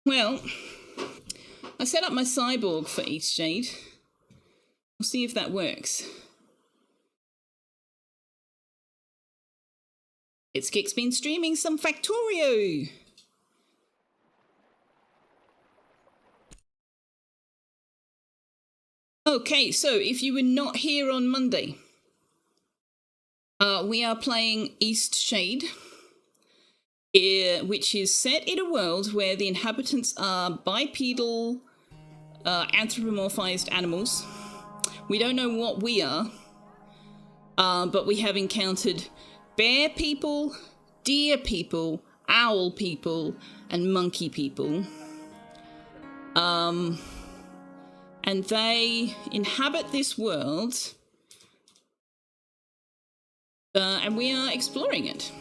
Well, I set up my cyborg for Eastshade. We'll see if that works. It's Geek's been streaming some Factorio. Okay, so if you were not here on Monday, we are playing Eastshade, which is set in a world where the inhabitants are bipedal, anthropomorphized animals. We don't know what we are, but we have encountered bear people, deer people, owl people, and monkey people. And they inhabit this world, and we are exploring it.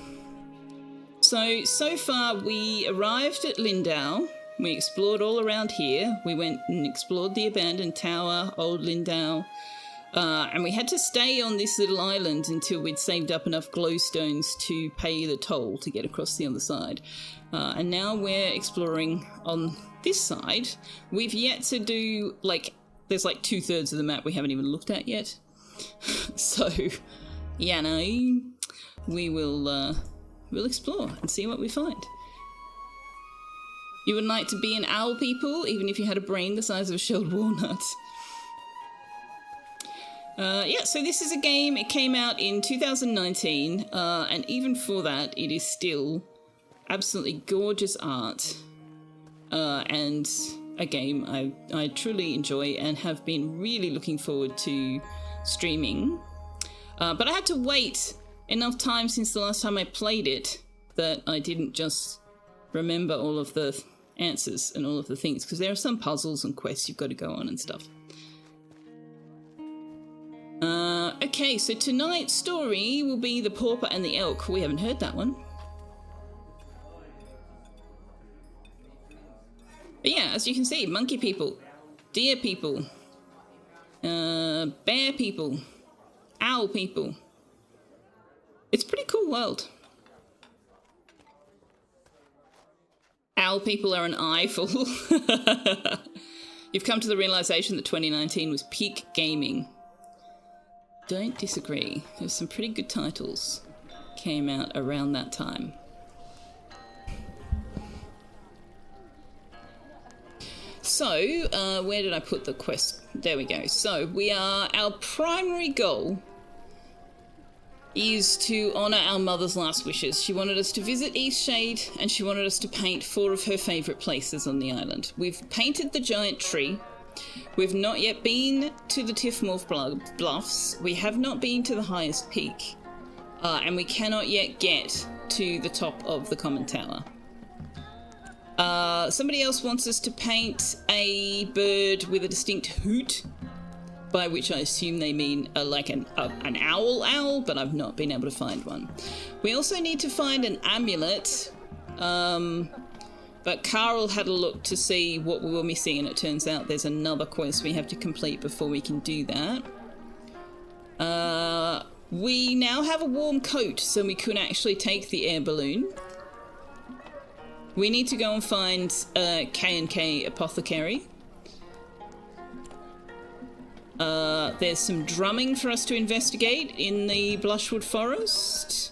So far we arrived at Lindau. We explored all around here. We went and explored the abandoned tower, Old Lindau, and we had to stay on this little island until we'd saved up enough glowstones to pay the toll to get across the other side. And now we're exploring on this side. We've yet to do, there's 2/3 of the map we haven't even looked at yet. So, yeah, no, we'll explore and see what we find. You would like to be an owl people, even if you had a brain the size of a shelled walnut. Yeah, so this is a game, it came out in 2019, and even for that, it is still absolutely gorgeous art, and a game I truly enjoy and have been really looking forward to streaming. But I had to wait enough time since the last time I played it that I didn't just remember all of the answers and all of the things, because there are some puzzles and quests you've got to go on and stuff. Okay, so tonight's story will be the pauper and the elk. We haven't heard that one. But yeah, as you can see, monkey people, deer people, bear people, owl people. It's a pretty cool world. Owl people are an eyeful. You've come to the realization that 2019 was peak gaming. Don't disagree. There's some pretty good titles came out around that time. So, where did I put the quest? There we go. So, our primary goal is to honour our mother's last wishes. She wanted us to visit Eastshade, and she wanted us to paint 4 of her favourite places on the island. We've painted the giant tree. We've not yet been to the Tiffmorph Bluffs. We have not been to the highest peak. And we cannot yet get to the top of the common tower. Somebody else wants us to paint a bird with a distinct hoot, by which I assume they mean an owl, but I've not been able to find one. We also need to find an amulet, but Carl had a look to see what we were missing, and it turns out there's another quest we have to complete before we can do that. We now have a warm coat, so we could actually take the air balloon. We need to go and find K&K Apothecary. There's some drumming for us to investigate in the Blushwood Forest.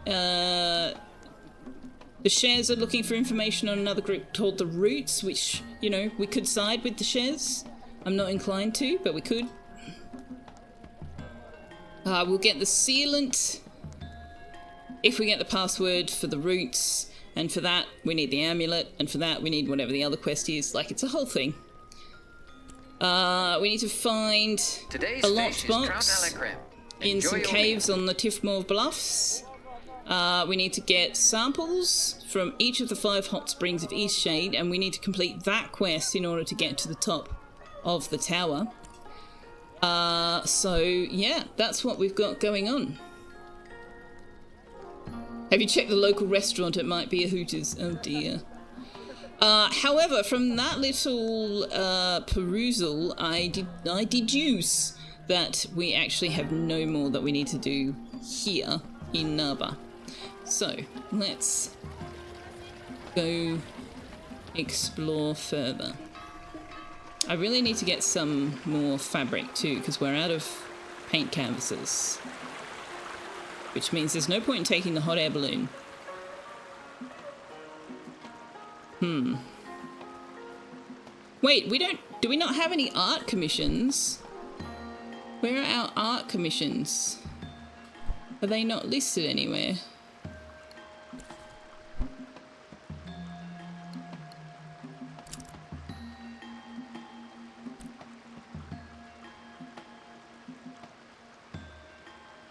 The Shares are looking for information on another group called the Roots, which, we could side with the Shares. I'm not inclined to, but we could. We'll get the sealant if we get the password for the Roots, and for that we need the amulet, and for that we need whatever the other quest is. It's a whole thing. We need to find a locked box in some caves on the Tiffmorph Bluffs. We need to get samples from each of the 5 hot springs of Eastshade, and we need to complete that quest in order to get to the top of the tower. So yeah, that's what we've got going on. Have you checked the local restaurant? It might be a Hooters. Oh dear. However, from that little perusal, I deduce that we actually have no more that we need to do here in Naba. So, let's go explore further. I really need to get some more fabric too, because we're out of paint canvases. Which means there's no point in taking the hot air balloon. Wait, do we not have any art commissions? Where are our art commissions? Are they not listed anywhere?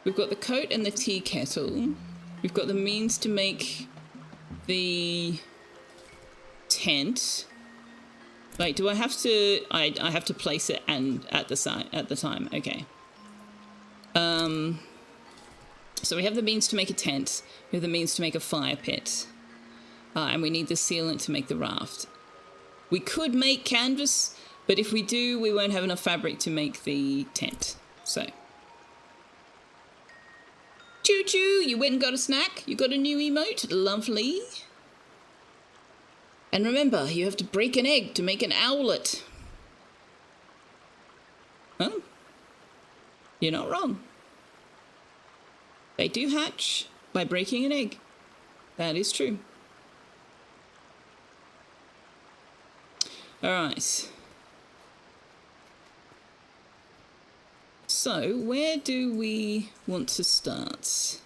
We've got the coat and the tea kettle. We've got the means to make the tent. Like, do I have to? I have to place it and at the time. Okay. So we have the means to make a tent. We have the means to make a fire pit, and we need the sealant to make the raft. We could make canvas, but if we do, we won't have enough fabric to make the tent. So. Choo choo! You went and got a snack? You got a new emote? Lovely. And remember, you have to break an egg to make an owlet. Oh. You're not wrong. They do hatch by breaking an egg. That is true. Alright. So, where do we want to start?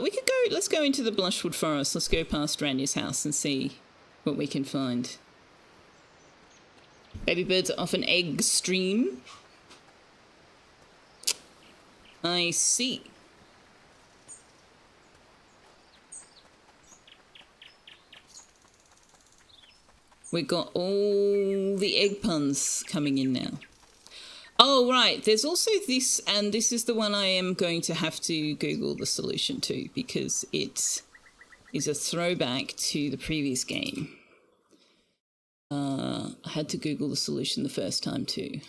We could go, let's go into the Blushwood Forest. Let's go past Randy's house and see what we can find. Baby birds are off an egg stream. I see. We got all the egg puns coming in now. Oh, right. There's also this, and this is the one I am going to have to Google the solution to, because it is a throwback to the previous game. I had to Google the solution the first time too.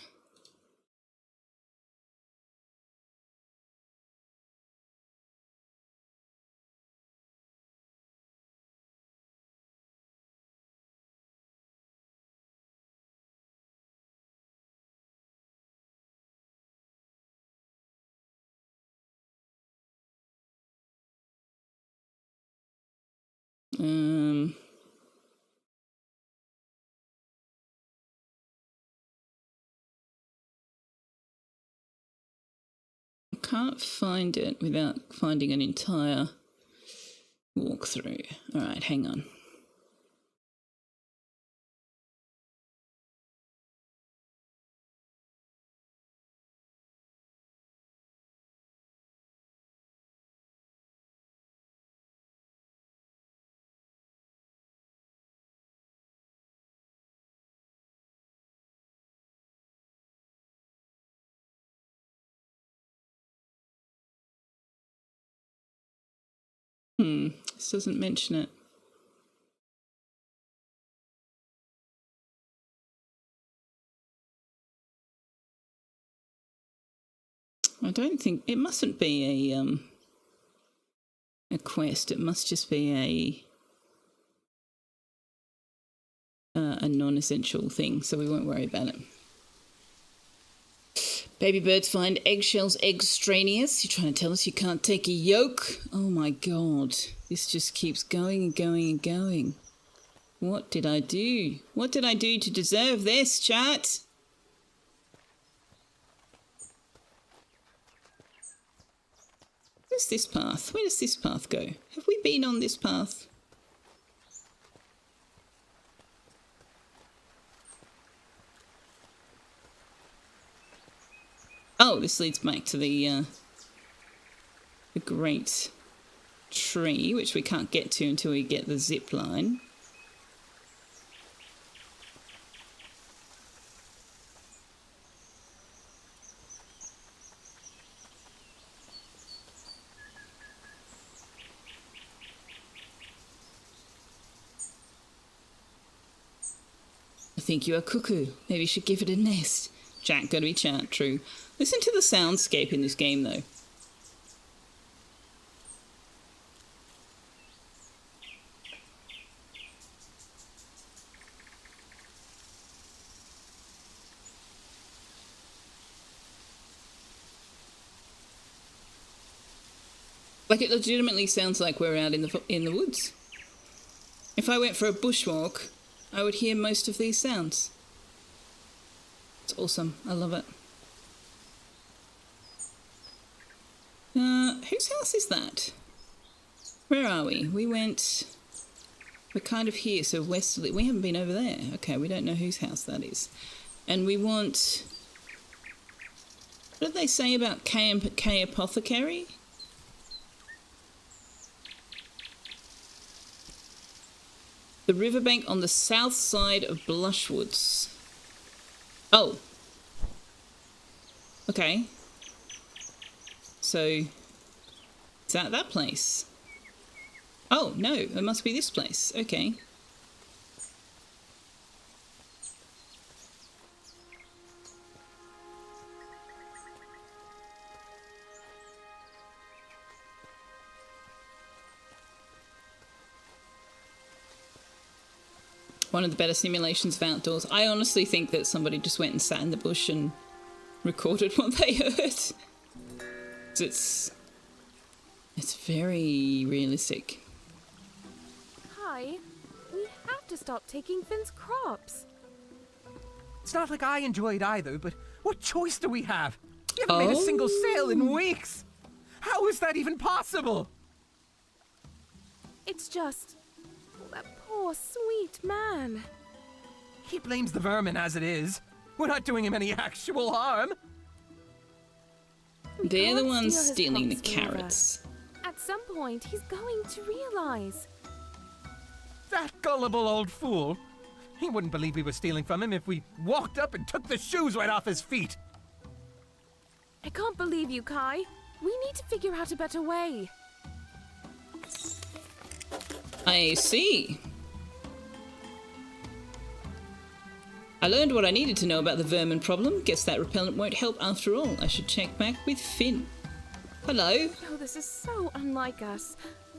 I can't find it without finding an entire walkthrough. All right, hang on. This doesn't mention it. I don't think it mustn't be a quest. It must just be a non-essential thing, so we won't worry about it. Baby birds find eggshells extraneous. You're trying to tell us you can't take a yolk? Oh my god. This just keeps going and going and going. What did I do? What did I do to deserve this, chat? Where's this path? Where does this path go? Have we been on this path? Oh, this leads back to the great tree, which we can't get to until we get the zip line. think you are cuckoo. Maybe you should give it a nest. Jack, gotta be chat, true. Listen to the soundscape in this game, though. Like, it legitimately sounds like we're out in the woods. If I went for a bushwalk, I would hear most of these sounds. It's awesome. I love it. Whose house is that? Where are we? We're kind of here, so westerly. We haven't been over there. Okay, we don't know whose house that is. And we want... What did they say about K Apothecary? The riverbank on the south side of Blushwoods. Oh. Okay. So, is that place? Oh, no, it must be this place. Okay. One of the better simulations of outdoors. I honestly think that somebody just went and sat in the bush and recorded what they heard. It's very realistic. Hi, we have to stop taking Finn's crops. It's not like I enjoy it either, but what choice do we have? We haven't made a single sale in weeks. How is that even possible? It's just... that poor, sweet man. He blames the vermin as it is. We're not doing him any actual harm. They're the ones stealing the carrots. At some point, he's going to realize. That gullible old fool. He wouldn't believe we were stealing from him if we walked up and took the shoes right off his feet. I can't believe you, Kai. We need to figure out a better way. I see. I learned what I needed to know about the vermin problem. Guess that repellent won't help after all. I should check back with Finn. Hello. Oh, this is so unlike us.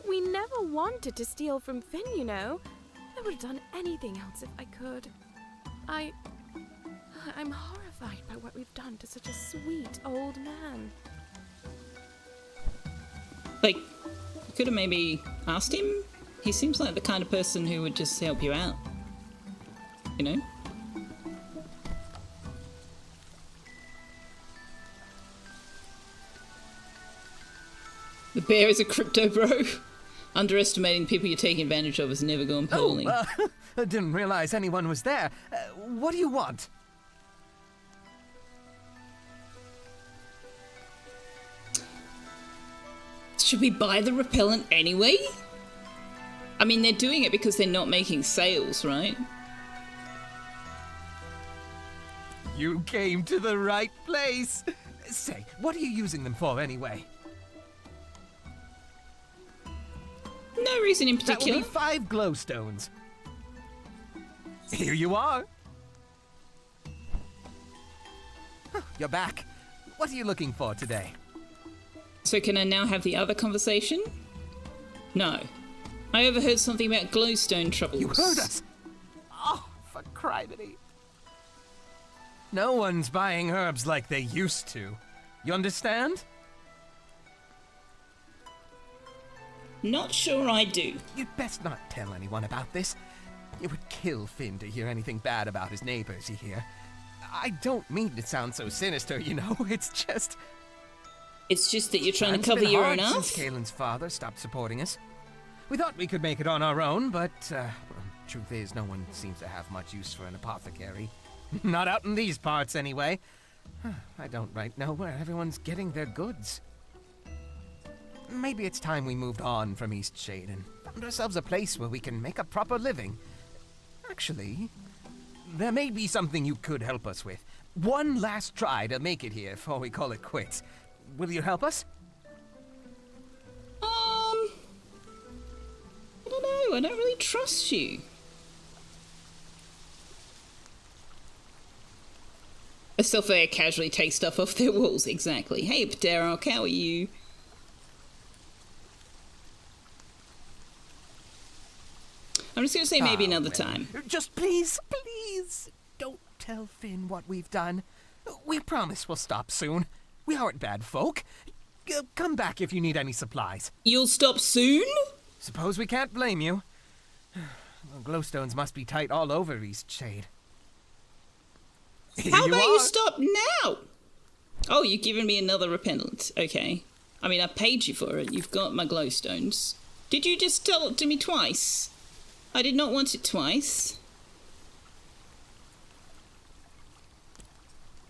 We never wanted to steal from Finn, you know. I would have done anything else if I could. I'm horrified by what we've done to such a sweet old man. Like, you could have maybe asked him? He seems like the kind of person who would just help you out. You know? The bear is a crypto bro. Underestimating people you're taking advantage of has never gone poorly. Oh, I didn't realize anyone was there. What do you want? Should we buy the repellent anyway? I mean, they're doing it because they're not making sales, right? You came to the right place. Say, what are you using them for anyway? No reason in particular. That will be 5 glowstones. Here you are. You're back. What are you looking for today? So can I now have the other conversation? No. I overheard something about glowstone troubles. You heard us? Oh, for criminy. No one's buying herbs like they used to. You understand? Not sure I do. You'd best not tell anyone about this. It would kill Finn to hear anything bad about his neighbors, you hear? I don't mean to sound so sinister, you know. It's just that you're trying to cover your own ass? Since Kalen's father stopped supporting us. We thought we could make it on our own, but truth is, no one seems to have much use for an apothecary. Not out in these parts, anyway. I don't right know where everyone's getting their goods. Maybe it's time we moved on from Eastshade and found ourselves a place where we can make a proper living. Actually, there may be something you could help us with. One last try to make it here before we call it quits. Will you help us? I don't know. I don't really trust you. A Selfeya casually takes stuff off their walls, exactly. Hey, Pterok, how are you? I'm just going to say maybe another time. Just please, please, don't tell Finn what we've done. We promise we'll stop soon. We aren't bad folk. Come back if you need any supplies. You'll stop soon? Suppose we can't blame you. Glowstones must be tight all over Eastshade. How about you stop now? Oh, you've given me another repellent. Okay. I mean, I paid you for it. You've got my glowstones. Did you just tell it to me twice? I did not want it twice.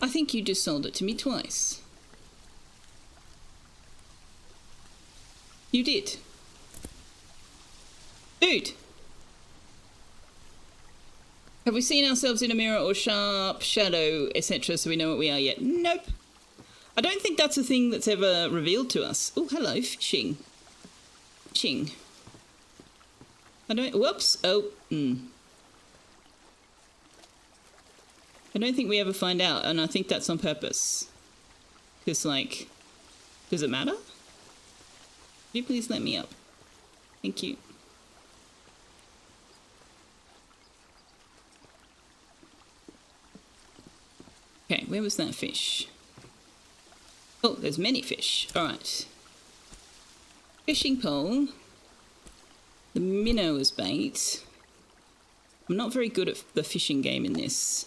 I think you just sold it to me twice. You did. Dude! Have we seen ourselves in a mirror or sharp shadow, etc., so we know what we are yet? Nope. I don't think that's a thing that's ever revealed to us. Oh, hello, fishing. Fishing. I don't... Whoops. Oh, I don't think we ever find out, and I think that's on purpose. Because, like... Does it matter? Could you please let me up? Thank you. Okay, where was that fish? Oh, there's many fish. Alright. Fishing pole. The minnow as bait. I'm not very good at the fishing game in this.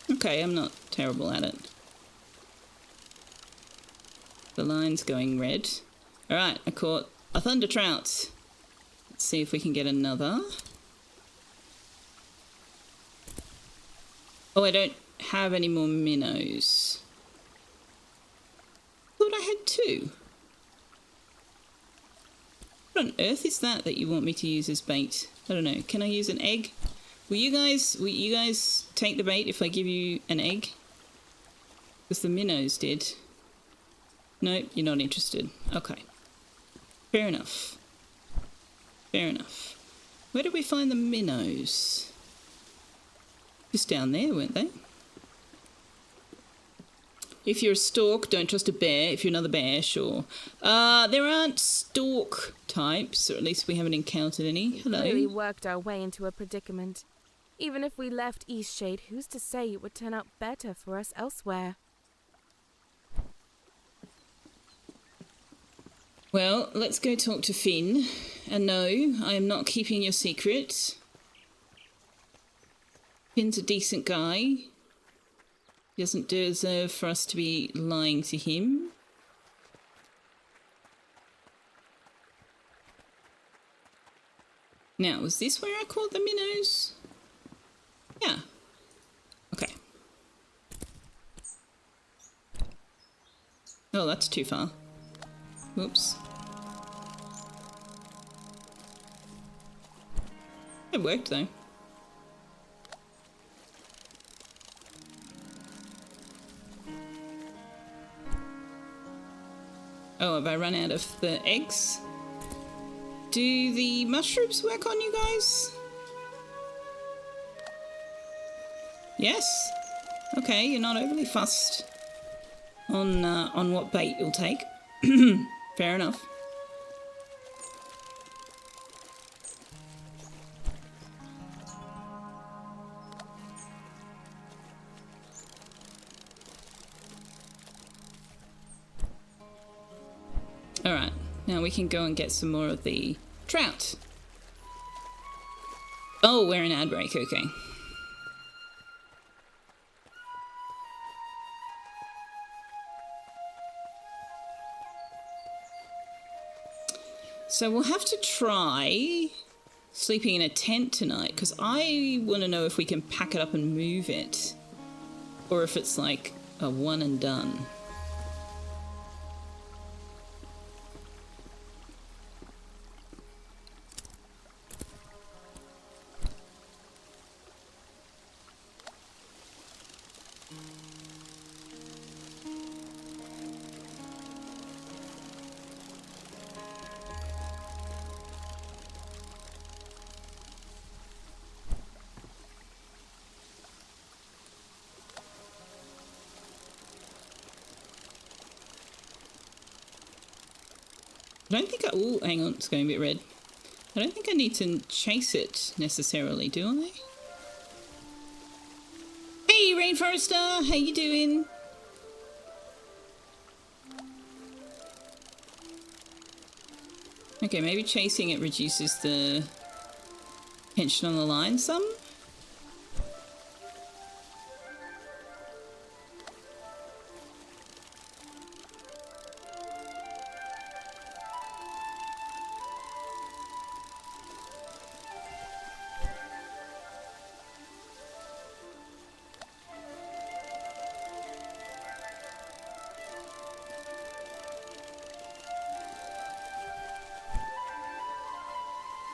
Okay, I'm not terrible at it. The line's going red. Alright, I caught a thunder trout. Let's see if we can get another. Oh, I don't have any more minnows. Thought I had two. What on earth is that you want me to use as bait? I don't know. Can I use an egg? Will you guys take the bait if I give you an egg? Because the minnows did. No, you're not interested. Okay. Fair enough. Fair enough. Where did we find the minnows? Just down there, weren't they? If you're a stork, don't trust a bear. If you're another bear, sure. There aren't stork types, or at least we haven't encountered any. Hello. We really worked our way into a predicament. Even if we left Eastshade, who's to say it would turn out better for us elsewhere? Well, let's go talk to Finn. And no, I am not keeping your secret. Finn's a decent guy. He doesn't deserve for us to be lying to him. Now, was this where I caught the minnows? Yeah. Okay. Oh, that's too far. Whoops. It worked though. Oh, have I run out of the eggs? Do the mushrooms work on you guys? Yes? Okay, you're not overly fussed on what bait you'll take. Fair enough. Alright, now we can go and get some more of the trout. Oh, we're in ad break, okay. So we'll have to try sleeping in a tent tonight, because I want to know if we can pack it up and move it. Or if it's like a one and done. I don't think I... Oh, hang on, it's going a bit red. I don't think I need to chase it necessarily, do I? Hey, Rainforester! How you doing? Okay, maybe chasing it reduces the tension on the line some?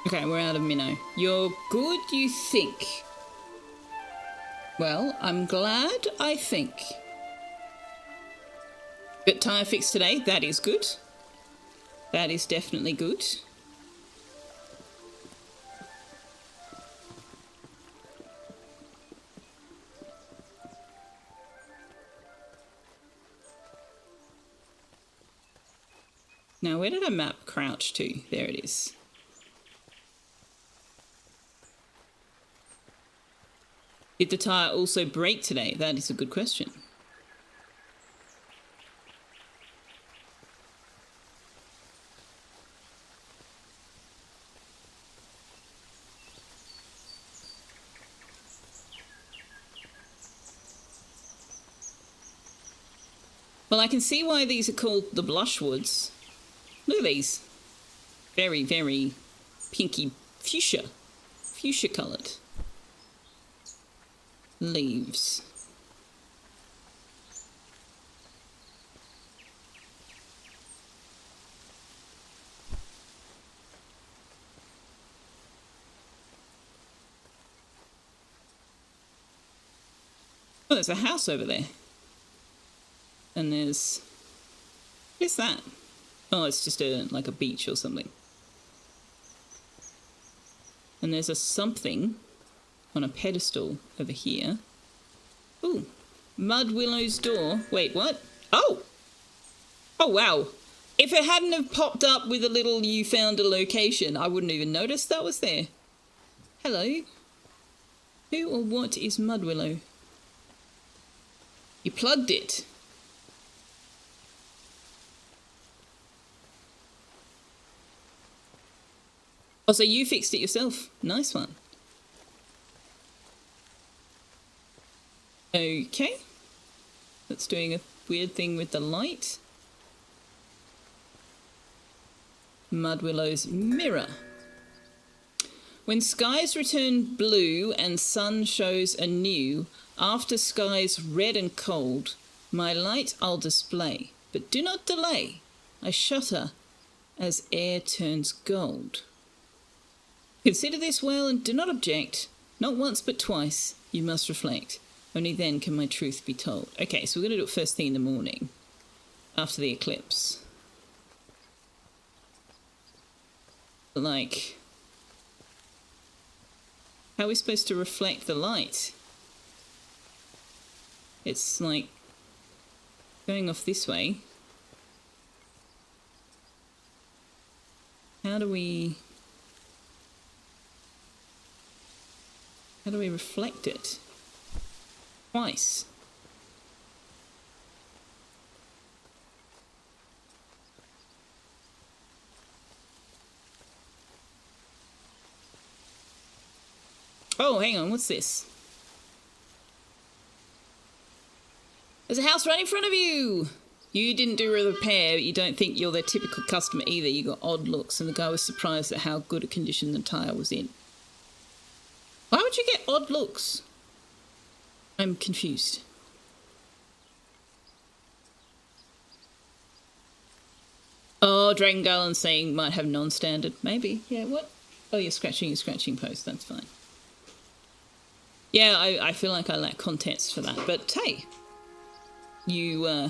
Okay, we're out of minnow. You're good, you think? Well, I'm glad I think. Got tyre fixed today. That is good. That is definitely good. Now, where did I map crouch to? There it is. Did the tyre also break today? That is a good question. Well, I can see why these are called the Blushwoods. Look at these. Very, very pinky fuchsia. Fuchsia coloured. Leaves. Oh, there's a house over there. And there's... What is that? Oh, it's just like a beach or something. And there's a something on a pedestal over here. Ooh, Mud Willow's door. Wait, what? Oh! Oh, wow. If it hadn't have popped up with a little "you found a location," I wouldn't even notice that was there. Hello. Who or what is Mud Willow? You plugged it. Oh, so you fixed it yourself. Nice one. Okay. That's doing a weird thing with the light. Mud Willow's mirror. When skies return blue and sun shows anew, after skies red and cold, my light I'll display, but do not delay. I shudder as air turns gold. Consider this well and do not object. Not once but twice you must reflect. Only then can my truth be told. Okay, so we're going to do it first thing in the morning, after the eclipse. Like, how are we supposed to reflect the light? It's like going off this way. How do we reflect it? Twice. Oh, hang on, what's this? There's a house right in front of you! You didn't do a repair, but you don't think you're their typical customer either. You got odd looks, and the guy was surprised at how good a condition the tyre was in. Why would you get odd looks? I'm confused. Oh, Dragon Garland saying might have non-standard. Maybe. Yeah, what? Oh, you're scratching your scratching post. That's fine. Yeah, I feel like I lack context for that. But hey, you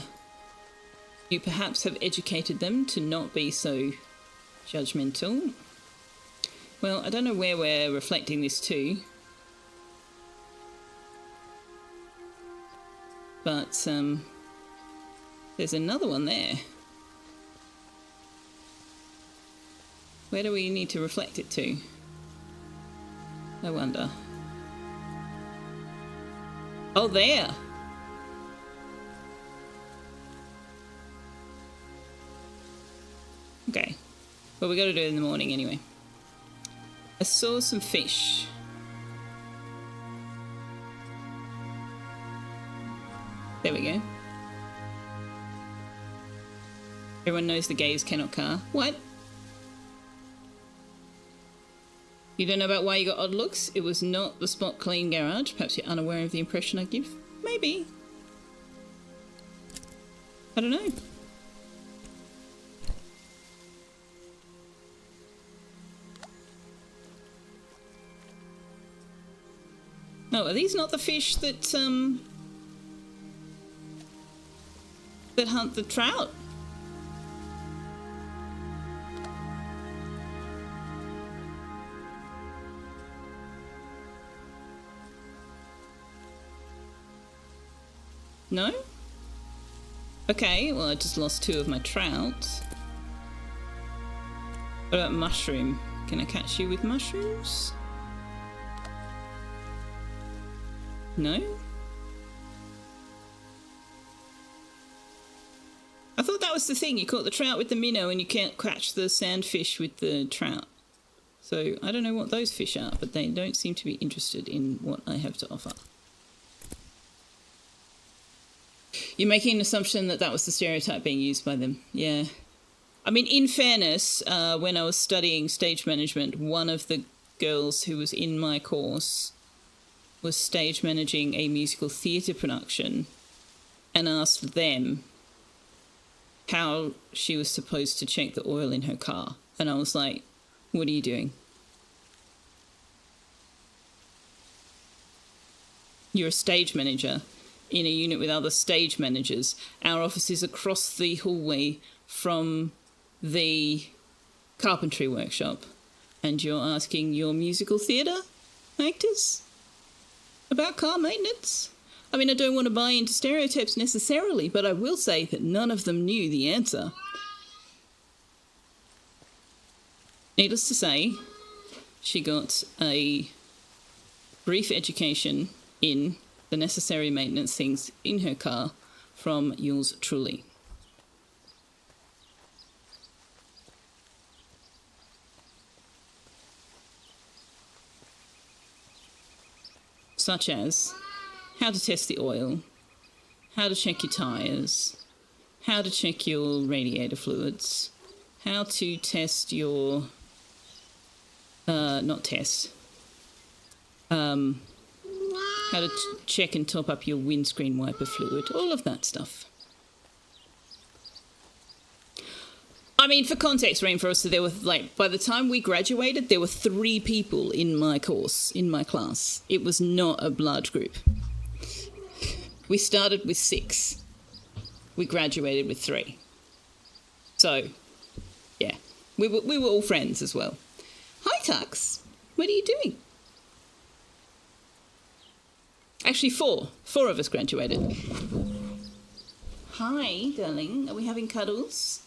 perhaps have educated them to not be so judgmental. Well, I don't know where we're reflecting this to. But there's another one there. Where do we need to reflect it to? I wonder. Oh, there! Okay. Well, we gotta do it in the morning anyway. I saw some fish. There we go. Everyone knows the gays cannot car. What? You don't know about why you got odd looks? It was not the spot clean garage. Perhaps you're unaware of the impression I give? Maybe. I don't know. Oh, are these not the fish that hunt the trout? No? Okay, well I just lost 2 of my trout. What about mushroom? Can I catch you with mushrooms? No? I thought that was the thing, you caught the trout with the minnow and you can't catch the sandfish with the trout. So I don't know what those fish are, but they don't seem to be interested in what I have to offer. You're making an assumption that that was the stereotype being used by them. Yeah. I mean, in fairness, when I was studying stage management, one of the girls who was in my course was stage managing a musical theatre production and asked them how she was supposed to check the oil in her car. And I was like, what are you doing? You're a stage manager in a unit with other stage managers. Our office is across the hallway from the carpentry workshop, and you're asking your musical theatre actors about car maintenance? I mean, I don't want to buy into stereotypes necessarily, but I will say that none of them knew the answer. Needless to say, she got a brief education in the necessary maintenance things in her car from yours truly. Such as how to test the oil, how to check your tyres, how to check your radiator fluids, how to test your, not test, how to check and top up your windscreen wiper fluid, all of that stuff. I mean, for context, Rainforest, there were, like, by the time we graduated, there were 3 people in my course, in my class. It was not a large group. We started with 6. We graduated with 3. So, yeah. We were all friends as well. Hi, Tux. What are you doing? Actually, 4. 4 of us graduated. Hi, darling. Are we having cuddles?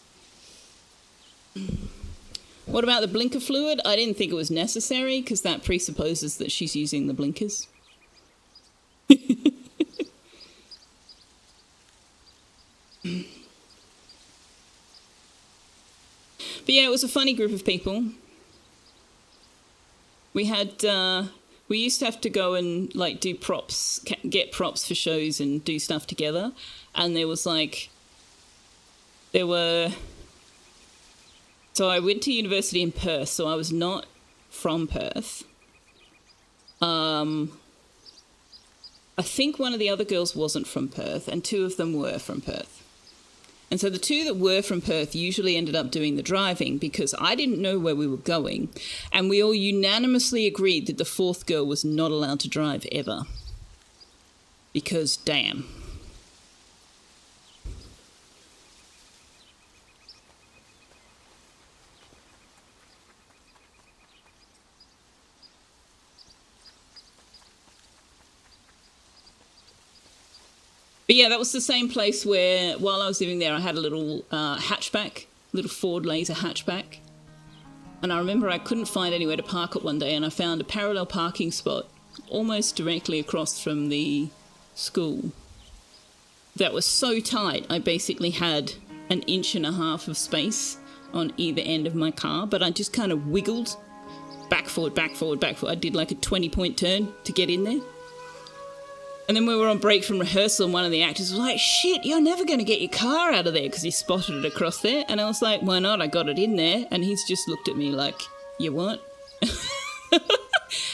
What about the blinker fluid? I didn't think it was necessary because that presupposes that she's using the blinkers. But yeah, it was a funny group of people. We had, we used to have to go and like do props, get props for shows and do stuff together. And there was like, so I went to university in Perth, so I was not from Perth. I think one of the other girls wasn't from Perth, and 2 of them were from Perth. And so the 2 that were from Perth usually ended up doing the driving because I didn't know where we were going, and we all unanimously agreed that the 4th girl was not allowed to drive ever. Because, damn. But yeah, that was the same place where, while I was living there, I had a little hatchback, little Ford Laser hatchback. And I remember I couldn't find anywhere to park it one day, and I found a parallel parking spot almost directly across from the school that was so tight I basically had an inch and a half of space on either end of my car, but I just kind of wiggled back, forward, back, forward, back, forward. I did like a 20-point turn to get in there. And then we were on break from rehearsal, and one of the actors was like, shit, you're never going to get your car out of there, because he spotted it across there. And I was like, why not? I got it in there. And he's just looked at me like, you what?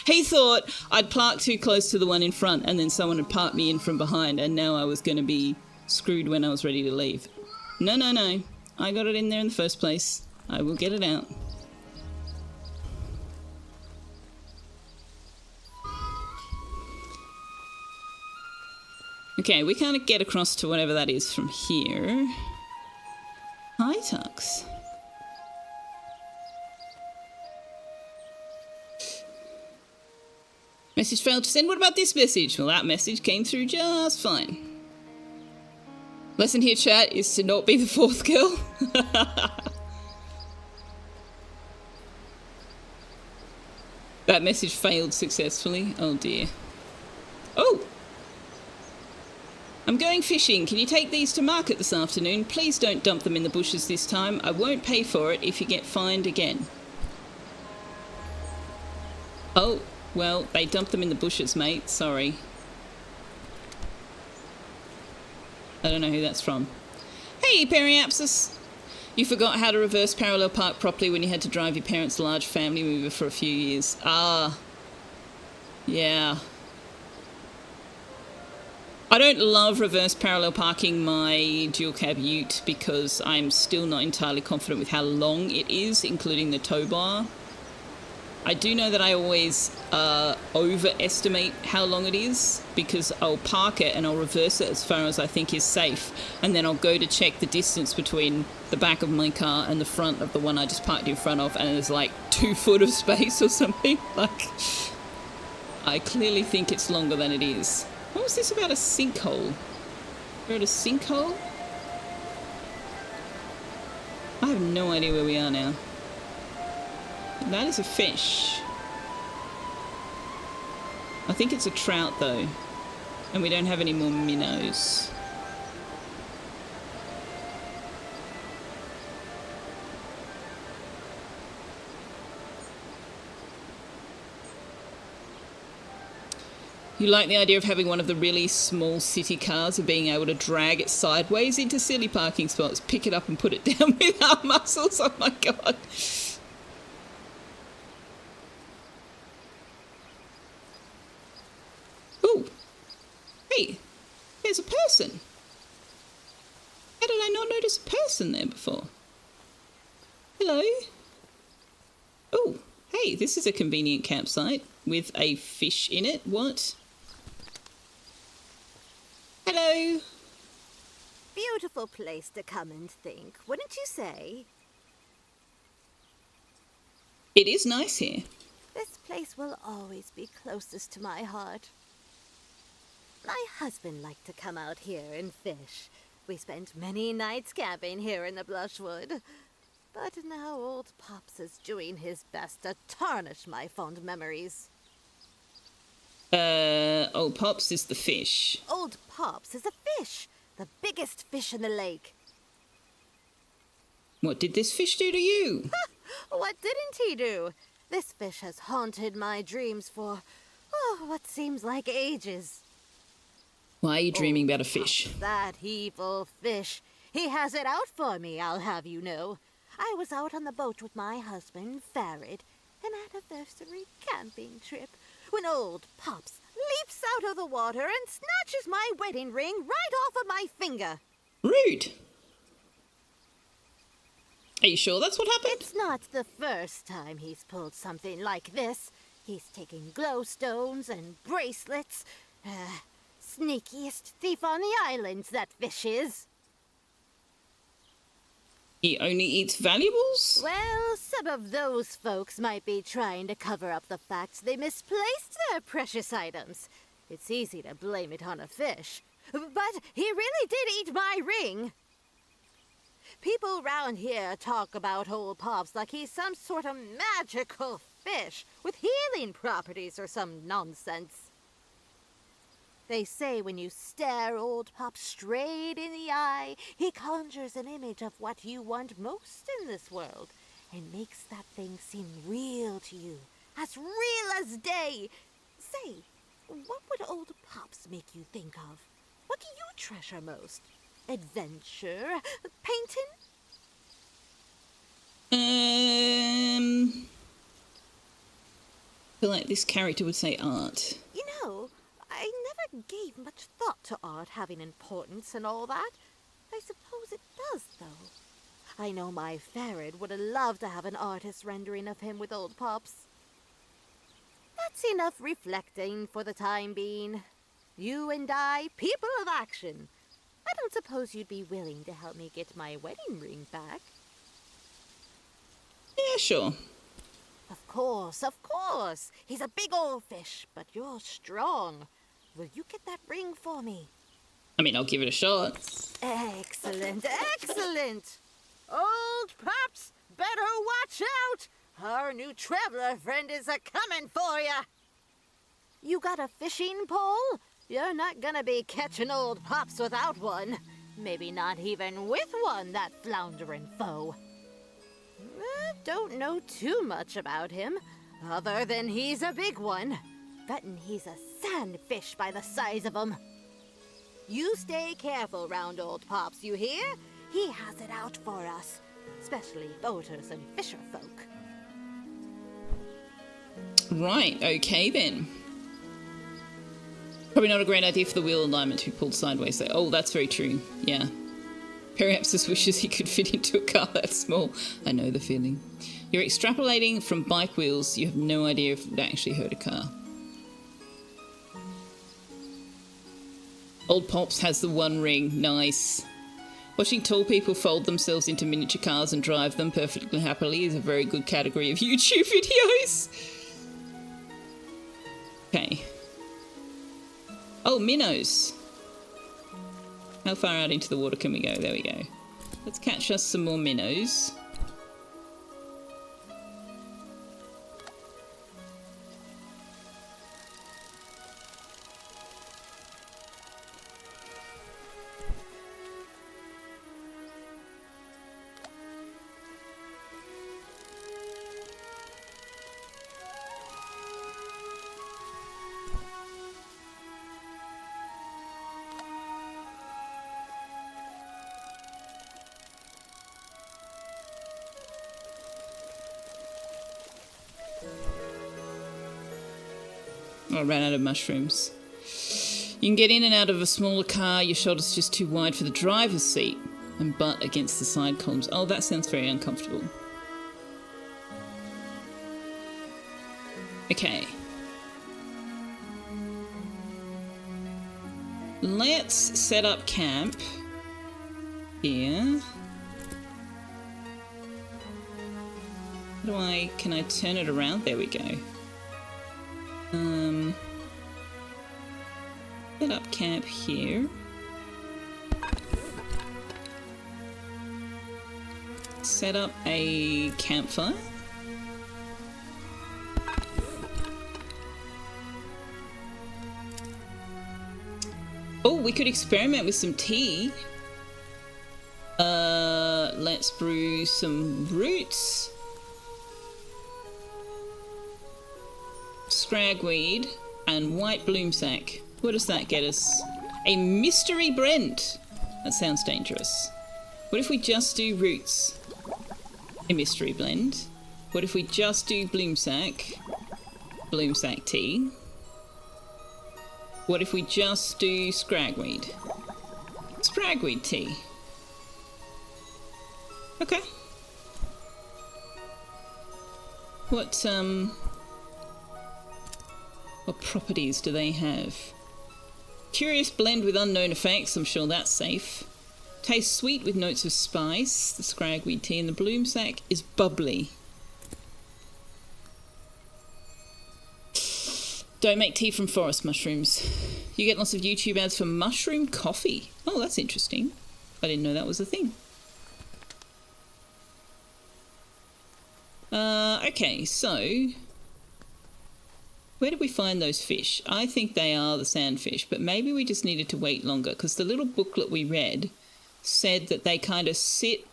He thought I'd parked too close to the one in front, and then someone had parked me in from behind, and now I was going to be screwed when I was ready to leave. No, no, no. I got it in there in the first place. I will get it out. Okay, we can't get across to whatever that is from here. Hi, Tux. Message failed to send. What about this message? Well, that message came through just fine. Lesson here, chat, is to not be the fourth girl. That message failed successfully. Oh, dear. Oh! I'm going fishing. Can you take these to market this afternoon? Please don't dump them in the bushes this time. I won't pay for it if you get fined again. Oh, well, they dumped them in the bushes, mate. Sorry. I don't know who that's from. Hey, Periapsis! You forgot how to reverse parallel park properly when you had to drive your parents' large family mover for a few years. Ah. Yeah. I don't love reverse parallel parking my dual cab ute because I'm still not entirely confident with how long it is, including the tow bar. I do know that I always overestimate how long it is because I'll park it and I'll reverse it as far as I think is safe, and then I'll go to check the distance between the back of my car and the front of the one I just parked in front of, and there's like 2 foot of space or something. Like, I clearly think it's longer than it is. What was this about a sinkhole? We're at a sinkhole? I have no idea where we are now. That is a fish. I think it's a trout though. And we don't have any more minnows. You like the idea of having one of the really small city cars and being able to drag it sideways into silly parking spots, pick it up and put it down with our muscles. Oh my god. Ooh. Hey, there's a person. How did I not notice a person there before? Hello? Oh, hey, this is a convenient campsite with a fish in it. What? Hello. Beautiful place to come and think, wouldn't you say? It is nice here. This place will always be closest to my heart. My husband liked to come out here and fish. We spent many nights camping here in the Blushwood. But now old Pops is doing his best to tarnish my fond memories. Old Pops is the fish. Old Pops is a fish. The biggest fish in the lake. What did this fish do to you? What didn't he do? This fish has haunted my dreams for, what seems like ages. Why are you dreaming about a fish? That evil fish. He has it out for me, I'll have you know. I was out on the boat with my husband, Farid, an anniversary camping trip, when old Pops leaps out of the water and snatches my wedding ring right off of my finger. Rude. Are you sure that's what happened? It's not the first time he's pulled something like this. He's taken glowstones and bracelets. Sneakiest thief on the islands, that fish is. He only eats valuables? Well, some of those folks might be trying to cover up the fact they misplaced their precious items. It's easy to blame it on a fish. But he really did eat my ring. People round here talk about old Pops like he's some sort of magical fish with healing properties or some nonsense. They say when you stare old Pop straight in the eye, he conjures an image of what you want most in this world and makes that thing seem real to you, as real as day. Say, what would old Pops make you think of? What do you treasure most? Adventure? Painting? I feel like this character would say art. You know, I never gave much thought to art having importance and all that. I suppose it does, though. I know my ferret would have loved to have an artist rendering of him with old Pops. That's enough reflecting for the time being. You and I, people of action. I don't suppose you'd be willing to help me get my wedding ring back? Yeah, sure. Of course, of course. He's a big old fish, but you're strong. Will you get that ring for me? I mean, I'll give it a shot. Excellent, excellent. Old Pops, better watch out. Our new traveler friend is a-coming for ya. You got a fishing pole? You're not gonna be catching old Pops without one. Maybe not even with one, that floundering foe. Don't know too much about him, other than he's a big one. Bettin' he's a sandfish by the size of him. You stay careful round old Pops, you hear? He has it out for us, especially boaters and fisher folk. Right, okay then. Probably not a great idea for the wheel alignment to be pulled sideways though. Oh, that's very true, yeah. Perhaps just wishes he could fit into a car that small. I know the feeling. You're extrapolating from bike wheels. You have no idea if it would actually hurt a car. Old Pops has the one ring. Nice. Watching tall people fold themselves into miniature cars and drive them perfectly happily is a very good category of YouTube videos. Okay. Oh, minnows. How far out into the water can we go? There we go. Let's catch us some more minnows. I ran out of mushrooms. You can get in and out of a smaller car. Your shoulder's just too wide for the driver's seat and butt against the side columns. Oh, that sounds very uncomfortable. Okay. Let's set up camp here. Can I turn it around? There we go. Set up camp here. Set up a campfire. Oh, we could experiment with some tea. Let's brew some roots. Scragweed and white bloomsack. What does that get us? A mystery Brent. That sounds dangerous. What if we just do roots? A mystery blend. What if we just do bloomsack tea? What if we just do scragweed? Scragweed tea. Okay. What properties do they have? Curious blend with unknown effects, I'm sure that's safe. Tastes sweet with notes of spice, the scragweed tea, and the bloomsack is bubbly. Don't make tea from forest mushrooms. You get lots of YouTube ads for mushroom coffee. Oh, that's interesting. I didn't know that was a thing. Okay, so where did we find those fish? I think they are the sandfish, but maybe we just needed to wait longer because the little booklet we read said that they kind of sit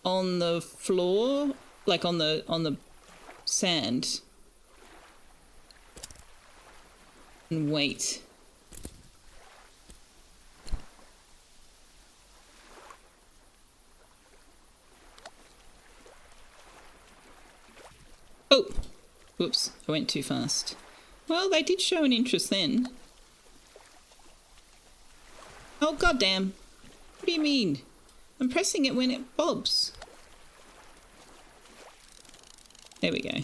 on the floor, like on the sand, and wait. Oh, whoops, I went too fast. Well, they did show an interest then. Oh, goddamn. What do you mean? I'm pressing it when it bobs. There we go.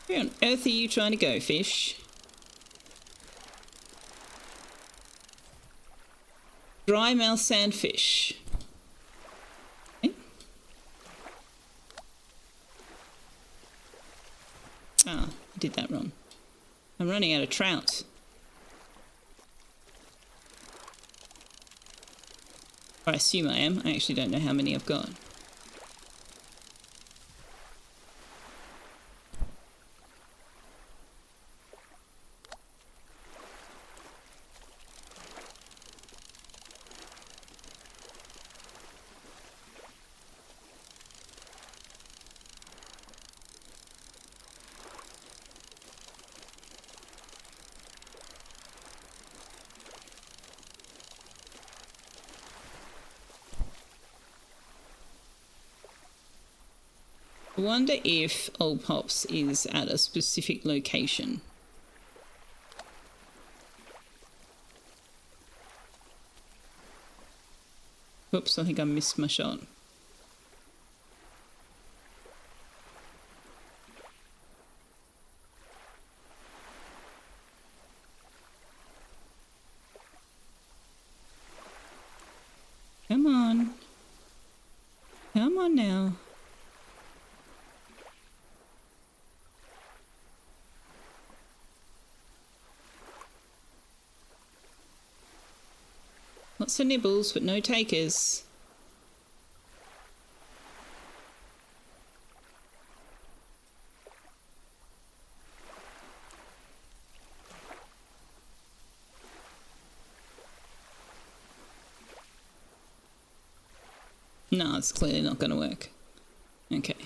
Where on earth are you trying to go, fish? Dry mouth sandfish. Okay. Ah, I did that wrong. I'm running out of trout. I assume I am. I actually don't know how many I've got. I wonder if Old Pops is at a specific location. Oops, I think I missed my shot. Come on. Come on now. Lots of nibbles, but no takers. No, it's clearly not going to work. Okay.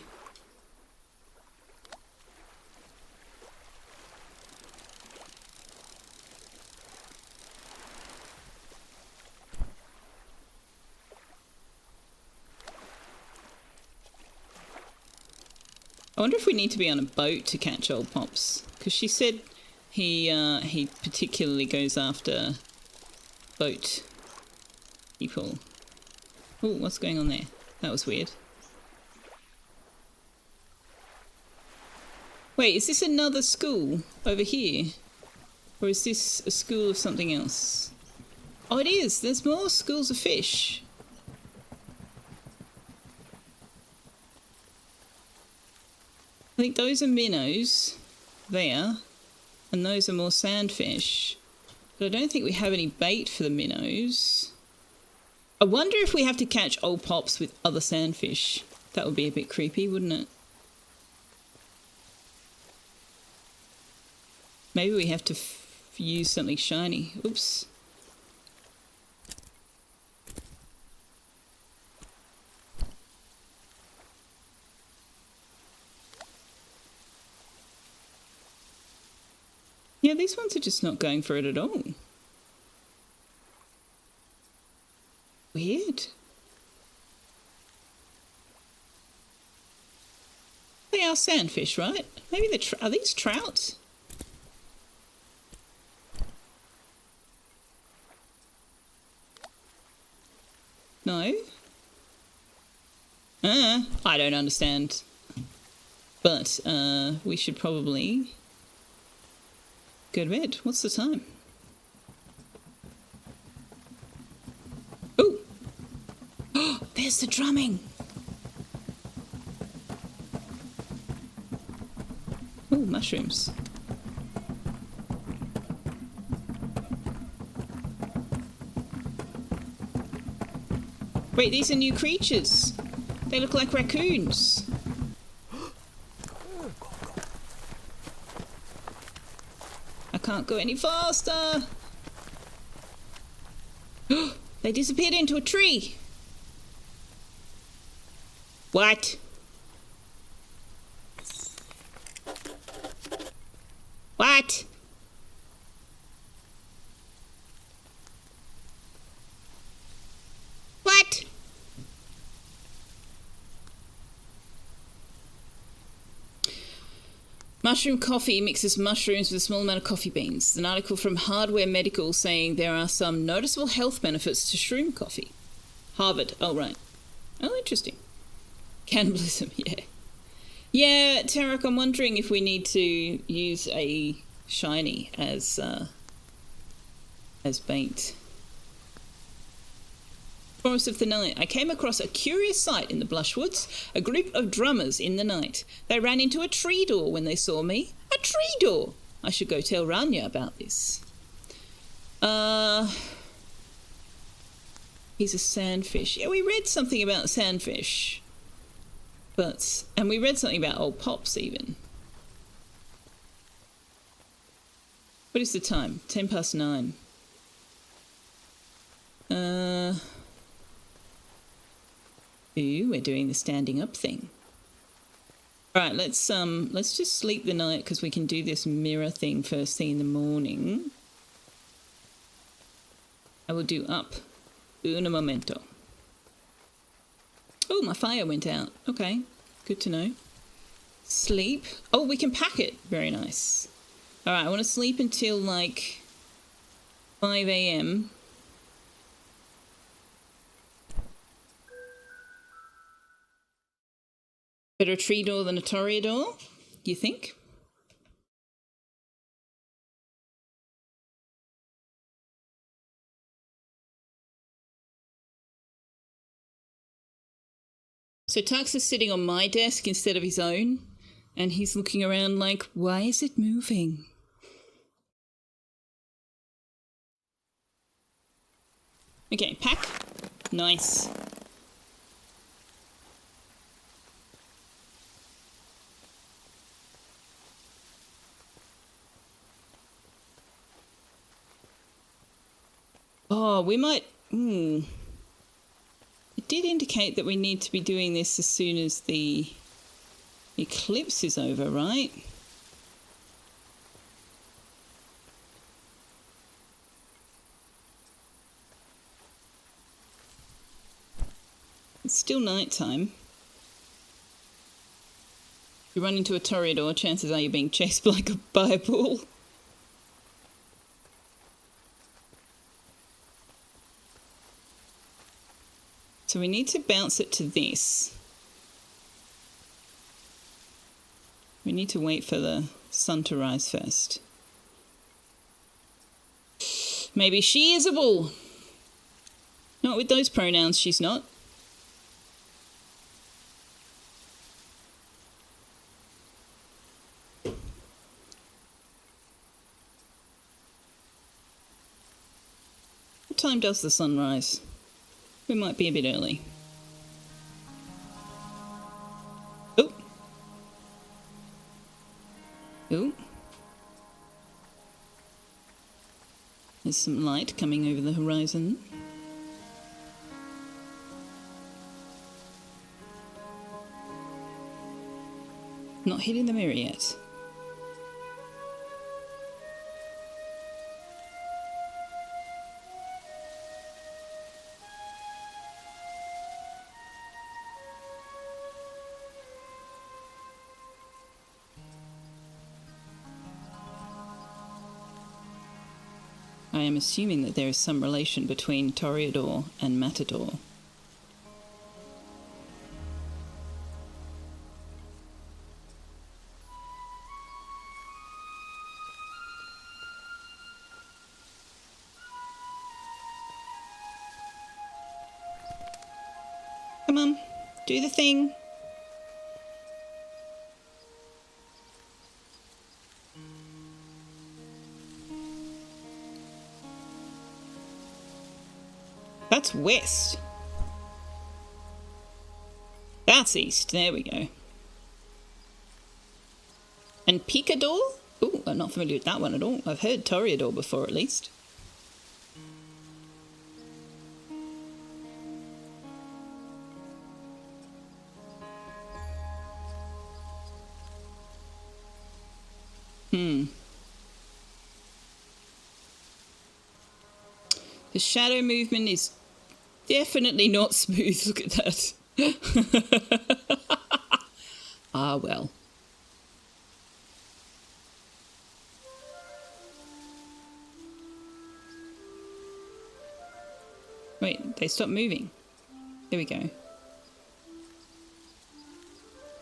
I wonder if we need to be on a boat to catch Old Pops, because she said he particularly goes after boat people. Oh, what's going on there? That was weird. Wait, is this another school over here? Or is this a school of something else? Oh, it is! There's more schools of fish. I think those are minnows there, and those are more sandfish. But I don't think we have any bait for the minnows. I wonder if we have to catch Old Pops with other sandfish. That would be a bit creepy, wouldn't it? Maybe we have to use something shiny. Oops. Yeah, these ones are just not going for it at all. Weird. They are sandfish, right? Maybe they're are these trout? No? I don't understand. But, we should probably go to bed. What's the time? Oh! Oh, there's the drumming! Oh, mushrooms. Wait, these are new creatures. They look like raccoons. I can't go any faster. They disappeared into a tree. What? What? What? Mushroom coffee mixes mushrooms with a small amount of coffee beans. An article from Hardware Medical saying there are some noticeable health benefits to shroom coffee. Harvard. Oh, right. Oh, interesting. Cannibalism, yeah. Yeah, Tarek, I'm wondering if we need to use a shiny as bait. Forest of the Night. I came across a curious sight in the Blushwoods. A group of drummers in the night. They ran into a tree door when they saw me. A tree door! I should go tell Rania about this. He's a sandfish. Yeah, we read something about sandfish. And we read something about old pops even. What is the time? 9:10. Ooh, we're doing the standing up thing. Alright, let's just sleep the night because we can do this mirror thing first thing in the morning. I will do up. Un momento. Oh, my fire went out. Okay, good to know. Sleep. Oh, we can pack it. Very nice. Alright, I want to sleep until like 5 a.m. Better a tree door than a toreador, you think? So Tux is sitting on my desk instead of his own, and he's looking around like, why is it moving? Okay, pack. Nice. Oh, we might... It did indicate that we need to be doing this as soon as the eclipse is over, right? It's still nighttime. If you run into a toreador, chances are you're being chased by a bull. So we need to bounce it to this. We need to wait for the sun to rise first. Maybe she is a bull. Not with those pronouns, she's not. What time does the sun rise? We might be a bit early. Oh. Oh. There's some light coming over the horizon. Not hitting the mirror yet. I am assuming that there is some relation between Toreador and Matador. Come on, do the thing. That's west. That's east. There we go. And Picador? Ooh, I'm not familiar with that one at all. I've heard Toreador before, at least. The shadow movement is definitely not smooth. Look at that. Ah, well. Wait, they stopped moving. There we go.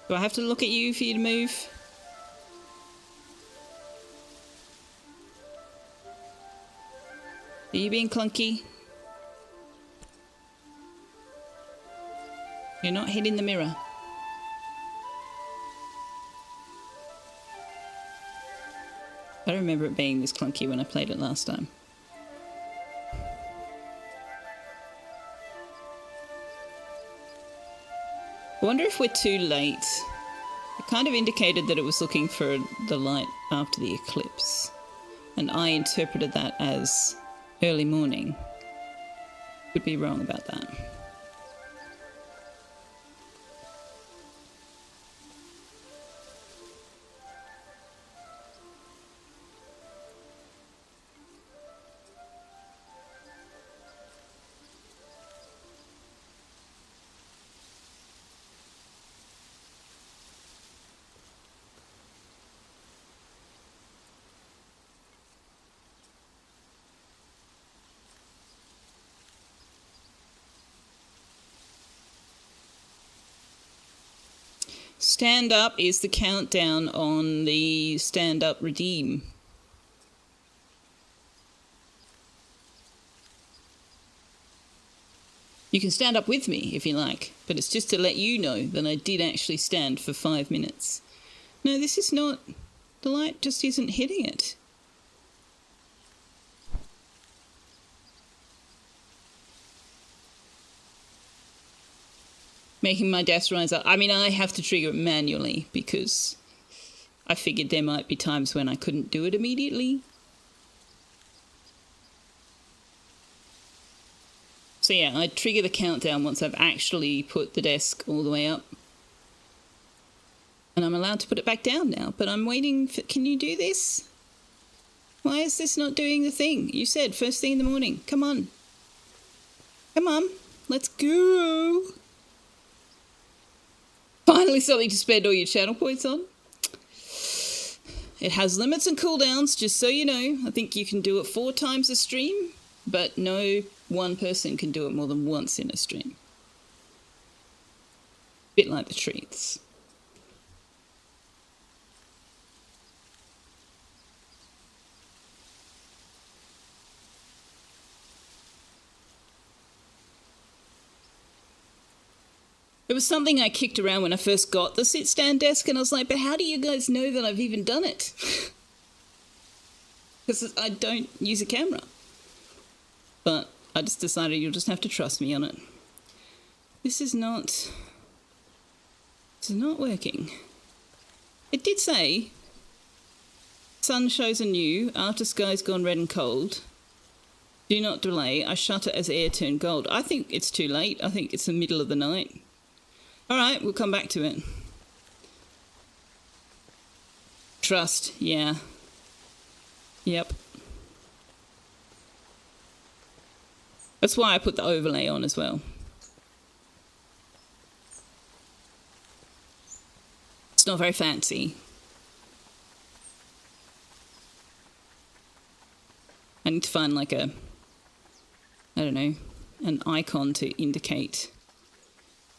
Do I have to look at you for you to move? Are you being clunky? You're not hitting the mirror. I remember it being this clunky when I played it last time. I wonder if we're too late. It kind of indicated that it was looking for the light after the eclipse. And I interpreted that as early morning. Could be wrong about that. Stand up is the countdown on the stand up redeem. You can stand up with me if you like, but it's just to let you know that I did actually stand for 5 minutes. No, this is not... The light just isn't hitting it. Making my desk rise up. I mean, I have to trigger it manually because I figured there might be times when I couldn't do it immediately. So yeah, I trigger the countdown once I've actually put the desk all the way up. And I'm allowed to put it back down now, but I'm waiting for... Can you do this? Why is this not doing the thing? You said first thing in the morning. Come on. Come on. Let's go. Finally something to spend all your channel points on. It has limits and cooldowns, just so you know. I think you can do it 4 times a stream, but no one person can do it more than once in a stream. Bit like the treats. It was something I kicked around when I first got the sit-stand desk, and I was like, but how do you guys know that I've even done it? Because I don't use a camera. But I just decided you'll just have to trust me on it. This is not working. It did say, sun shows anew, after sky's gone red and cold. Do not delay, I shut it as air turned gold. I think it's too late. I think it's the middle of the night. Alright, we'll come back to it. Trust, yeah. Yep. That's why I put the overlay on as well. It's not very fancy. I need to find like a, I don't know, an icon to indicate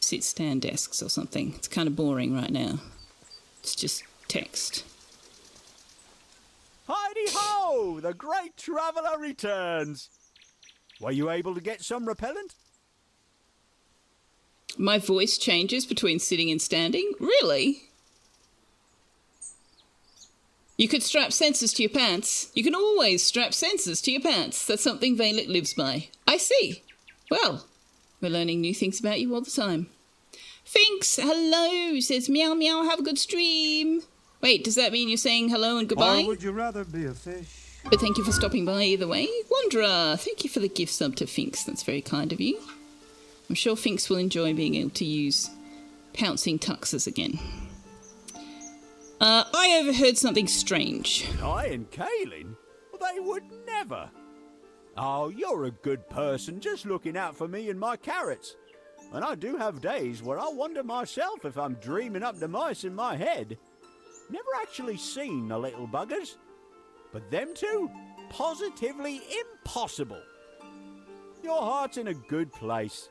sit-stand desks or something. It's kind of boring right now. It's just text. Heidi-ho! The great traveller returns! Were you able to get some repellent? My voice changes between sitting and standing? Really? You could strap sensors to your pants. You can always strap sensors to your pants. That's something Valet lives by. I see. Well, we're learning new things about you all the time. Finks, hello, says meow meow, have a good stream. Wait, does that mean you're saying hello and goodbye? Or would you rather be a fish? But thank you for stopping by either way. Wanderer, thank you for the gift sub to Finks. That's very kind of you. I'm sure Finks will enjoy being able to use pouncing tuxes again. I overheard something strange. I and Kaylin? Well, they would never. Oh, you're a good person, just looking out for me and my carrots. And I do have days where I wonder myself if I'm dreaming up the mice in my head. Never actually seen the little buggers. But them two? Positively impossible. Your heart's in a good place.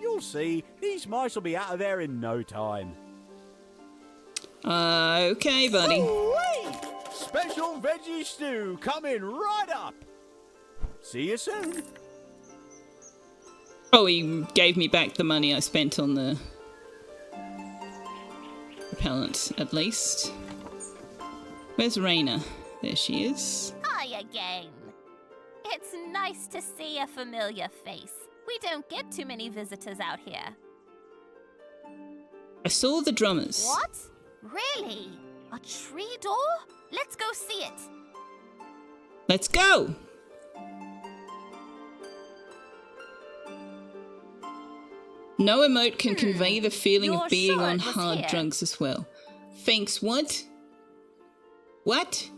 You'll see, these mice will be out of there in no time. Okay, buddy. Ooh-wee! Special veggie stew coming right up. See you soon. Oh, he gave me back the money I spent on the repellent, at least. Where's Raina? There she is. Hi again. It's nice to see a familiar face. We don't get too many visitors out here. I saw the drummers. What? Really? A tree door? Let's go see it. Let's go! No emote can convey the feeling You're of being sure on it was hard here? drugs as well. Thanks, what? What?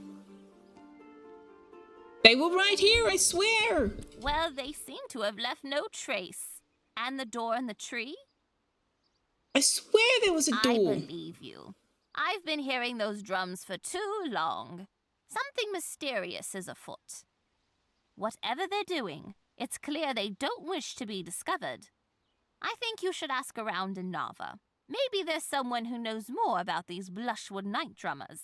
They were right here, I swear! Well, they seem to have left no trace. And the door and the tree? I swear there was a I door. believe you. I've been hearing those drums for too long. Something mysterious is afoot. Whatever they're doing, it's clear they don't wish to be discovered. I think you should ask around in Nava. Maybe there's someone who knows more about these Blushwood night drummers.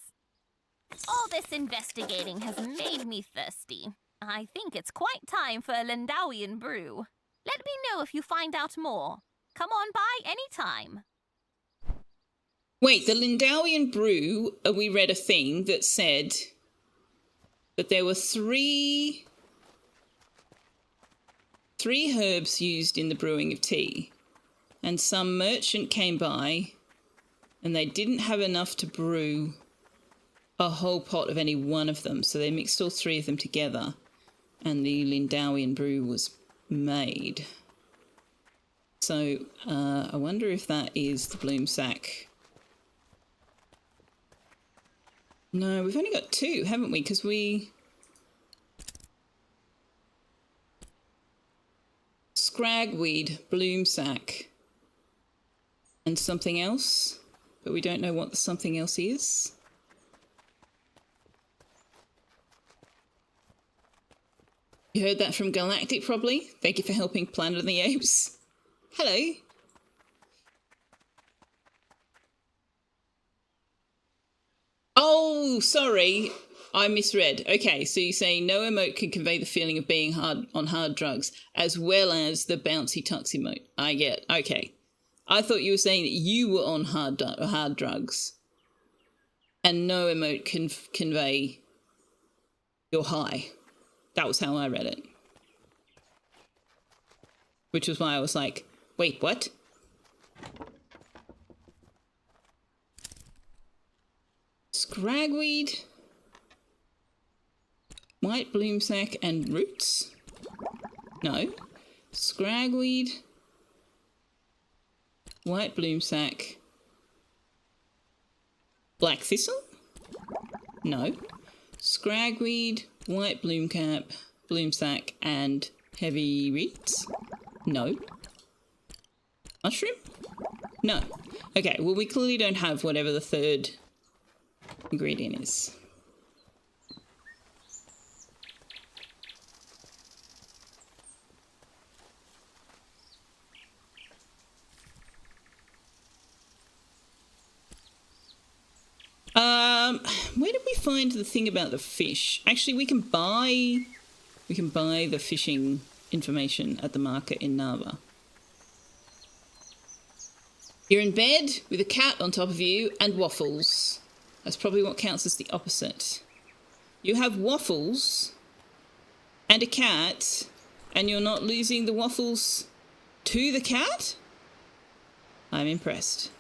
All this investigating has made me thirsty. I think it's quite time for a Lindawian brew. Let me know if you find out more. Come on by anytime. Wait, the Lindawian brew, we read a thing that said that there were three herbs used in the brewing of tea, and some merchant came by and they didn't have enough to brew a whole pot of any one of them, so they mixed all three of them together and the Lindawian brew was made. So I wonder if that is the bloom sack. No, we've only got two, haven't we? Because we... Scragweed, bloom sack, and something else, but we don't know what the something else is. You heard that from Galactic, probably. Thank you for helping Planet of the Apes. Hello. Oh, sorry. I misread. Okay, so you're saying no emote can convey the feeling of being on hard drugs, as well as the bouncy tux emote. I get. Okay. I thought you were saying that you were on hard drugs, and no emote can convey your high. That was how I read it. Which was why I was like, wait, what? Scragweed, white bloom sack and roots? No. Scragweed, white bloom sack, black thistle? No. Scragweed, white bloom cap, bloom sack, and heavy reeds? No. Mushroom? No. Okay, well we clearly don't have whatever the third ingredient is. Where did we find the thing about the fish? Actually, we can buy the fishing information at the market in Nava. You're in bed with a cat on top of you and waffles. That's probably what counts as the opposite. You have waffles and a cat, and you're not losing the waffles to the cat? I'm impressed.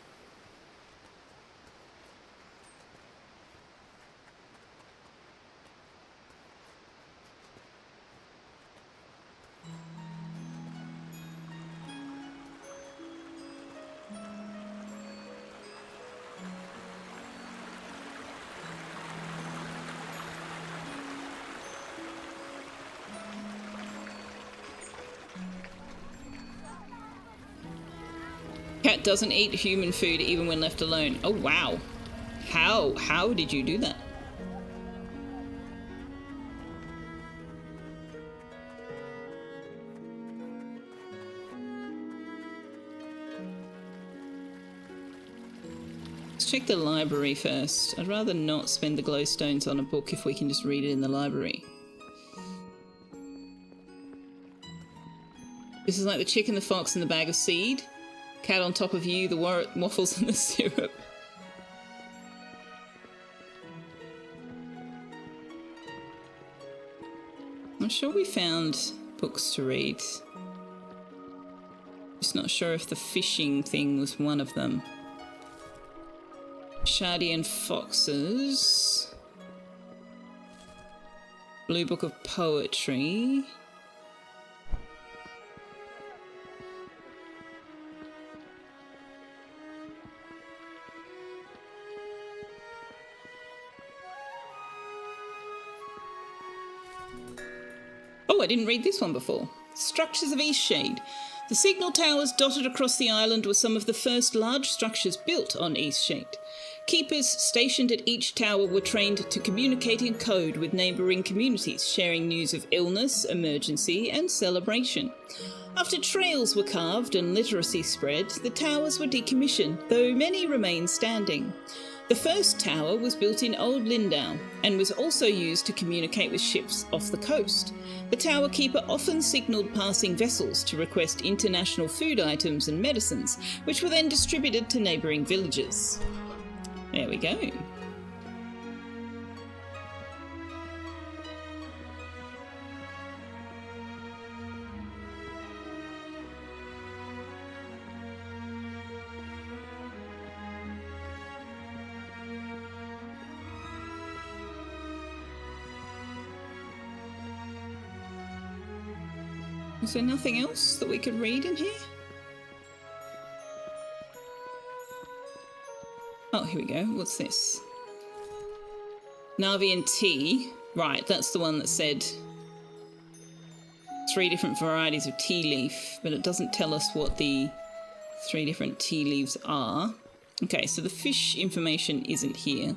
Cat doesn't eat human food even when left alone. Oh, wow. How did you do that? Let's check the library first. I'd rather not spend the glowstones on a book if we can just read it in the library. This is like the chicken, the fox, and the bag of seed. Cat on top of you, the waffles and the syrup. I'm sure we found books to read. Just not sure if the fishing thing was one of them. Shardy and Foxes. Blue Book of Poetry. Oh, I didn't read this one before. Structures of Eastshade. The signal towers dotted across the island were some of the first large structures built on Eastshade. Keepers stationed at each tower were trained to communicate in code with neighbouring communities, sharing news of illness, emergency, and celebration. After trails were carved and literacy spread, the towers were decommissioned, though many remain standing. The first tower was built in Old Lindau and was also used to communicate with ships off the coast. The tower keeper often signalled passing vessels to request international food items and medicines, which were then distributed to neighbouring villages. There we go. Is there nothing else that we could read in here? Oh, here we go. What's this? Navian tea. Right, that's the one that said 3 different varieties of tea leaf, but it doesn't tell us what the 3 different tea leaves are. Okay, so the fish information isn't here.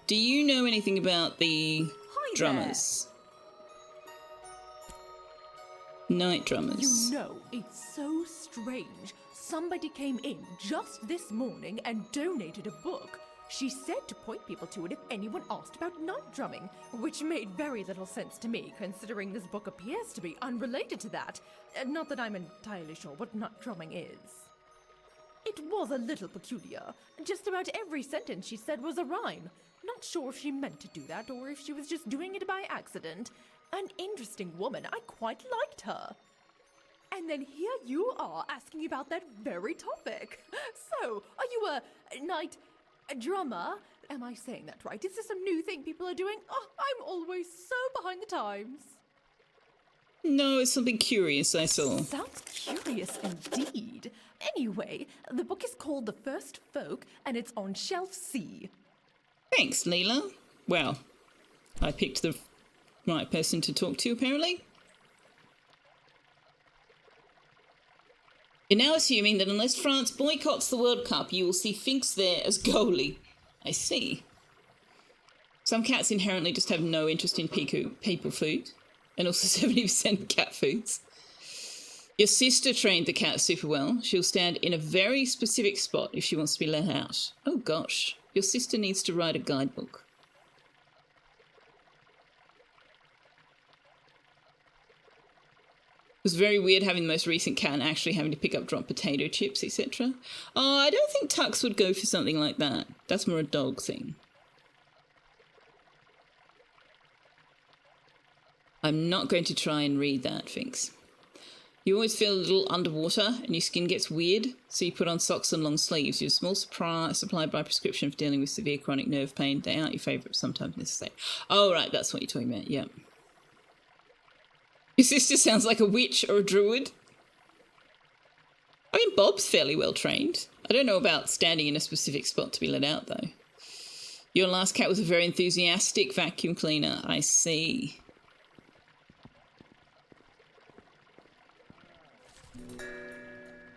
Do you know anything about the drummers? Night drummers. You know, it's so strange. Somebody came in just this morning and donated a book. She said to point people to it if anyone asked about night drumming, which made very little sense to me, considering this book appears to be unrelated to that. Not that I'm entirely sure what night drumming is. It was a little peculiar. Just about every sentence she said was a rhyme. Not sure if she meant to do that or if she was just doing it by accident. An interesting woman. I quite liked her. And then here you are asking about that very topic. So, are you a night drummer? Am I saying that right? Is this a new thing people are doing? Oh, I'm always so behind the times. No, it's something curious I saw. Sounds curious indeed. Anyway, the book is called The First Folk, and it's on shelf C. Thanks, Leela. Well, I picked the right person to talk to, apparently. You're now assuming that unless France boycotts the World Cup, you will see Finks there as goalie. I see. Some cats inherently just have no interest in people food, and also 70% cat foods. Your sister trained the cat super well. She'll stand in a very specific spot if she wants to be let out. Oh gosh, your sister needs to write a guidebook. It was very weird having the most recent cat and actually having to pick up dropped potato chips, etc. Oh, I don't think Tux would go for something like that. That's more a dog thing. I'm not going to try and read that, Finks. You always feel a little underwater and your skin gets weird, so you put on socks and long sleeves. You're a small supplied by prescription for dealing with severe chronic nerve pain. They aren't your favourite, sometimes necessary. Oh, right, that's what you're talking about, yeah. Your sister sounds like a witch or a druid. I mean, Bob's fairly well trained. I don't know about standing in a specific spot to be let out, though. Your last cat was a very enthusiastic vacuum cleaner. I see.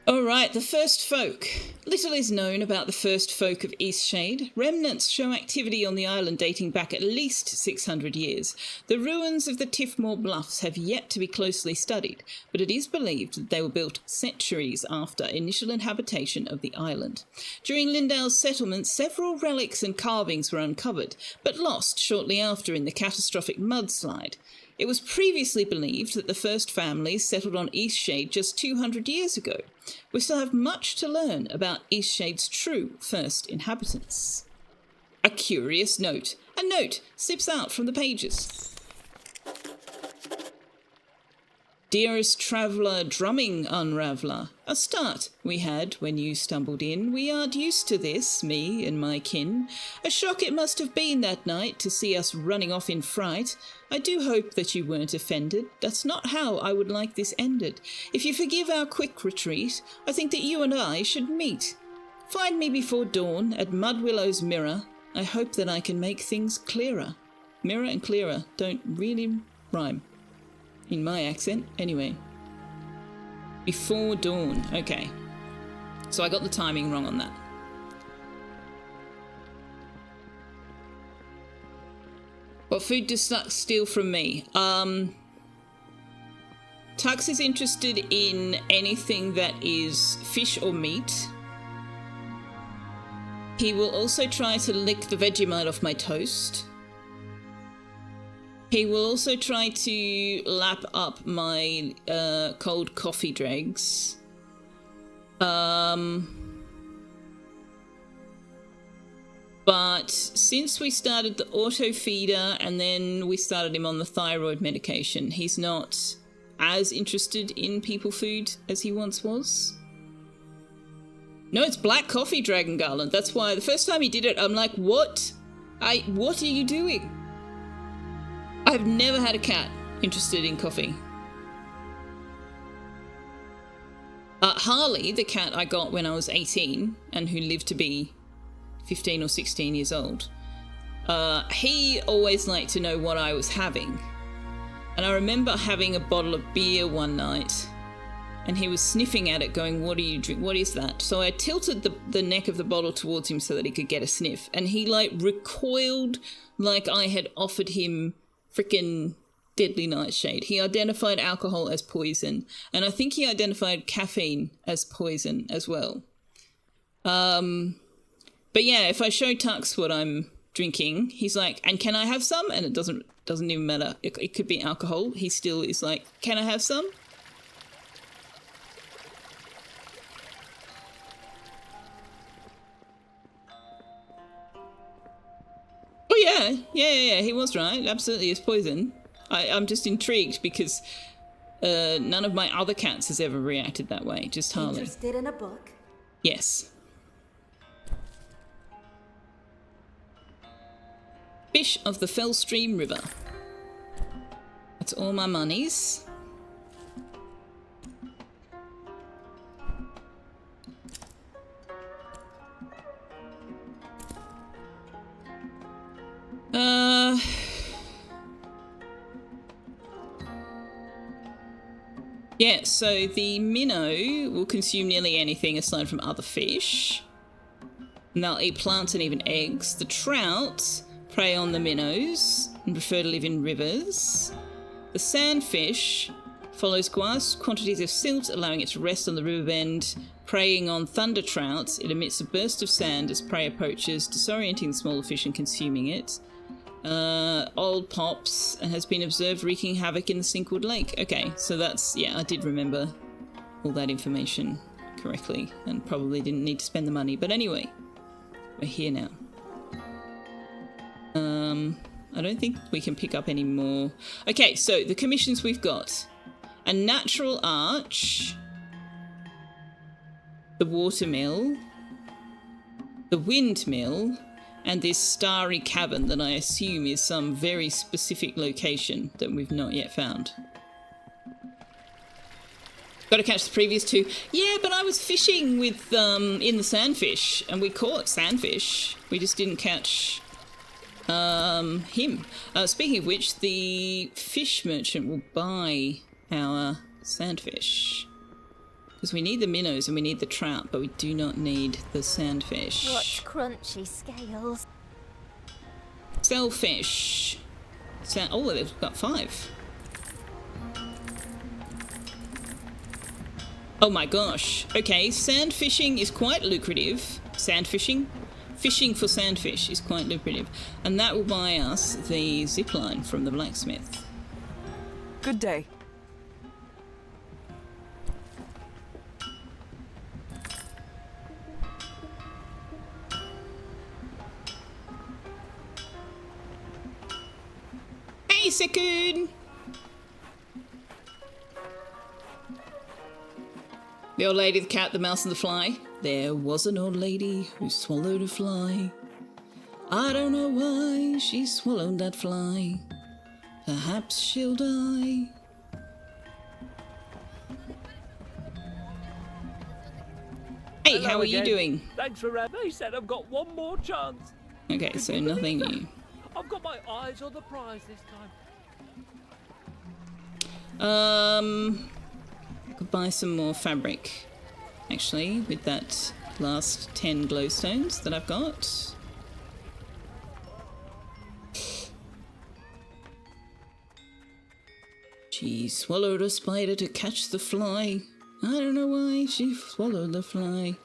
Alright, the first folk. Little is known about the first folk of Eastshade. Remnants show activity on the island dating back at least 600 years. The ruins of the Tiffmore Bluffs have yet to be closely studied, but it is believed that they were built centuries after initial inhabitation of the island. During Lindale's settlement, several relics and carvings were uncovered, but lost shortly after in the catastrophic mudslide. It was previously believed that the first families settled on Eastshade just 200 years ago. We still have much to learn about Eastshade's true first inhabitants. A curious note. A note slips out from the pages. Dearest traveller, drumming unraveller, a start we had when you stumbled in. We aren't used to this, me and my kin. A shock it must have been that night to see us running off in fright. I do hope that you weren't offended. That's not how I would like this ended. If you forgive our quick retreat, I think that you and I should meet. Find me before dawn at Mudwillow's mirror. I hope that I can make things clearer. Mirror and clearer don't really rhyme. In my accent, anyway. Before dawn. Okay. So I got the timing wrong on that. What food does Tux steal from me? Tux is interested in anything that is fish or meat. He will also try to lick the Vegemite off my toast. He will also try to lap up my cold coffee dregs. But since we started the auto feeder and then we started him on the thyroid medication, he's not as interested in people food as he once was. No, it's black coffee, Dragon Garland. That's why the first time he did it, I'm like, what? What are you doing? I've never had a cat interested in coffee. Harley, the cat I got when I was 18 and who lived to be 15 or 16 years old, he always liked to know what I was having. And I remember having a bottle of beer one night and he was sniffing at it going, what do you drink? What is that? So I tilted the neck of the bottle towards him so that he could get a sniff. And he like recoiled like I had offered him frickin' deadly nightshade. He identified alcohol as poison, and I think he identified caffeine as poison as well. But yeah, if I show Tux what I'm drinking, he's like, and can I have some? And it doesn't even matter. It could be alcohol. He still is like, can I have some? Oh yeah, he was right. Absolutely, it's poison. I'm just intrigued because none of my other cats has ever reacted that way, just Harley. Interested in a book? Yes. Fish of the Fellstream River. That's all my monies. Yeah, so the minnow will consume nearly anything aside from other fish. And they'll eat plants and even eggs. The trout prey on the minnows and prefer to live in rivers. The sandfish follows vast quantities of silt, allowing it to rest on the riverbend. Preying on thunder trouts, it emits a burst of sand as prey approaches, disorienting the smaller fish and consuming it. Old pops and has been observed wreaking havoc in the Sinkwood Lake. Okay, so that's, yeah, I did remember all that information correctly and probably didn't need to spend the money. But anyway, we're here now. I don't think we can pick up any more. Okay, so the commissions we've got. a natural arch, the watermill, the windmill, and this starry cavern that I assume is some very specific location that we've not yet found. Got to catch the previous two. Yeah, but I was fishing with in the sandfish, and we caught sandfish. We just didn't catch him. Speaking of which, the fish merchant will buy our sandfish. Because we need the minnows and we need the trout, but we do not need the sandfish. What crunchy scales. Selfish. Oh, they've got 5. Oh my gosh. Okay, sand fishing is quite lucrative. Sand fishing? Fishing for sandfish is quite lucrative. And that will buy us the zipline from the blacksmith. Good day. Hey, Sekun! The old lady, the cat, the mouse, and the fly. There was an old lady who swallowed a fly. I don't know why she swallowed that fly. Perhaps she'll die. Hey, Hello how are again. you doing? Thanks for They said I've got one more chance. Okay, so nothing new. I've got my eyes on the prize this time. I could buy some more fabric, actually, with that last 10 glowstones that I've got. She swallowed a spider to catch the fly. I don't know why she swallowed the fly.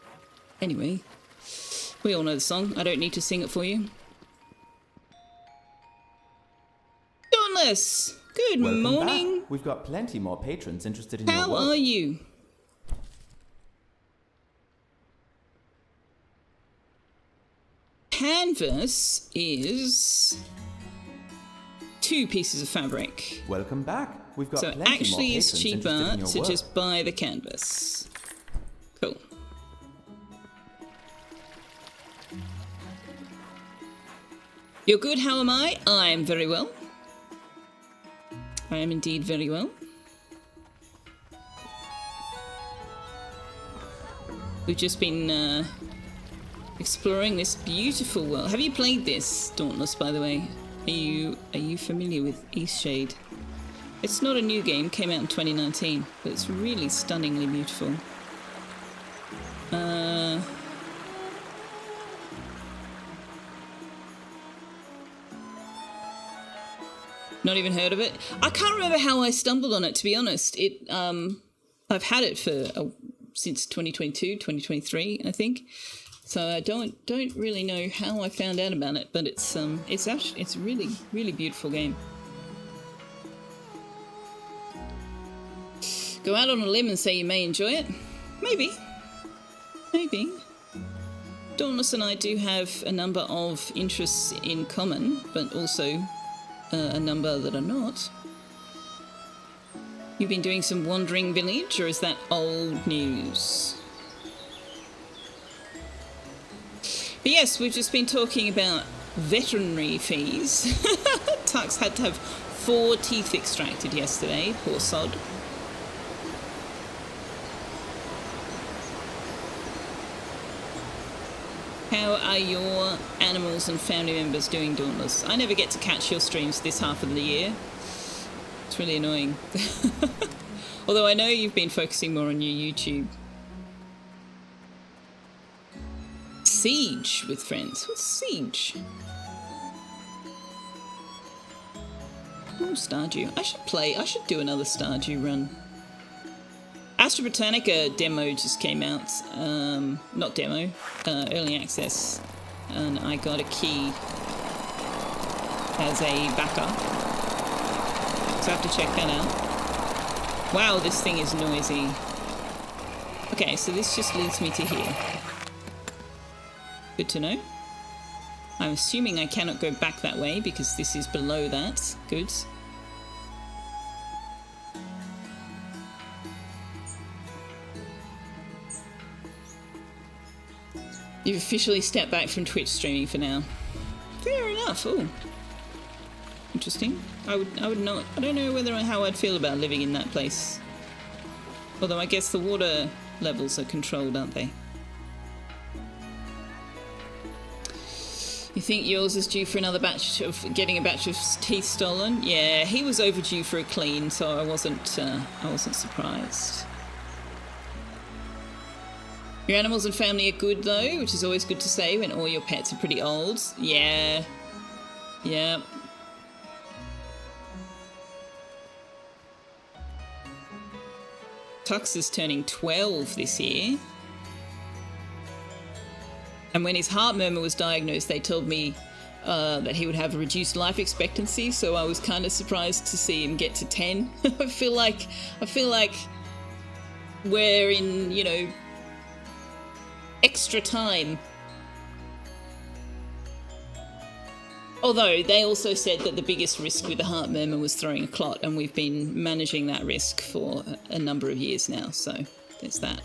Anyway, we all know the song. I don't need to sing it for you. Dauntless! Good Welcome morning! back. We've got plenty more patrons interested in your How work. are you? Canvas is 2 pieces of fabric. Welcome back. We've got So plenty more actually patrons it's interested cheaper in your to work. just buy the canvas. Cool. You're good, how am I? I am very well. I am indeed very well. We've just been exploring this beautiful world. Have you played this, Dauntless, by the way? Are you familiar with Eastshade? It's not a new game, came out in 2019, but it's really stunningly beautiful. Not even heard of it. I can't remember how I stumbled on it, to be honest. I've had it for since 2022, 2023, I think. So I don't really know how I found out about it, but it's a really, really beautiful game. Go out on a limb and say you may enjoy it? Maybe. Maybe. Dauntless and I do have a number of interests in common, but also a number that are not. You've been doing some Wandering Village, or is that old news? But yes, we've just been talking about veterinary fees. Tux had to have 4 teeth extracted yesterday, poor sod. How are your animals and family members doing, Dauntless? I never get to catch your streams this half of the year. It's really annoying. Although I know you've been focusing more on your YouTube. Siege with friends. What's Siege? Oh, Stardew. I should do another Stardew run. Astra Britannica demo just came out. Not demo, early access. And I got a key as a backup. So I have to check that out. Wow, this thing is noisy. Okay, so this just leads me to here. Good to know. I'm assuming I cannot go back that way because this is below that. Good. You've officially stepped back from Twitch streaming for now. Fair enough. Oh, interesting. I would not. I don't know how I'd feel about living in that place. Although I guess the water levels are controlled, aren't they? You think yours is due for another batch of getting a batch of teeth stolen? Yeah, he was overdue for a clean, so I wasn't surprised. Your animals and family are good though, which is always good to say when all your pets are pretty old. Yeah. Yeah. Tux is turning 12 this year. And when his heart murmur was diagnosed, they told me that he would have a reduced life expectancy, so I was kind of surprised to see him get to 10. I feel like we're in, you know, extra time. Although they also said that the biggest risk with the heart murmur was throwing a clot, and we've been managing that risk for a number of years now, so there's that.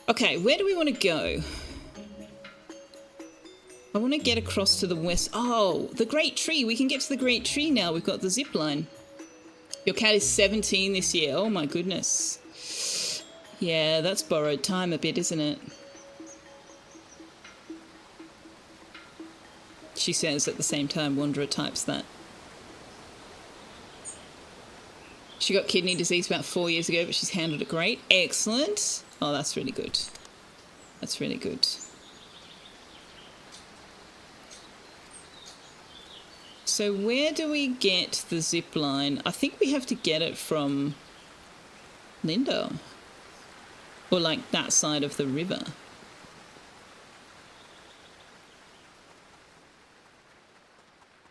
Okay, where do we want to go? I want to get across to the west. Oh, the Great Tree. We can get to the Great Tree now. We've got the zip line. Your cat is 17 this year. Oh my goodness. Yeah, that's borrowed time a bit, isn't it? She says at the same time, Wanderer types that. She got kidney disease about 4 years ago, but she's handled it great. Excellent. Oh, that's really good. That's really good. So where do we get the zip line? I think we have to get it from Linda. Or like that side of the river.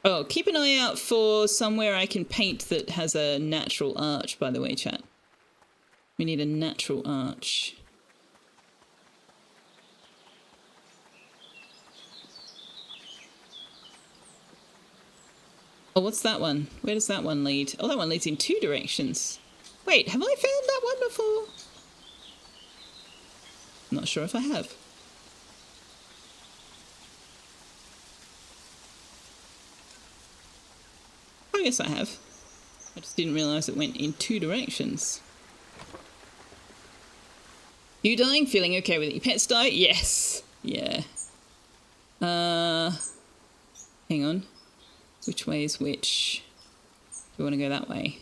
Oh, keep an eye out for somewhere I can paint that has a natural arch, by the way, chat. We need a natural arch. Oh, what's that one? Where does that one lead? Oh, that one leads in 2 directions. Wait, have I found that one before? Not sure if I have. Oh, yes, I have. I just didn't realise it went in 2 directions. You dying? Feeling okay with it? Your pets die? Yes. Yeah. Hang on. Which way is which? Do we want to go that way?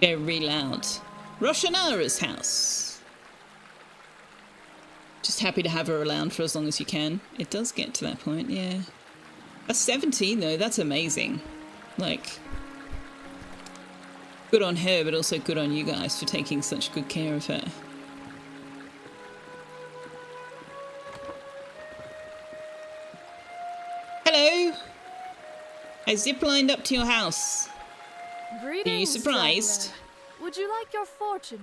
Very loud. Roshanara's house. Just happy to have her around for as long as you can. It does get to that point, yeah. A 17 though, that's amazing. Like, good on her, but also good on you guys for taking such good care of her. Hello! I zip-lined up to your house. Greetings, Are you surprised? traveler. Would you like your fortune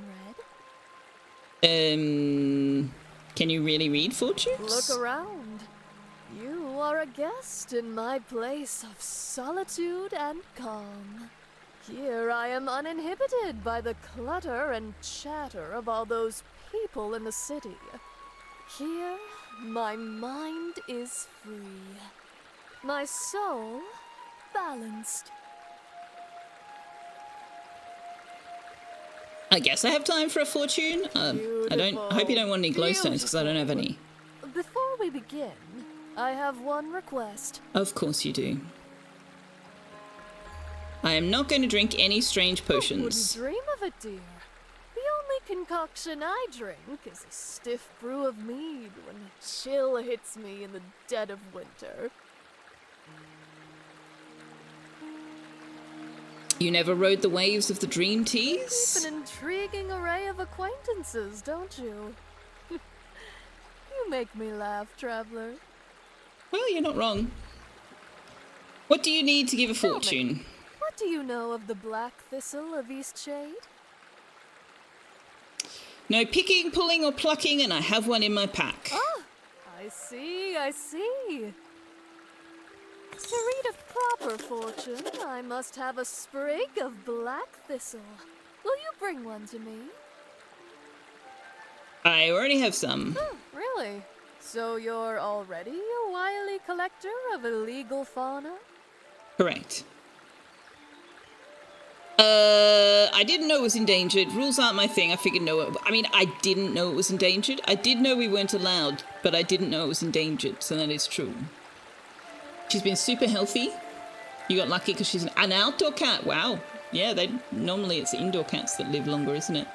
read? Can you really read fortunes? Look around. You are a guest in my place of solitude and calm. Here I am uninhibited by the clutter and chatter of all those people in the city. Here, my mind is free. My soul balanced. I guess I have time for a fortune. I hope you don't want any glowstones because I don't have any. Before we begin, I have one request. Of course you do. I am not going to drink any strange potions. Who wouldn't dream of it, dear? The only concoction I drink is a stiff brew of mead when a chill hits me in the dead of winter. You never rode the waves of the dream You teas? keep an intriguing array of acquaintances, don't you? You make me laugh, traveler. Well, you're not wrong. What do you need to give a Tell me, fortune? what do you know of the black thistle of Eastshade? No picking, pulling, or plucking, and I have one in my pack. Ah, I I see, I see. To read a proper fortune, I must have a sprig of black thistle. Will you bring one to me? I already have some. Really? So you're already a wily collector of illegal fauna? Correct. I didn't know it was endangered. Rules aren't my thing. I figured I didn't know it was endangered. I did know we weren't allowed, but I didn't know it was endangered, so that is true. She's been super healthy. You got lucky because she's an outdoor cat. Wow. Yeah, normally it's indoor cats that live longer, isn't it?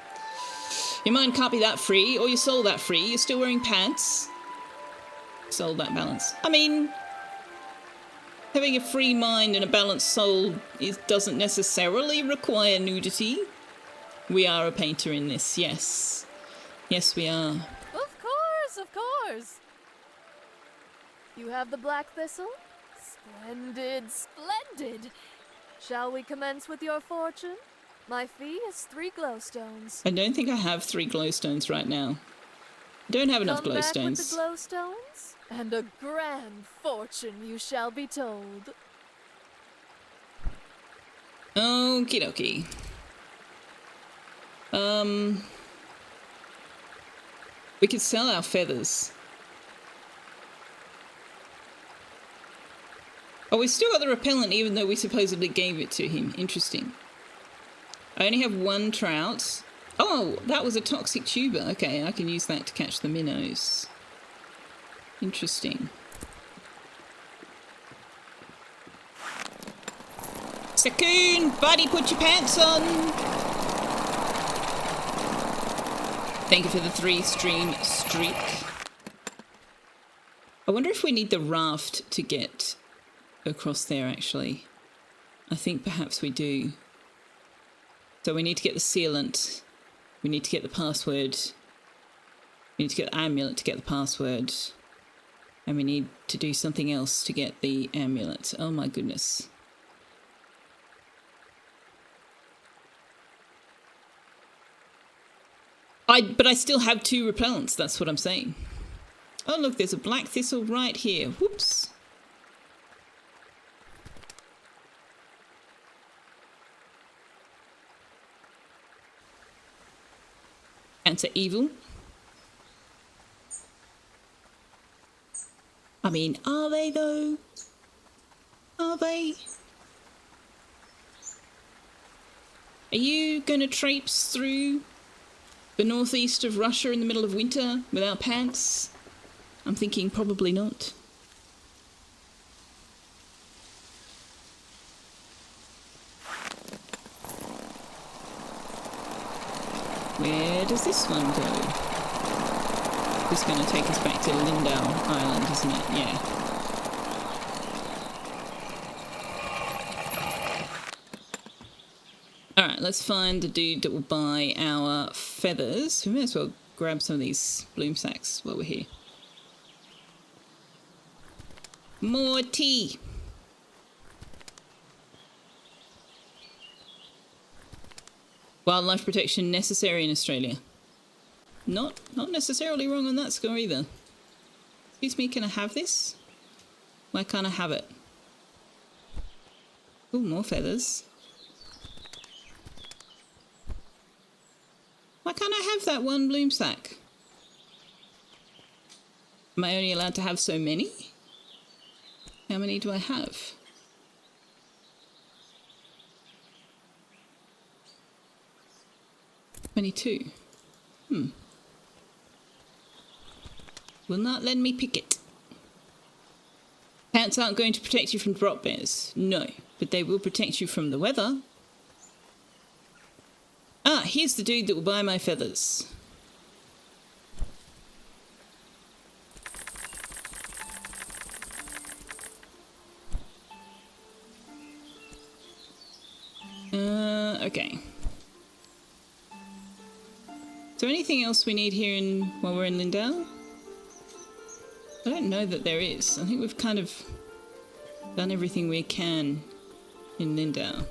Your mind can't be that free, or your soul that free. You're still wearing pants. Soul that balance. I mean, having a free mind and a balanced soul doesn't necessarily require nudity. We are a painter in this, yes. Yes, we are. Of course, of course. You have the black thistle? Splendid, splendid. Shall we commence with your fortune? My fee is 3 glowstones. I don't think I have 3 glowstones right now. I don't have enough Come back with glowstones. the glowstones, and a grand fortune you shall be told. Okie dokie. We could sell our feathers. Oh, we still got the repellent even though we supposedly gave it to him. Interesting. I only have 1 trout. Oh, that was a toxic tuber. Okay, I can use that to catch the minnows. Interesting. Sakoon, buddy, put your pants on. Thank you for the 3-stream streak. I wonder if we need the raft to get across there, actually. I think perhaps we do. So we need to get the sealant. We need to get the password. We need to get the amulet to get the password. And we need to do something else to get the amulet. Oh my goodness. But I still have 2 repellents, that's what I'm saying. Oh look, there's a black thistle right here. Whoops. Ants are evil. I mean, are they though? Are they? Are you gonna traipse through the northeast of Russia in the middle of winter without pants? I'm thinking probably not. Where does this one go? This is going to take us back to Lindau Island, isn't it? Yeah. Alright, let's find the dude that will buy our feathers. We may as well grab some of these bloom sacks while we're here. More tea! Wildlife protection necessary in Australia. Not necessarily wrong on that score either. Excuse me, can I have this? Why can't I have it? Ooh, more feathers. Why can't I have that 1 bloom sack? Am I only allowed to have so many? How many do I have? $22. Will not let me pick it. Pants aren't going to protect you from drop bears. No, but they will protect you from the weather. Ah, here's the dude that will buy my feathers. Okay. Is there anything else we need here while we're in Lindau? I don't know that there is. I think we've kind of done everything we can in Lindau.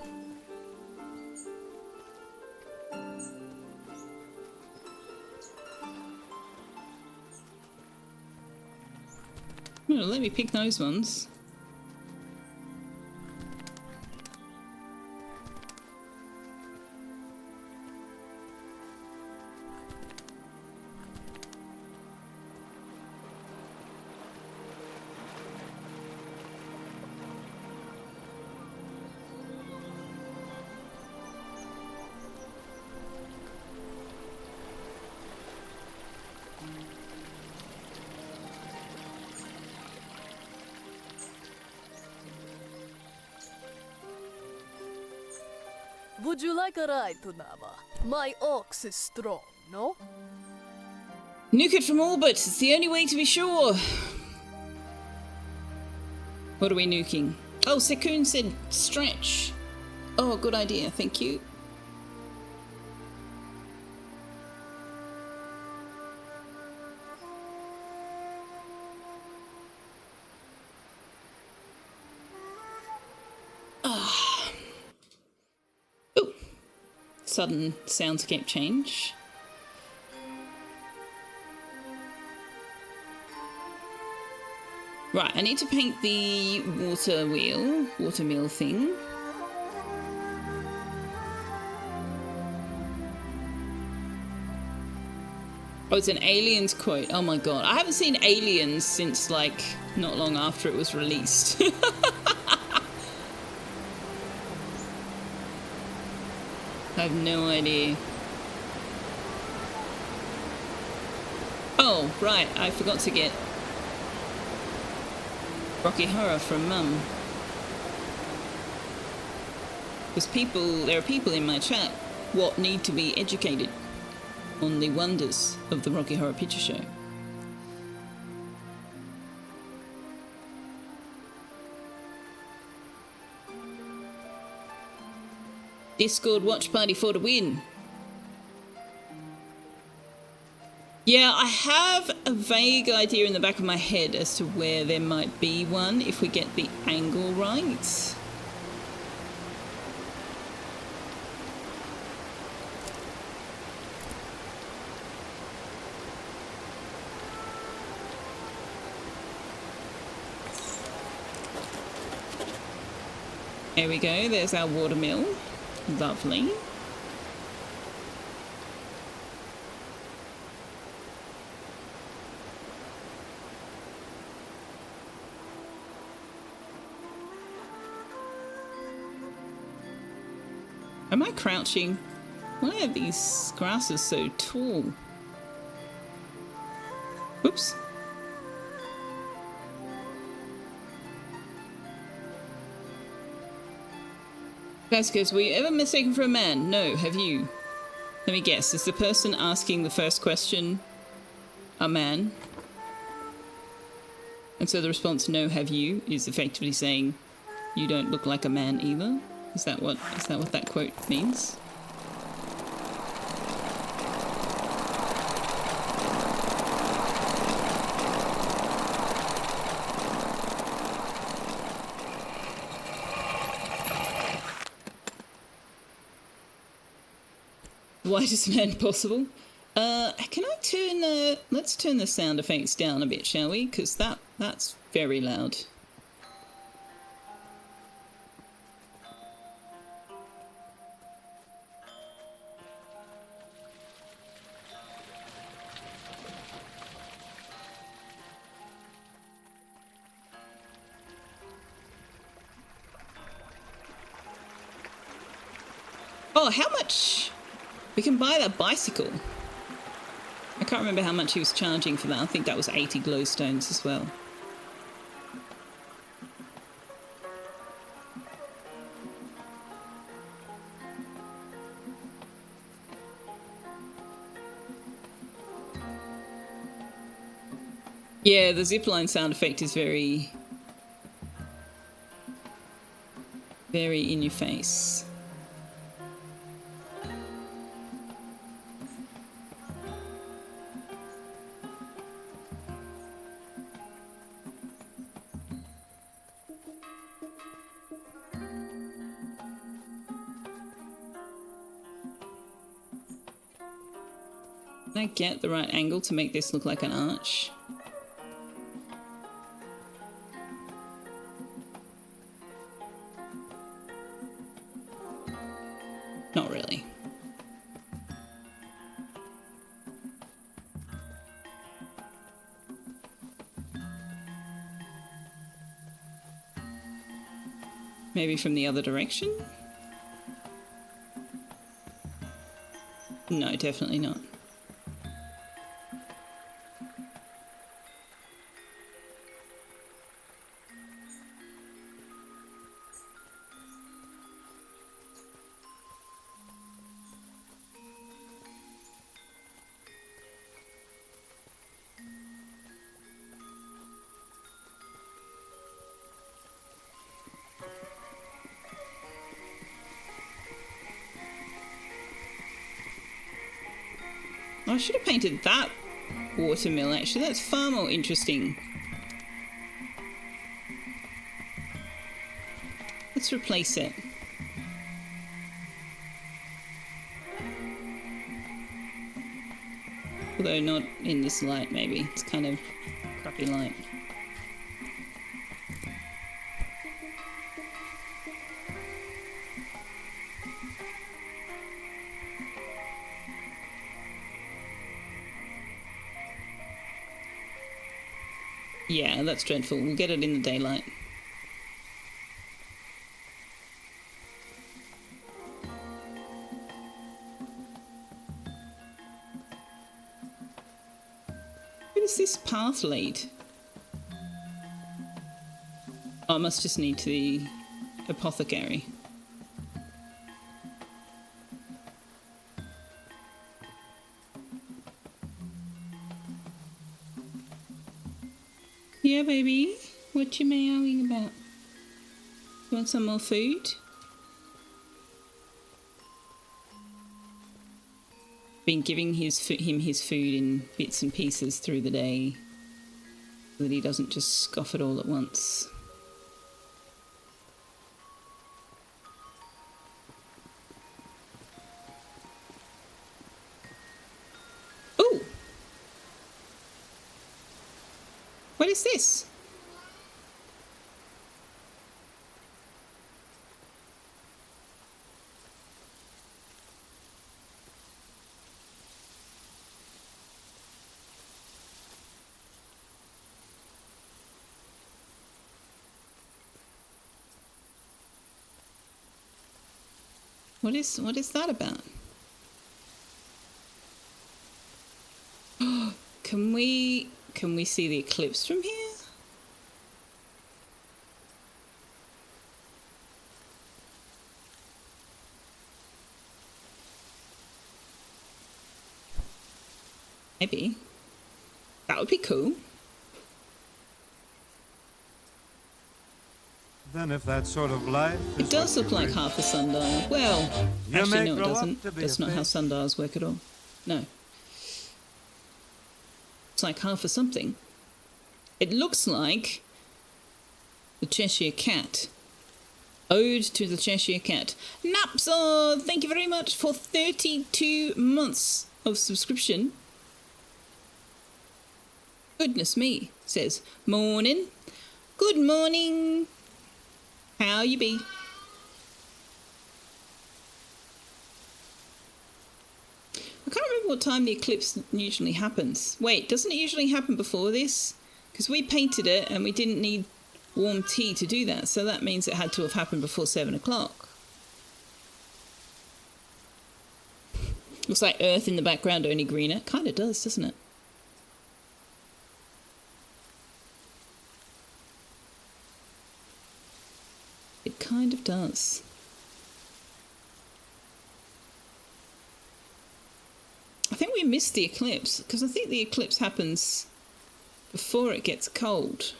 it'll let me pick those ones. Would you like a ride to Nava? My ox is strong, no? Nuke it from orbit. It's the only way to be sure. What are we nuking? Oh, Sekun said stretch. Oh, good idea. Thank you. Sudden soundscape change. Right, I need to paint the water mill thing. Oh, it's an Aliens quote. Oh my god. I haven't seen Aliens since, like, not long after it was released. I have no idea. Oh, right. I forgot to get Rocky Horror from Mum. Because there are people in my chat what need to be educated on the wonders of the Rocky Horror Picture Show. Discord watch party for the win. Yeah, I have a vague idea in the back of my head as to where there might be one if we get the angle right. There we go, there's our water mill. Lovely. Am I crouching? Why are these grasses so tall? Whoops. Vasquez, were you ever mistaken for a man? No, have you? Let me guess, is the person asking the first question a man? And so the response, no, have you, is effectively saying you don't look like a man either? Is that what that quote means? Whitest man possible. Can I turn let's turn the sound effects down a bit, shall we? Because that's very loud. Oh, how much? We can buy that bicycle. I can't remember how much he was charging for that. I think that was 80 glowstones as well. Yeah, the zipline sound effect is very in your face. Can I get the right angle to make this look like an arch? Not really. Maybe from the other direction? No, definitely not. I should have painted that watermill, actually. That's far more interesting. Let's replace it. Although not in this light, maybe. It's kind of crappy light. Yeah, that's dreadful. We'll get it in the daylight. Where does this path lead? Oh, I must just need to the apothecary. Yeah, baby. What you meowing about? You want some more food? Been giving him his food in bits and pieces through the day, so that he doesn't just scoff it all at once. Oh! What is this? What is that about? Can we see the eclipse from here? Maybe. That would be cool. Then if that sort of life It does look like half a sundial. Well, actually no it doesn't. That's not how sundials work at all. No. It's like half a something. It looks like the Cheshire Cat. Ode to the Cheshire Cat. Napsor, thank you very much for 32 months of subscription. Goodness me, says. Morning. Good morning. How you be? I can't remember what time the eclipse usually happens. Wait, doesn't it usually happen before this? Because we painted it and we didn't need warm tea to do that, so that means it had to have happened before 7 o'clock. Looks like Earth in the background, only greener. Kind of does, doesn't it? It kind of does. I think we missed the eclipse, because I think the eclipse happens before it gets cold.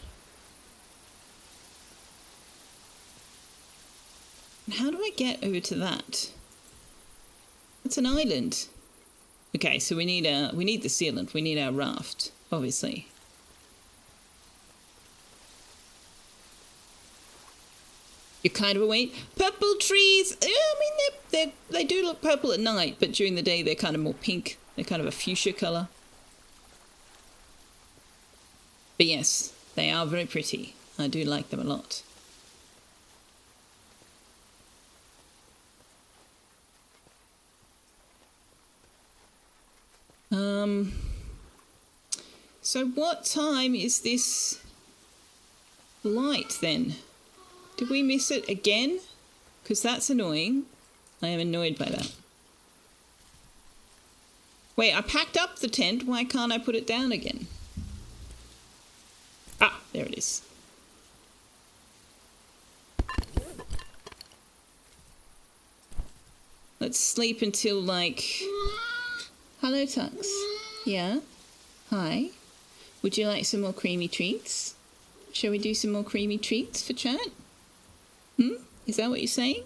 And how do I get over to that? It's an island. Okay, so we need the sealant. We need our raft, obviously. You're kind of awake. Purple trees. Yeah, I mean, they do look purple at night, but during the day they're kind of more pink. They're kind of a fuchsia colour. But yes, they are very pretty. I do like them a lot. So what time is this light then? Did we miss it again? Because that's annoying. I am annoyed by that. Wait, I packed up the tent. Why can't I put it down again? Ah, there it is. Let's sleep until like... Hello, Tux. Yeah? Hi. Would you like some more creamy treats? Shall we do some more creamy treats for chat? Is that what you're saying?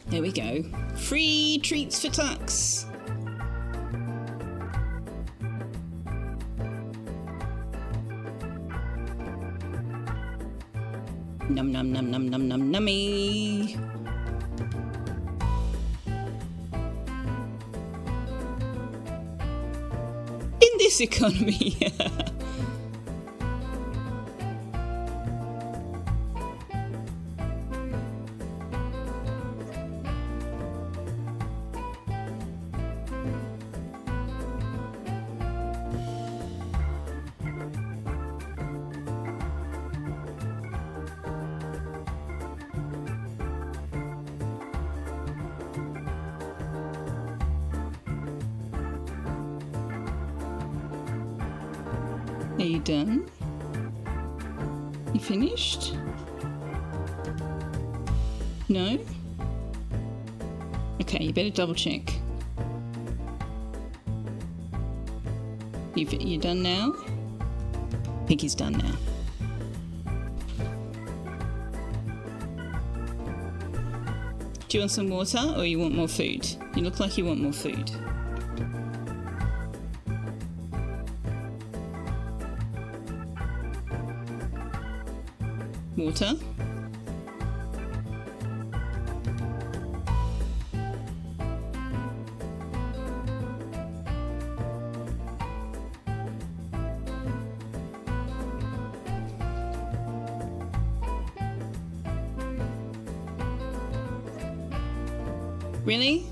There we go. Free treats for Tux. Num num num num num num nummy. In this economy. Are you done? You finished? No? Okay, you better double check. You're done now? I think he's done now. Do you want some water or you want more food? You look like you want more food. Water. Really?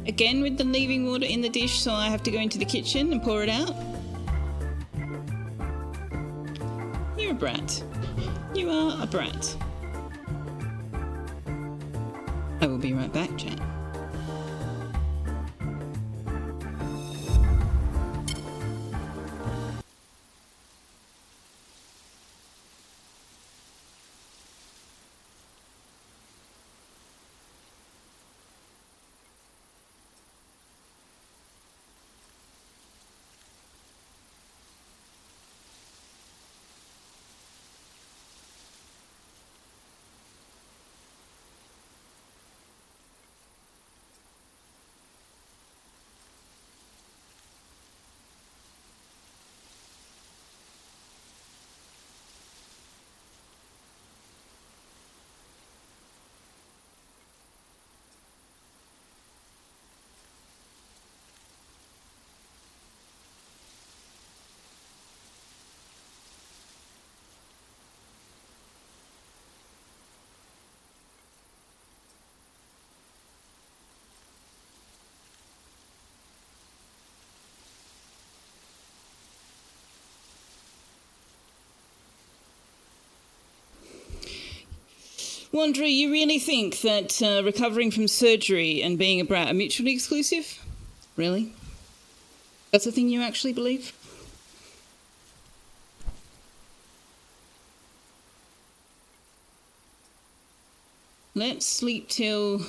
Again with the leaving water in the dish so I have to go into the kitchen and pour it out? You're a brat. You are a brat. I will be right back, chat. Wanderer, you really think that recovering from surgery and being a brat are mutually exclusive? Really? That's a thing you actually believe? Let's sleep till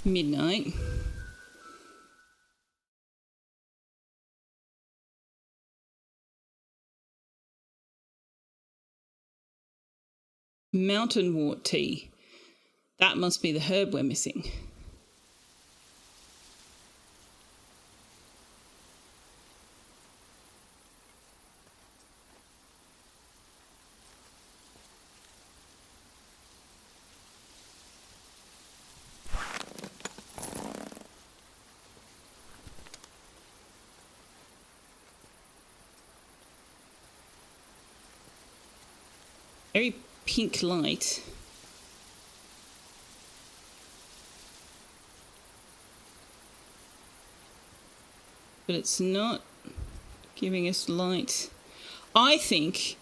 midnight. Mountain wort tea. That must be the herb we're missing. Very pink light. But it's not giving us light. I think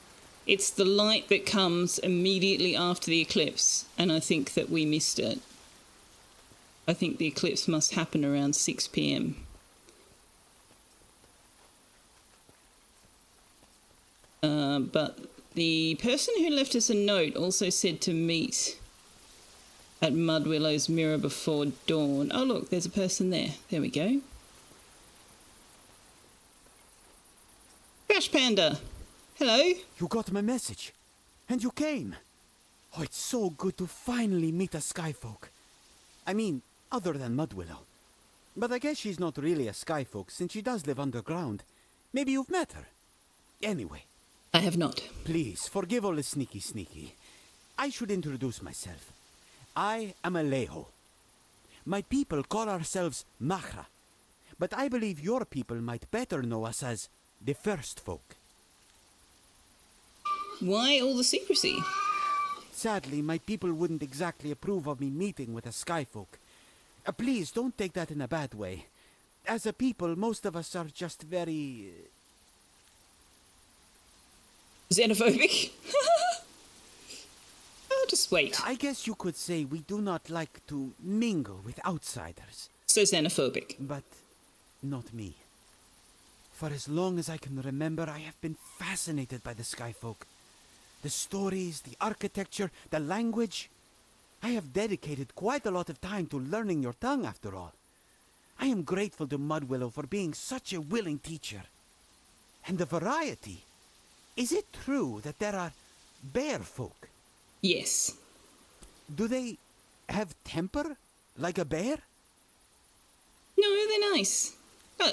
it's the light that comes immediately after the eclipse, and I think that we missed it. I think the eclipse must happen around 6 p.m. But the person who left us a note also said to meet at Mudwillow's mirror before dawn. Oh look, there's a person there. There we go. Crash Panda! Hello? You got my message. And you came. Oh, it's so good to finally meet a Skyfolk. I mean, other than Mudwillow. But I guess she's not really a Skyfolk since she does live underground. Maybe you've met her. Anyway. I have not. Please, forgive all the sneaky. I should introduce myself. I am Alejo. My people call ourselves Machra. But I believe your people might better know us as the First Folk. Why all the secrecy? Sadly, my people wouldn't exactly approve of me meeting with a Skyfolk. Please, don't take that in a bad way. As a people, most of us are just very... xenophobic? Oh, just wait. I guess you could say we do not like to mingle with outsiders. So xenophobic. But not me. For as long as I can remember, I have been fascinated by the Skyfolk. The stories, the architecture, the language. I have dedicated quite a lot of time to learning your tongue, after all. I am grateful to Mudwillow for being such a willing teacher. And the variety. Is it true that there are bear folk? Yes. Do they have temper like a bear? No, they're nice.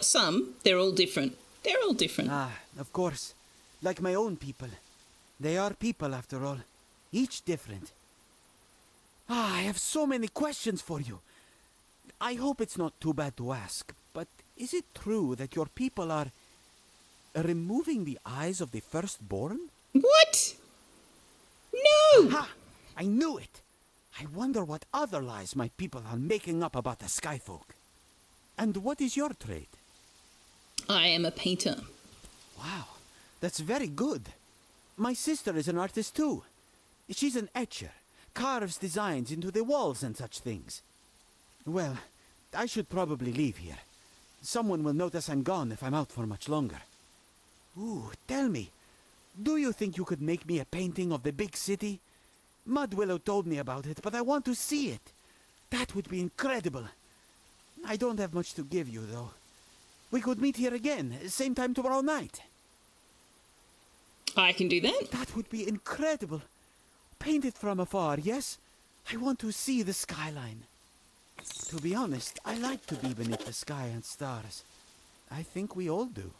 Some. They're all different. They're all different. Ah, of course. Like my own people. They are people, after all. Each different. Ah, I have so many questions for you. I hope it's not too bad to ask, but is it true that your people are removing the eyes of the firstborn? What? No! Aha! I knew it! I wonder what other lies my people are making up about the Skyfolk. And what is your trade? I am a painter. Wow, that's very good. My sister is an artist too. She's an etcher, carves designs into the walls and such things. Well, I should probably leave here. Someone will notice I'm gone if I'm out for much longer. Ooh, tell me, do you think you could make me a painting of the big city? Mudwillow told me about it, but I want to see it. That would be incredible. I don't have much to give you, though. We could meet here again, same time tomorrow night. I can do that. That would be incredible. Paint it from afar, yes? I want to see the skyline. To be honest, I like to be beneath the sky and stars. I think we all do.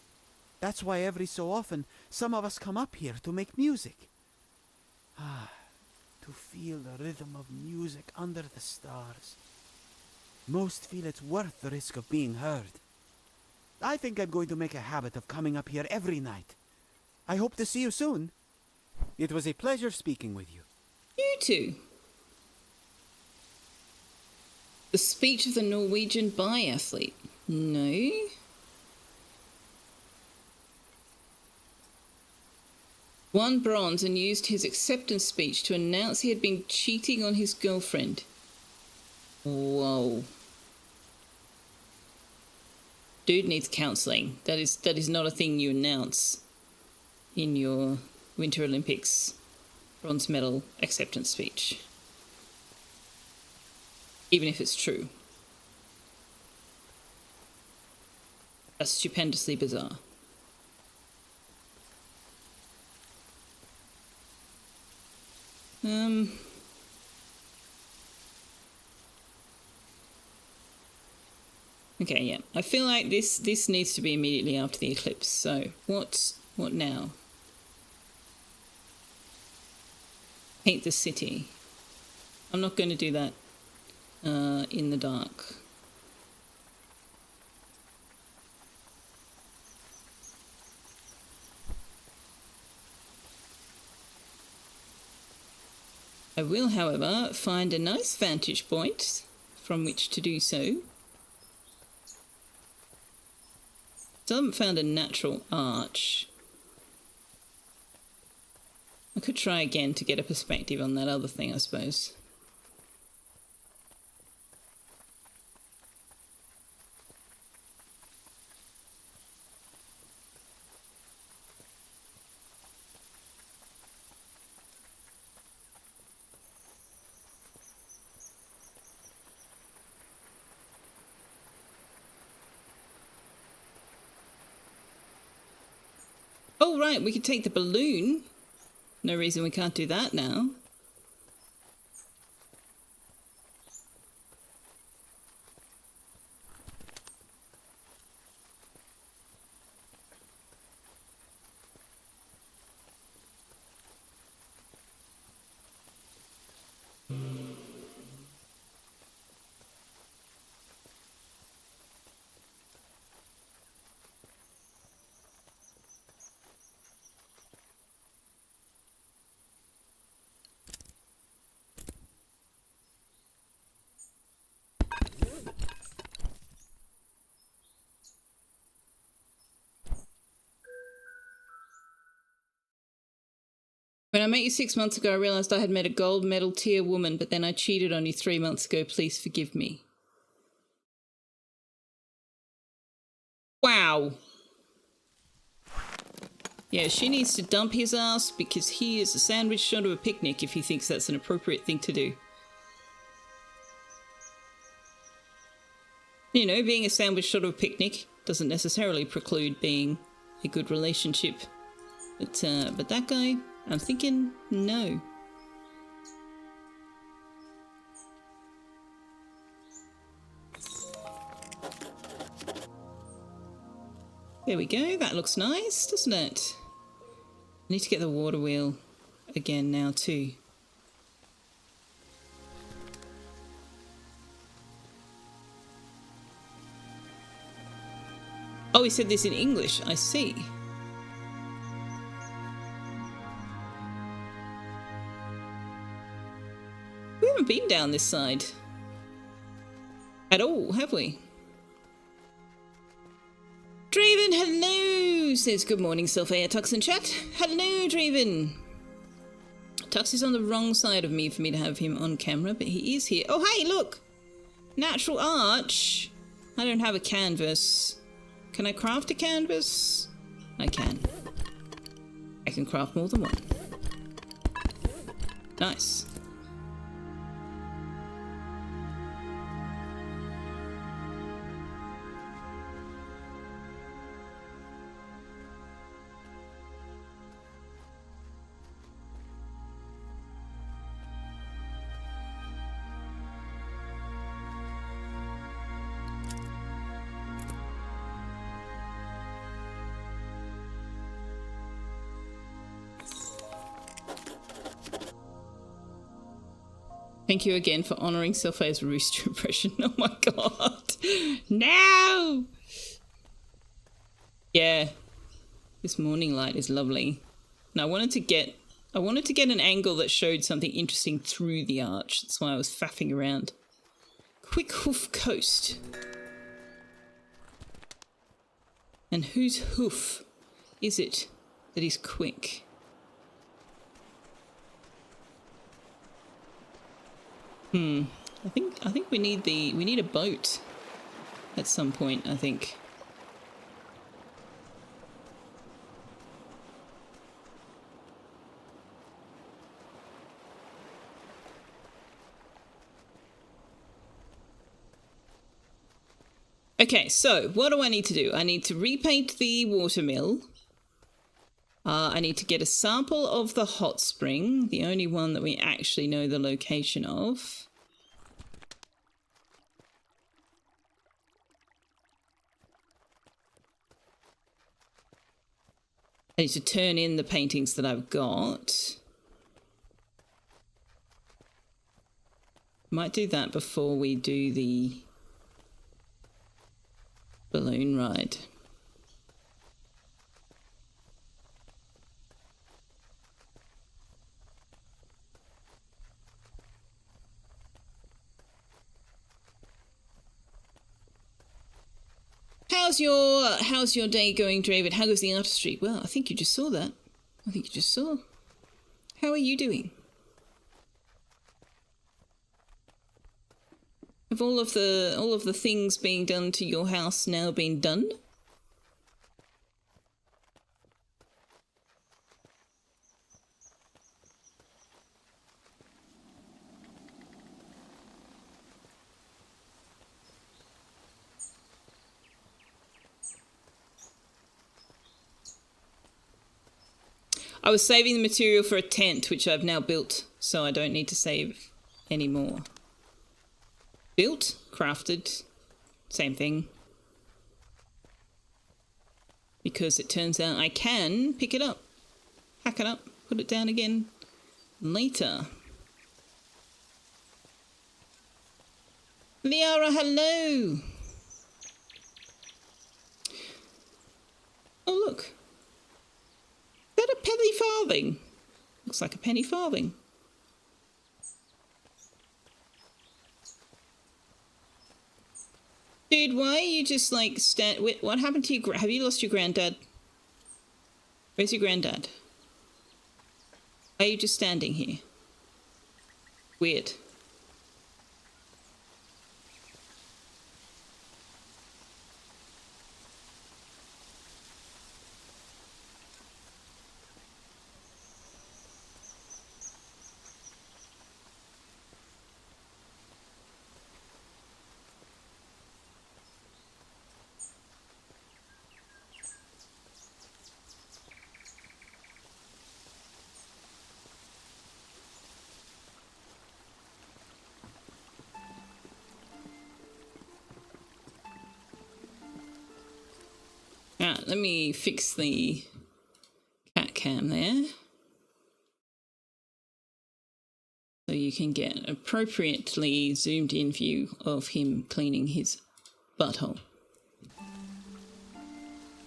That's why every so often, some of us come up here to make music. Ah, to feel the rhythm of music under the stars. Most feel it's worth the risk of being heard. I think I'm going to make a habit of coming up here every night. I hope to see you soon. It was a pleasure speaking with you. You too. The speech of the Norwegian biathlete. No. Won bronze and used his acceptance speech to announce he had been cheating on his girlfriend. Whoa. Dude needs counselling. That is not a thing you announce in your Winter Olympics bronze medal acceptance speech. Even if it's true. That's stupendously bizarre. Okay, yeah. I feel like this needs to be immediately after the eclipse. So what now? Paint the city. I'm not going to do that in the dark. I will, however, find a nice vantage point from which to do so. Still haven't found a natural arch. I could try again to get a perspective on that other thing, I suppose. Oh, right, we could take the balloon. No reason we can't do that now. When I met you 6 months ago, I realised I had met a gold medal tier woman, but then I cheated on you 3 months ago. Please forgive me. Wow. Yeah, she needs to dump his ass because he is a sandwich short of a picnic if he thinks that's an appropriate thing to do. You know, being a sandwich short of a picnic doesn't necessarily preclude being a good relationship. But that guy, I'm thinking no. There we go, that looks nice, doesn't it? I need to get the water wheel again now too. Oh, he said this in English, I see. We haven't been down this side at all, have we? Draven, hello! Says good morning, Selfeya, Tux and chat. Hello, Draven! Tux is on the wrong side of me for me to have him on camera, but he is here. Oh, hey, look! Natural arch! I don't have a canvas. Can I craft a canvas? I can. I can craft more than one. Nice. Thank you again for honouring Selfeya's rooster impression. Oh my god. No! Yeah. This morning light is lovely. And I wanted to get an angle that showed something interesting through the arch. That's why I was faffing around. Quick Hoof Coast. And whose hoof is it that is quick? I think we need a boat at some point, I think. Okay, so what do I need to do? I need to repaint the watermill. I need to get a sample of the hot spring, the only one that we actually know the location of. I need to turn in the paintings that I've got. Might do that before we do the balloon ride. How's your day going, David? How goes the artistry? Well, I think you just saw that. I think you just saw. How are you doing? Have all of the things being done to your house now been done? I was saving the material for a tent, which I've now built, so I don't need to save any more. Built, crafted, same thing. Because it turns out I can pick it up, hack it up, put it down again later. Liara, hello! Oh, look. Is that a penny farthing? Looks like a penny farthing. Dude, why are you just like what happened to you? Have you lost your granddad? Where's your granddad? Why are you just standing here? Weird. Let me fix the cat cam there. So you can get an appropriately zoomed in view of him cleaning his butthole.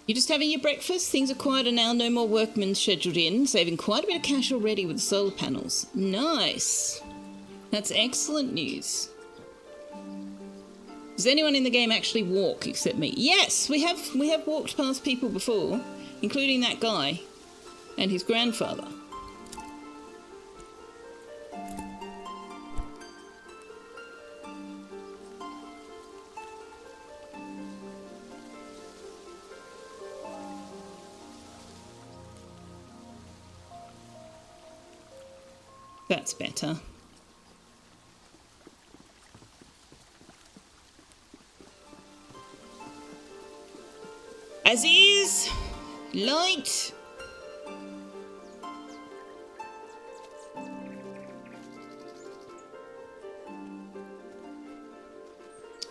You're just having your breakfast? Things are quieter now, no more workmen scheduled in, saving quite a bit of cash already with the solar panels. Nice! That's excellent news. Does anyone in the game actually walk except me? Yes, we have walked past people before, including that guy and his grandfather. That's better. As is, light.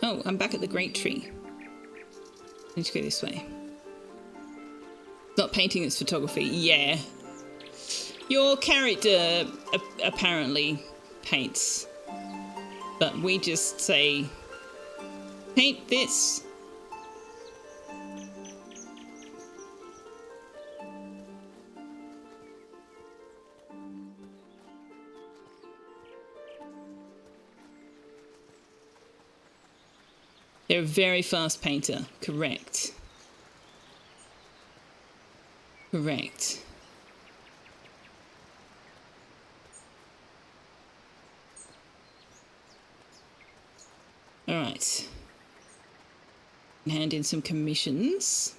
Oh, I'm back at the Great Tree. I need to go this way. Not painting, it's photography. Yeah. Your character apparently paints, but we just say, paint this. They're a very fast painter. Correct. Correct. All right. Hand in some commissions.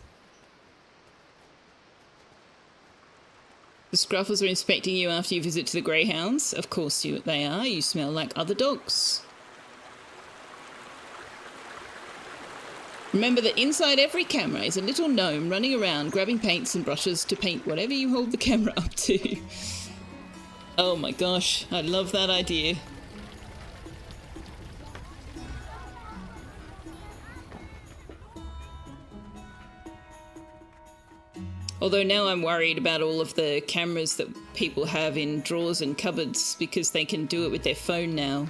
The Scruffles are inspecting you after you visit to the Greyhounds. Of course they are. You smell like other dogs. Remember that inside every camera is a little gnome running around grabbing paints and brushes to paint whatever you hold the camera up to. Oh my gosh, I love that idea. Although now I'm worried about all of the cameras that people have in drawers and cupboards because they can do it with their phone now.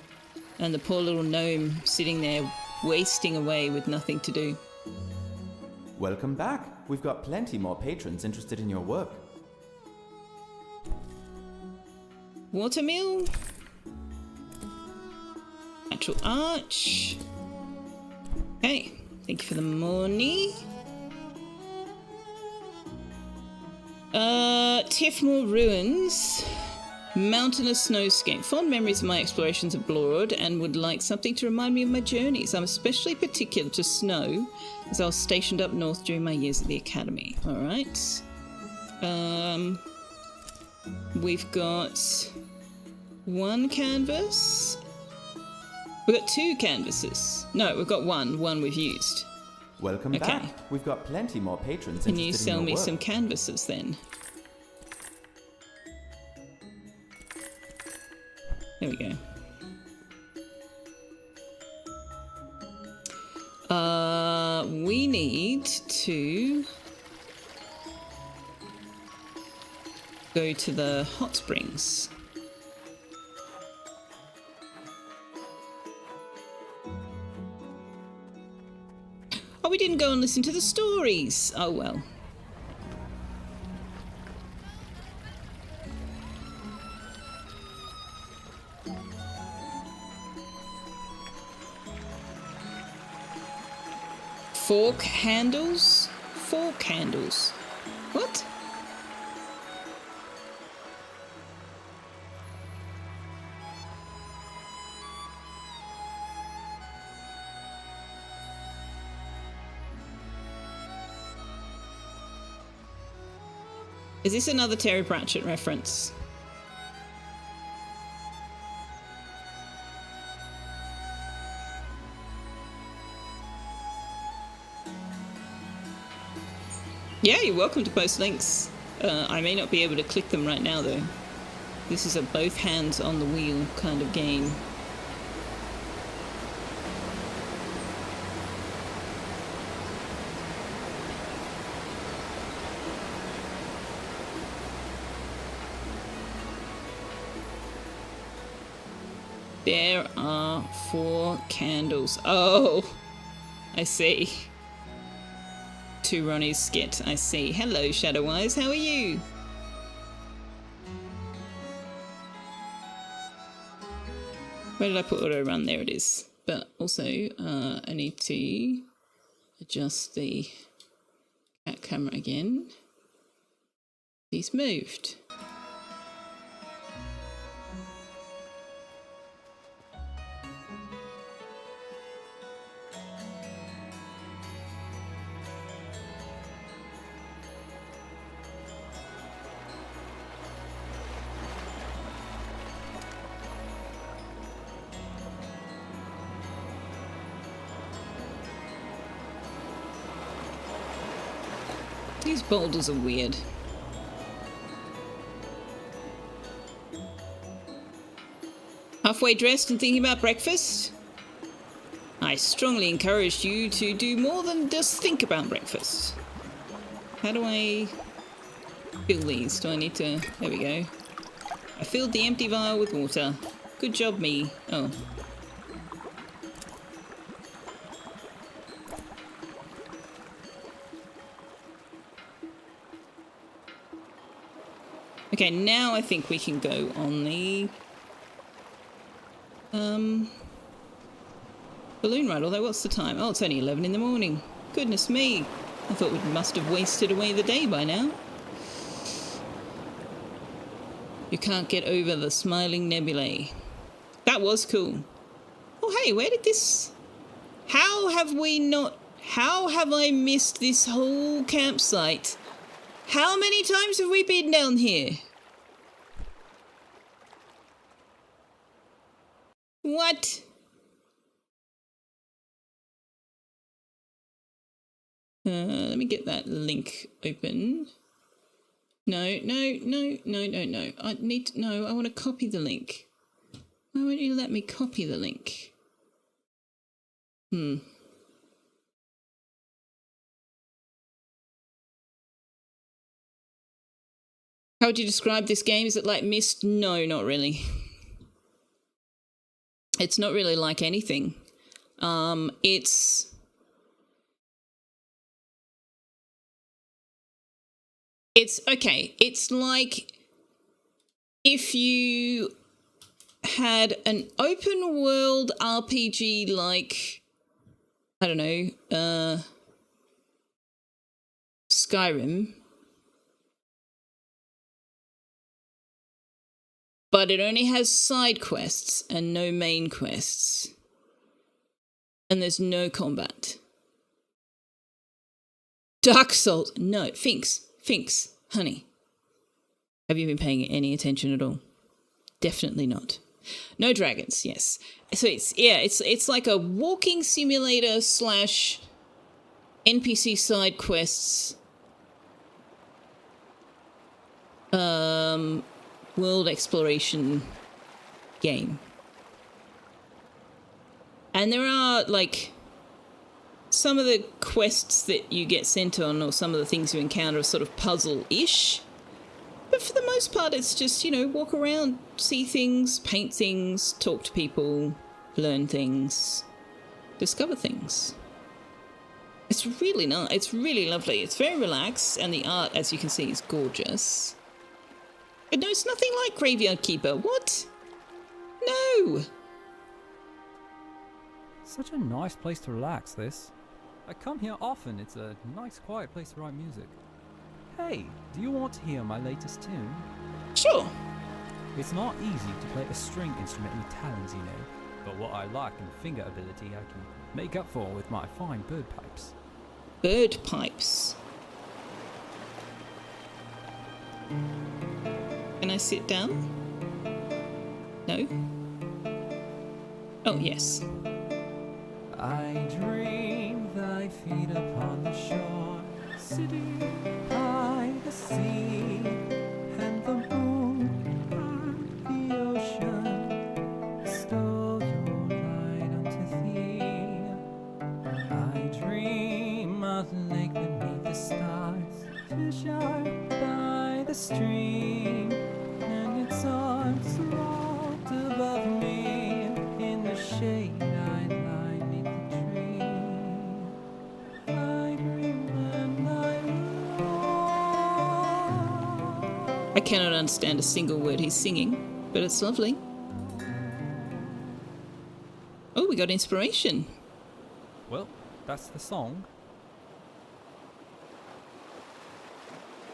And the poor little gnome sitting there wasting away with nothing to do. Welcome back. We've got plenty more patrons interested in your work. Watermill. Natural arch. Okay, thank you for the money. Tiffmore Ruins. Mountainous snowscape. Fond memories of my explorations of Blorod and would like something to remind me of my journeys. I'm especially particular to snow as I was stationed up north during my years at the academy. Alright. We've got one canvas. We've got two canvases. No, we've got one. One we've used. Welcome back. We've got plenty more patrons Can interested in your work. you sell me some canvases then? There we go. We need to go to the hot springs. Oh, we didn't go and listen to the stories. Oh well. Fork handles? Fork handles. What? Is this another Terry Pratchett reference? Yeah, you're welcome to post links. I may not be able to click them right now, though. This is a both hands on the wheel kind of game. There are 4 candles. Oh, I see. To Ronnie's skit, I see. Hello, Shadowwise, how are you? Where did I put auto run? There it is. But also, I need to adjust the cat camera again. He's moved. These boulders are weird. Halfway dressed and thinking about breakfast? I strongly encouraged you to do more than just think about breakfast. How do I fill these? Do I need to... There we go. I filled the empty vial with water. Good job, me. Oh. Okay, now I think we can go on the balloon ride, although what's the time? Oh, it's only 11 in the morning. Goodness me. I thought we must have wasted away the day by now. You can't get over the smiling nebulae. That was cool. Oh, hey, where did this... How have we not... How have I missed this whole campsite? How many times have we been down here? What? Let me get that link open. No. I need to, no, I want to copy the link. Why won't you let me copy the link? How would you describe this game? Is it like Myst? No, not really. It's not really like anything. It's okay. It's like if you had an open world RPG like, I don't know, Skyrim, but it only has side quests and no main quests. And there's no combat. Dark Souls. No, Finks, honey. Have you been paying any attention at all? Definitely not. No dragons, yes. So it's like a walking simulator / NPC side quests. World exploration game. And there are, like, some of the quests that you get sent on or some of the things you encounter are sort of puzzle-ish. But for the most part, it's just, you know, walk around, see things, paint things, talk to people, learn things, discover things. It's really nice. It's really lovely. It's very relaxed, and the art, as you can see, is gorgeous. But no, it's nothing like Graveyard Keeper. What? No! Such a nice place to relax, this. I come here often. It's a nice, quiet place to write music. Hey, do you want to hear my latest tune? Sure. It's not easy to play a string instrument with talons, you know, but what I lack in finger ability I can make up for with my fine bird pipes. Bird pipes? Can I sit down? No? Oh, yes. I dream thy feet upon the shore, sitting by the sea, and the moon and the ocean stole your light unto thee. I dream of the lake beneath the stars, fish are by the stream, and its arms rolled above me in the shade. I cannot understand a single word he's singing, but it's lovely. Oh, we got inspiration. Well, that's the song.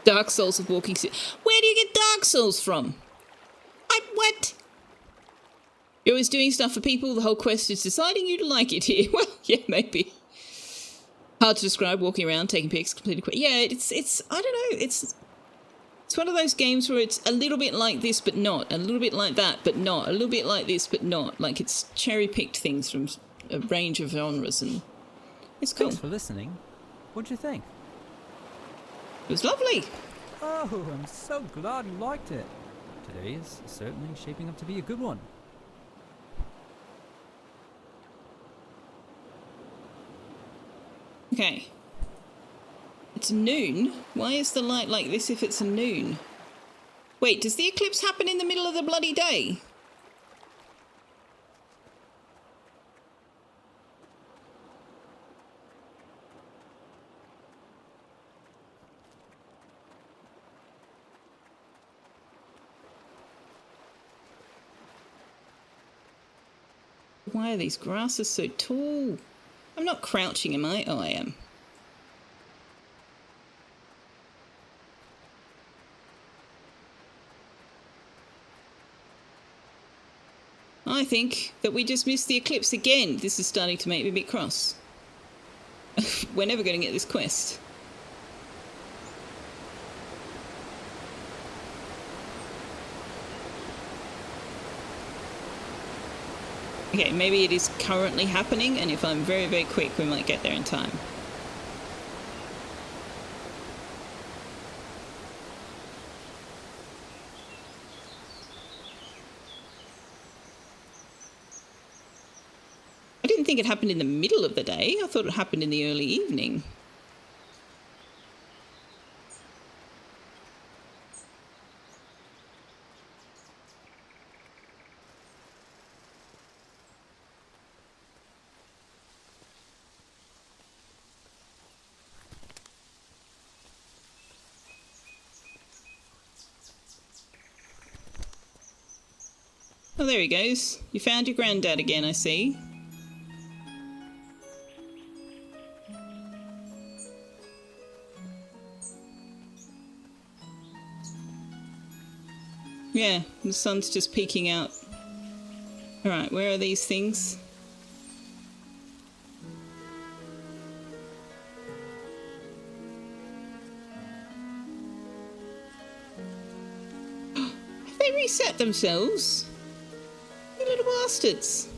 Dark Souls of Walking City. Where do you get Dark Souls from? What? You're always doing stuff for people. The whole quest is deciding you to like it here. Well, yeah, maybe. Hard to describe. Walking around, taking pics, completing quest. Yeah, it's. I don't know. It's one of those games where it's a little bit like this, but not. A little bit like that, but not. A little bit like this, but not. Like it's cherry-picked things from a range of genres, and it's cool. Thanks for listening. What'd you think? It was lovely. Oh, I'm so glad you liked it. Today is certainly shaping up to be a good one. Okay. It's noon? Why is the light like this if it's a noon? Wait, does the eclipse happen in the middle of the bloody day? Why are these grasses so tall? I'm not crouching, am I? Oh, I am. I think that we just missed the eclipse again. This is starting to make me a bit cross. We're never going to get this quest. Okay, maybe it is currently happening, and if I'm very, very quick, we might get there in time. didn't think it happened in the middle of the day. I thought it happened in the early evening. Oh, there he goes. You found your granddad again, I see. Yeah, the sun's just peeking out. Alright, where are these things? Have they reset themselves? You little bastards.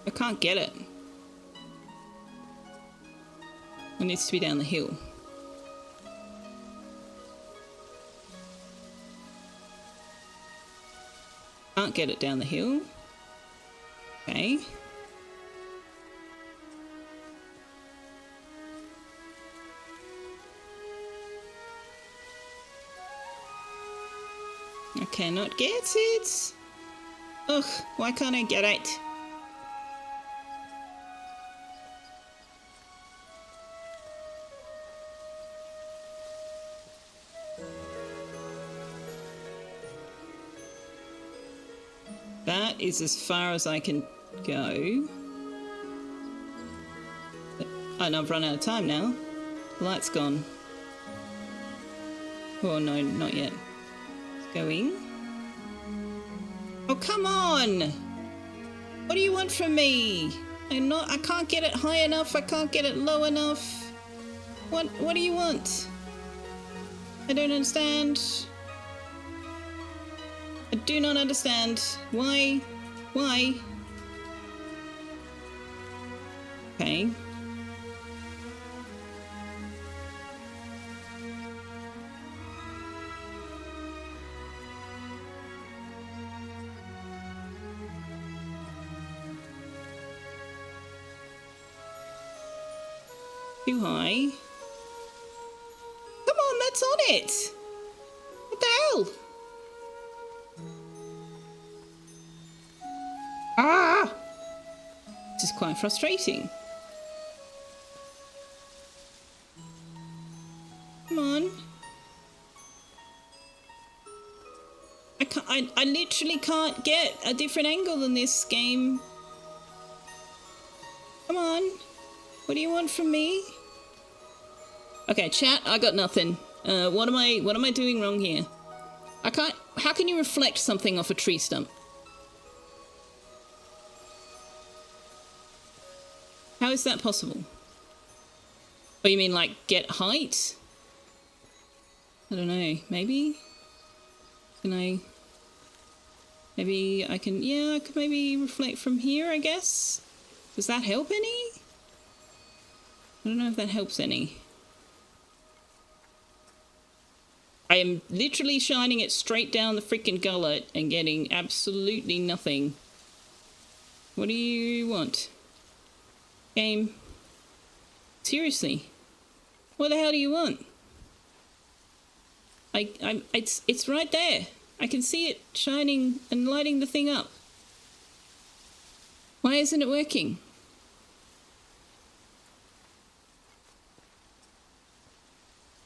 I can't get it. It needs to be down the hill. Can't get it down the hill. Okay. I cannot get it. Ugh, why can't I get it? That is as far as I can go. And I've run out of time now. The light's gone. Oh no, not yet. It's going. Oh, come on! What do you want from me? I can't get it high enough, I can't get it low enough. What do you want? I don't understand. I do not understand. Why? Why? Okay. Too high. Come on, that's on it! What the hell? Ah! This is quite frustrating. Come on. I literally can't get a different angle than this game. Come on. What do you want from me? Okay, chat, I got nothing. What am I doing wrong here? I can't. How can you reflect something off a tree stump? How is that possible? Oh, you mean like get height? I don't know. Maybe? Can I? Maybe I can. Yeah, I could maybe reflect from here, I guess. Does that help any? I don't know if that helps any. I am literally shining it straight down the freaking gullet and getting absolutely nothing. What do you want? Game. Seriously. What the hell do you want? It's right there. I can see it shining and lighting the thing up. Why isn't it working?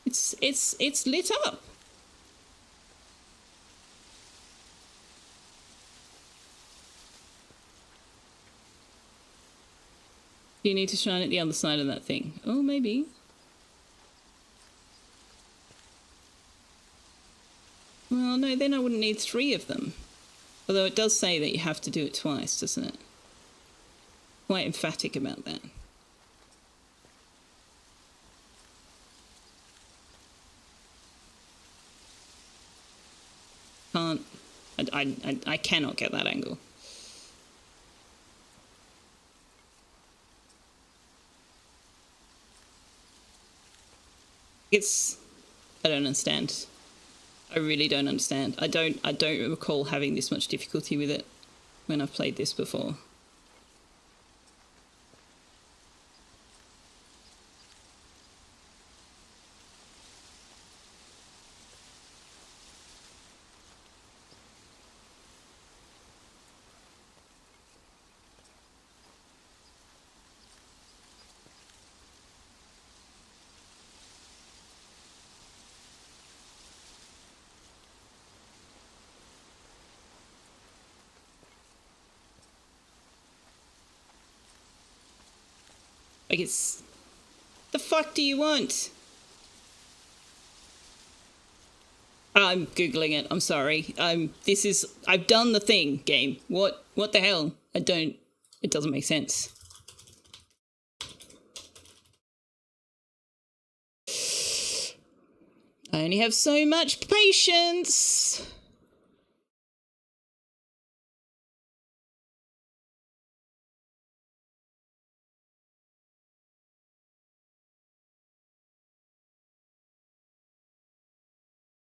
It's lit up. You need to shine it the other side of that thing. Oh, maybe. Well, no, then I wouldn't need 3 of them. Although it does say that you have to do it twice, doesn't it? quite emphatic about that. Can't. I cannot get that angle. I don't understand. I really don't understand. I don't recall having this much difficulty with it when I've played this before. Like, it's... The fuck do you want? I'm Googling it. I'm sorry. I've done the thing, game. What the hell? It doesn't make sense. I only have so much patience.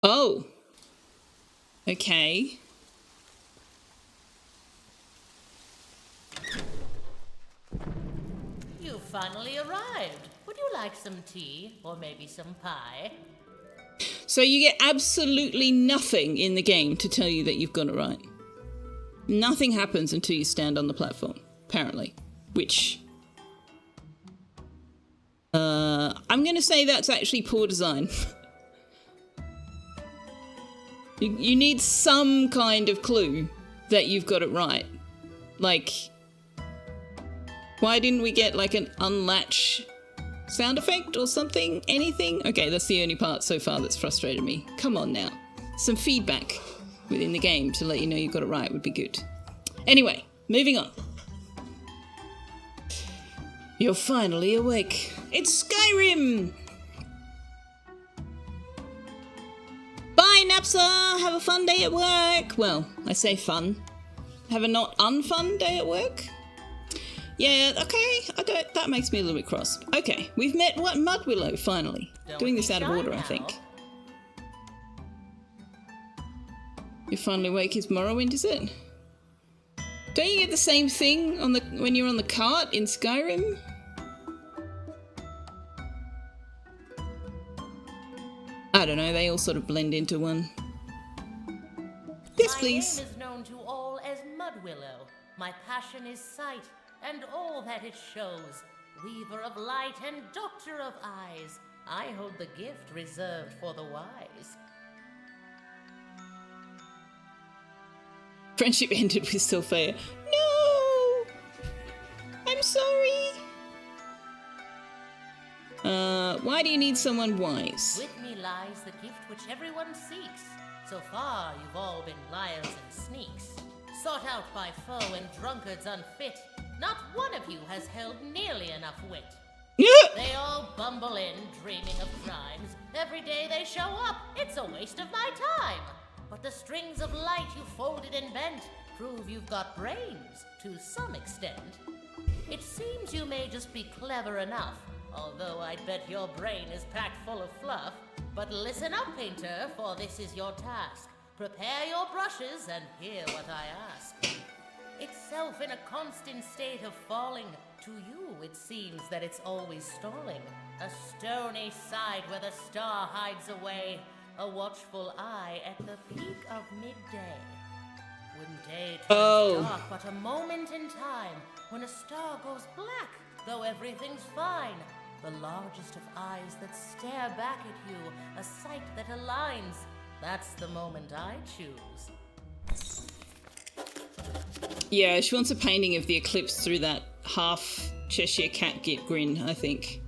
Oh. Okay. You finally arrived. Would you like some tea or maybe some pie? So you get absolutely nothing in the game to tell you that you've got it right. Nothing happens until you stand on the platform, apparently. Which... I'm going to say that's actually poor design. You need some kind of clue that you've got it right. Like, why didn't we get like an unlatch sound effect or something? Anything? Okay, that's the only part so far that's frustrated me. Come on now. Some feedback within the game to let you know you got it right would be good. Anyway, moving on. You're finally awake. It's Skyrim! Bye, Napsa! Have a fun day at work! Well, I say fun. Have a not unfun day at work? Yeah, okay, that makes me a little bit cross. Okay, we've met Mudwillow, finally. Doing this out of order, I think. You're finally awake is Morrowind, is it? Don't you get the same thing when you're on the cart in Skyrim? I don't know, they all sort of blend into one. Yes, please. My name is known to all as Mudwillow. My passion is sight, and all that it shows. Weaver of light and doctor of eyes. I hold the gift reserved for the wise. Friendship ended with Selfeya. No! I'm sorry! Why do you need someone wise? With me lies the gift which everyone seeks. So far, you've all been liars and sneaks. Sought out by foe and drunkards unfit. Not one of you has held nearly enough wit. They all bumble in, dreaming of crimes. Every day they show up, it's a waste of my time. But the strings of light you folded and bent prove you've got brains, to some extent. It seems you may just be clever enough, although I'd bet your brain is packed full of fluff. But listen up, painter, for this is your task. Prepare your brushes and hear what I ask. Itself in a constant state of falling, to you it seems that it's always stalling. A stony side where the star hides away, a watchful eye at the peak of midday. When day turns dark, but a moment in time, when a star goes black, though everything's fine. The largest of eyes that stare back at you, a sight that aligns. That's the moment I choose. Yeah, she wants a painting of the eclipse through that half Cheshire Cat grin, I think.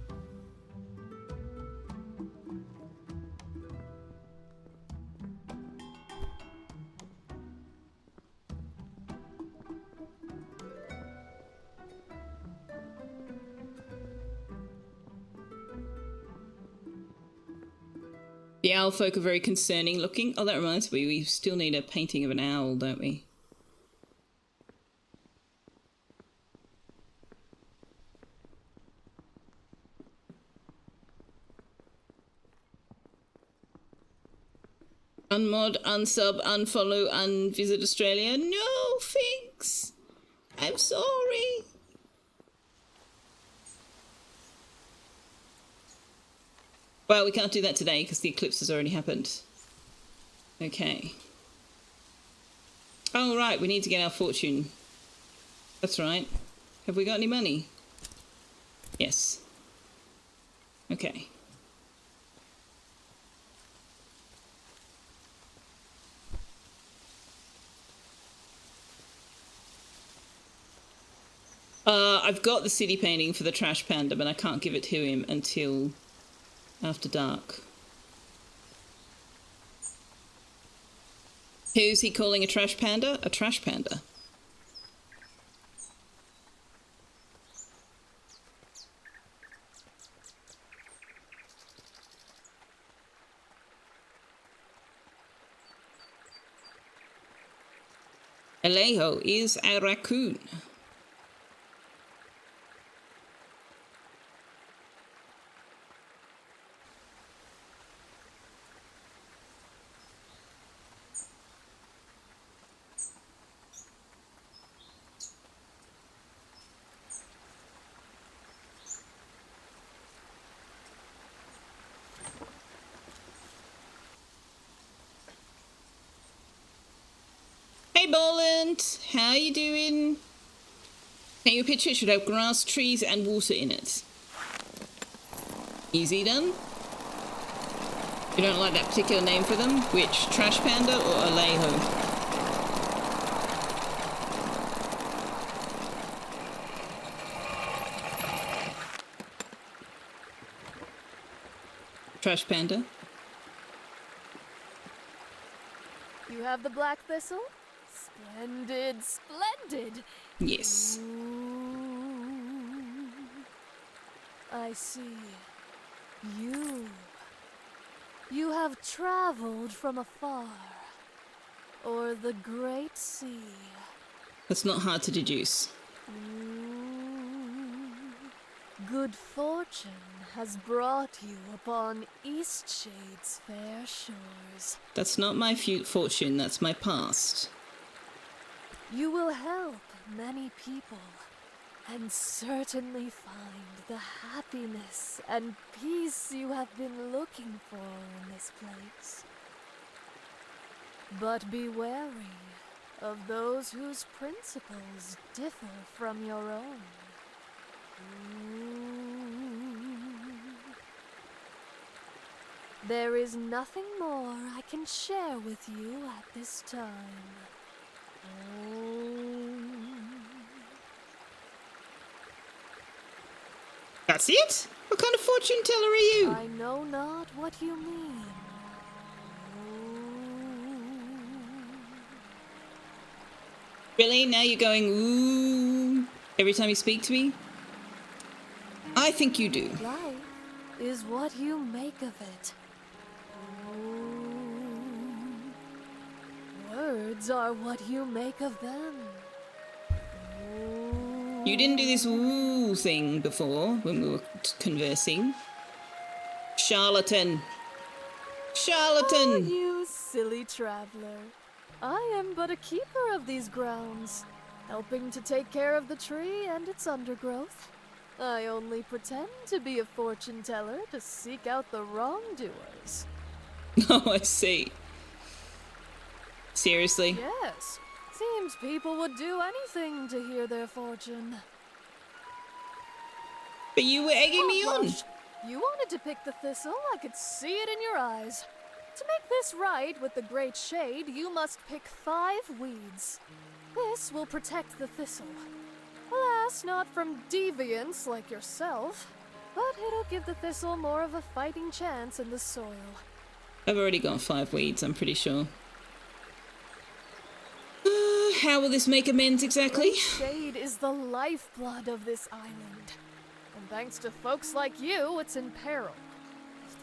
The owl folk are very concerning looking. Oh, that reminds me, we still need a painting of an owl, don't we? Unmod, unsub, unfollow, unvisit Australia. No, thanks. I'm sorry. Well, we can't do that today because the eclipse has already happened. Okay. Oh, right, we need to get our fortune. That's right. Have we got any money? Yes. Okay. I've got the city painting for the trash panda, but I can't give it to him until after dark. Who's he calling a trash panda? A trash panda. Alejo is a raccoon. Hey Boland, how you doing? Can you picture it should have grass, trees and water in it? Easy done? You don't like that particular name for them? Which, Trash Panda or Alejo? Trash Panda? You have the black thistle? Splendid, splendid. Yes. Ooh, I see. You have traveled from afar, or the great sea. That's not hard to deduce. Good fortune has brought you upon Eastshade's fair shores. That's not my fortune, that's my past. You will help many people, and certainly find the happiness and peace you have been looking for in this place. But be wary of those whose principles differ from your own. There is nothing more I can share with you at this time. That's it? What kind of fortune teller are you? I know not what you mean. Really? Now you're going ooh every time you speak to me? I think you do. Life is what you make of it. Words are what you make of them. You didn't do this ooh thing before when we were conversing. Charlatan. Charlatan! Oh, you silly traveler. I am but a keeper of these grounds, helping to take care of the tree and its undergrowth. I only pretend to be a fortune teller to seek out the wrongdoers. Oh, I see. Seriously? Yes. Seems people would do anything to hear their fortune. But you were egging me on. You wanted to pick the thistle, I could see it in your eyes. To make this right with the great shade, you must pick 5 weeds. This will protect the thistle. Alas, not from deviants like yourself, but it'll give the thistle more of a fighting chance in the soil. I've already got 5 weeds, I'm pretty sure. How will this make amends exactly? Great shade is the lifeblood of this island. And thanks to folks like you, it's in peril.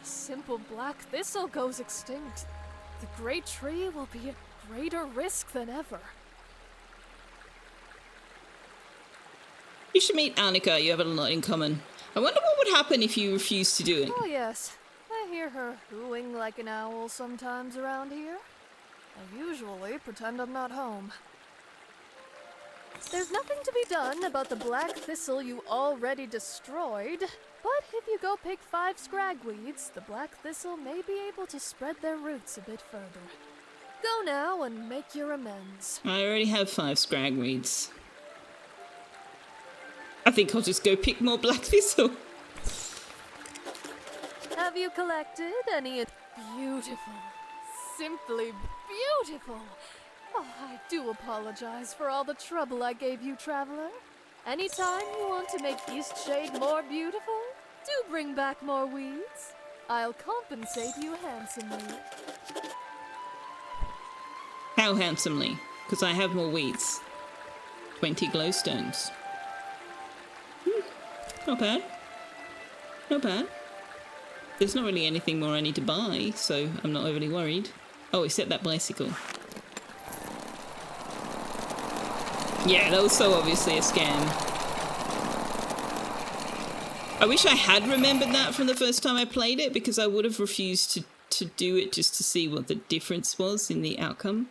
If the simple black thistle goes extinct, the great tree will be at greater risk than ever. You should meet Annika, you have a lot in common. I wonder what would happen if you refused to do it. Oh yes, I hear her hooing like an owl sometimes around here. I usually pretend I'm not home. There's nothing to be done about the black thistle you already destroyed, but if you go pick 5 scragweeds, the black thistle may be able to spread their roots a bit further. Go now and make your amends. I already have 5 scragweeds. I think I'll just go pick more black thistle. Have you collected any beautiful, simply beautiful? Oh, I do apologize for all the trouble I gave you, traveler. Anytime you want to make Eastshade more beautiful, do bring back more weeds. I'll compensate you handsomely. How handsomely? Because I have more weeds. 20 glowstones. Not bad. Not bad. There's not really anything more I need to buy, so I'm not overly worried. Oh, except that bicycle. Yeah, that was so obviously a scam. I wish I had remembered that from the first time I played it, because I would have refused to do it just to see what the difference was in the outcome.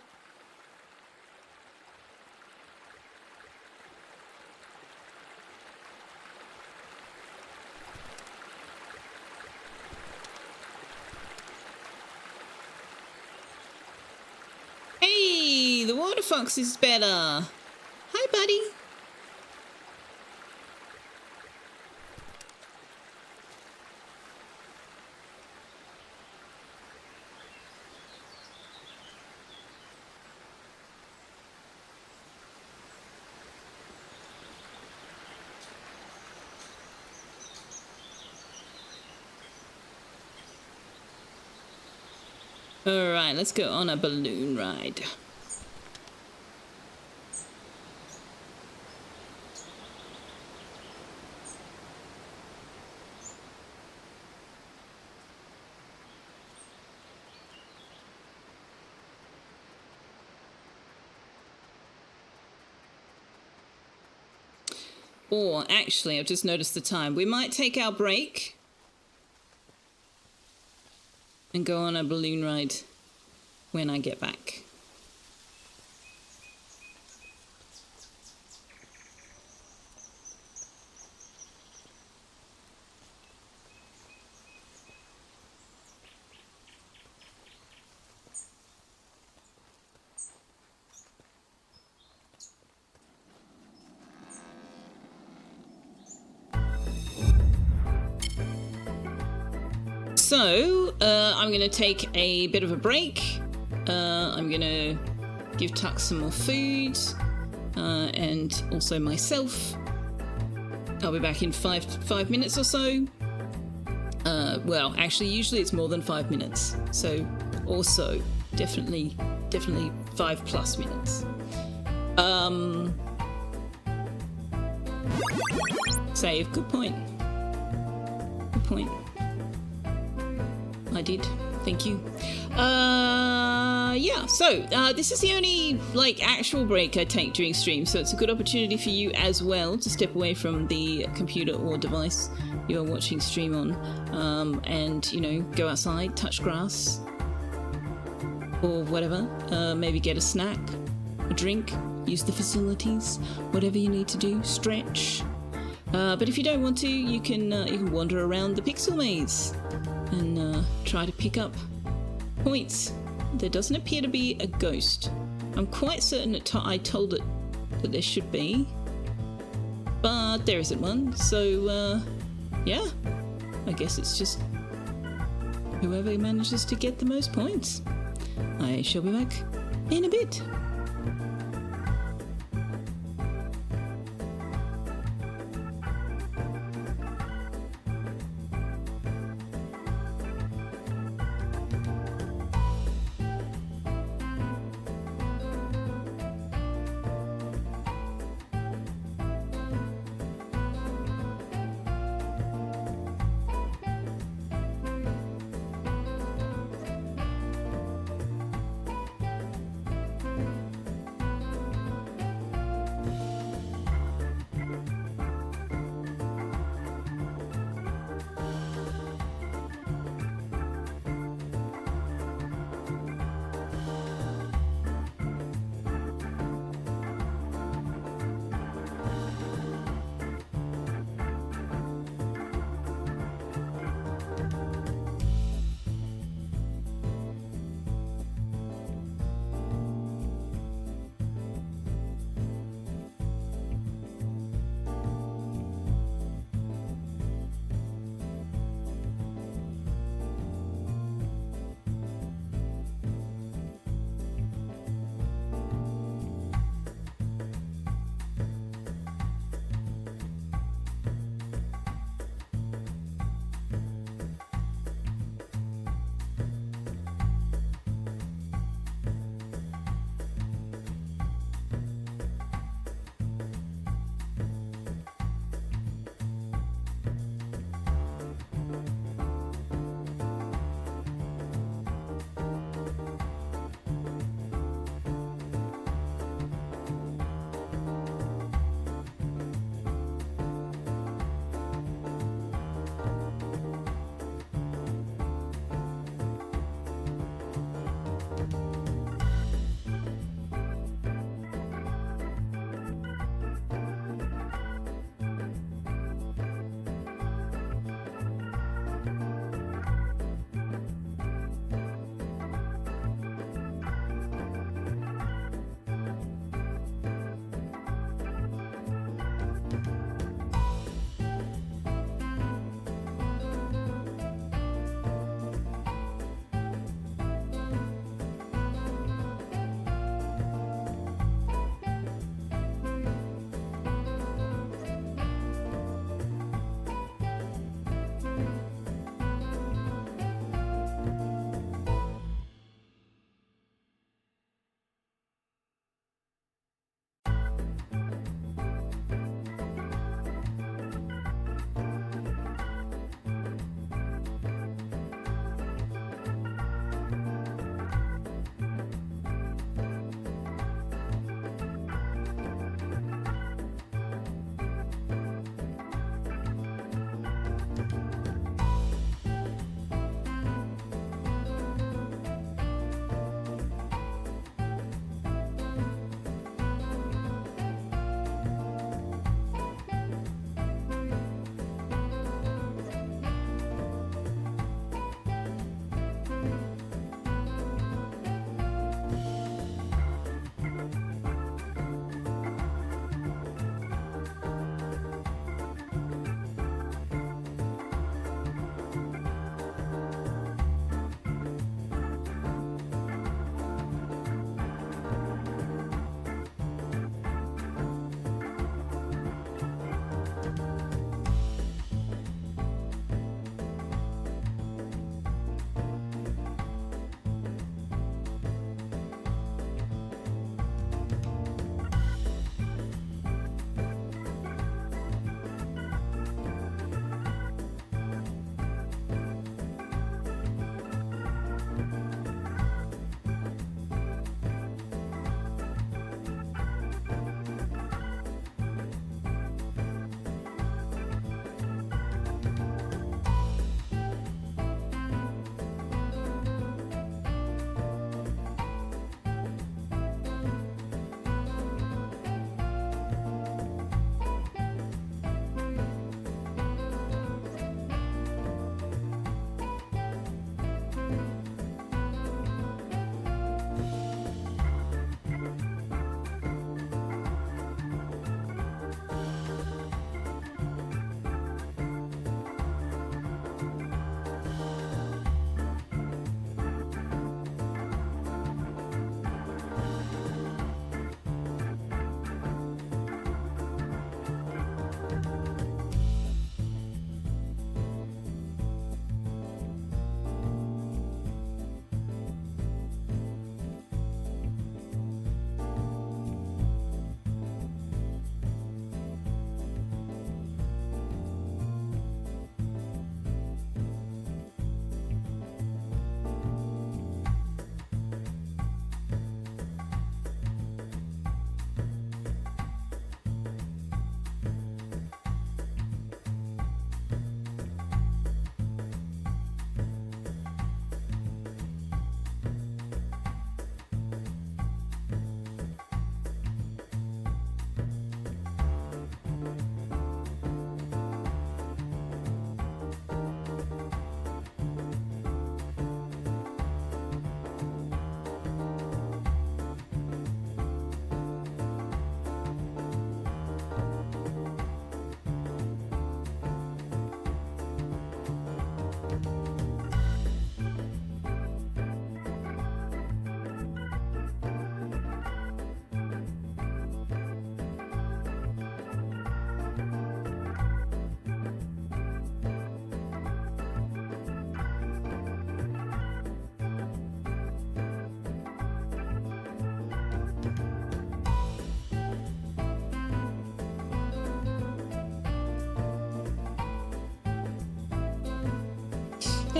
Hey, the water fox is better. Hi, buddy. All right, let's go on a balloon ride. Or actually, I've just noticed the time. We might take our break and go on a balloon ride when I get back. So, I'm going to take a bit of a break. I'm going to give Tuck some more food, and also myself. I'll be back in five minutes or so. Well, actually, usually it's more than 5 minutes. So, also, definitely 5+ minutes. Save. Good point. Good point. I did. Thank you. Yeah, so this is the only actual break I take during stream, so it's a good opportunity for you as well to step away from the computer or device you're watching stream on, and go outside, touch grass or whatever, maybe get a snack, a drink, use the facilities, whatever you need to do, stretch. But if you don't want to, you can wander around the pixel maze and try to pick up points. There doesn't appear to be a ghost. I'm quite certain that I told it that there should be, but there isn't one. So yeah, I guess it's just whoever manages to get the most points. I shall be back in a bit.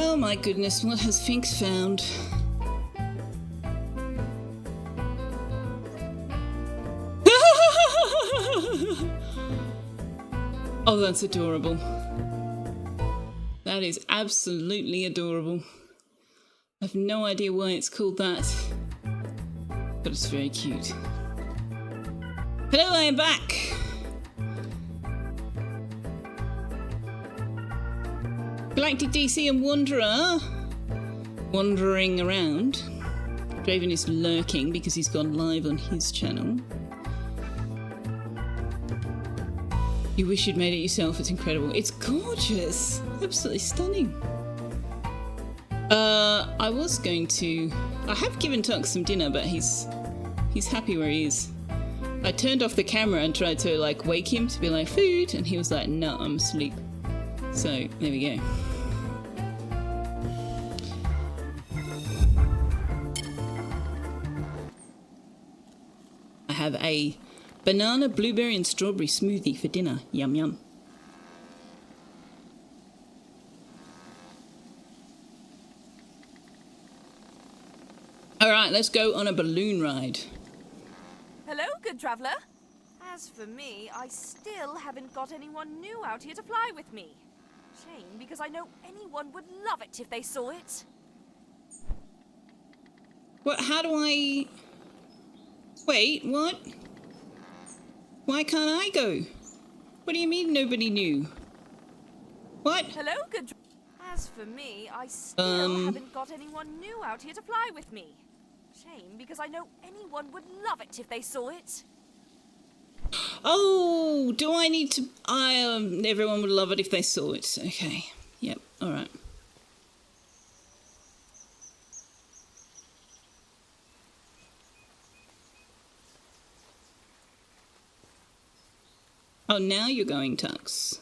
Oh my goodness, what has Finks found? Oh, that's adorable. That is absolutely adorable. I have no idea why it's called that, but it's very cute. Hello, I am back! Galactic DC and Wanderer wandering around. Draven is lurking because he's gone live on his channel. You wish you'd made it yourself, it's incredible. It's gorgeous! Absolutely stunning. I have given Tux some dinner, but he's happy where he is. I turned off the camera and tried to like wake him to be like, food, and he was like, no, I'm asleep. So there we go. I have a banana, blueberry and strawberry smoothie for dinner. Yum yum. Alright, let's go on a balloon ride. Hello, good traveller. As for me, I still haven't got anyone new out here to fly with me. Shame, because I know anyone would love it if they saw it. What? How do I... Wait, what? Why can't I go? What do you mean nobody knew? What? Hello, good... As for me, I still haven't got anyone new out here to fly with me. Shame, because I know anyone would love it if they saw it. Oh, do I need to... everyone would love it if they saw it. Okay. Yep, alright. Oh, now you're going, Tux.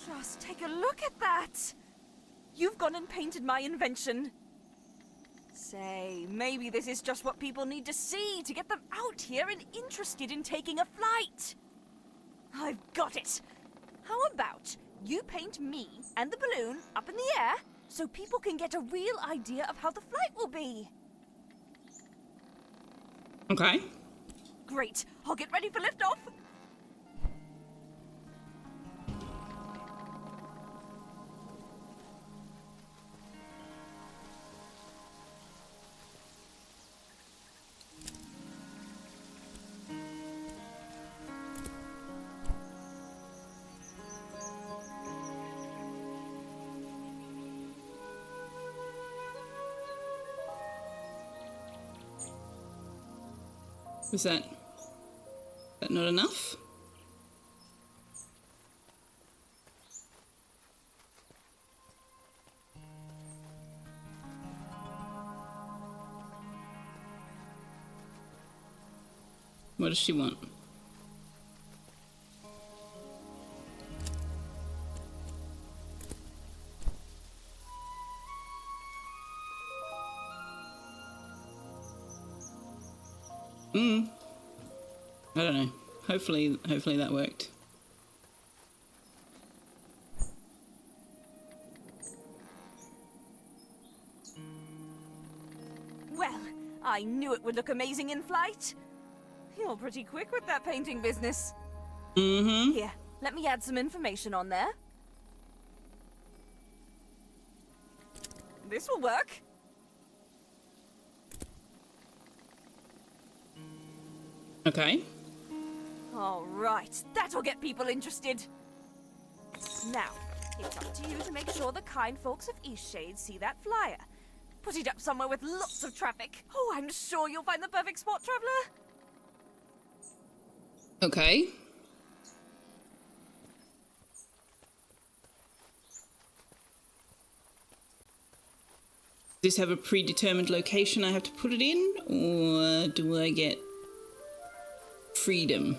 Just take a look at that! You've gone and painted my invention. Say, maybe this is just what people need to see to get them out here and interested in taking a flight. I've got it. How about you paint me and the balloon up in the air so people can get a real idea of how the flight will be? Okay. Great. I'll get ready for liftoff. Was that not enough? What does she want? I don't know. Hopefully that worked. Well, I knew it would look amazing in flight. You're pretty quick with that painting business. Mm-hmm. Here, let me add some information on there. This will work. Okay. All right, that'll get people interested. Now, it's up to you to make sure the kind folks of Eastshade see that flyer. Put it up somewhere with lots of traffic. Oh, I'm sure you'll find the perfect spot, traveller. Okay. Does this have a predetermined location I have to put it in, or do I get freedom?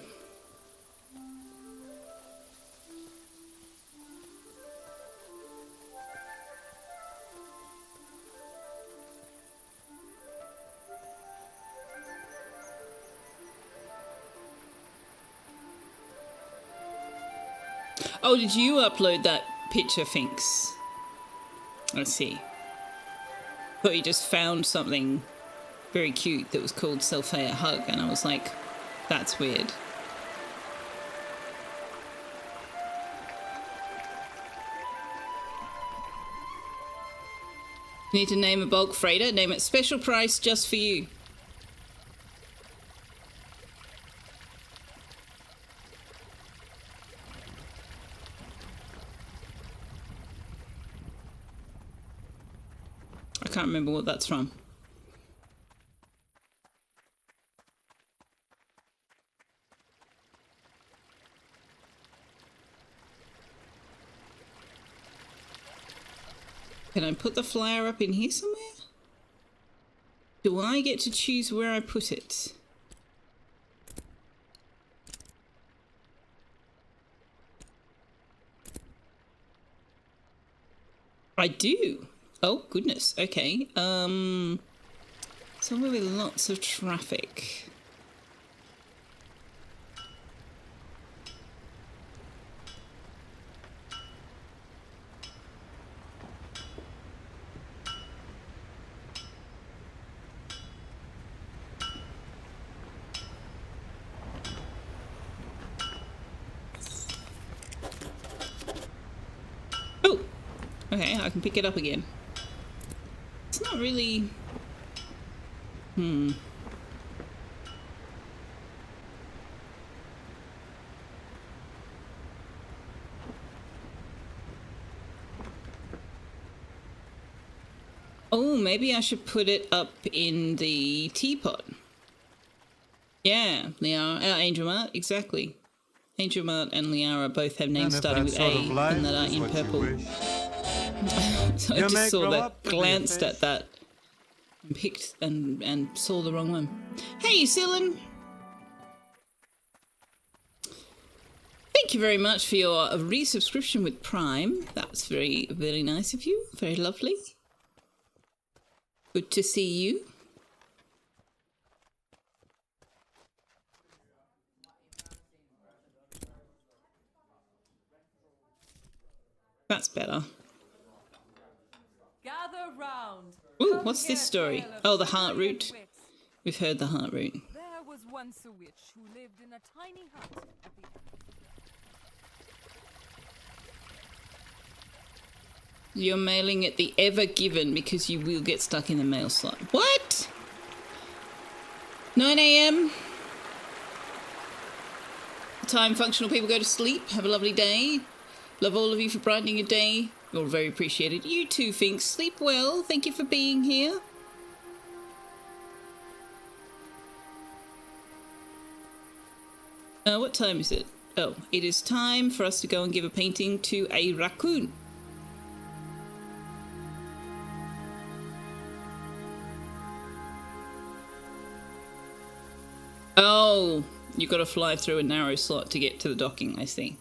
Oh, did you upload that picture, Finks? I see. Thought you just found something very cute that was called Selfeya Hug, and I was like, that's weird. Need to name a bulk freighter? Name it special price just for you. I can't remember what that's from. Can I put the flyer up in here somewhere? Do I get to choose where I put it? I do. Oh, goodness. Okay. Somewhere with lots of traffic. Oh! Okay, I can pick it up again. It's not really... Oh, maybe I should put it up in the teapot. Yeah, Liara, Angel Mart, exactly. Angel Mart and Liara both have names starting with A and that are in purple. So I just saw that, glanced at that, and picked and saw the wrong one. Hey, Cylin! Thank you very much for your resubscription with Prime. That's very, very nice of you. Very lovely. Good to see you. That's better. Gather round. Ooh, what's this story? Oh, the heart root. We've heard the heart root. There was once a witch who lived in a tiny hut at the You're mailing it the Ever Given because you will get stuck in the mail slot. What? 9 AM? Time functional people go to sleep. Have a lovely day. Love all of you for brightening your day. You're very appreciated. You too, Finks. Sleep well. Thank you for being here. What time is it? Oh, it is time for us to go and give a painting to a raccoon. Oh, you've got to fly through a narrow slot to get to the docking, I see.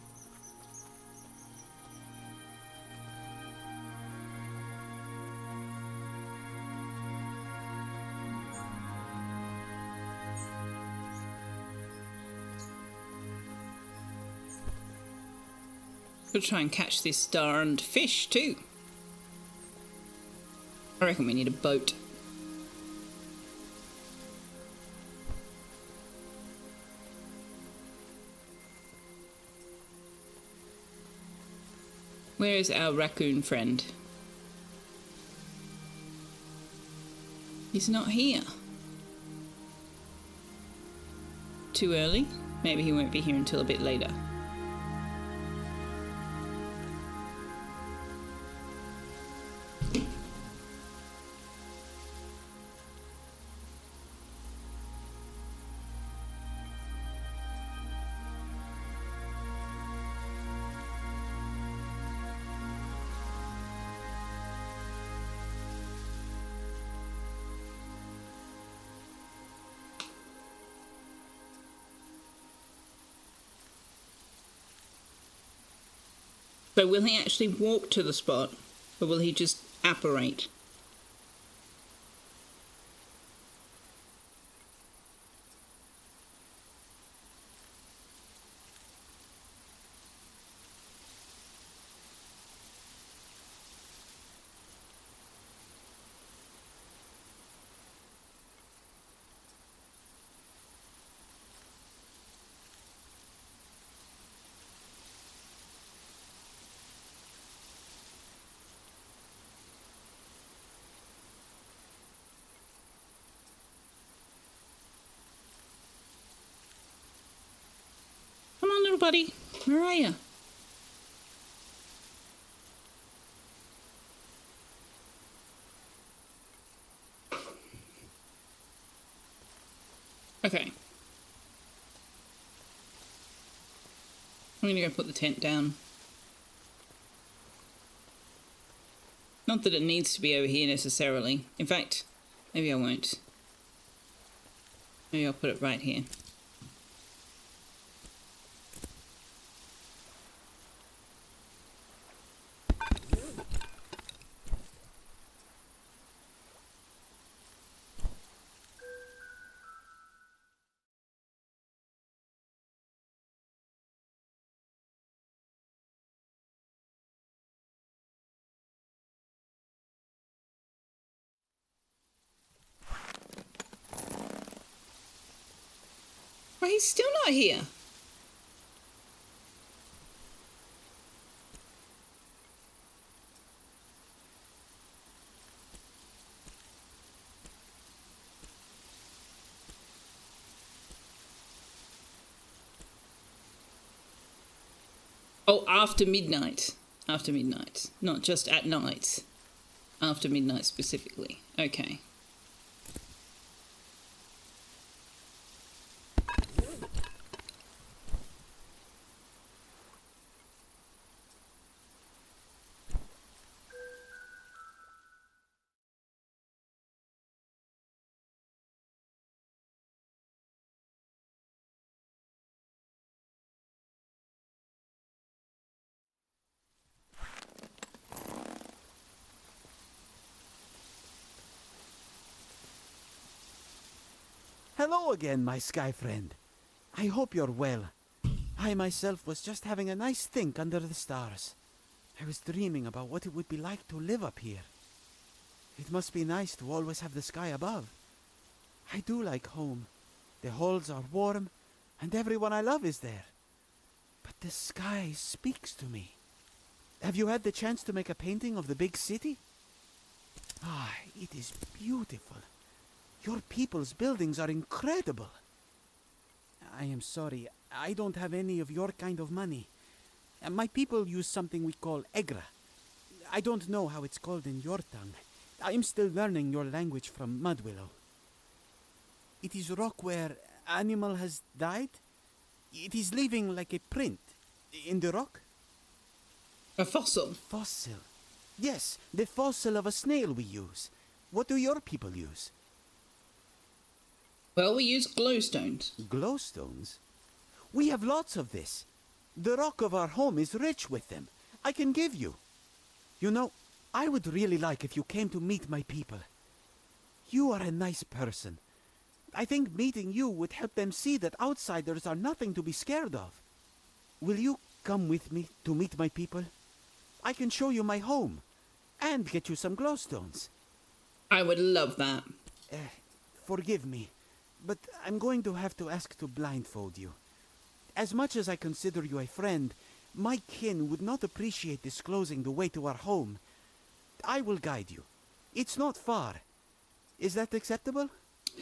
We'll try and catch this darned fish too. I reckon we need a boat. Where is our raccoon friend? He's not here. Too early? Maybe he won't be here until a bit later. So will he actually walk to the spot, or will he just apparate? little buddy. Where are you? Okay. I'm gonna go put the tent down. Not that it needs to be over here necessarily. In fact, maybe I won't. Maybe I'll put it right here. Well, he's still not here. Oh, after midnight. After midnight. Not just at night. After midnight specifically. Okay. Hello again, my sky friend. I hope you're well. I myself was just having a nice think under the stars. I was dreaming about what it would be like to live up here. It must be nice to always have the sky above. I do like home. The halls are warm, and everyone I love is there. But the sky speaks to me. Have you had the chance to make a painting of the big city? Ah, it is beautiful. Your people's buildings are incredible. I am sorry, I don't have any of your kind of money. My people use something we call egra. I don't know how it's called in your tongue. I'm still learning your language from Mudwillow. It is rock where animal has died. It is leaving like a print in the rock. A fossil? Fossil. Yes, the fossil of a snail we use. What do your people use? Well, we use glowstones. Glowstones? We have lots of this. The rock of our home is rich with them. I can give you. You know, I would really like if you came to meet my people. You are a nice person. I think meeting you would help them see that outsiders are nothing to be scared of. Will you come with me to meet my people? I can show you my home and get you some glowstones. I would love that. Forgive me, but I'm going to have to ask to blindfold you. As much as I consider you a friend, my kin would not appreciate disclosing the way to our home. I will guide you. It's not far. Is that acceptable?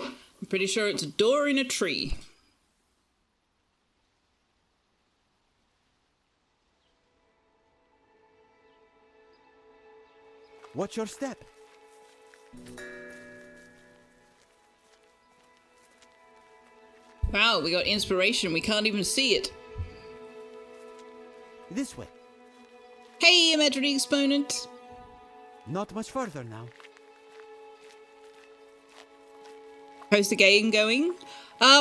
I'm pretty sure it's a door in a tree. Watch your step. Wow, we got inspiration. We can't even see it. This way. Hey, imaginary exponent. Not much further now. How's the game going?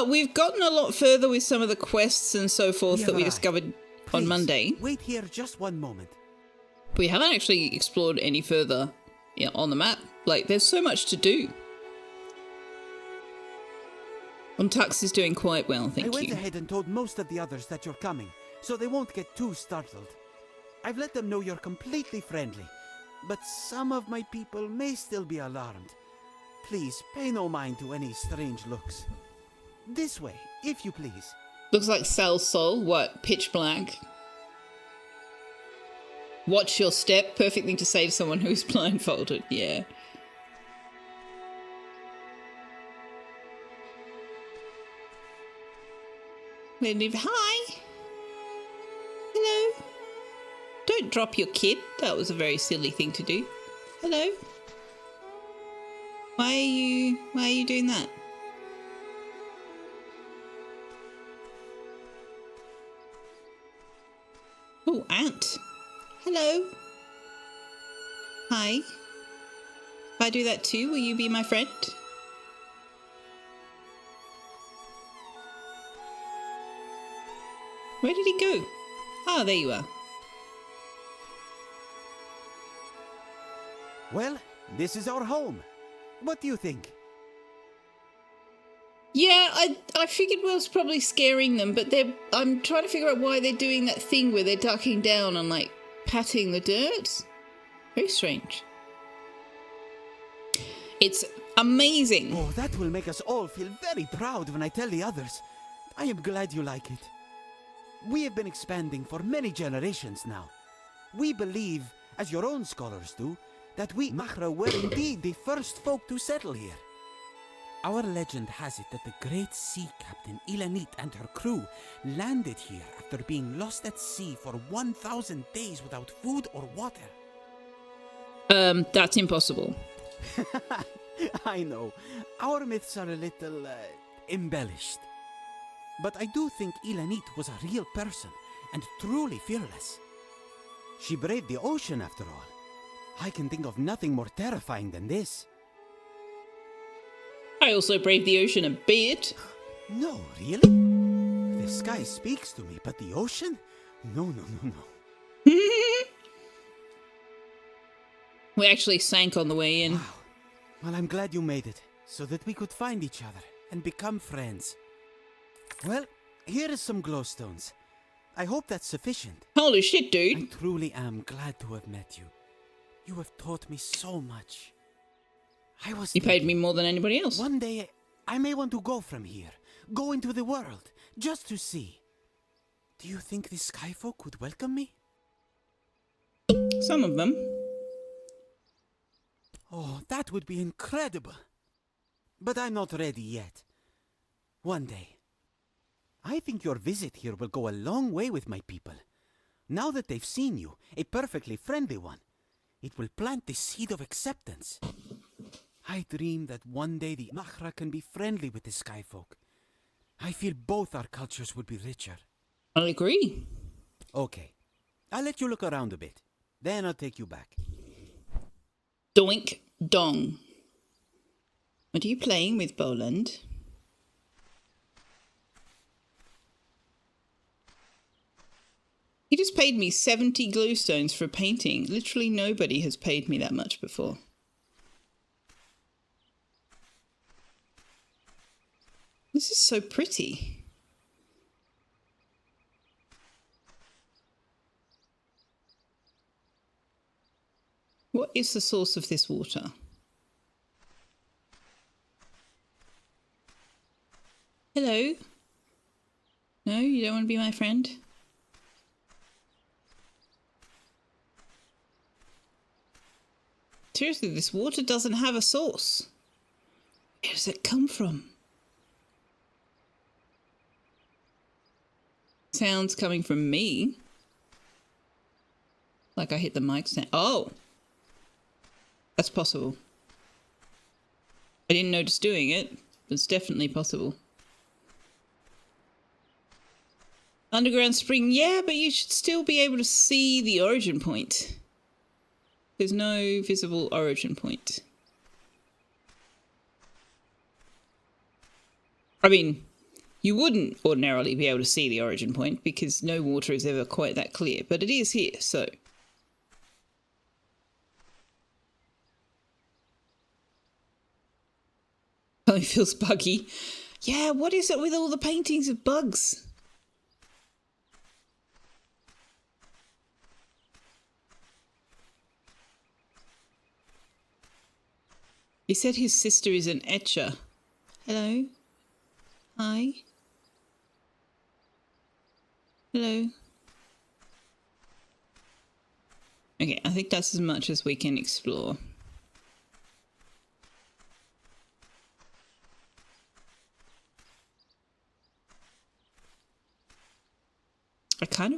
We've gotten a lot further with some of the quests and so forth that we discovered on Monday. Wait here just one moment. We haven't actually explored any further on the map. Like, there's so much to do. Tux is doing quite well, thank you. I went ahead and told most of the others that you're coming, so they won't get too startled. I've let them know you're completely friendly, but some of my people may still be alarmed. Please, pay no mind to any strange looks. This way, if you please. Looks like Sal's soul. What? Pitch black. Watch your step. Perfect thing to say to someone who's blindfolded. Yeah. Hi. drop your kid? That was a very silly thing to do. Hello? Why are you doing that? Oh, Ant. Hello. Hi. If I do that too, will you be my friend? Where did he go? Ah, there you are. Well, this is our home. What do you think? Yeah, I figured I was probably scaring them, but I'm trying to figure out why they're doing that thing where they're ducking down and like patting the dirt. Very strange. It's amazing. Oh, that will make us all feel very proud when I tell the others. I am glad you like it. We have been expanding for many generations now. We believe, as your own scholars do, that we Mahra were indeed the first folk to settle here. Our legend has it that the great sea captain Ilanit and her crew landed here after being lost at sea for 1,000 days without food or water. That's impossible. I know. Our myths are a little embellished. But I do think Ilanit was a real person and truly fearless. She braved the ocean after all. I can think of nothing more terrifying than this. I also braved the ocean a bit. No, really? The sky speaks to me, but the ocean? No. We actually sank on the way in. Wow. Well, I'm glad you made it, so that we could find each other and become friends. Well, here is some glowstones. I hope that's sufficient. Holy shit, dude. I truly am glad to have met you. You have taught me so much. You paid me more than anybody else. One day, I may want to go from here. Go into the world, just to see. Do you think the Skyfolk would welcome me? Some of them. Oh, that would be incredible. But I'm not ready yet. One day. I think your visit here will go a long way with my people. Now that they've seen you, a perfectly friendly one, it will plant the seed of acceptance. I dream that one day the Mahra can be friendly with the Skyfolk. I feel both our cultures would be richer. I agree. Okay. I'll let you look around a bit. Then I'll take you back. Doink dong. What are you playing with, Boland? He just paid me 70 glowstones for painting. Literally nobody has paid me that much before. This is so pretty. What is the source of this water? Hello? No, you don't want to be my friend? Seriously, this water doesn't have a source. Where does it come from? Sounds coming from me. Like I hit the mic stand. Oh! That's possible. I didn't notice doing it, but it's definitely possible. Underground spring, yeah, but you should still be able to see the origin point. There's no visible origin point. I mean, you wouldn't ordinarily be able to see the origin point because no water is ever quite that clear, but it is here, so. Oh, it feels buggy. Yeah, what is it with all the paintings of bugs? He said his sister is an etcher. Hello? Hi? Hello? Okay, I think that's as much as we can explore. I I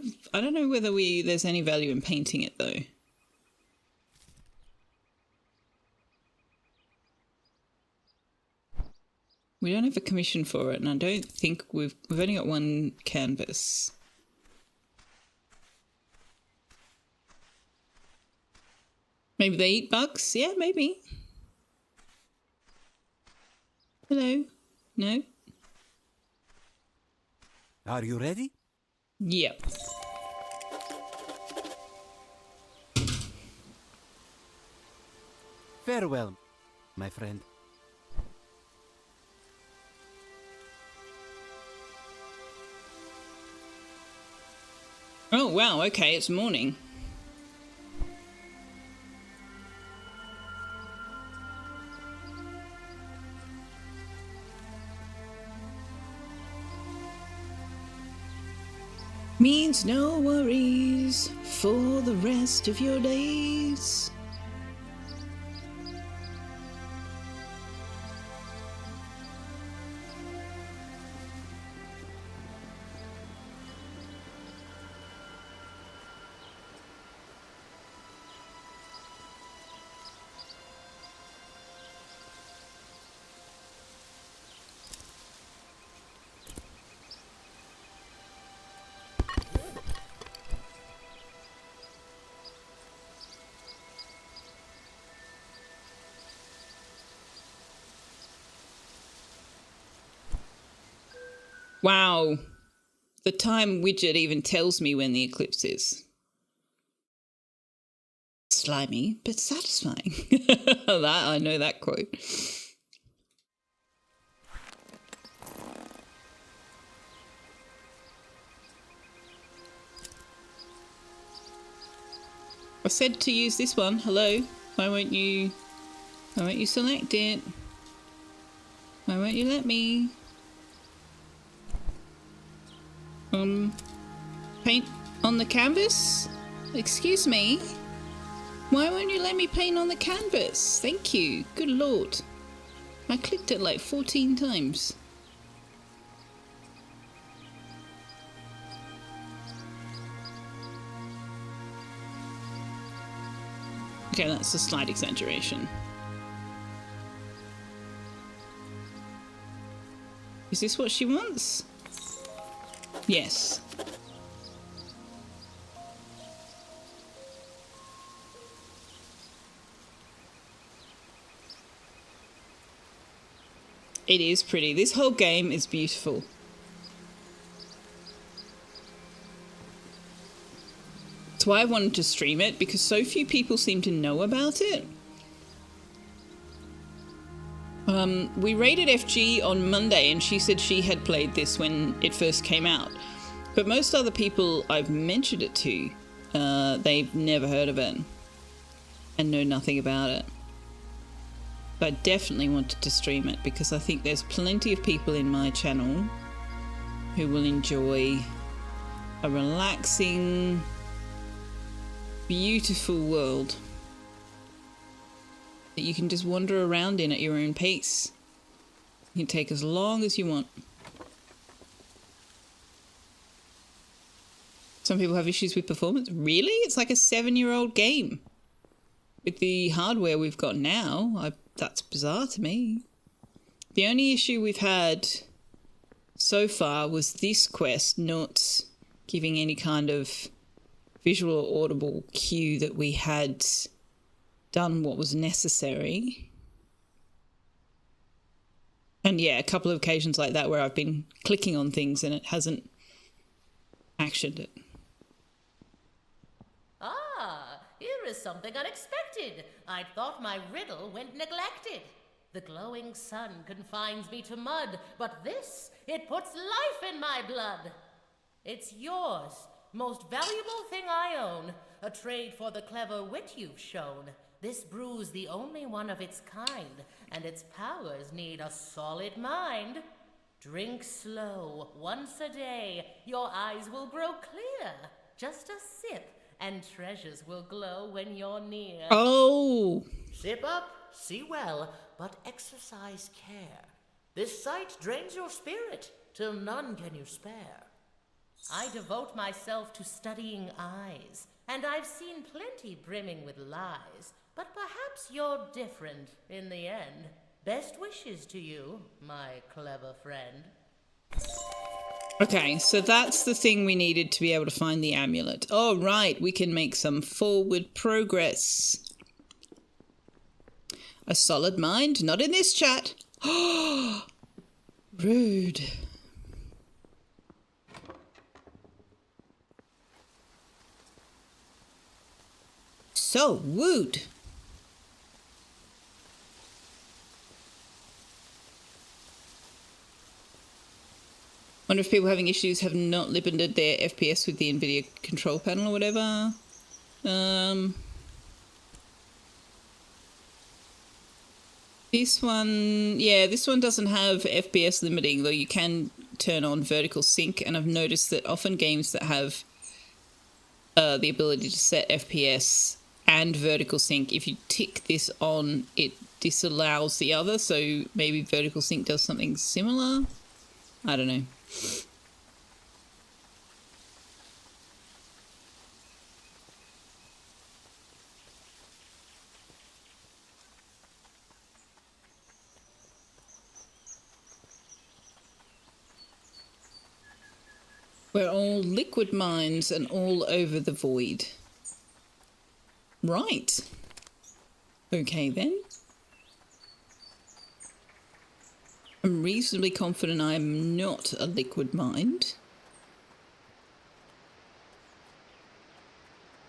don't know whether there's any value in painting it though. We don't have a commission for it, and I don't think we've only got one canvas. Maybe they eat bugs? Yeah, maybe. Hello? No? Are you ready? Yep. Farewell, my friend. Oh, wow, okay, it's morning. Means no worries for the rest of your days. Wow. The time widget even tells me when the eclipse is. Slimy, but satisfying. I know that quote. I said to use this one. Hello? Why won't you select it? Why won't you let me? Paint on the canvas? Excuse me? Why won't you let me paint on the canvas? Thank you. Good lord. I clicked it like 14 times. Okay, that's a slight exaggeration. Is this what she wants? Yes. It is pretty. This whole game is beautiful. That's why I wanted to stream it, because so few people seem to know about it. We rated FG on Monday and she said she had played this when it first came out. But most other people I've mentioned it to, they've never heard of it and know nothing about it. But I definitely wanted to stream it because I think there's plenty of people in my channel who will enjoy a relaxing, beautiful world that you can just wander around in at your own pace. You can take as long as you want. Some people have issues with performance. Really? It's like a 7-year-old game. With the hardware we've got now, that's bizarre to me. The only issue we've had so far was this quest not giving any kind of visual or audible cue that we had done what was necessary. And yeah, a couple of occasions like that where I've been clicking on things and it hasn't actioned it. Ah, here is something unexpected. I thought my riddle went neglected. The glowing sun confines me to mud, but this, it puts life in my blood. It's yours, most valuable thing I own, a trade for the clever wit you've shown. This brew's the only one of its kind, and its powers need a solid mind. Drink slow, once a day, your eyes will grow clear. Just a sip, and treasures will glow when you're near. Oh! Sip up, see well, but exercise care. This sight drains your spirit, till none can you spare. I devote myself to studying eyes, and I've seen plenty brimming with lies, but perhaps you're different in the end. Best wishes to you, my clever friend. Okay, so that's the thing we needed to be able to find the amulet. Oh, right, we can make some forward progress. A solid mind, not in this chat. Rude. So rude. Wonder if people having issues have not limited their FPS with the NVIDIA control panel or whatever. This one, yeah, this one doesn't have FPS limiting, though you can turn on vertical sync, and I've noticed that often games that have the ability to set FPS and vertical sync, if you tick this on, it disallows the other, so maybe vertical sync does something similar? I don't know. We're all liquid mines and all over the void. Right. Okay then. I'm reasonably confident I'm not a liquid mind.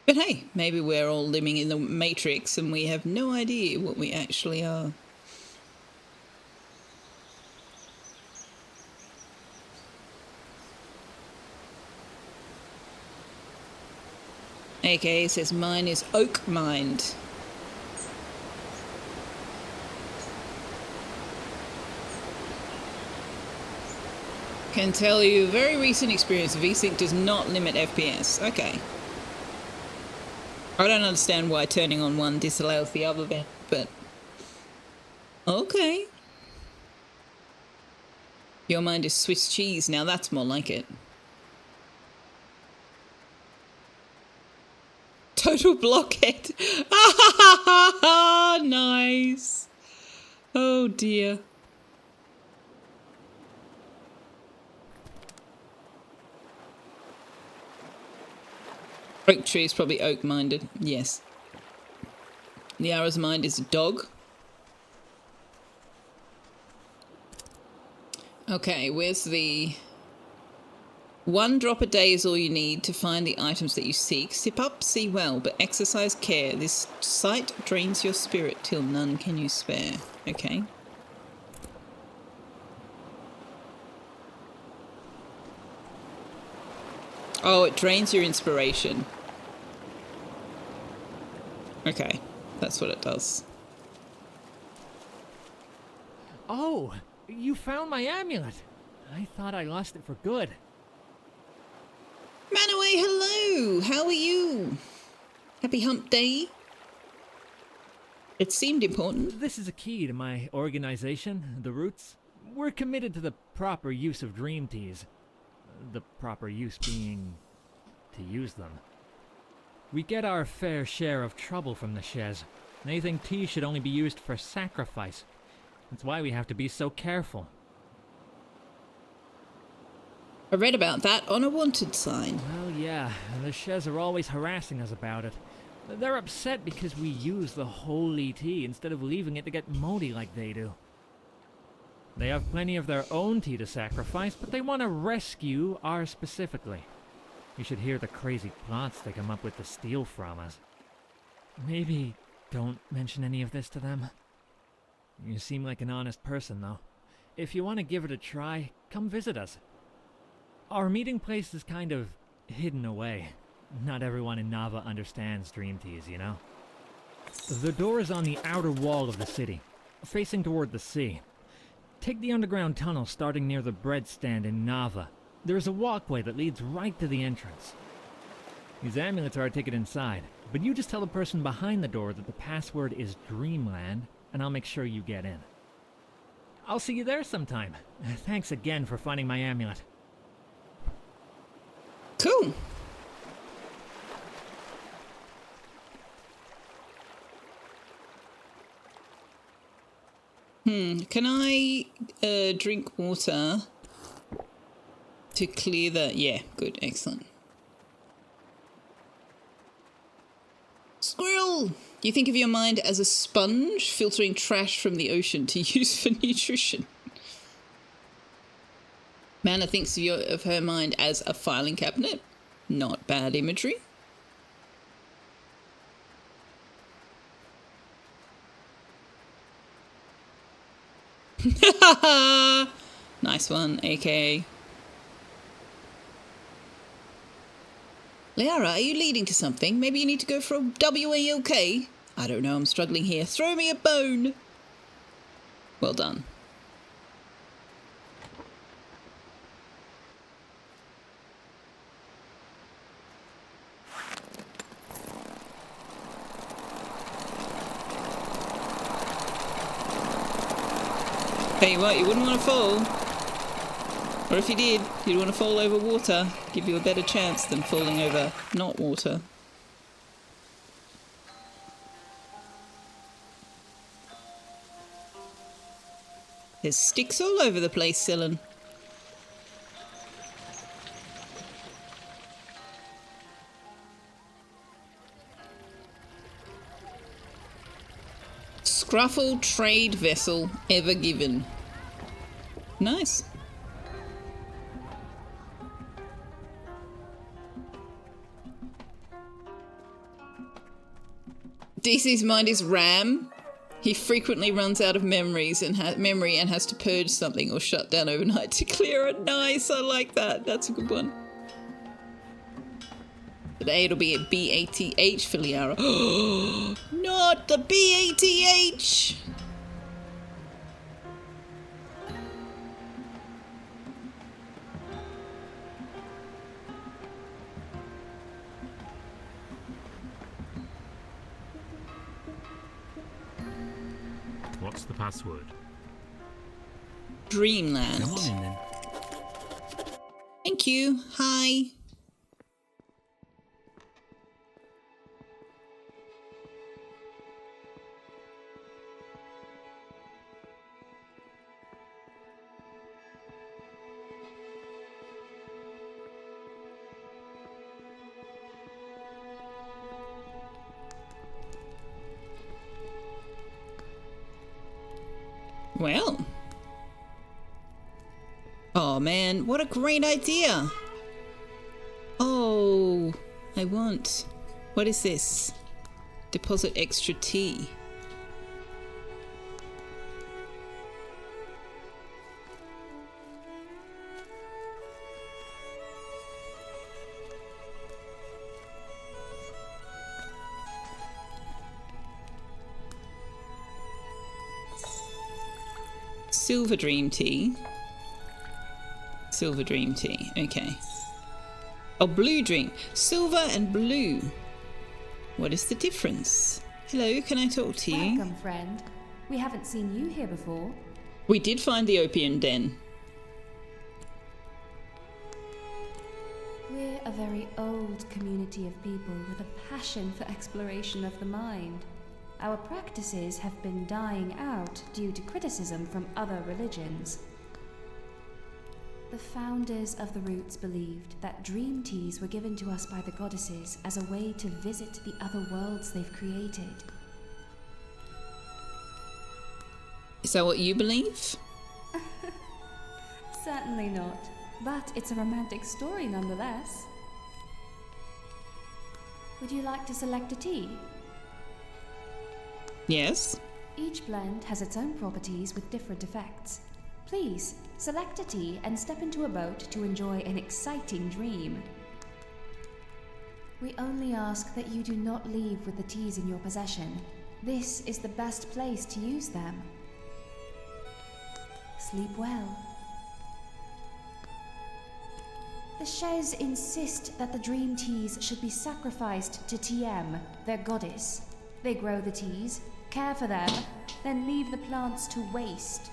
But hey, maybe we're all living in the Matrix and we have no idea what we actually are. AKA says mine is oak mined. Can tell you a very recent experience. VSync does not limit FPS. Okay. I don't understand why turning on one disallows the other then, but okay. Your mind is Swiss cheese. Now that's more like it. Total blockhead. Nice. Oh dear. Oak tree is probably oak-minded. Yes. Liara's mind is a dog. Okay, where's the... 1 drop a day is all you need to find the items that you seek. Sip up, see well, but exercise care. This sight drains your spirit till none can you spare. Okay. Oh, it drains your inspiration. Okay, that's what it does. Oh, you found my amulet. I thought I lost it for good. Manaway, hello! How are you? Happy hump day? It seemed important. This is a key to my organization, the Roots. We're committed to the proper use of dream teas. The proper use being to use them. We get our fair share of trouble from the Shez. They think tea should only be used for sacrifice. That's why we have to be so careful. I read about that on a wanted sign. Well, yeah, the Shez are always harassing us about it. They're upset because we use the holy tea instead of leaving it to get moldy like they do. They have plenty of their own tea to sacrifice, but they want to rescue ours specifically. You should hear the crazy plots they come up with to steal from us. Maybe don't mention any of this to them. You seem like an honest person, though. If you want to give it a try, come visit us. Our meeting place is kind of hidden away. Not everyone in Nava understands dream teas, you know? The door is on the outer wall of the city, facing toward the sea. Take the underground tunnel starting near the bread stand in Nava. There's a walkway that leads right to the entrance. These amulets are our ticket inside, but you just tell the person behind the door that the password is Dreamland, and I'll make sure you get in. I'll see you there sometime. Thanks again for finding my amulet. Cool. Can I drink water to clear the... Yeah, good, excellent. Squirrel! You think of your mind as a sponge filtering trash from the ocean to use for nutrition. Mana thinks of her mind as a filing cabinet. Not bad imagery. Nice one, aka. Liara, are you leading to something? Maybe you need to go for a WALK? I don't know, I'm struggling here. Throw me a bone! Well done. Tell you what, you wouldn't want to fall. Or if you did, you'd want to fall over water. Give you a better chance than falling over not water. There's sticks all over the place, Cylon. Scruffle trade vessel ever given. Nice. DC's mind is RAM. He frequently runs out of memories and has to purge something or shut down overnight to clear it. Nice, I like that. That's a good one. Today it'll be at BATH for Liara. Not the BATH! What's the password? Dreamland. Come on in then. Thank you. Hi. Well. Oh man, what a great idea. Oh, I want... What is this? Deposit extra tea. Silver Dream Tea. Silver Dream Tea, okay. Oh, Blue Dream. Silver and blue. What is the difference? Hello, can I talk to you? Welcome, friend. We haven't seen you here before. We did find the opium den. We're a very old community of people with a passion for exploration of the mind. Our practices have been dying out due to criticism from other religions. The founders of the roots believed that dream teas were given to us by the goddesses as a way to visit the other worlds they've created. Is that what you believe? Certainly not, but it's a romantic story nonetheless. Would you like to select a tea? Yes. Each blend has its own properties with different effects. Please, select a tea and step into a boat to enjoy an exciting dream. We only ask that you do not leave with the teas in your possession. This is the best place to use them. Sleep well. The Shez insist that the dream teas should be sacrificed to TM, their goddess. They grow the teas, care for them, then leave the plants to waste.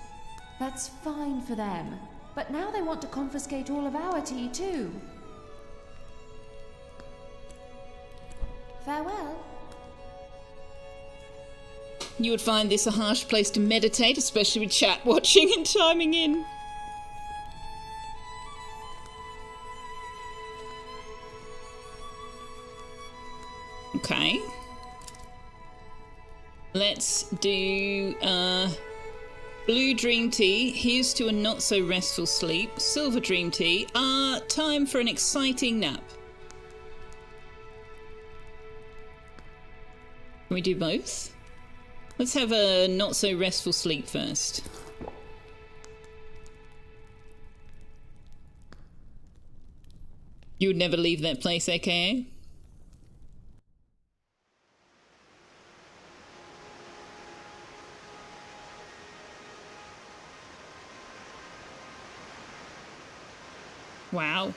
That's fine for them, but now they want to confiscate all of our tea too. Farewell. You would find this a harsh place to meditate, especially with chat watching and chiming in. Okay. Let's do blue dream tea. Here's to a not so restful sleep. Silver dream tea. Time for an exciting nap. Can we do both? Let's have a not so restful sleep first. You would never leave that place, aka? Wow.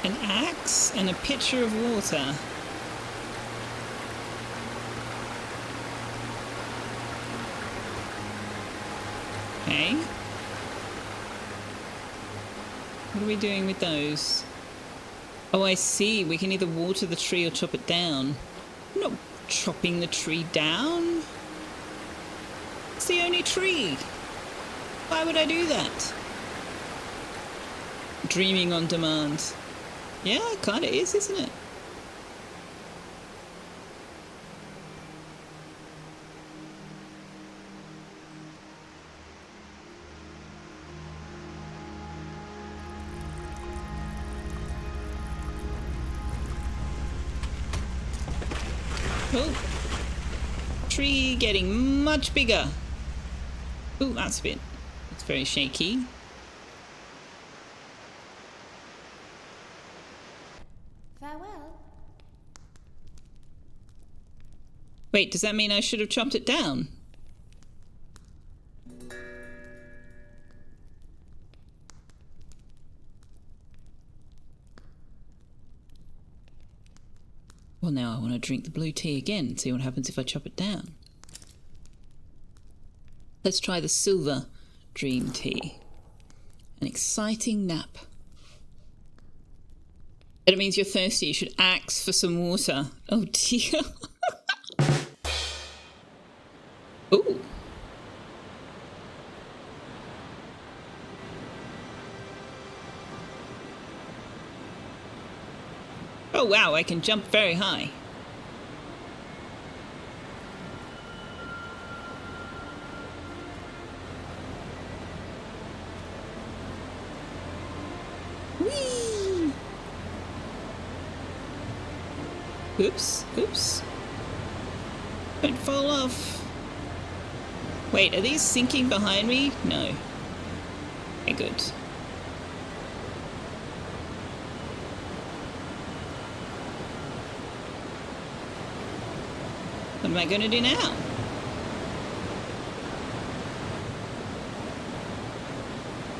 An axe and a pitcher of water. Okay. What are we doing with those? Oh, I see. We can either water the tree or chop it down. I'm not chopping the tree down. It's the only tree. Why would I do that? Dreaming on demand. Yeah, it kind of is, isn't it? Oh. Tree getting much bigger. Oh, that's very shaky. Farewell. Wait, does that mean I should have chopped it down? Well, now I want to drink the blue tea again and see what happens if I chop it down. Let's try the silver dream tea. An exciting nap. But it means you're thirsty. You should ask for some water. Oh dear. Ooh. Oh wow, I can jump very high. Whee! Oops, oops. Don't fall off. Wait, are these sinking behind me? No. Okay, good. What am I going to do now?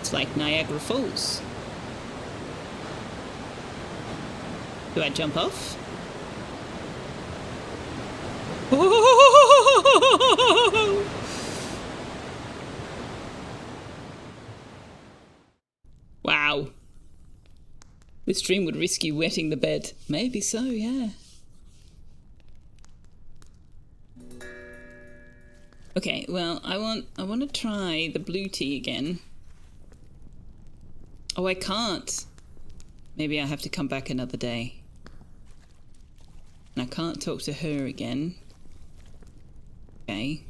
It's like Niagara Falls. Do I jump off? Wow. This dream would risk you wetting the bed. Maybe so, yeah. Okay, well, I want to try the blue tea again. Oh, I can't. Maybe I have to come back another day. And I can't talk to her again. Okay.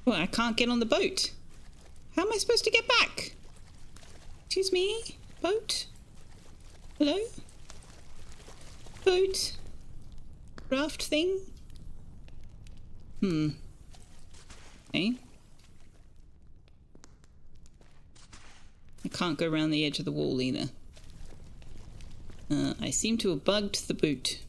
Well, I can't get on the boat. How am I supposed to get back? Excuse me? Boat? Hello? Boat? Raft thing? Okay. I can't go around the edge of the wall either. I seem to have bugged the boot.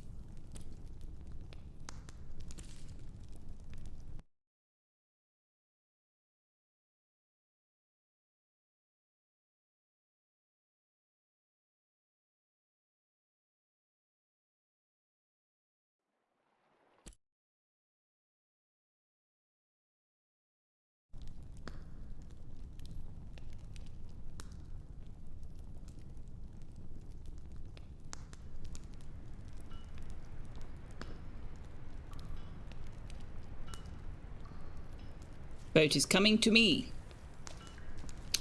Boat is coming to me.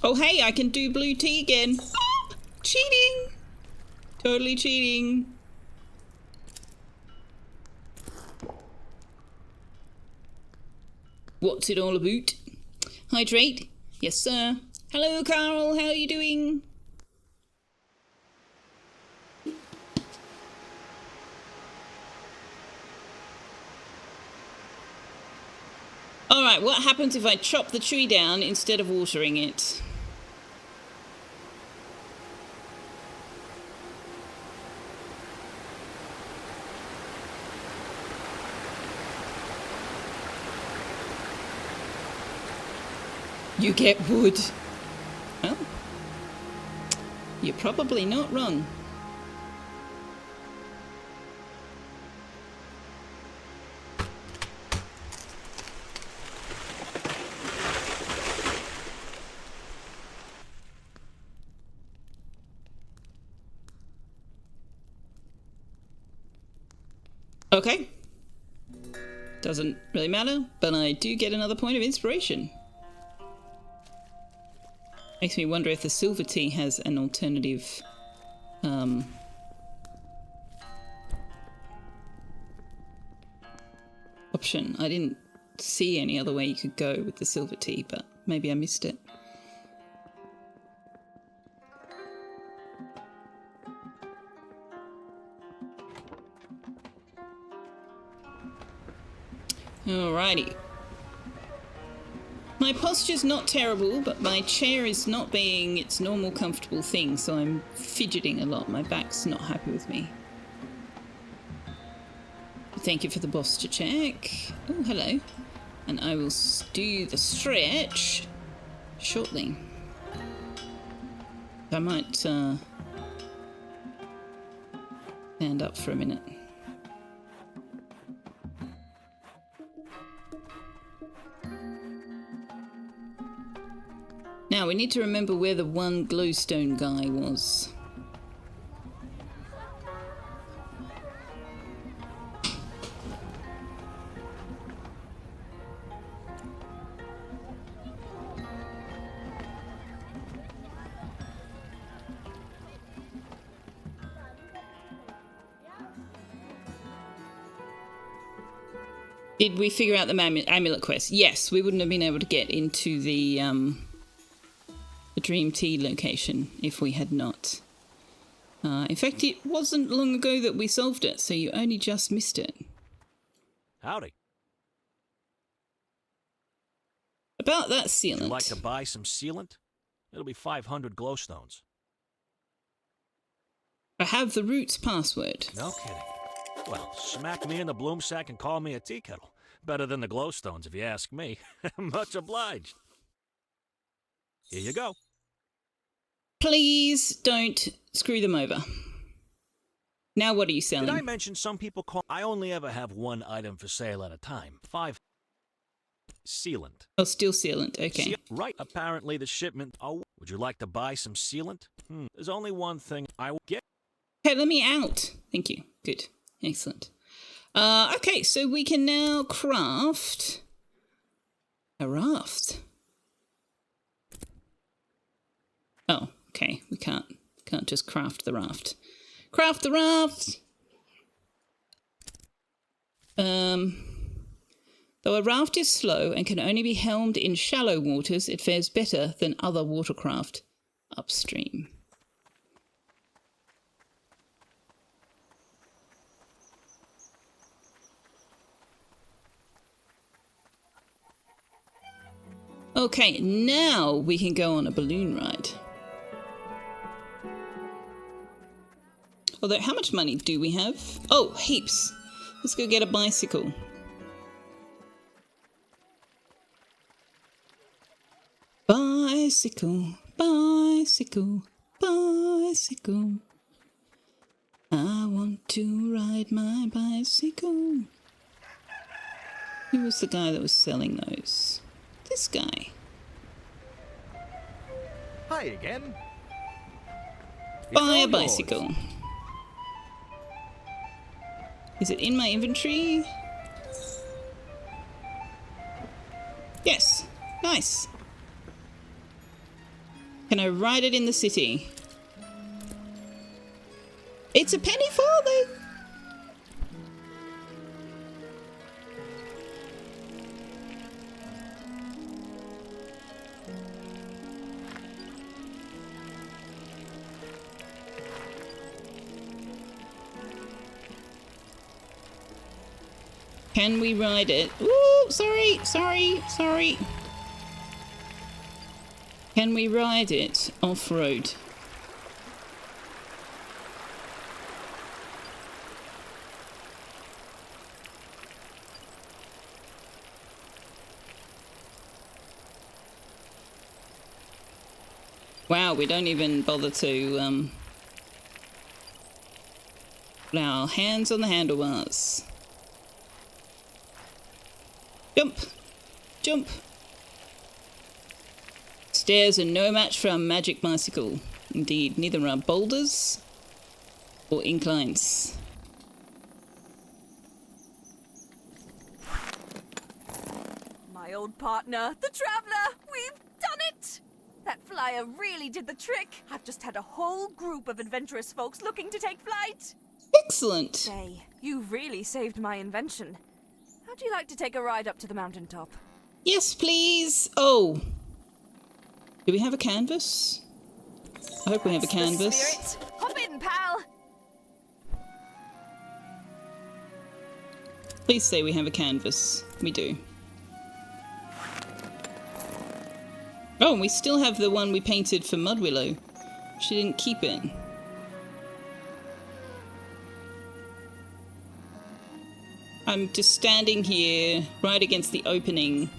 Oh, hey, I can do blue tea again. Ah, cheating! Totally cheating. What's it all about? Hydrate? Yes, sir. Hello, Carl. How are you doing? Alright, what happens if I chop the tree down instead of watering it? You get wood. Oh. You're probably not wrong. Okay. Doesn't really matter, but I do get another point of inspiration. Makes me wonder if the silver tea has an alternative option. I didn't see any other way you could go with the silver tea, but maybe I missed it. Alrighty. My posture's not terrible, but my chair is not being its normal comfortable thing, so I'm fidgeting a lot. My back's not happy with me. Thank you for the posture check. Oh, hello. And I will do the stretch shortly. I might stand up for a minute. Now, we need to remember where the one glowstone guy was. Did we figure out the amulet quest? Yes, we wouldn't have been able to get into the Dream Tea location if we had not. In fact, it wasn't long ago that we solved it, so you only just missed it. Howdy. About that sealant. Would you like to buy some sealant? It'll be 500 glowstones. I have the Roots password. No kidding. Well, smack me in the bloom sack and call me a tea kettle. Better than the glowstones, if you ask me. Much obliged. Here you go. Please don't screw them over. Now what are you selling? Did I mention some people call... I only ever have one item for sale at a time. 5 sealant. Oh, still sealant. Okay. Right. Apparently the shipment... Oh, would you like to buy some sealant? There's only one thing I will get. Okay, let me out. Thank you. Good. Excellent. Okay, so we can now craft a raft. Oh, okay. We can't just craft the raft. Craft the raft! Though a raft is slow and can only be helmed in shallow waters, it fares better than other watercraft upstream. Okay, now we can go on a balloon ride. Although, how much money do we have? Oh, heaps. Let's go get a bicycle. Bicycle, bicycle, bicycle. I want to ride my bicycle. Who was the guy that was selling those? This guy. Hi again. Buy a bicycle. Is it in my inventory? Yes. nice. Can I ride it in the city? It's a penny farthing. Can we ride it? Ooh, sorry. Can we ride it off-road? Wow, we don't even bother to put our hands on the handlebars. Jump! Jump! Stairs are no match for our magic bicycle. Indeed, neither are boulders or inclines. My old partner, the Traveller! We've done it! That flyer really did the trick. I've just had a whole group of adventurous folks looking to take flight. Excellent! Say, you've really saved my invention. How'd you like to take a ride up to the mountaintop? Yes, please! Oh! Do we have a canvas? I hope we have a canvas. Spirit. Hop in, pal! Please say we have a canvas. We do. Oh, and we still have the one we painted for Mudwillow. She didn't keep it. I'm just standing here right against the opening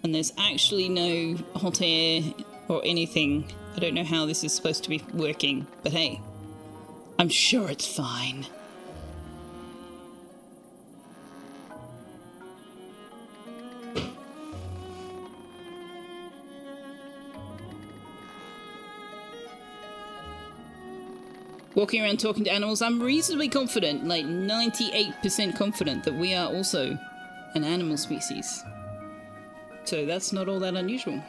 and there's actually no hot air or anything. I don't know how this is supposed to be working, but hey, I'm sure it's fine. Walking around talking to animals, I'm reasonably confident, like 98% confident, that we are also an animal species. So that's not all that unusual.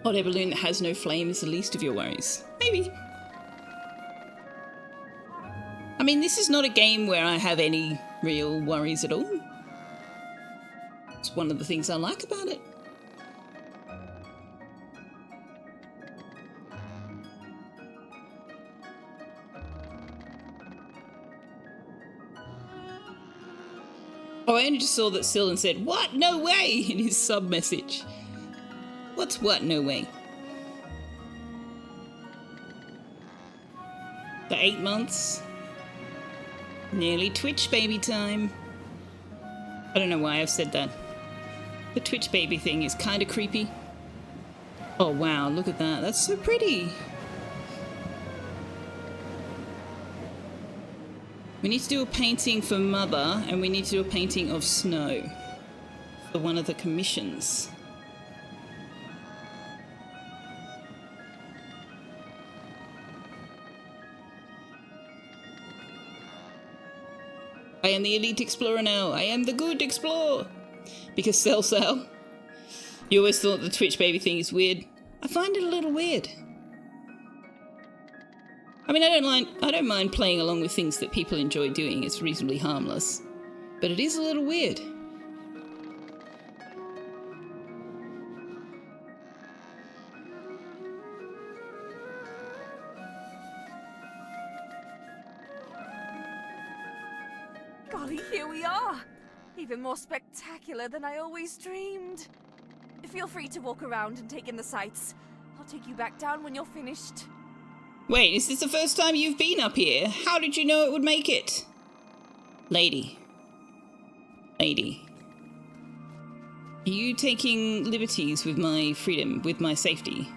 Hot air balloon that has no flame is the least of your worries. Maybe. I mean, this is not a game where I have any real worries at all. It's one of the things I like about it. Oh, I only just saw that Sylvan said, "What? No way!" in his sub-message. What's what? No way? The 8 months? Nearly Twitch baby time. I don't know why I've said that. The Twitch baby thing is kind of creepy. Oh wow, look at that. That's so pretty. We need to do a painting for Mother, and we need to do a painting of Snow for one of the commissions. I am the elite explorer now. I am the good explorer. Because Selfeya, you always thought the Twitch baby thing is weird. I find it a little weird. I mean, I don't mind playing along with things that people enjoy doing. It's reasonably harmless. But it is a little weird. Golly, here we are! Even more spectacular than I always dreamed. Feel free to walk around and take in the sights. I'll take you back down when you're finished. Wait, is this the first time you've been up here? How did you know it would make it? Lady. Lady. Are you taking liberties with my freedom, with my safety?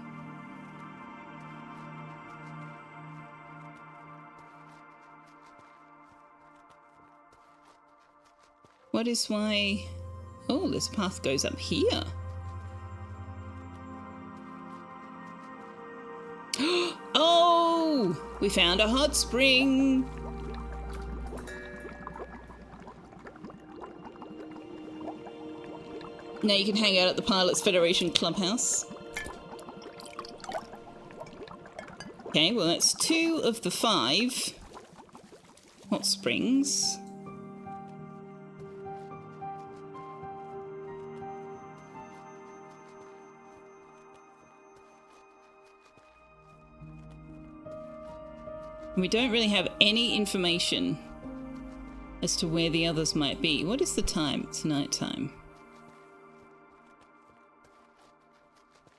What is why... Oh, this path goes up here. Oh! We found a hot spring! Now you can hang out at the Pilots Federation Clubhouse. Okay, well that's 2 of the 5 hot springs. We don't really have any information as to where the others might be. What is the time? It's night time.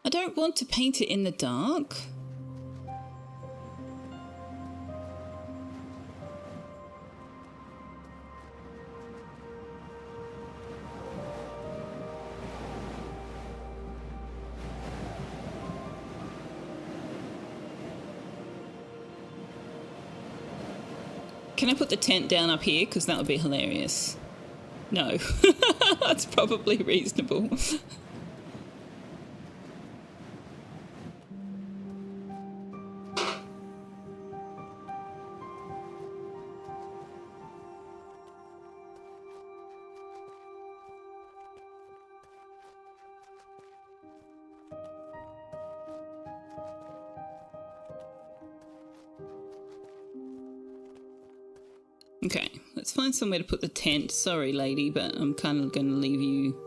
I don't want to paint it in the dark. Can I put the tent down up here? Because that would be hilarious. No. That's probably reasonable. Okay, let's find somewhere to put the tent. Sorry, lady, but I'm kind of going to leave you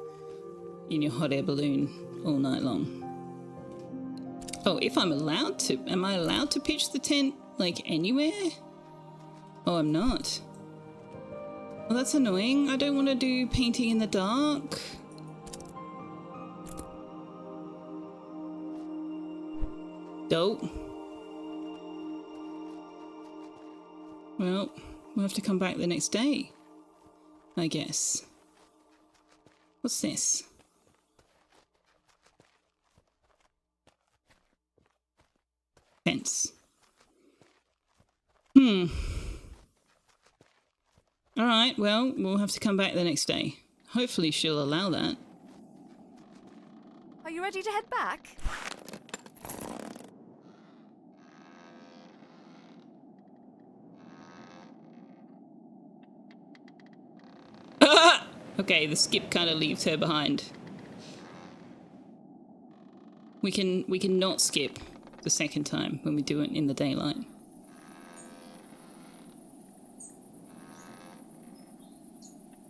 in your hot air balloon all night long. Oh, if I'm allowed to. Am I allowed to pitch the tent, like, anywhere? Oh, I'm not. Well, that's annoying. I don't want to do painting in the dark. Dope. Well, we'll have to come back the next day, I guess. What's this? Fence. Alright, well, we'll have to come back the next day. Hopefully she'll allow that. Are you ready to head back? Okay, the skip kind of leaves her behind. We can not skip the second time when we do it in the daylight.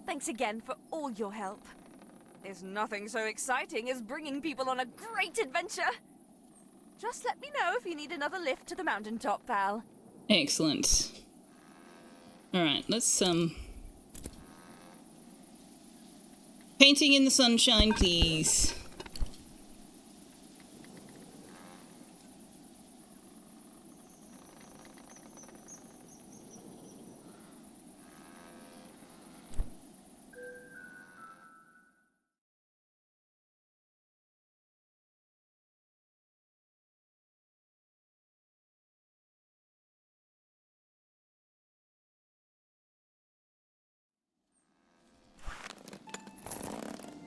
Thanks again for all your help. There's nothing so exciting as bringing people on a great adventure. Just let me know if you need another lift to the mountaintop, pal. Excellent. Alright, let's painting in the sunshine, please.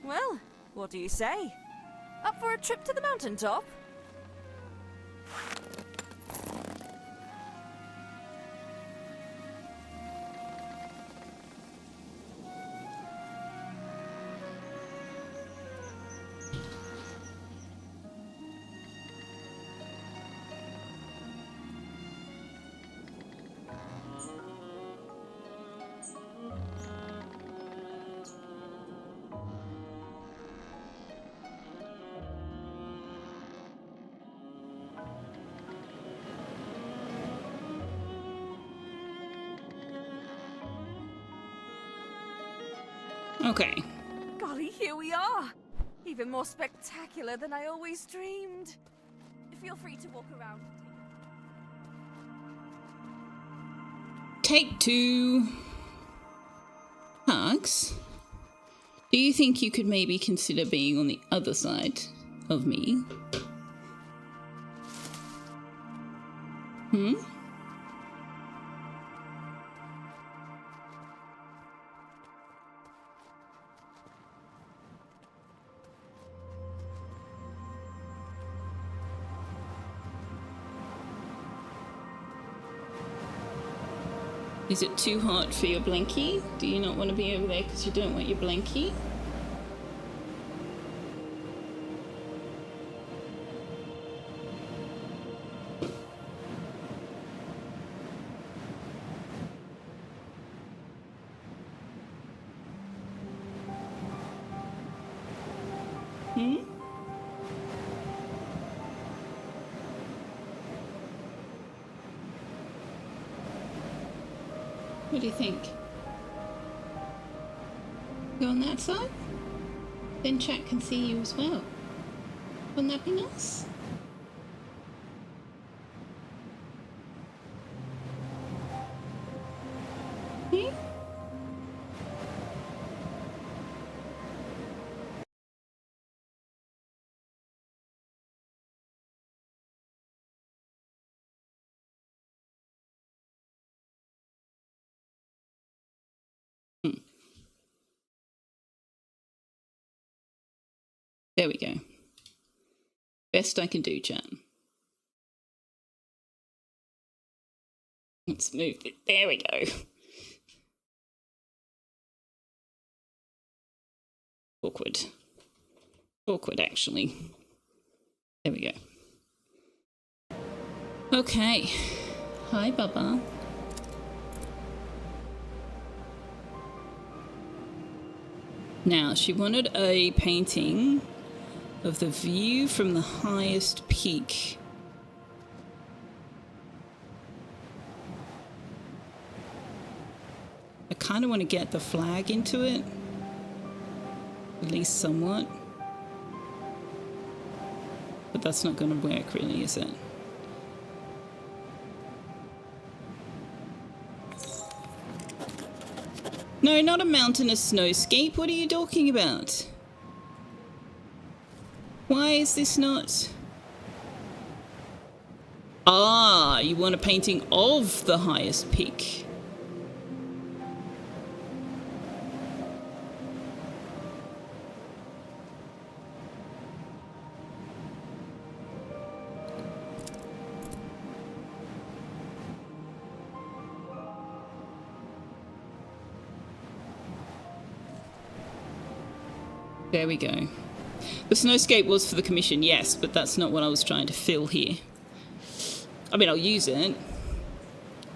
Well, what do you say? Up for a trip to the mountaintop? Okay. Golly, here we are! Even more spectacular than I always dreamed. Feel free to walk around. Take 2. Hugs. Do you think you could maybe consider being on the other side of me? Is it too hot for your blankie? Do you not want to be over there because you don't want your blankie? Hmm? What do you think? Go on that side? Then chat can see you as well. Wouldn't that be nice? Hmm? There we go. Best I can do, chat. Let's move it. There we go. Awkward. Awkward, actually. There we go. Okay. Hi, Bubba. Now, she wanted a painting of the view from the highest peak. I kind of want to get the flag into it, at least somewhat. But that's not going to work really, is it? No, not a mountainous snowscape. What are you talking about? Why is this not... Ah, you want a painting of the highest peak. There we go. The snowscape was for the commission, yes, but that's not what I was trying to fill here. I mean, I'll use it.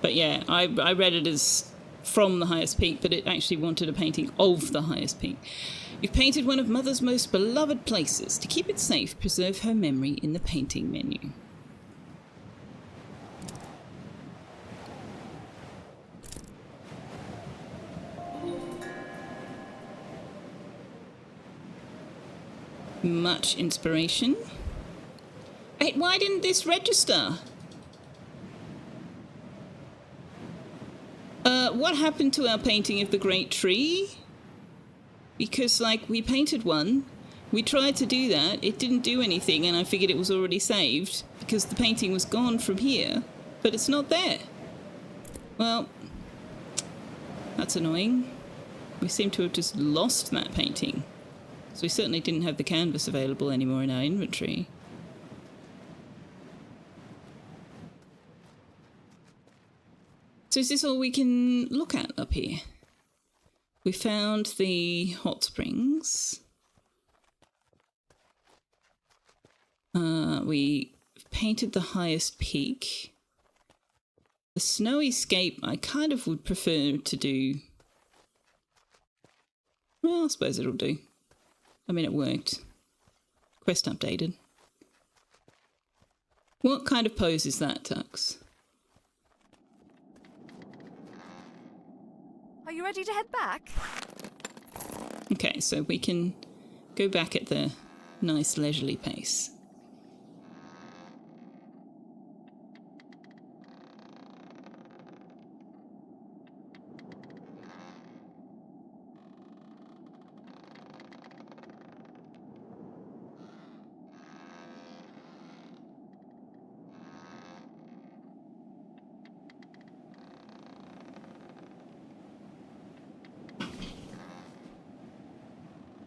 But yeah, I read it as from the highest peak, but it actually wanted a painting of the highest peak. You've painted one of Mother's most beloved places. To keep it safe, preserve her memory in the painting menu. Much inspiration. Wait, why didn't this register? What happened to our painting of the Great Tree? Because, like, we painted one, we tried to do that, it didn't do anything, and I figured it was already saved, because the painting was gone from here, but it's not there. Well, that's annoying. We seem to have just lost that painting. So we certainly didn't have the canvas available anymore in our inventory. So is this all we can look at up here? We found the hot springs. We painted the highest peak. The snowy scape I kind of would prefer to do. Well, I suppose it'll do. I mean, it worked. Quest updated. What kind of pose is that, Tux? Are you ready to head back? Okay, so we can go back at the nice leisurely pace.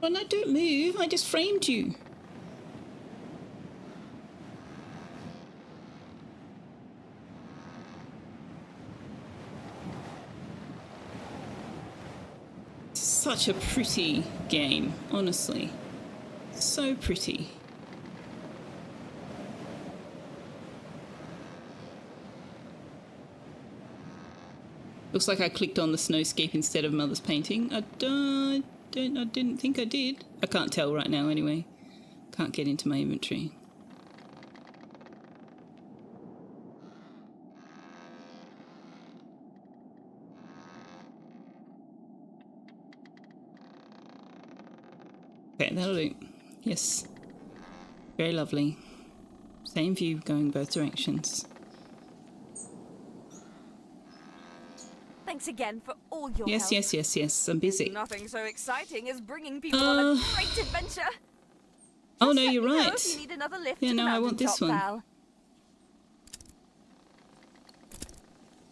Well, no, don't move. I just framed you. Such a pretty game, honestly. So pretty. Looks like I clicked on the snowscape instead of Mother's painting. I didn't think I did. I can't tell right now anyway. Can't get into my inventory. Okay, that'll do. Yes. Very lovely. Same view going both directions. Thanks again for all your Yes, help. yes. I'm busy. Nothing so exciting as bringing people on a great adventure. Oh no, Just you're let me know right. if you need another lift Yeah, to the no, I want this mountaintop, one. pal.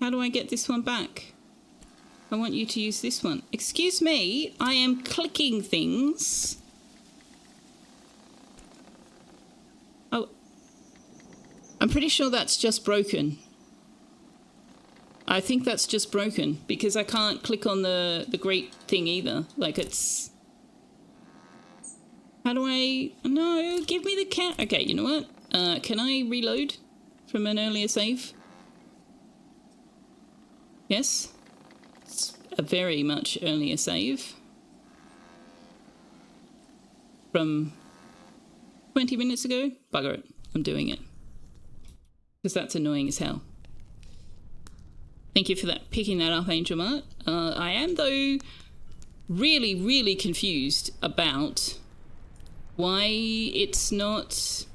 How do I get this one back? I want you to use this one. Excuse me, I am clicking things. Oh, I'm pretty sure that's just broken. I think that's just broken because I can't click on the great thing either. Like it's... How do I... No, give me the cat. Okay, you know what? Can I reload from an earlier save? Yes. It's a very much earlier save. From 20 minutes ago? Bugger it. I'm doing it. Because that's annoying as hell. Thank you for that, picking that up, Angel Mart. I am, though, really, really confused about why it's not...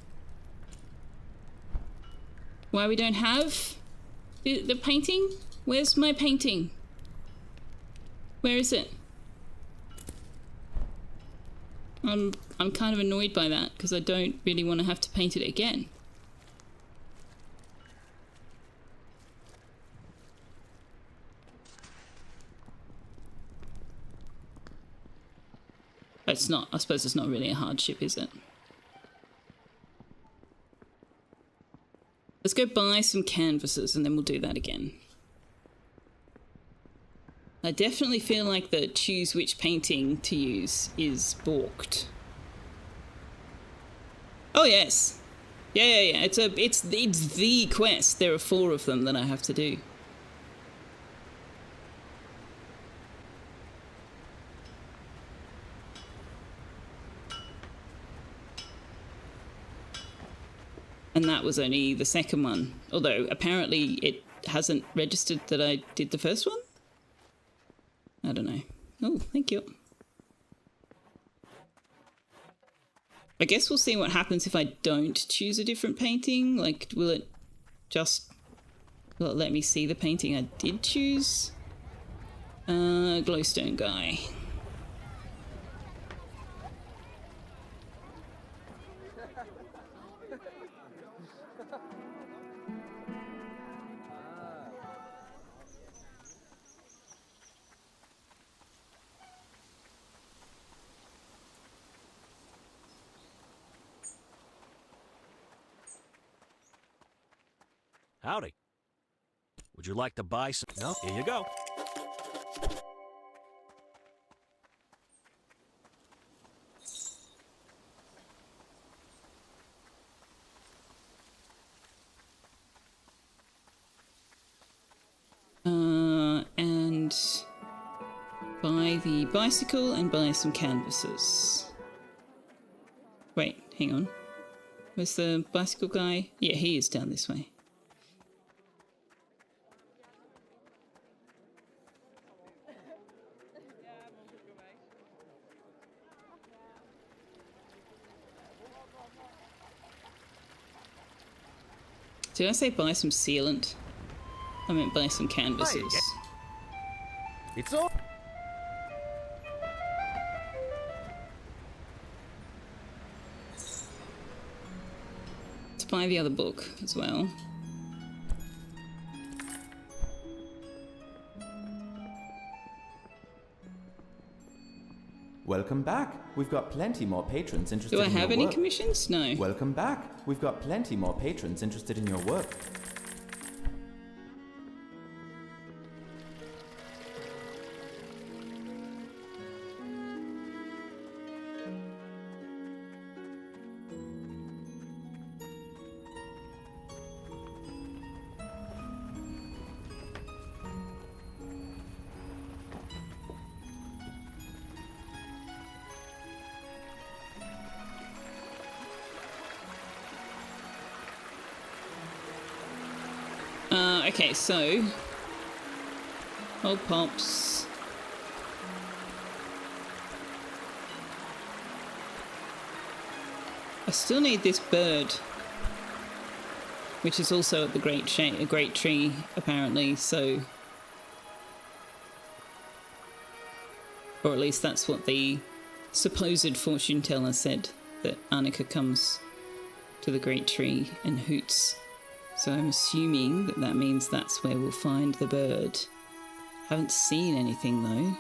Why we don't have the painting? Where's my painting? Where is it? I'm kind of annoyed by that because I don't really want to have to paint it again. It's not, I suppose it's not really a hardship, is it? Let's go buy some canvases and then we'll do that again. I definitely feel like the choose which painting to use is balked. Oh yes. Yeah. It's the quest. There are 4 of them that I have to do. And that was only the second one. Although, apparently, it hasn't registered that I did the first one? I don't know. Oh, thank you. I guess we'll see what happens if I don't choose a different painting. Like, will it let me see the painting I did choose? Glowstone guy. Howdy. Would you like to buy some? No, here you go. And buy the bicycle and buy some canvases. Wait, hang on. Where's the bicycle guy? Yeah, he is down this way. Did I say buy some sealant? I meant buy some canvases. It's all. To buy the other book as well. Welcome back. We've got plenty more patrons interested in your work. Do I have any commissions? No. Welcome back. We've got plenty more patrons interested in your work. Okay, so... Old Pops. I still need this bird. Which is also at the great tree, apparently, so... Or at least that's what the supposed fortune teller said, that Annika comes to the great tree and hoots. So I'm assuming that that means that's where we'll find the bird. Haven't seen anything though.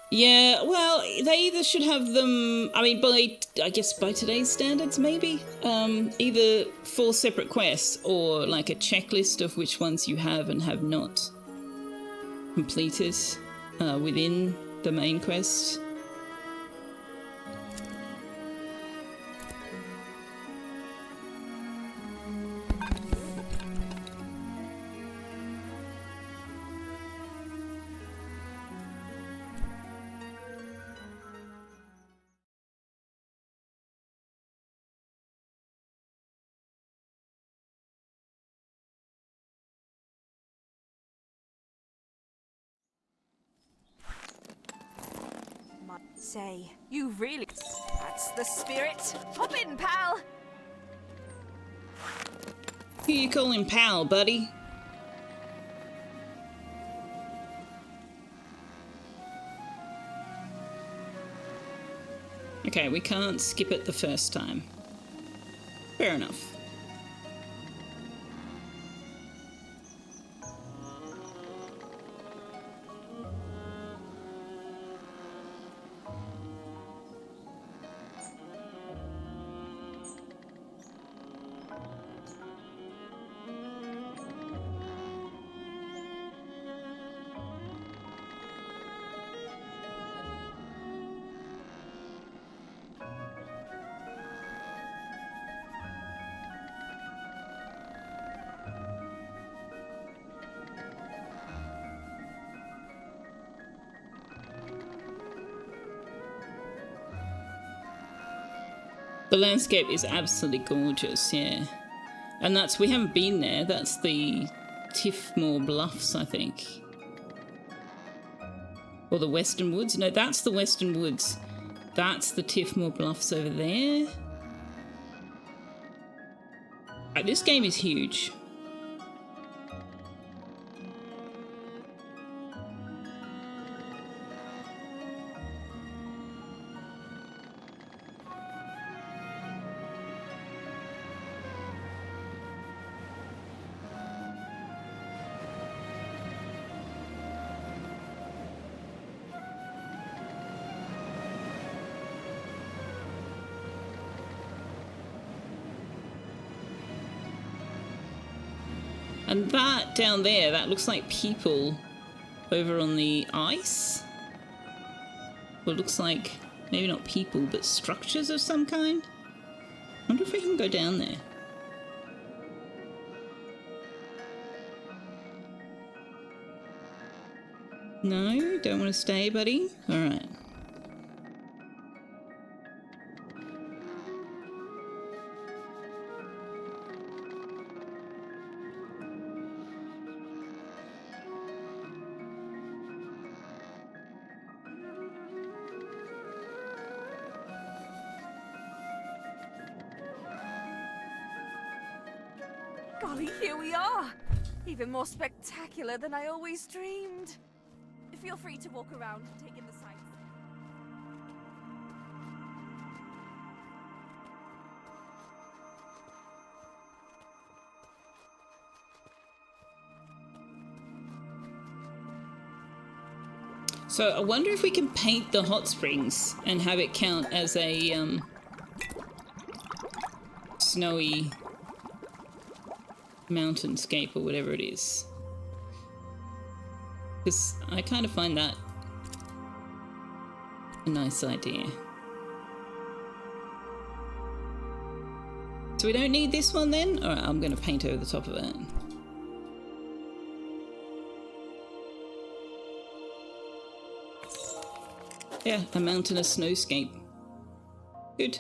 Yeah, well, they either should have them, I mean, I guess by today's standards, maybe? Either 4 separate quests or like a checklist of which ones you have and have not completed within the main quest. Say, you really... That's the spirit. Hop in, pal! Who you calling pal, buddy? Okay, we can't skip it the first time. Fair enough. The landscape is absolutely gorgeous, yeah. And that's, we haven't been there, that's the Tiffmore Bluffs, I think. Or the Western Woods? No, that's the Western Woods. That's the Tiffmore Bluffs over there. This game is huge. And that down there, that looks like people over on the ice. Well, it looks like maybe not people, but structures of some kind. I wonder if we can go down there. No, don't want to stay, buddy? All right. Golly, here we are! Even more spectacular than I always dreamed. Feel free to walk around and take in the sights. So I wonder if we can paint the hot springs and have it count as a snowy mountainscape or whatever it is. Because I kind of find that a nice idea. So we don't need this one then? Alright, I'm going to paint over the top of it. Yeah, a mountainous snowscape. Good.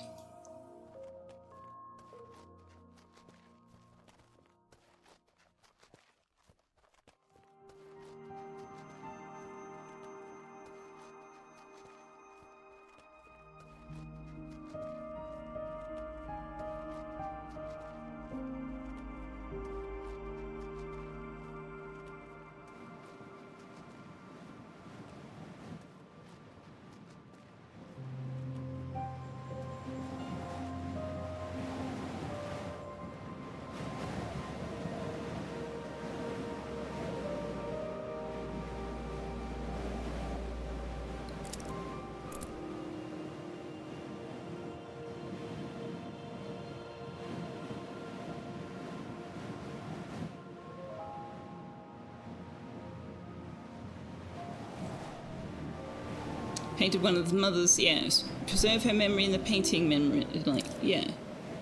Painted one of the mothers, yes. Preserve her memory in the painting memory, like, yeah.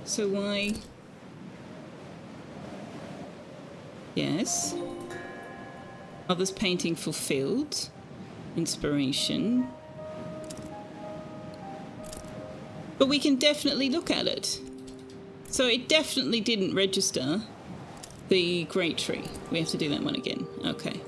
So why? Yes. Mother's painting fulfilled. Inspiration. But we can definitely look at it. So it definitely didn't register the great tree. We have to do that one again. Okay.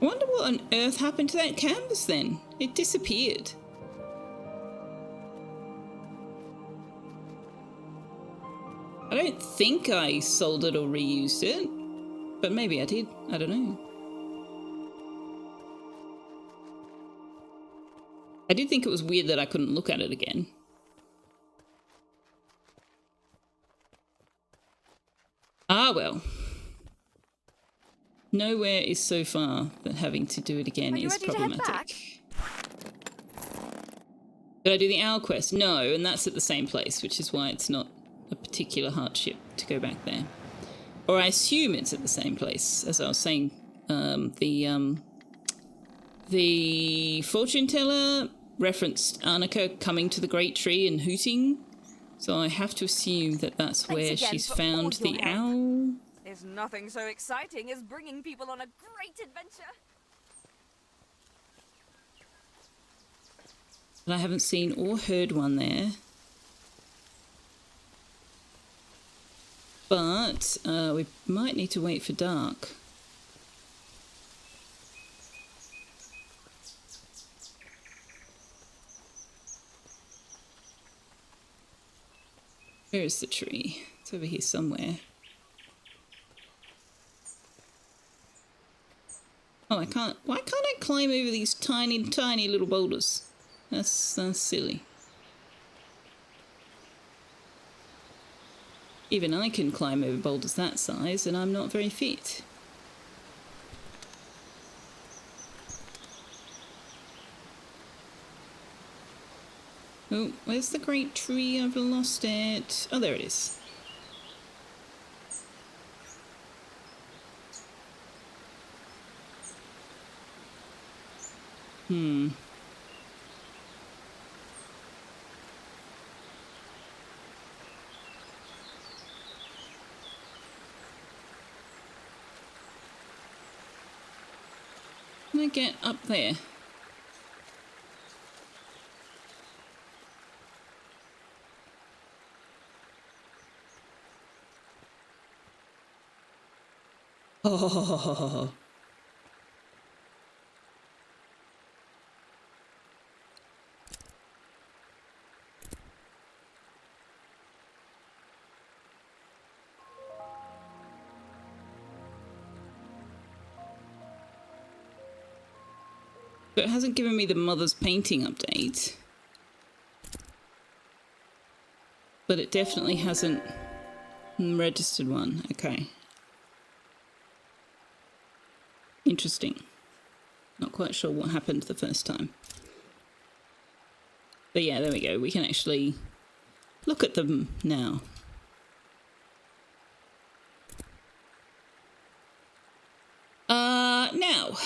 I wonder what on earth happened to that canvas then. It disappeared. I don't think I sold it or reused it, but maybe I did. I don't know. I did think it was weird that I couldn't look at it again. Ah, well. Nowhere is so far that having to do it again is problematic. Did I do the owl quest? No, and that's at the same place, which is why it's not a particular hardship to go back there. Or I assume it's at the same place. As I was saying, the fortune teller referenced Annika coming to the great tree and hooting, so I have to assume that that's where she's found the owl. There's nothing so exciting as bringing people on a great adventure. But I haven't seen or heard one there. But we might need to wait for dark. Where is the tree? It's over here somewhere. Oh, I can't. Why can't I climb over these tiny, tiny little boulders? That's silly. Even I can climb over boulders that size, and I'm not very fit. Oh, where's the great tree? I've lost it. Oh, there it is. I'm gonna get up there. Oh. But it hasn't given me the mother's painting update. But it definitely hasn't registered one. Okay. Interesting. Not quite sure what happened the first time. But yeah, there we go. We can actually look at them now. Now.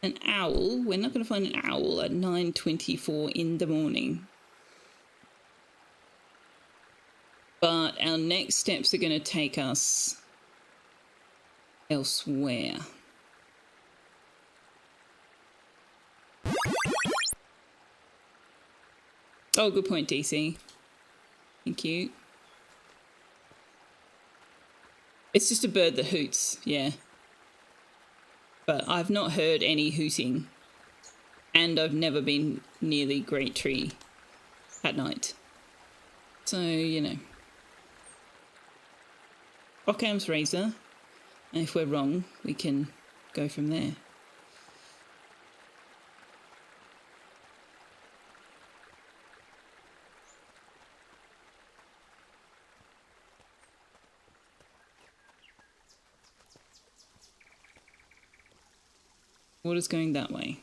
An owl. We're not going to find an owl at 9:24 in the morning. But our next steps are going to take us elsewhere. Oh, good point, DC. Thank you. It's just a bird that hoots, yeah. But I've not heard any hooting. And I've never been near the great tree at night. So, you know. Occam's razor. And if we're wrong, we can go from there. Water's going that way.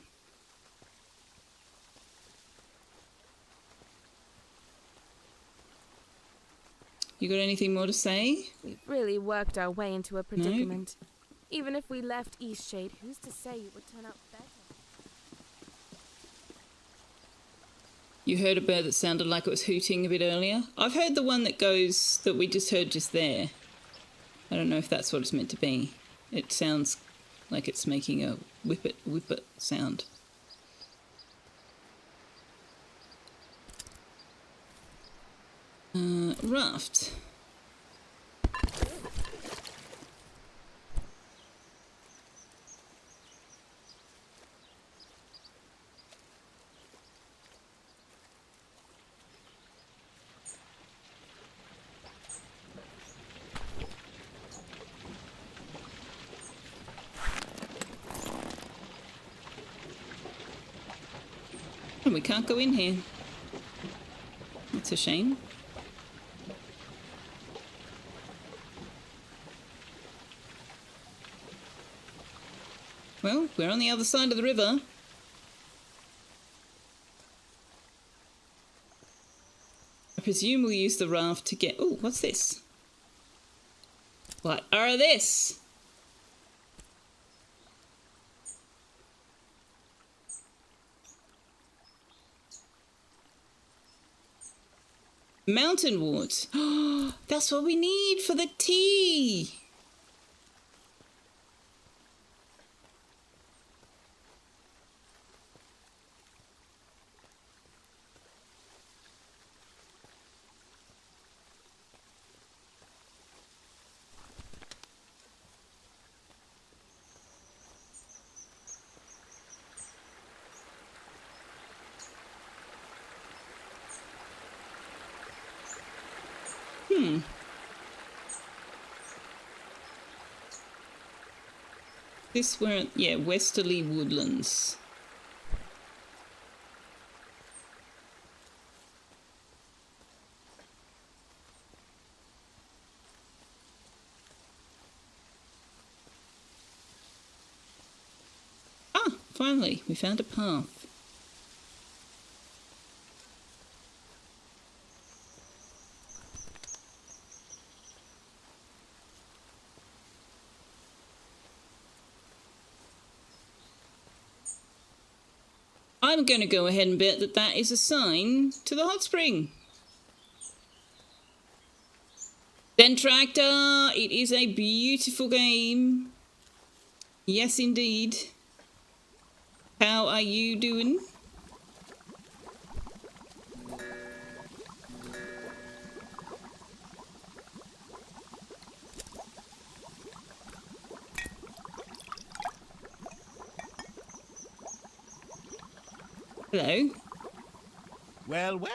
You got anything more to say? We've really worked our way into a predicament. No. Even if we left Eastshade, who's to say it would turn out better? You heard a bird that sounded like it was hooting a bit earlier? I've heard the one that goes, that we just heard just there. I don't know if that's what it's meant to be. It sounds like it's making a whippet sound. Raft. We can't go in here. That's a shame. Well, we're on the other side of the river. I presume we'll use the raft to get... Oh, what's this? What are this? Mountain wort. Oh, that's what we need for the tea. This weren't, yeah, westerly woodlands. Ah, finally, we found a path. I'm going to go ahead and bet that that is a sign to the hot spring. Dentractor, it is a beautiful game. Yes, indeed. How are you doing? Hello. Well, well.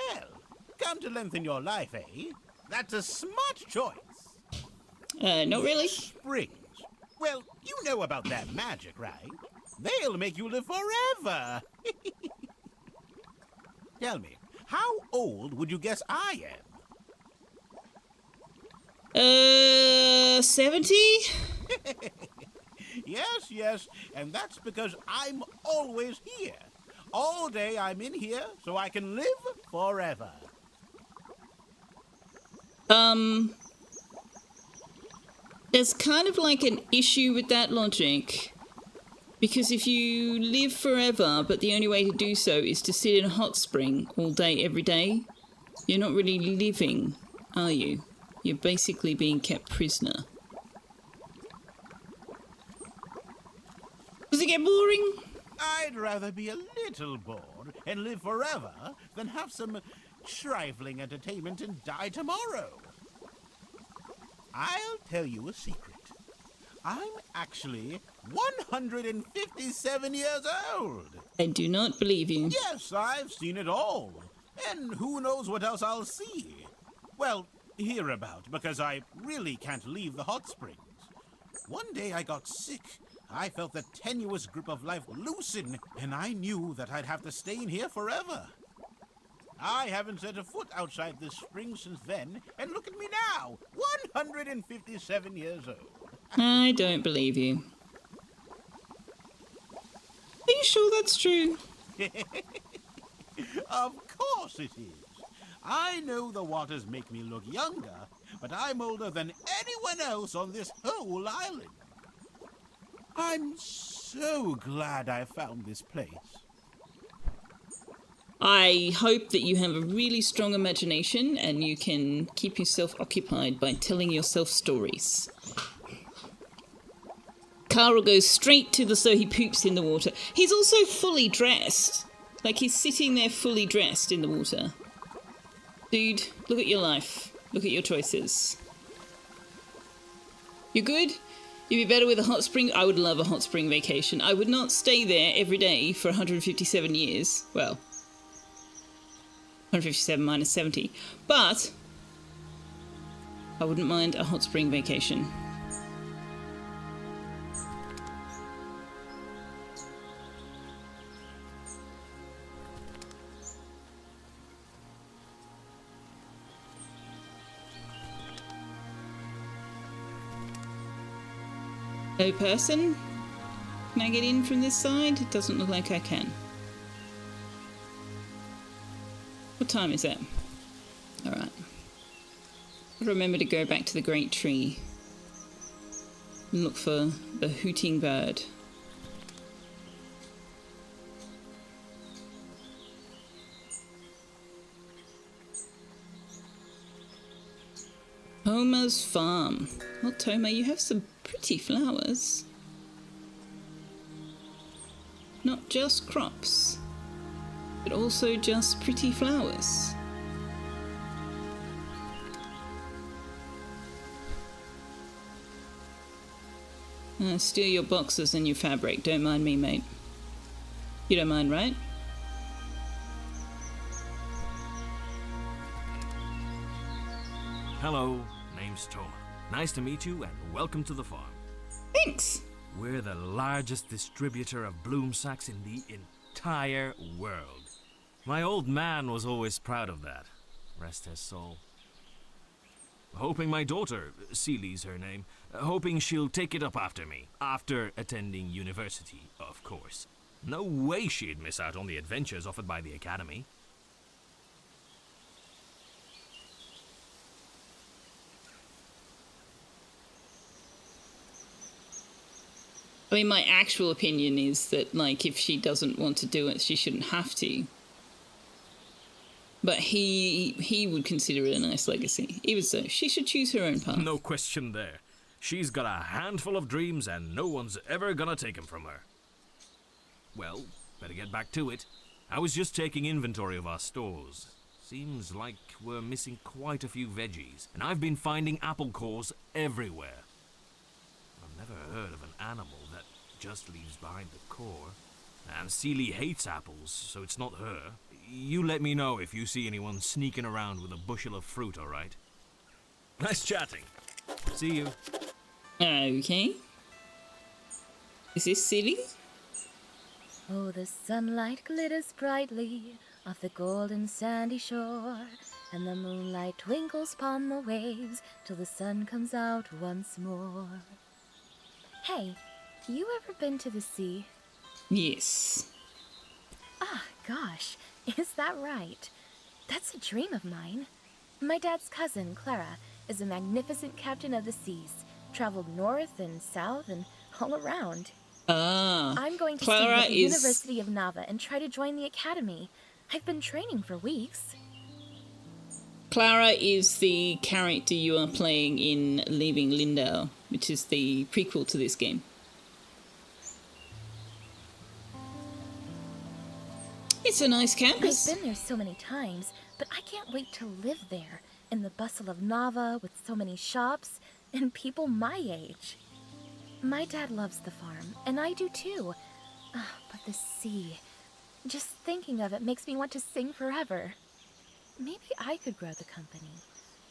Come to lengthen your life, eh? That's a smart choice. Not really. Springs. Well, you know about that magic, right? They'll make you live forever. Tell me, how old would you guess I am? 70? Yes, yes. And that's because I'm always here. All day I'm in here so I can live forever. There's kind of like an issue with that logic. Because if you live forever, but the only way to do so is to sit in a hot spring all day, every day, you're not really living, are you? You're basically being kept prisoner. Does it get boring? I'd rather be a little bored and live forever than have some trifling entertainment and die tomorrow. I'll tell you a secret. I'm actually 157 years old. I do not believe you. Yes, I've seen it all. And who knows what else I'll see. Well, hereabout, because I really can't leave the hot springs. One day I got sick. I felt the tenuous grip of life loosen, and I knew that I'd have to stay in here forever. I haven't set a foot outside this spring since then, and look at me now, 157 years old. I don't believe you. Are you sure that's true? Of course it is. I know the waters make me look younger, but I'm older than anyone else on this whole island. I'm so glad I found this place. I hope that you have a really strong imagination and you can keep yourself occupied by telling yourself stories. Carl goes straight to the so he poops in the water. He's also fully dressed. Like, he's sitting there fully dressed in the water. Dude, look at your life. Look at your choices. You good? You'd be better with a hot spring? I would love a hot spring vacation. I would not stay there every day for 157 years. Well, 157 minus 70. But I wouldn't mind a hot spring vacation. No person? Can I get in from this side? It doesn't look like I can. What time is it? Alright. I'll remember to go back to the great tree and look for the hooting bird. Homer's farm. Well, Toma, you have some pretty flowers. Not just crops, but also just pretty flowers. Steal your boxes and your fabric. Don't mind me, mate. You don't mind, right? Hello, name's Toma. Nice to meet you and welcome to the farm. Thanks. We're the largest distributor of bloom sacks in the entire world. My old man was always proud of that. Rest his soul. Hoping my daughter, Ceilie's her name, hoping she'll take it up after me. After attending university, of course. No way she'd miss out on the adventures offered by the academy. I mean, my actual opinion is that, like, if she doesn't want to do it, she shouldn't have to. But he would consider it a nice legacy. Even so, she should choose her own path. No question there. She's got a handful of dreams and no one's ever gonna take them from her. Well, better get back to it. I was just taking inventory of our stores. Seems like we're missing quite a few veggies, and I've been finding apple cores everywhere. I've never heard of an animal that just leaves behind the core. And Celie hates apples, so it's not her. You let me know if you see anyone sneaking around with a bushel of fruit, alright? Nice chatting. See you. Okay. Is this Celie? Oh, the sunlight glitters brightly off the golden sandy shore, and the moonlight twinkles upon the waves till the sun comes out once more. Hey, you ever been to the sea? Yes. Ah, gosh, is that right? That's a dream of mine. My dad's cousin, Clara, is a magnificent captain of the seas, traveled north and south and all around. Ah, I'm going to Clara study at the is... University of Nava and try to join the academy. I've been training for weeks. Clara is the character you are playing in Leaving Lindau, which is the prequel to this game. It's a nice campus. I've been there so many times, but I can't wait to live there, in the bustle of Nava with so many shops and people my age. My dad loves the farm, and I do too. But the sea, just thinking of it makes me want to sing forever. Maybe I could grow the company.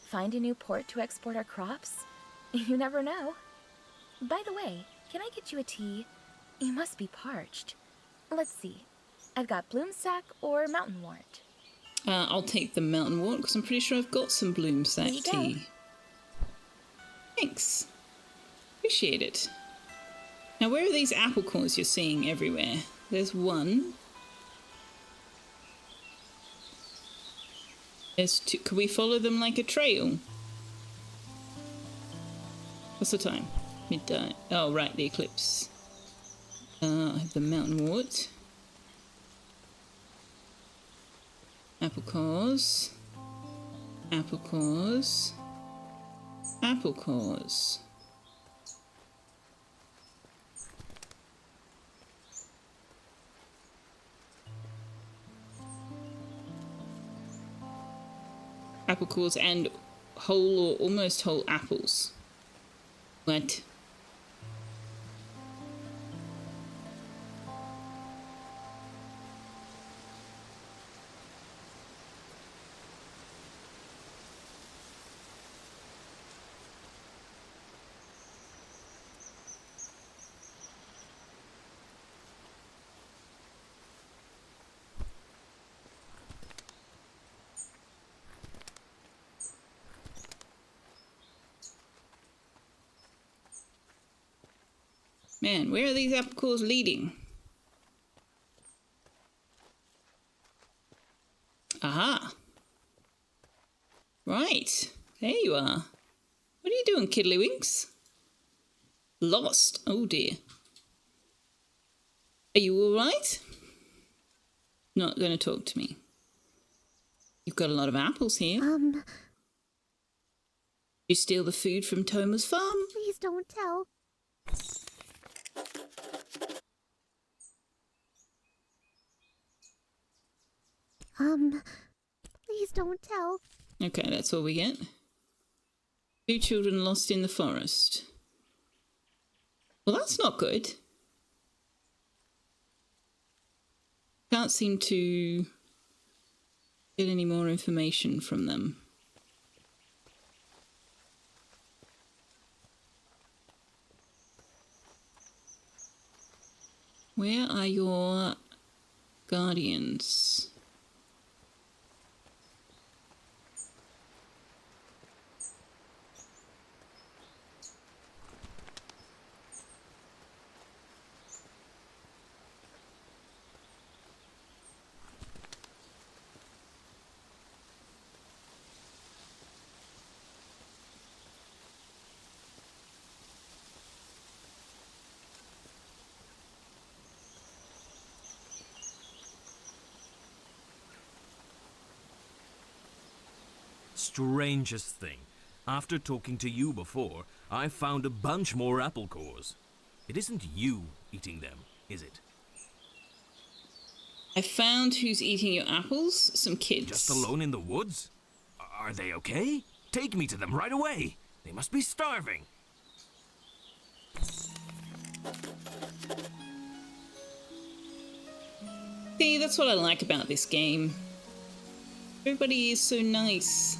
Find a new port to export our crops. You never know. By the way, can I get you a tea? You must be parched. Let's see. I've got bloomsack or mountain wort. I'll take the mountain wort because I'm pretty sure I've got some bloomsack tea. Thanks. Appreciate it. Now, where are these apple cores you're seeing everywhere? There's one. There's two. Can we follow them like a trail? What's the time? Midday. Oh, right, the eclipse. I have the mountain wort. Apple cores. Apple cores. Apple cores. Apple cores and whole or almost whole apples. What? Man, where are these apple cores leading? Aha! Right, there you are. What are you doing, Kiddlywinks? Lost? Oh dear. Are you alright? Not gonna talk to me. You've got a lot of apples here. You steal the food from Toma's farm? Please don't tell. Please don't tell. Okay, that's all we get. 2 children lost in the forest. Well, that's not good. Can't seem to get any more information from them. Where are your guardians? Strangest thing. After talking to you before, I found a bunch more apple cores. It isn't you eating them, is it? I found who's eating your apples. Some kids. Just alone in the woods? Are they okay? Take me to them right away. They must be starving. See, that's what I like about this game. Everybody is so nice.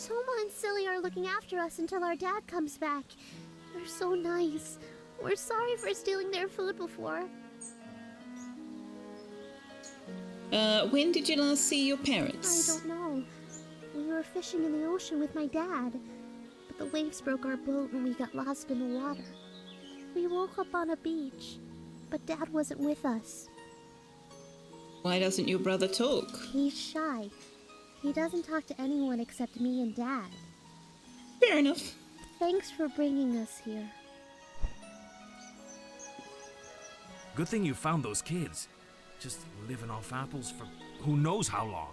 Toma and Silly are looking after us until our dad comes back. They're so nice. We're sorry for stealing their food before. When did you last see your parents? I don't know. We were fishing in the ocean with my dad, but the waves broke our boat and we got lost in the water. We woke up on a beach, but Dad wasn't with us. Why doesn't your brother talk? He's shy. He doesn't talk to anyone except me and Dad. Fair enough. Thanks for bringing us here. Good thing you found those kids. Just living off apples for who knows how long.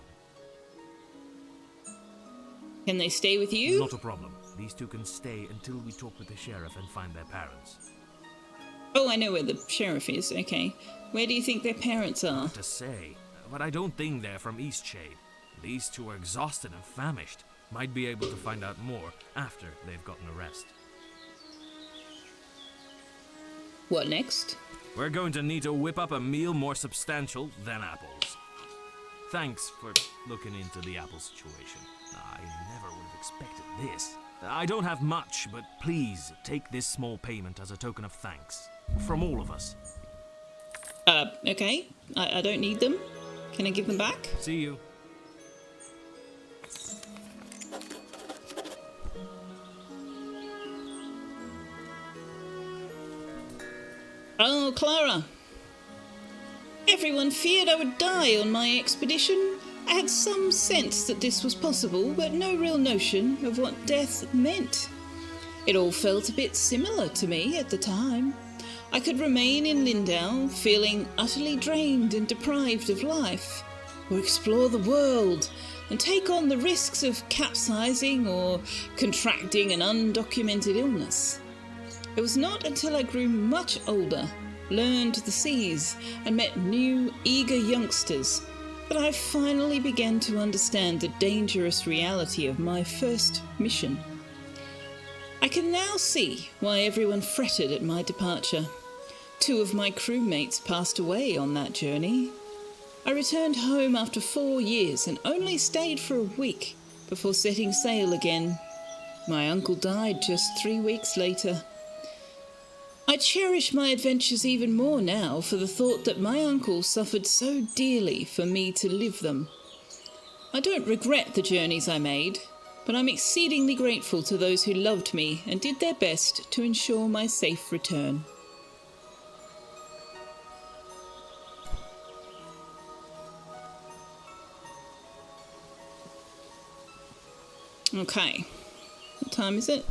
Can they stay with you? Not a problem. These two can stay until we talk with the sheriff and find their parents. Oh, I know where the sheriff is. Okay. Where do you think their parents are? Hard to say, but I don't think they're from Eastshade. These two are exhausted and famished. Might be able to find out more after they've gotten a rest. What next? We're going to need to whip up a meal more substantial than apples. Thanks for looking into the apple situation. I never would have expected this. I don't have much, but please take this small payment as a token of thanks. From all of us. Okay. I don't need them. Can I give them back? See you. Oh, Clara. Everyone feared I would die on my expedition. I had some sense that this was possible, but no real notion of what death meant. It all felt a bit similar to me at the time. I could remain in Lindau, feeling utterly drained and deprived of life, or explore the world and take on the risks of capsizing or contracting an undocumented illness. It was not until I grew much older, learned the seas, and met new, eager youngsters that I finally began to understand the dangerous reality of my first mission. I can now see why everyone fretted at my departure. 2 of my crewmates passed away on that journey. I returned home after 4 years and only stayed for a week before setting sail again. My uncle died just 3 weeks later. I cherish my adventures even more now for the thought that my uncle suffered so dearly for me to live them. I don't regret the journeys I made, but I'm exceedingly grateful to those who loved me and did their best to ensure my safe return. Okay, what time is it?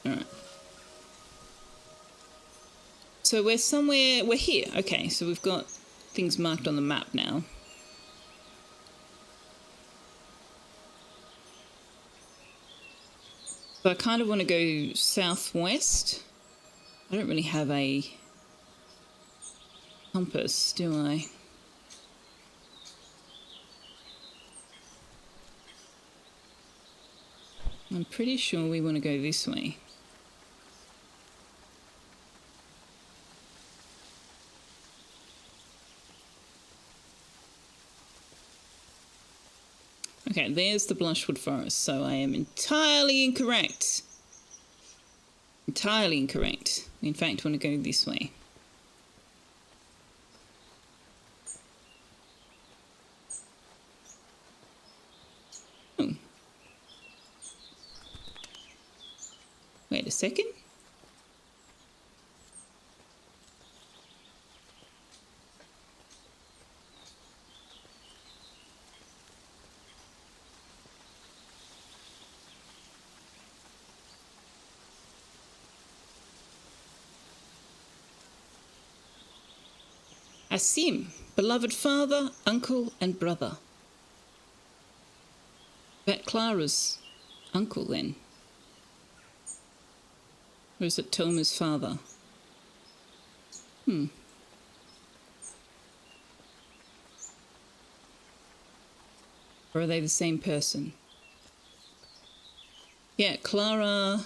Alright. So we're here. Okay, so we've got things marked on the map now. So I kind of want to go southwest. I don't really have a compass, do I? I'm pretty sure we want to go this way. Okay, there's the Blushwood Forest, so I am entirely incorrect. Entirely incorrect. We in fact want to go this way. Oh. Wait a second. Asim, beloved father, uncle and brother. Bet Clara's uncle then. Or is it Toma's father? Or are they the same person? Yeah, Clara...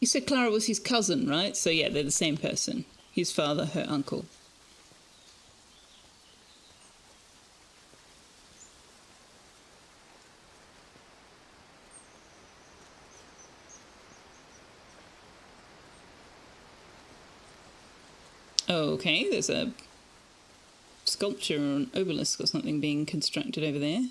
You said Clara was his cousin, right? So yeah, they're the same person. His father, her uncle. Okay, there's a sculpture or an obelisk or something being constructed over there.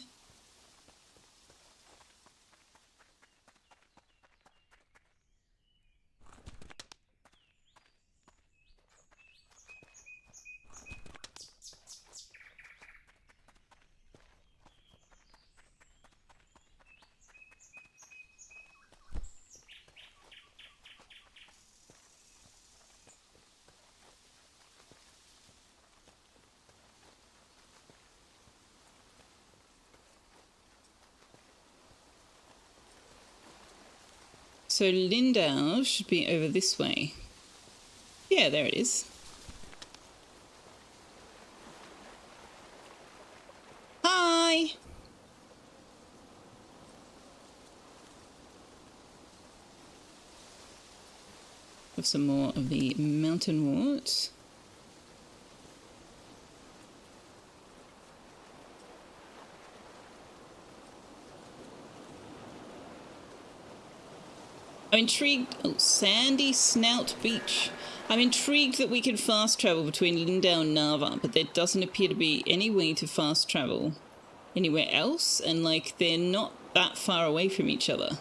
So Lindau should be over this way. Yeah, there it is. Hi! Have some more of the mountain wort. I'm intrigued. Oh, Sandy Snout Beach. I'm intrigued that we can fast travel between Lindau and Narva, but there doesn't appear to be any way to fast travel anywhere else, and like they're not that far away from each other.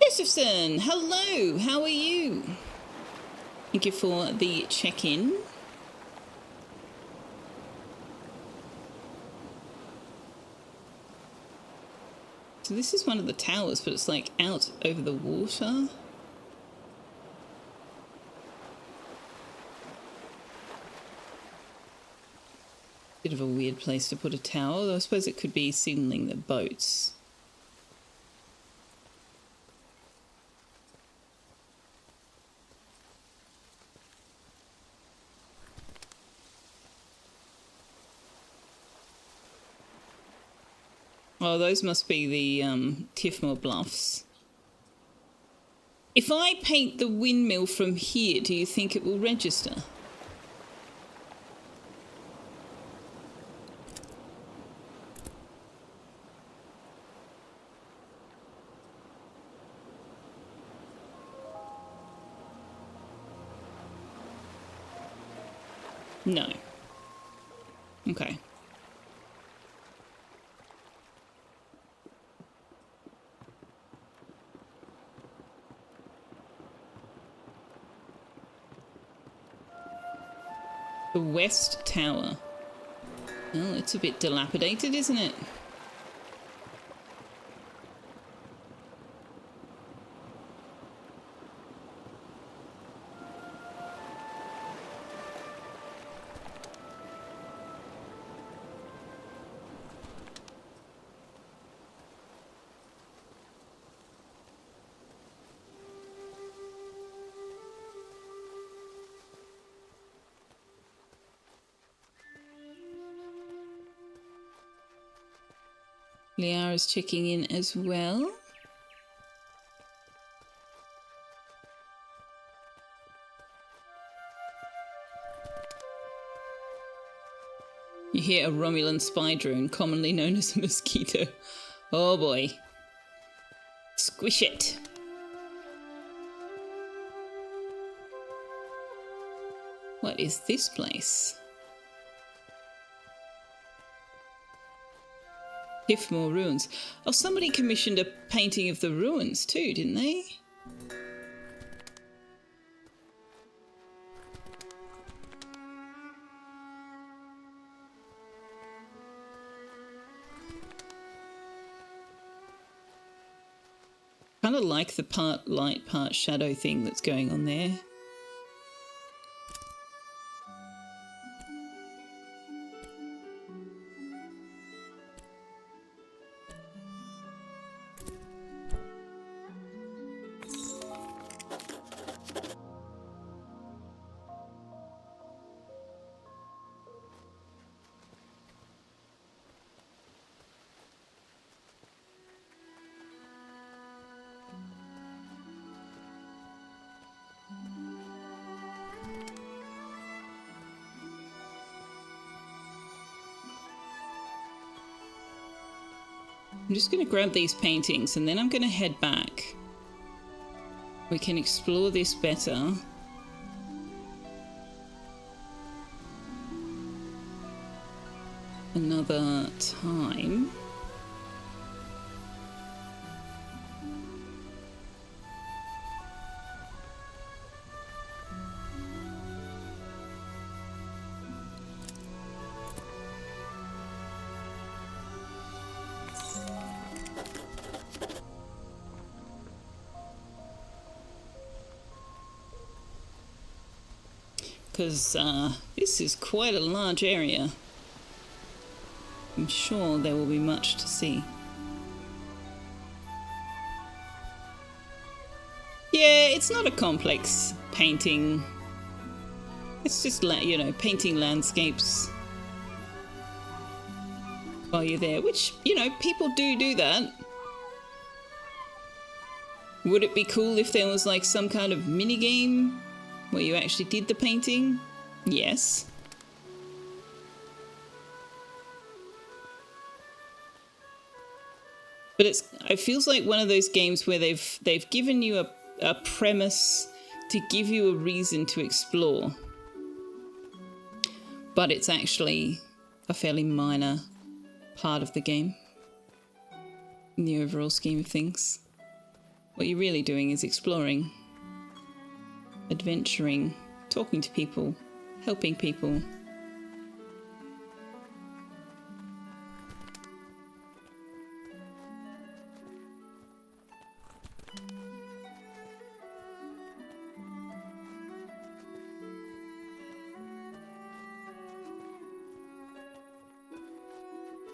Josephson, hello, how are you? Thank you for the check-in. So this is one of the towers, but it's like out over the water. Bit of a weird place to put a tower, though I suppose it could be signaling the boats. Oh, those must be the Tiffmore Bluffs. If I paint the windmill from here, do you think it will register? No. Okay. The West Tower. Well, it's a bit dilapidated, isn't it? Liara's checking in as well. You hear a Romulan spy drone, commonly known as a mosquito. Oh boy. Squish it. What is this place? Tiffmore Ruins. Oh, somebody commissioned a painting of the ruins too, didn't they? Kind of like the part light, part shadow thing that's going on there. I'm just going to grab these paintings and then I'm going to head back. We can explore this better. Another time. Because this is quite a large area. I'm sure there will be much to see. Yeah, it's not a complex painting. It's just, you know, painting landscapes while you're there, which, you know, people do that. Would it be cool if there was like some kind of mini game where you actually did the painting? Yes. But it feels like one of those games where they've given you a premise to give you a reason to explore. But it's actually a fairly minor part of the game in the overall scheme of things. What you're really doing is exploring, adventuring. talking to people, helping people.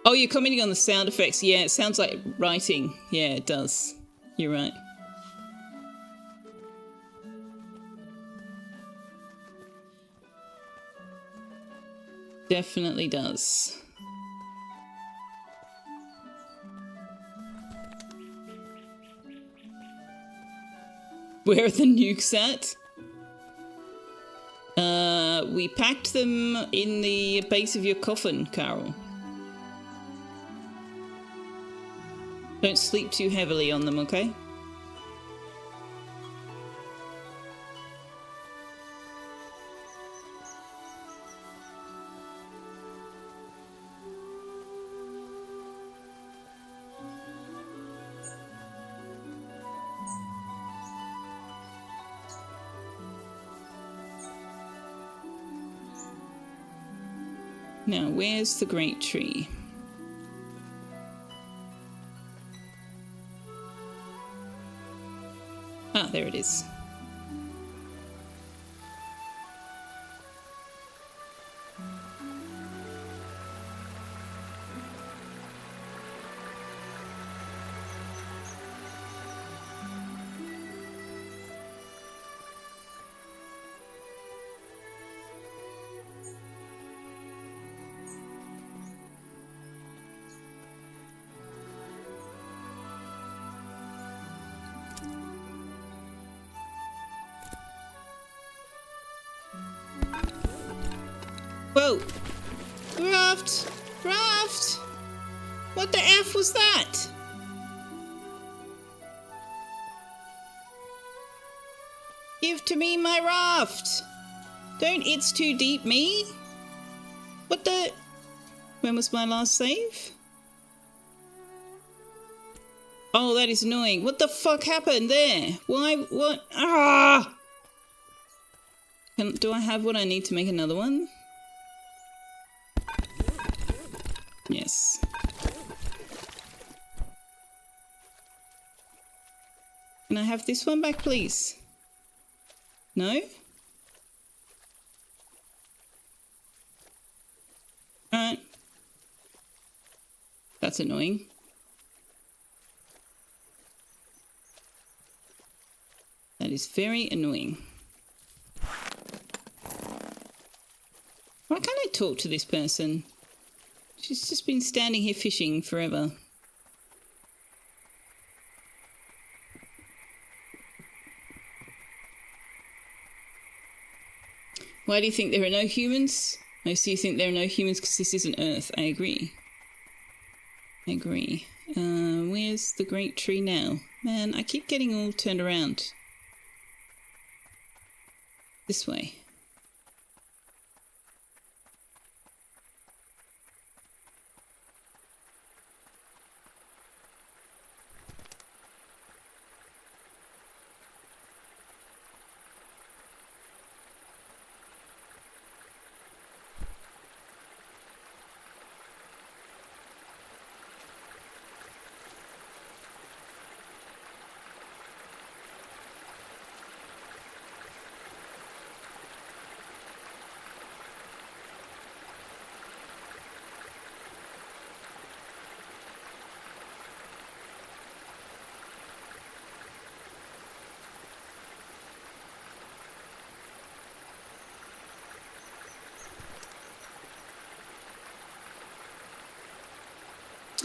Oh, you're commenting on the sound effects. Yeah, it sounds like writing. Yeah, it does. You're right. Definitely does. Where are the nukes at? We packed them in the base of your coffin, Carol. Don't sleep too heavily on them, okay? Now, where's the great tree? Ah, there it is. Whoa! Raft! Raft! What the F was that? Give to me my raft! Don't it's too deep me? What the... When was my last save? Oh, that is annoying. What the fuck happened there? Why? What? Ah! Do I have what I need to make another one? Yes. Can I have this one back, please? No? Alright. That's annoying. That is very annoying. Why can't I talk to this person? She's just been standing here fishing forever. Why do you think there are no humans? Most of you think there are no humans because this isn't Earth. I agree. I agree. Where's the great tree now? Man, I keep getting all turned around. This way.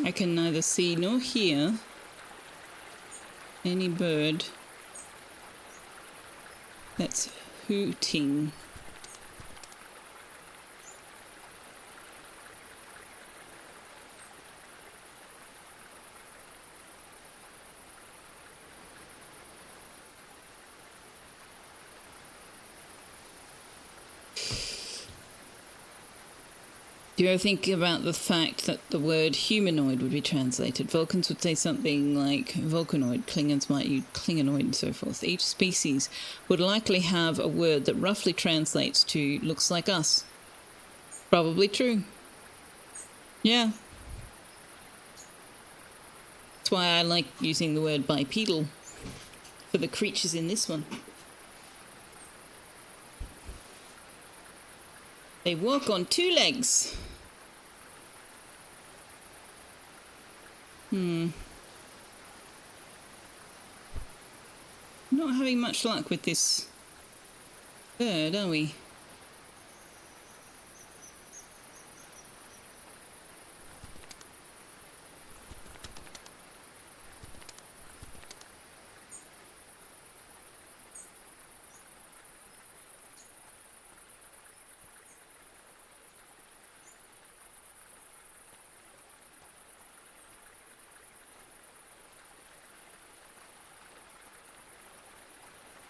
I can neither see nor hear any bird that's hooting. Do you ever think about the fact that the word humanoid would be translated? Vulcans would say something like Vulcanoid, Klingons might use Klingonoid and so forth. Each species would likely have a word that roughly translates to looks like us. Probably true. Yeah. That's why I like using the word bipedal for the creatures in this one. They walk on two legs. Not having much luck with this bird, are we?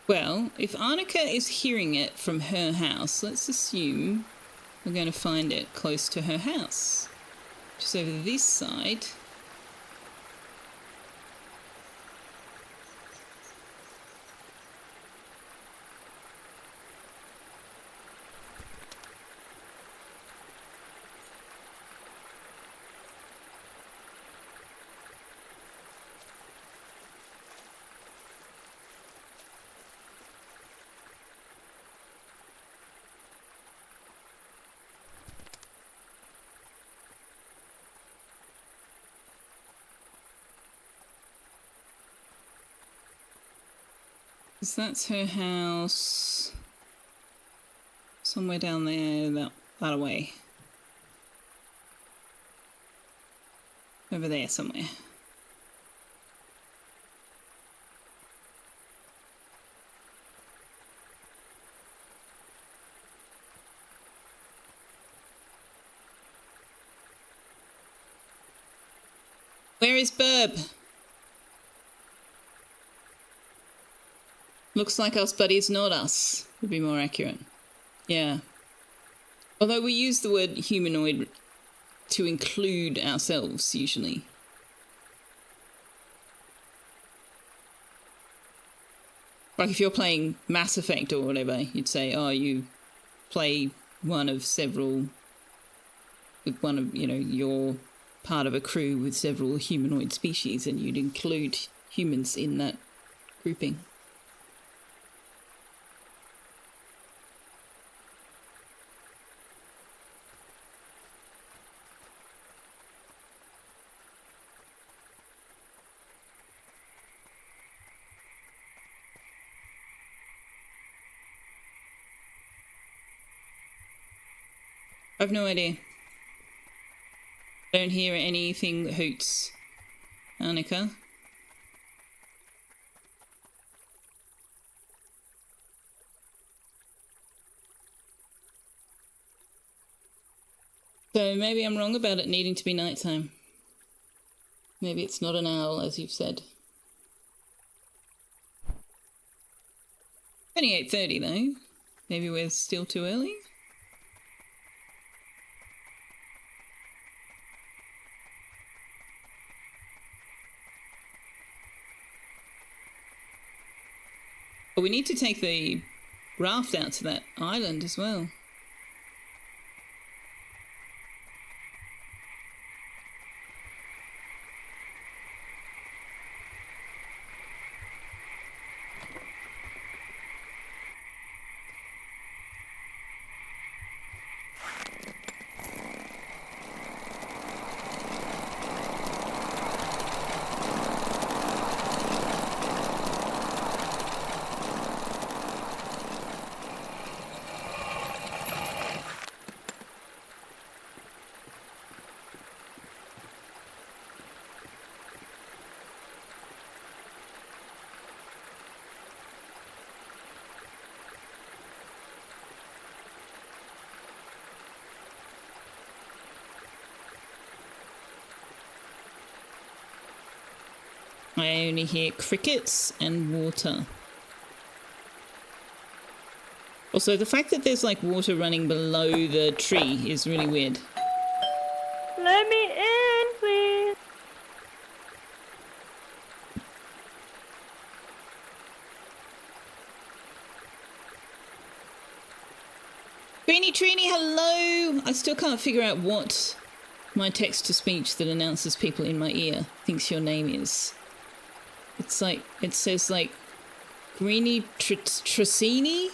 Well, if Arnica is hearing it from her house, let's assume we're going to find it close to her house. Just over this side. So that's her house. Somewhere down there, that away. Over there somewhere. Where is Burb? Looks like us, but is not us, would be more accurate. Yeah. Although we use the word humanoid to include ourselves, usually. Like if you're playing Mass Effect or whatever, you'd say, oh, you play one of several, with one of, you know, you're part of a crew with several humanoid species, and you'd include humans in that grouping. I've no idea. Don't hear anything that hoots. Annika? So maybe I'm wrong about it needing to be nighttime. Maybe it's not an owl, as you've said. 28:30 though. Maybe we're still too early? But we need to take the raft out to that island as well. I only hear crickets and water. Also, the fact that there's like water running below the tree is really weird. Greenie Trini, hello! I still can't figure out what my text-to-speech that announces people in my ear thinks your name is. It's like, it says like, Greenie Tracini?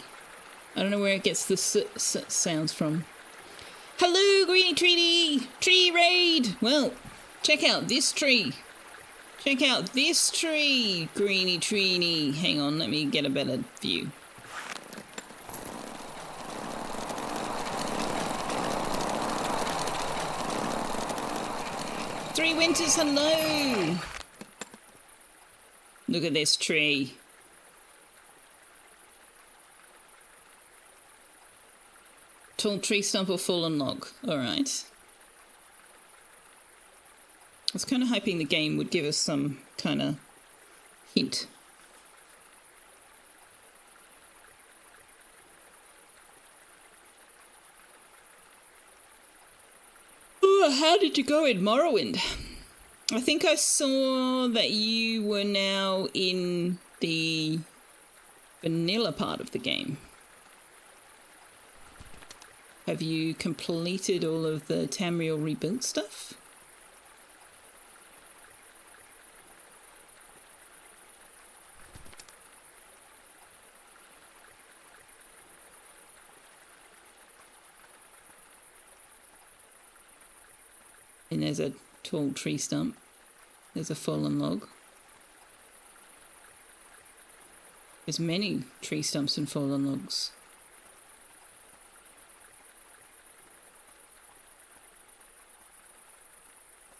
I don't know where it gets the sounds from. Hello, Greenie Trini! Tree raid! Well, check out this tree. Check out this tree, Greenie Trini. Hang on, let me get a better view. Three Winters, hello! Look at this tree. Tall tree stump or fallen log. Alright. I was kind of hoping the game would give us some kind of hint. Ooh, how did you go in Morrowind? I think I saw that you were now in the vanilla part of the game. Have you completed all of the Tamriel rebuilt stuff? And there's a tall tree stump. There's a fallen log. There's many tree stumps and fallen logs.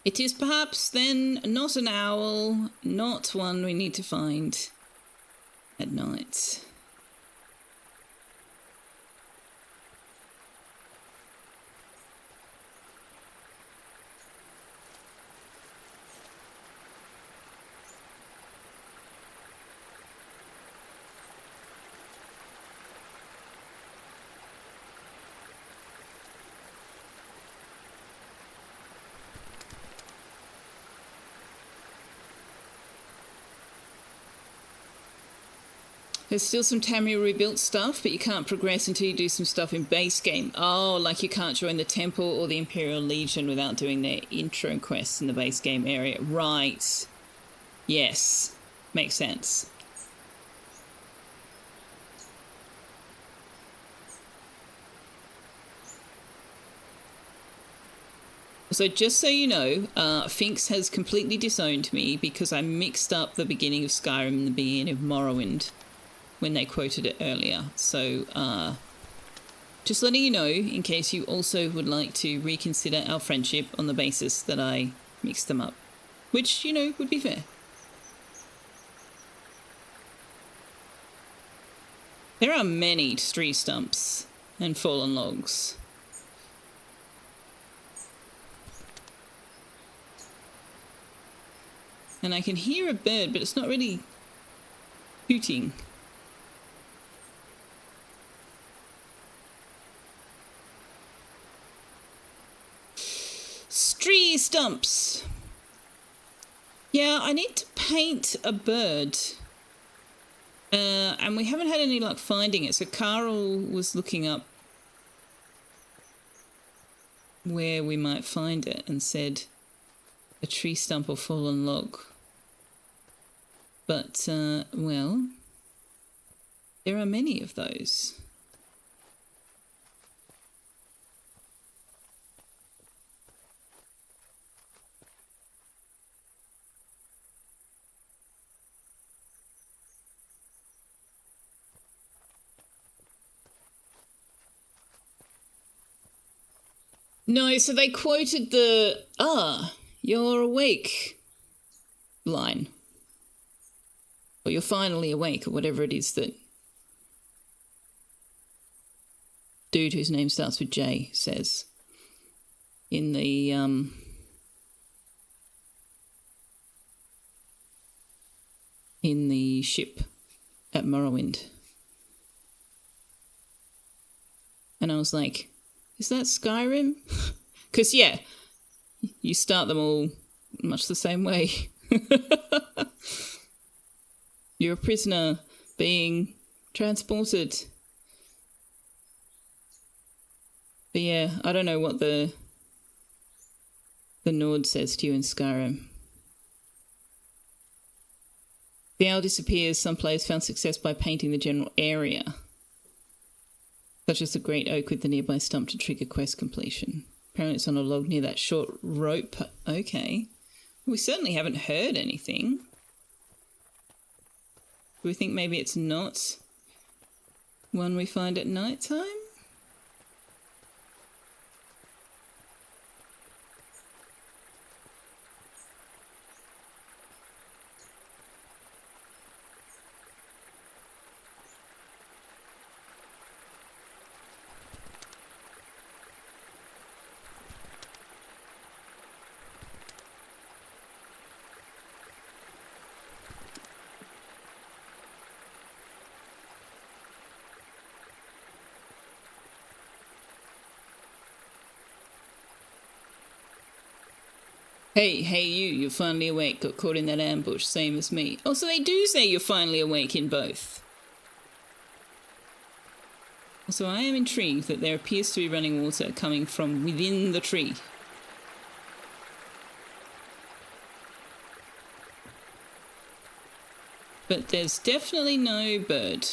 It is perhaps then not an owl, not one we need to find at night. There's still some Tamriel rebuilt stuff, but you can't progress until you do some stuff in base game. Oh, like you can't join the Temple or the Imperial Legion without doing their intro quests in the base game area. Right. Yes. Makes sense. So just so you know, Finks has completely disowned me because I mixed up the beginning of Skyrim and the beginning of Morrowind when they quoted it earlier. So just letting you know, in case you also would like to reconsider our friendship on the basis that I mixed them up. Which, you know, would be fair. There are many tree stumps and fallen logs. And I can hear a bird, but it's not really hooting. Tree stumps. Yeah, I need to paint a bird. And we haven't had any luck finding it. So Carl was looking up where we might find it and said a tree stump or fallen log. But, well, there are many of those. No, so they quoted the, you're awake line. Or you're finally awake, or whatever it is that dude whose name starts with J says in the, ship at Morrowind. And I was like, is that Skyrim? Because, yeah, you start them all much the same way. You're a prisoner being transported. But yeah, I don't know what the Nord says to you in Skyrim. The owl disappears. Some players found success by painting the general area, such as the great oak with the nearby stump to trigger quest completion. Apparently it's on a log near that short rope. Okay. We certainly haven't heard anything. Do we think maybe it's not one we find at night time? Hey, you're finally awake, got caught in that ambush, same as me. Oh, so they do say you're finally awake in both. So I am intrigued that there appears to be running water coming from within the tree. But there's definitely no bird.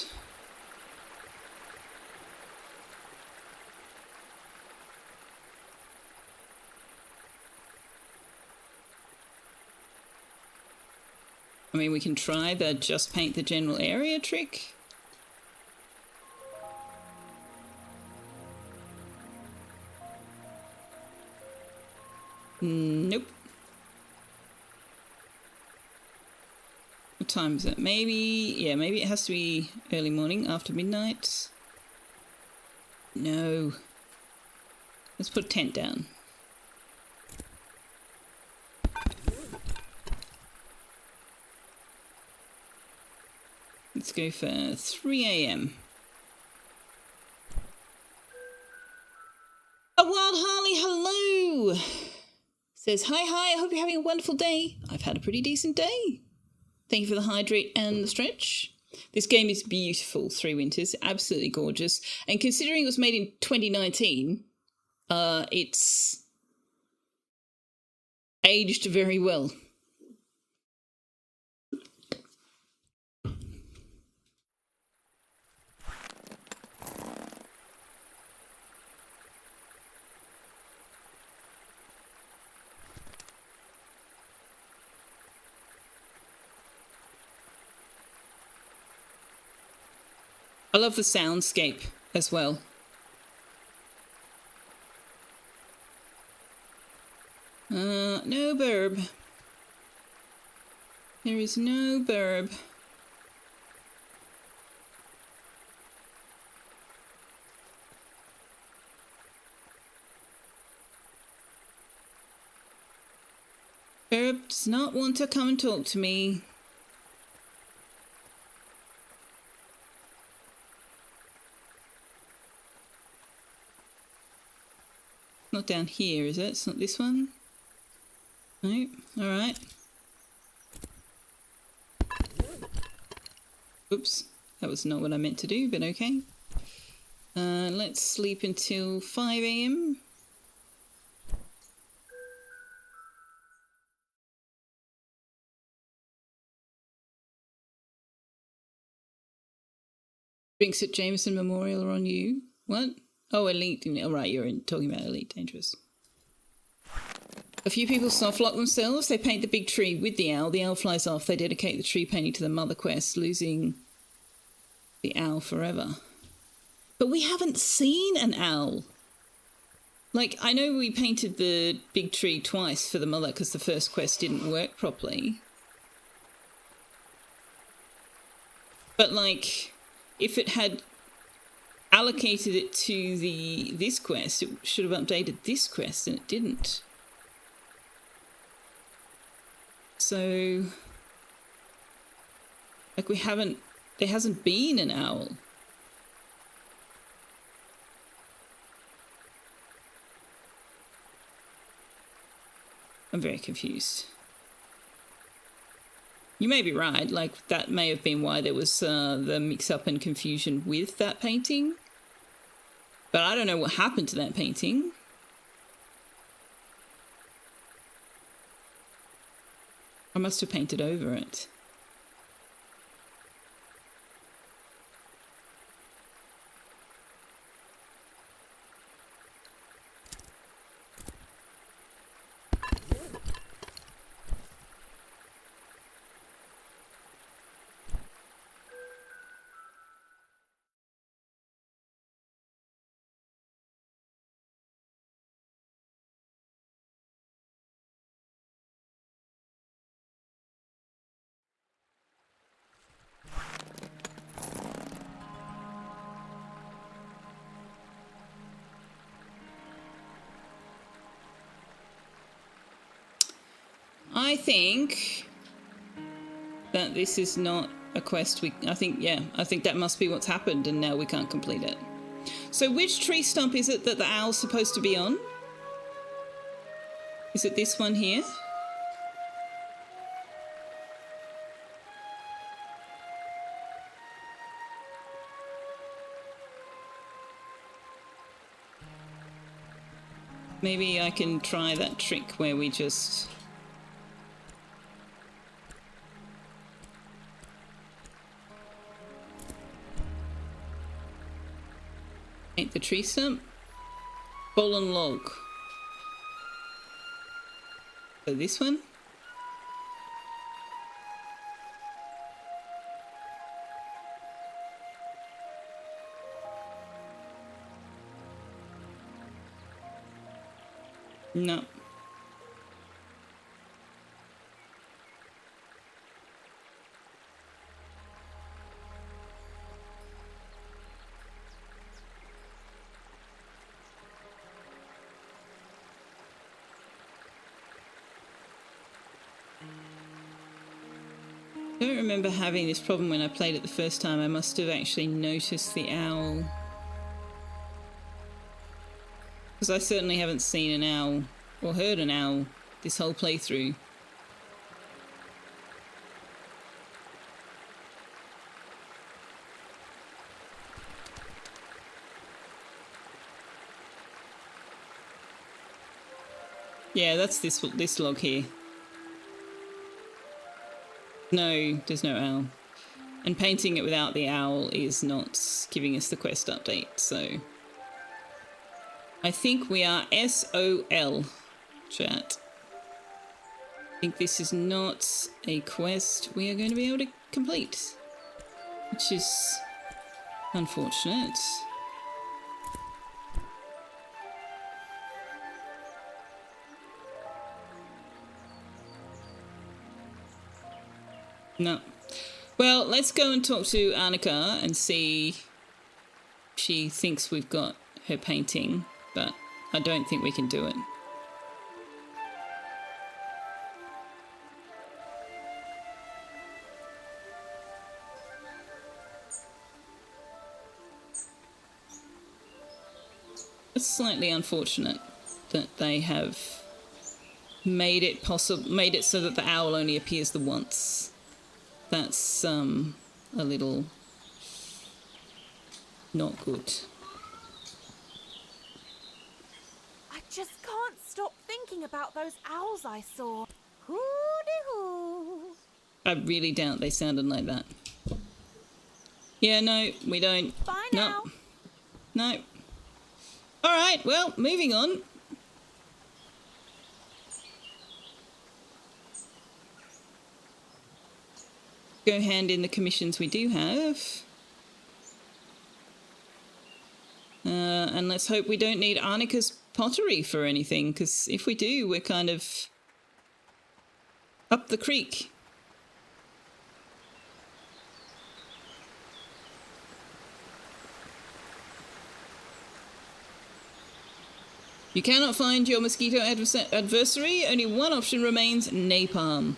I mean, we can try the just paint the general area trick. Nope. What time is it? Maybe it has to be early morning, after midnight. No. Let's put a tent down. Let's go for 3 a.m. A Wild Harley, hello! Says, hi, I hope you're having a wonderful day. I've had a pretty decent day. Thank you for the hydrate and the stretch. This game is beautiful, Three Winters, absolutely gorgeous. And considering it was made in 2019, it's aged very well. I love the soundscape as well. No burb. There is no burb. Burb does not want to come and talk to me. Not down here, is it? It's not this one? No? Alright. Oops. That was not what I meant to do, but okay. Let's sleep until 5 a.m. Drinks at Jameson Memorial are on you. What? Oh, Elite. Oh, right, you're talking about Elite Dangerous. A few people softlock themselves. They paint the big tree with the owl. The owl flies off. They dedicate the tree painting to the mother quest, losing the owl forever. But we haven't seen an owl. Like, I know we painted the big tree twice for the mother because the first quest didn't work properly. But, like, if it had allocated it to this quest, it should have updated this quest, and it didn't. So, like, there hasn't been an owl. I'm very confused. You may be right, like, that may have been why there was the mix-up and confusion with that painting. But I don't know what happened to that painting. I must have painted over it. I think that this is not a quest I think that must be what's happened, and now we can't complete it. So which tree stump is it that the owl's supposed to be on? Is it this one here? Maybe I can try that trick where we just... paint the tree stump. Fallen log. So this one? No. I don't remember having this problem when I played it the first time. I must have actually noticed the owl. Because I certainly haven't seen an owl or heard an owl this whole playthrough. Yeah, that's this log here. No, there's no owl. And painting it without the owl is not giving us the quest update, so... I think we are SOL, chat. I think this is not a quest we are going to be able to complete, which is unfortunate. No. Well, let's go and talk to Annika and see if she thinks we've got her painting, but I don't think we can do it. It's slightly unfortunate that they have made it so that the owl only appears the once. That's a little not good. I just can't stop thinking about those owls I saw. Hoo-dee-hoo. I really doubt they sounded like that. Yeah, no, we don't. Bye now. No. All right, well, moving on. Go hand in the commissions we do have. And let's hope we don't need Annika's pottery for anything, because if we do, we're kind of up the creek. You cannot find your mosquito adversary. Only one option remains: napalm.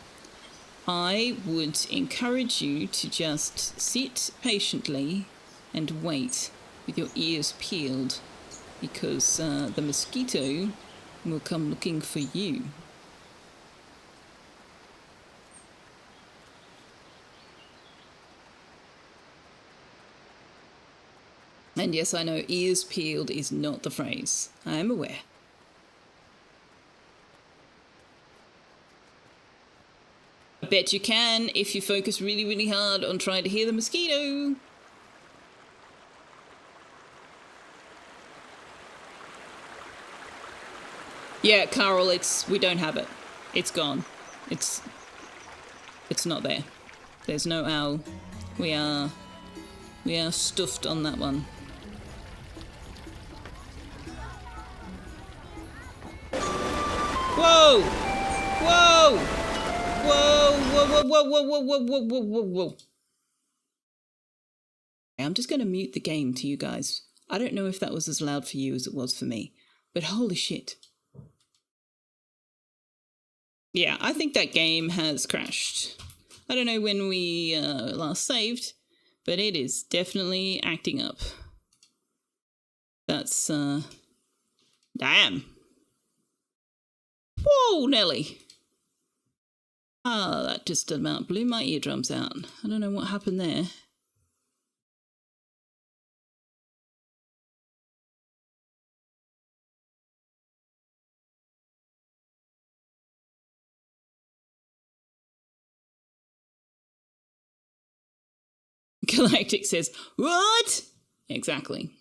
I would encourage you to just sit patiently and wait with your ears peeled, because the mosquito will come looking for you. And yes, I know ears peeled is not the phrase. I am aware. I bet you can if you focus really, really hard on trying to hear the mosquito. Yeah, Carl, we don't have it. It's gone. It's not there. There's no owl. We are stuffed on that one. Whoa! Whoa! Whoa! Whoa! Whoa! Whoa! Whoa! Whoa! Whoa! Whoa! Whoa! Whoa! I'm just going to mute the game to you guys. I don't know if that was as loud for you as it was for me, but holy shit. Yeah, I think that game has crashed. I don't know when we last saved, but it is definitely acting up. That's, damn. Whoa, Nelly. Ah, that just about blew my eardrums out. I don't know what happened there. Galactic says, what? Exactly.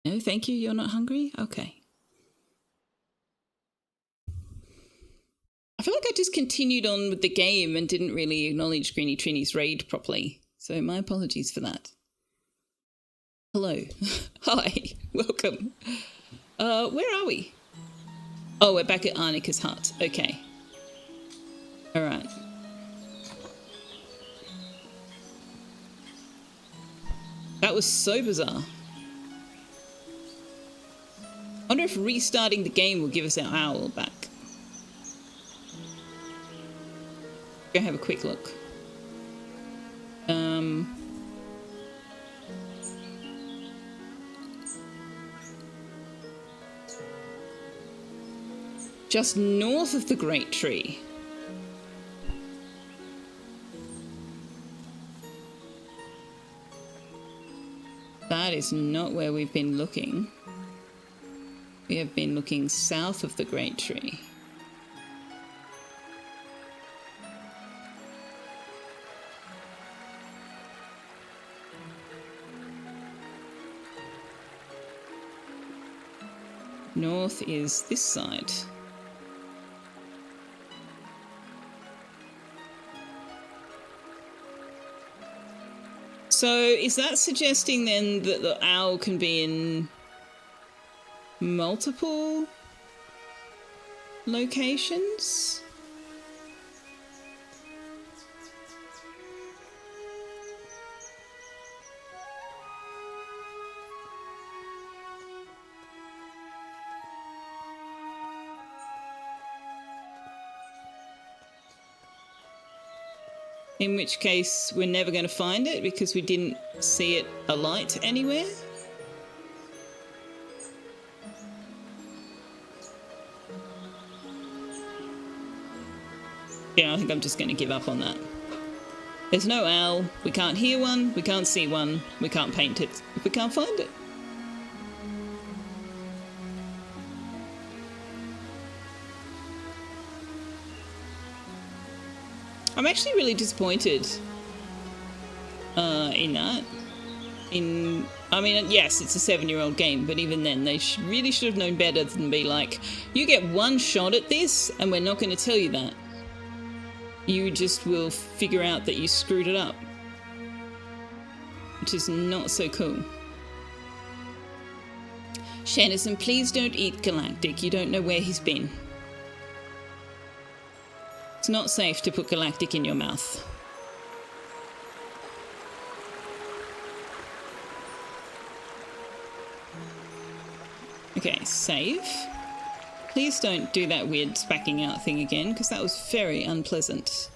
No, thank you, you're not hungry? Okay. I feel like I just continued on with the game and didn't really acknowledge Greenie Trini's raid properly, so my apologies for that. Hello. Hi. Welcome. Where are we? Oh, we're back at Arnika's hut. Okay. Alright. That was so bizarre. I wonder if restarting the game will give us our owl back. Go have a quick look. Just north of the Great Tree. That is not where we've been looking. We have been looking south of the Great Tree. North is this side. So is that suggesting then that the owl can be in multiple locations? In which case, we're never going to find it because we didn't see it alight anywhere. Yeah, I think I'm just going to give up on that. There's no owl. We can't hear one. We can't see one. We can't paint it if we can't find it. I'm actually really disappointed in that. I mean, yes, it's a 7-year-old game, but even then, they really should have known better than be like, you get one shot at this, and we're not going to tell you that. You just will figure out that you screwed it up. Which is not so cool. Shenison, please don't eat Galactic. You don't know where he's been. It's not safe to put Galactic in your mouth. Okay, save. Please don't do that weird spacking out thing again, because that was very unpleasant.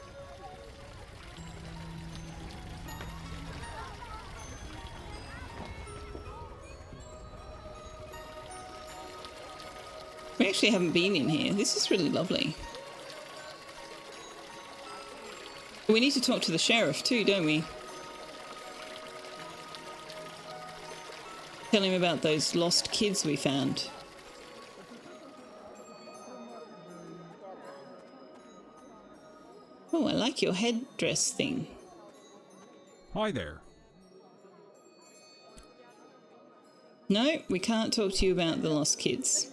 actually haven't been in here. This is really lovely. We need to talk to the sheriff too, don't we? Tell him about those lost kids we found. Oh, I like your headdress thing. Hi there. No, we can't talk to you about the lost kids.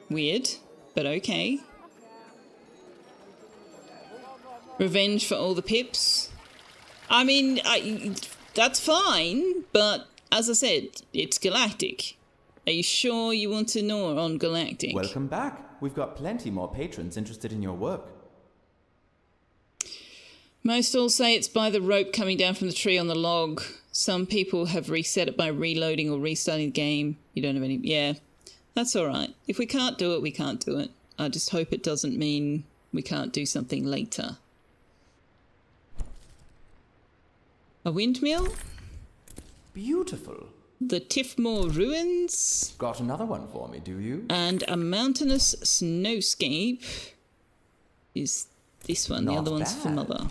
Weird, but okay. Revenge for all the pips. I mean, that's fine, but as I said, it's galactic. Are you sure you want to gnaw on galactic? Welcome back. We've got plenty more patrons interested in your work. Most all say it's by the rope coming down from the tree on the log. Some people have reset it by reloading or restarting the game. You don't have any... Yeah, that's all right. If we can't do it, we can't do it. I just hope it doesn't mean we can't do something later. A windmill? Beautiful. The Tiffmore Ruins? Got another one for me, do you? And a mountainous snowscape. Is this one? Not the other one's bad. for Mother.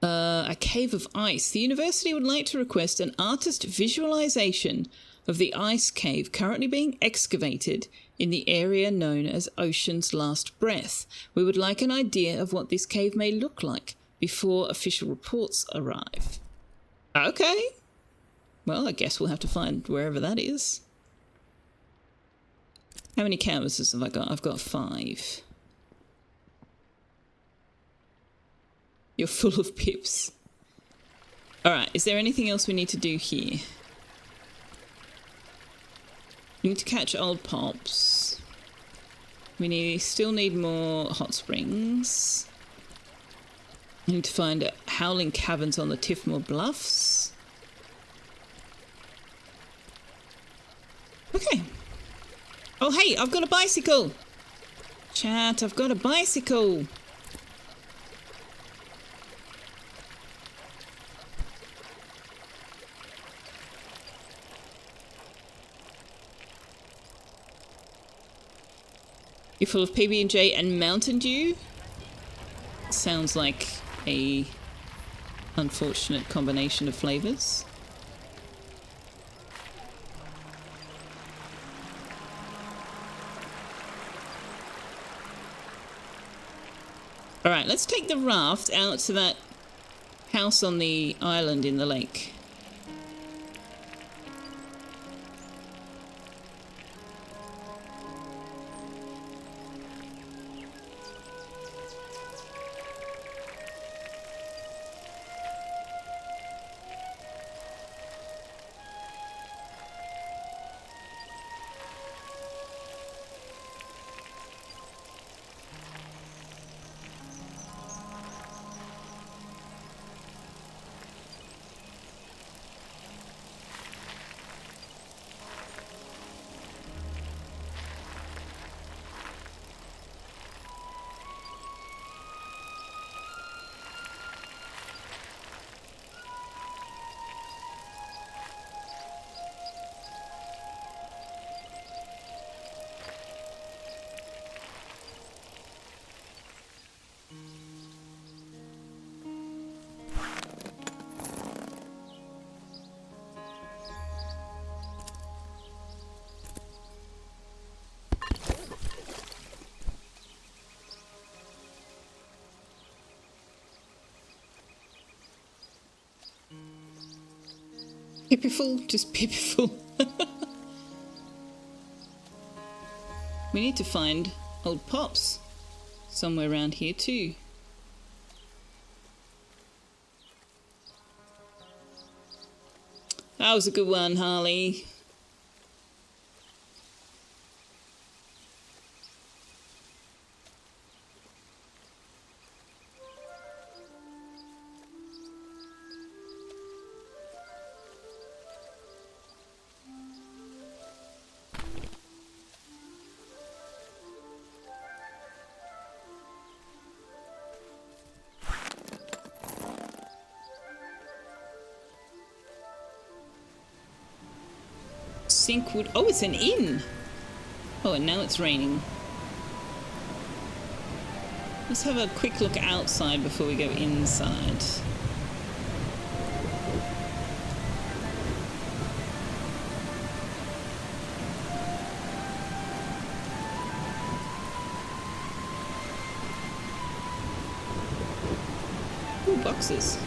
A cave of ice. The university would like to request an artist visualization of the ice cave currently being excavated in the area known as Ocean's Last Breath. We would like an idea of what this cave may look like before official reports arrive. Okay. Well, I guess we'll have to find wherever that is. How many canvases have I got? I've got 5. You're full of pips. Alright, is there anything else we need to do here? We need to catch old pops. We still need more hot springs. We need to find howling caverns on the Tiffmore Bluffs. Okay. Oh hey, I've got a bicycle! Chat, I've got a bicycle! You're full of PB&J and Mountain Dew? Sounds like a unfortunate combination of flavours. Alright, let's take the raft out to that house on the island in the lake. Pippiful, just pippiful. We need to find old Pops somewhere around here too. That was a good one, Harley. Sinkwood. Oh, it's an inn. Oh, and now it's raining. Let's have a quick look outside before we go inside. Ooh, boxes.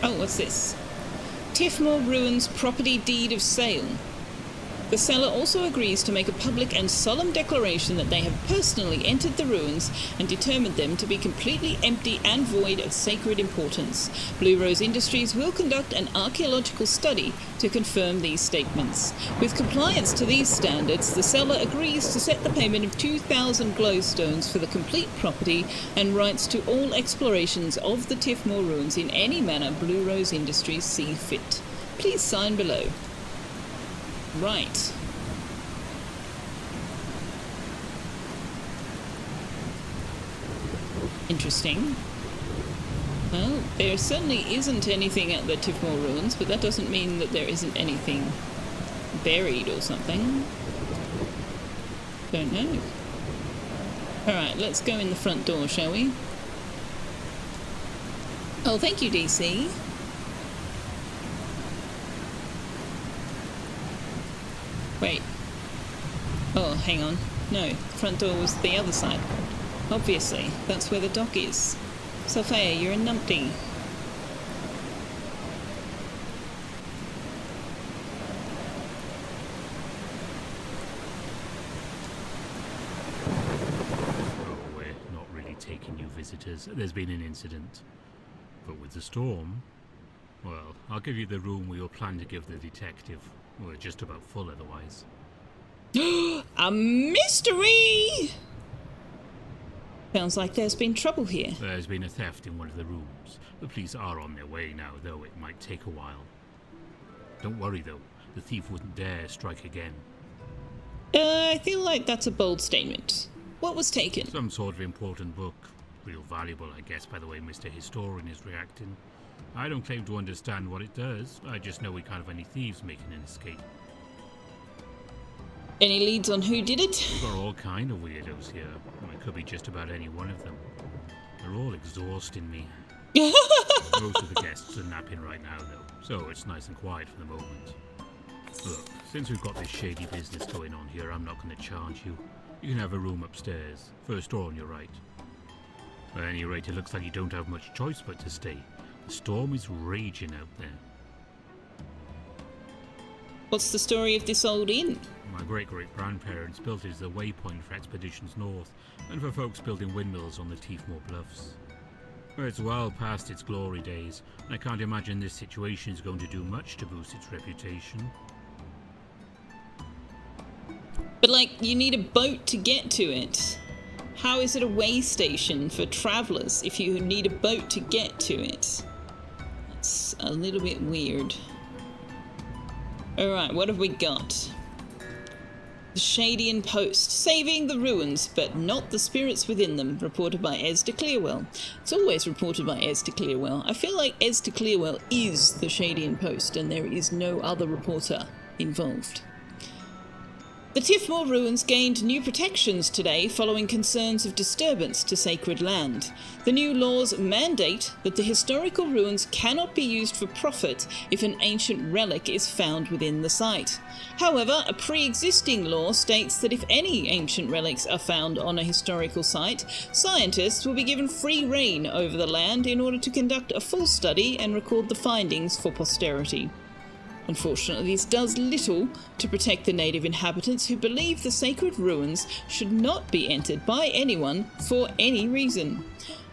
Oh, what's this? Tiffmore Ruins Property Deed of Sale. The seller also agrees to make a public and solemn declaration that they have personally entered the ruins and determined them to be completely empty and void of sacred importance. Blue Rose Industries will conduct an archaeological study to confirm these statements. With compliance to these standards, the seller agrees to set the payment of 2,000 glowstones for the complete property and rights to all explorations of the Tiffmore ruins in any manner Blue Rose Industries see fit. Please sign below. Right. Interesting. Well, there certainly isn't anything at the Tiffmore ruins, but that doesn't mean that there isn't anything buried or something. Don't know. Alright, let's go in the front door, shall we? Oh, thank you, DC. Wait. Oh, hang on. No, front door was the other side. Obviously, that's where the dock is. Selfeya, you're a numpty. Oh, we're not really taking new visitors. There's been an incident. But with the storm, well, I'll give you the room we all plan to give the detective. We're just about full otherwise. A mystery! Sounds like there's been trouble here. There's been a theft in one of the rooms. The police are on their way now, though it might take a while. Don't worry, though. The thief wouldn't dare strike again. I feel like that's a bold statement. What was taken? Some sort of important book. Real valuable, I guess, by the way Mr. Historian is reacting. I don't claim to understand what it does. I just know we can't have any thieves making an escape. Any leads on who did it? We've got all kind of weirdos here. It could be just about any one of them. They're all exhausting me. Most of the guests are napping right now, though, so it's nice and quiet for the moment. Look, since we've got this shady business going on here, I'm not going to charge you. You can have a room upstairs, first door on your right. At any rate, it looks like you don't have much choice but to stay. The storm is raging out there. What's the story of this old inn? My great-great-grandparents built it as a waypoint for expeditions north, and for folks building windmills on the Tiefmoor Bluffs. It's well past its glory days, and I can't imagine this situation is going to do much to boost its reputation. But, like, you need a boat to get to it. How is it a way station for travellers if you need a boat to get to it? It's a little bit weird. Alright, what have we got? The Shadian Post. Saving the ruins, but not the spirits within them. Reported by Ez de Clearwell. It's always reported by Ez de Clearwell. I feel like Ez de Clearwell is the Shadian Post, and there is no other reporter involved. The Tiffmore ruins gained new protections today following concerns of disturbance to sacred land. The new laws mandate that the historical ruins cannot be used for profit if an ancient relic is found within the site. However, a pre-existing law states that if any ancient relics are found on a historical site, scientists will be given free rein over the land in order to conduct a full study and record the findings for posterity. Unfortunately, this does little to protect the native inhabitants who believe the sacred ruins should not be entered by anyone for any reason.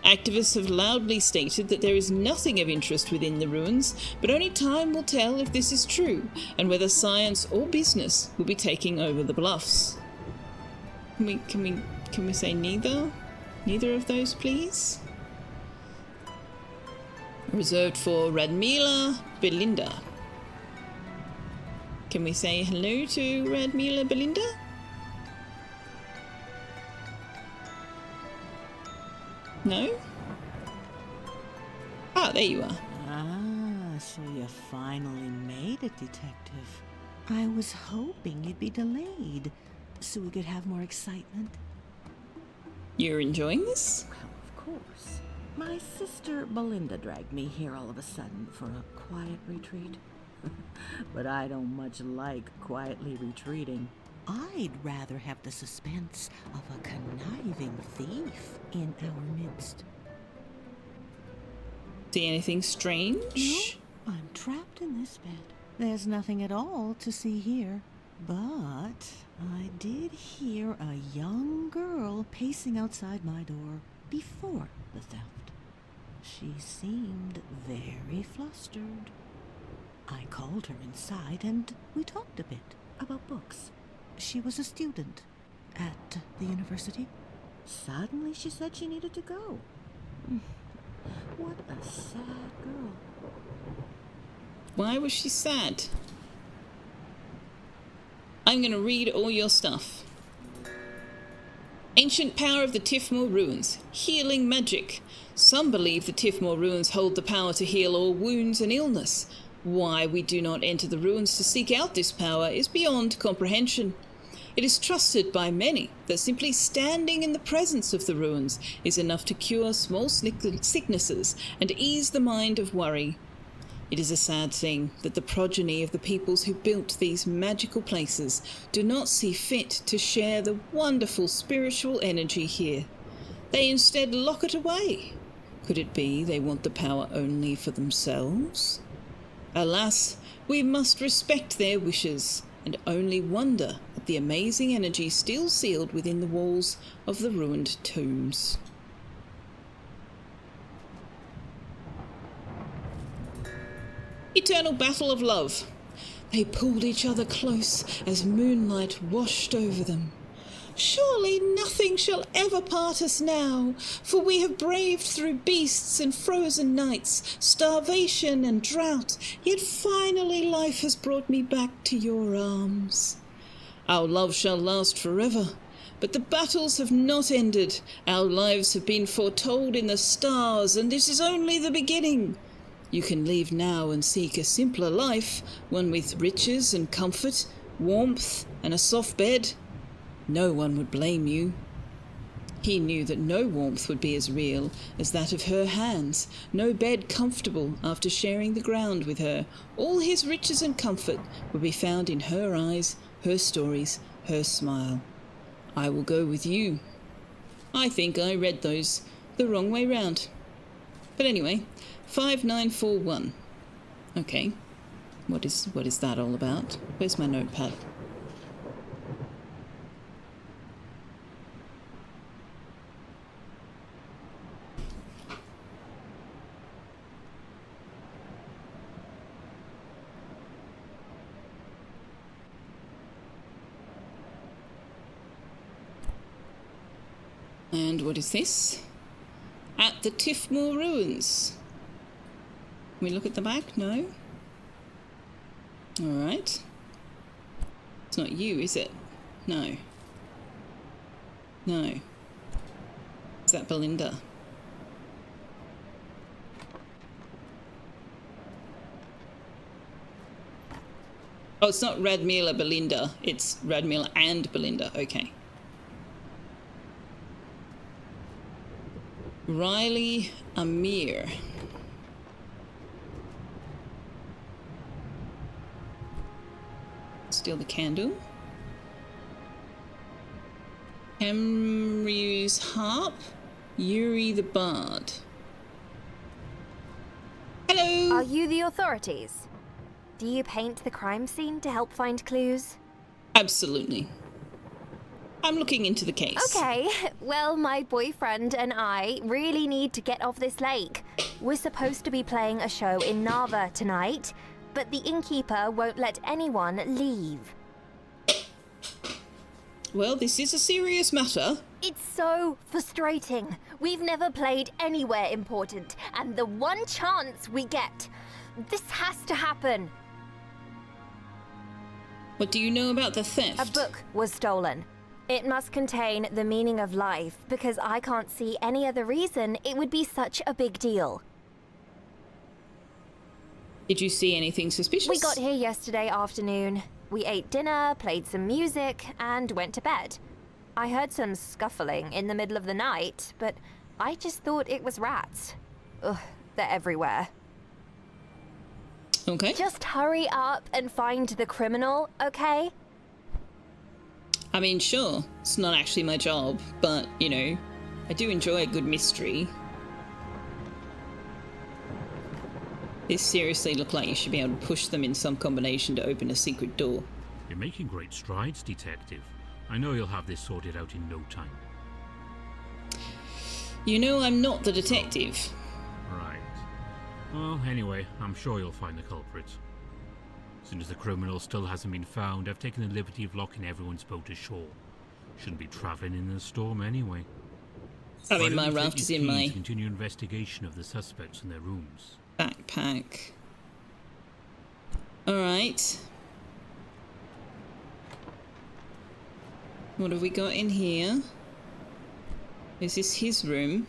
Activists have loudly stated that there is nothing of interest within the ruins, but only time will tell if this is true, and whether science or business will be taking over the bluffs. Can we say neither? Neither of those, please? Reserved for Radmila Belinda. Can we say hello to Radmila Belinda? No? Ah, there you are. Ah, So you finally made it, Detective. I was hoping you'd be delayed, so we could have more excitement. You're enjoying this? Well, of course. My sister Belinda dragged me here all of a sudden for a quiet retreat. But I don't much like quietly retreating. I'd rather have the suspense of a conniving thief in our midst. See anything strange? No, I'm trapped in this bed. There's nothing at all to see here. But I did hear a young girl pacing outside my door before the theft. She seemed very flustered. I called her inside and we talked a bit about books. She was a student at the university. Suddenly she said she needed to go. What a sad girl. Why was she sad? I'm going to read all your stuff. Ancient power of the Tifmore Ruins. Healing magic. Some believe the Tifmore Ruins hold the power to heal all wounds and illness. Why we do not enter the ruins to seek out this power is beyond comprehension. It is trusted by many that simply standing in the presence of the ruins is enough to cure small sicknesses and ease the mind of worry. It is a sad thing that the progeny of the peoples who built these magical places do not see fit to share the wonderful spiritual energy here. They instead lock it away. Could it be they want the power only for themselves? Alas, we must respect their wishes and only wonder at the amazing energy still sealed within the walls of the ruined tombs. Eternal battle of love. They pulled each other close as moonlight washed over them. Surely nothing shall ever part us now, for we have braved through beasts and frozen nights, starvation and drought, yet finally life has brought me back to your arms. Our love shall last forever, but the battles have not ended. Our lives have been foretold in the stars, and this is only the beginning. You can leave now and seek a simpler life, one with riches and comfort, warmth and a soft bed. No one would blame you. He knew that no warmth would be as real as that of her hands, no bed comfortable after sharing the ground with her. All his riches and comfort would be found in her eyes, her stories, her smile. I will go with you. I think I read those the wrong way round. But anyway, 5941. Okay, what is that all about? Where's my notepad? And what is this? At the Tifmore Ruins. Can we look at the back? No? Alright. It's not you, is it? No. No. Is that Belinda? Oh, it's not Radmila Belinda. It's Radmila and Belinda. Okay. Riley Amir. Steal the candle. Camry's harp. Yuri the Bard. Hello! Are you the authorities? Do you paint the crime scene to help find clues? Absolutely. I'm looking into the case. Okay, well, my boyfriend and I really need to get off this lake. We're supposed to be playing a show in Nava tonight, but the innkeeper won't let anyone leave. Well, this is a serious matter. It's so frustrating. We've never played anywhere important, and the one chance we get, this has to happen. What do you know about the theft? A book was stolen. It must contain the meaning of life, because I can't see any other reason it would be such a big deal. Did you see anything suspicious? We got here yesterday afternoon. We ate dinner, played some music, and went to bed. I heard some scuffling in the middle of the night, but I just thought it was rats. Ugh, they're everywhere. Okay. Just hurry up and find the criminal, okay? I mean, sure, it's not actually my job, but, you know, I do enjoy a good mystery. This seriously look like you should be able to push them in some combination to open a secret door. You're making great strides, Detective. I know you'll have this sorted out in no time. You know I'm not the detective. Right. Well, anyway, I'm sure you'll find the culprit. As soon as the criminal still hasn't been found, I've taken the liberty of locking everyone's boat ashore. Shouldn't be travelling in the storm anyway. I mean, my raft is in my continue investigation of the suspects in their rooms. Backpack. Alright. What have we got in here? Is this his room?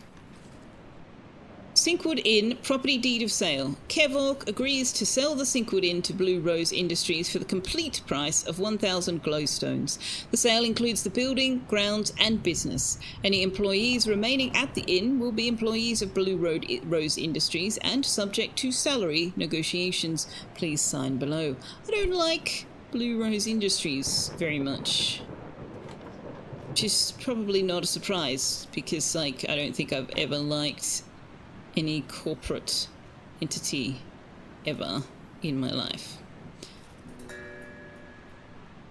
Sinkwood Inn, property deed of sale. Kevork agrees to sell the Sinkwood Inn to Blue Rose Industries for the complete price of 1,000 glowstones. The sale includes the building, grounds, and business. Any employees remaining at the inn will be employees of Blue Rose Industries and subject to salary negotiations. Please sign below. I don't like Blue Rose Industries very much. Which is probably not a surprise, because, like, I don't think I've ever liked any corporate entity ever in my life.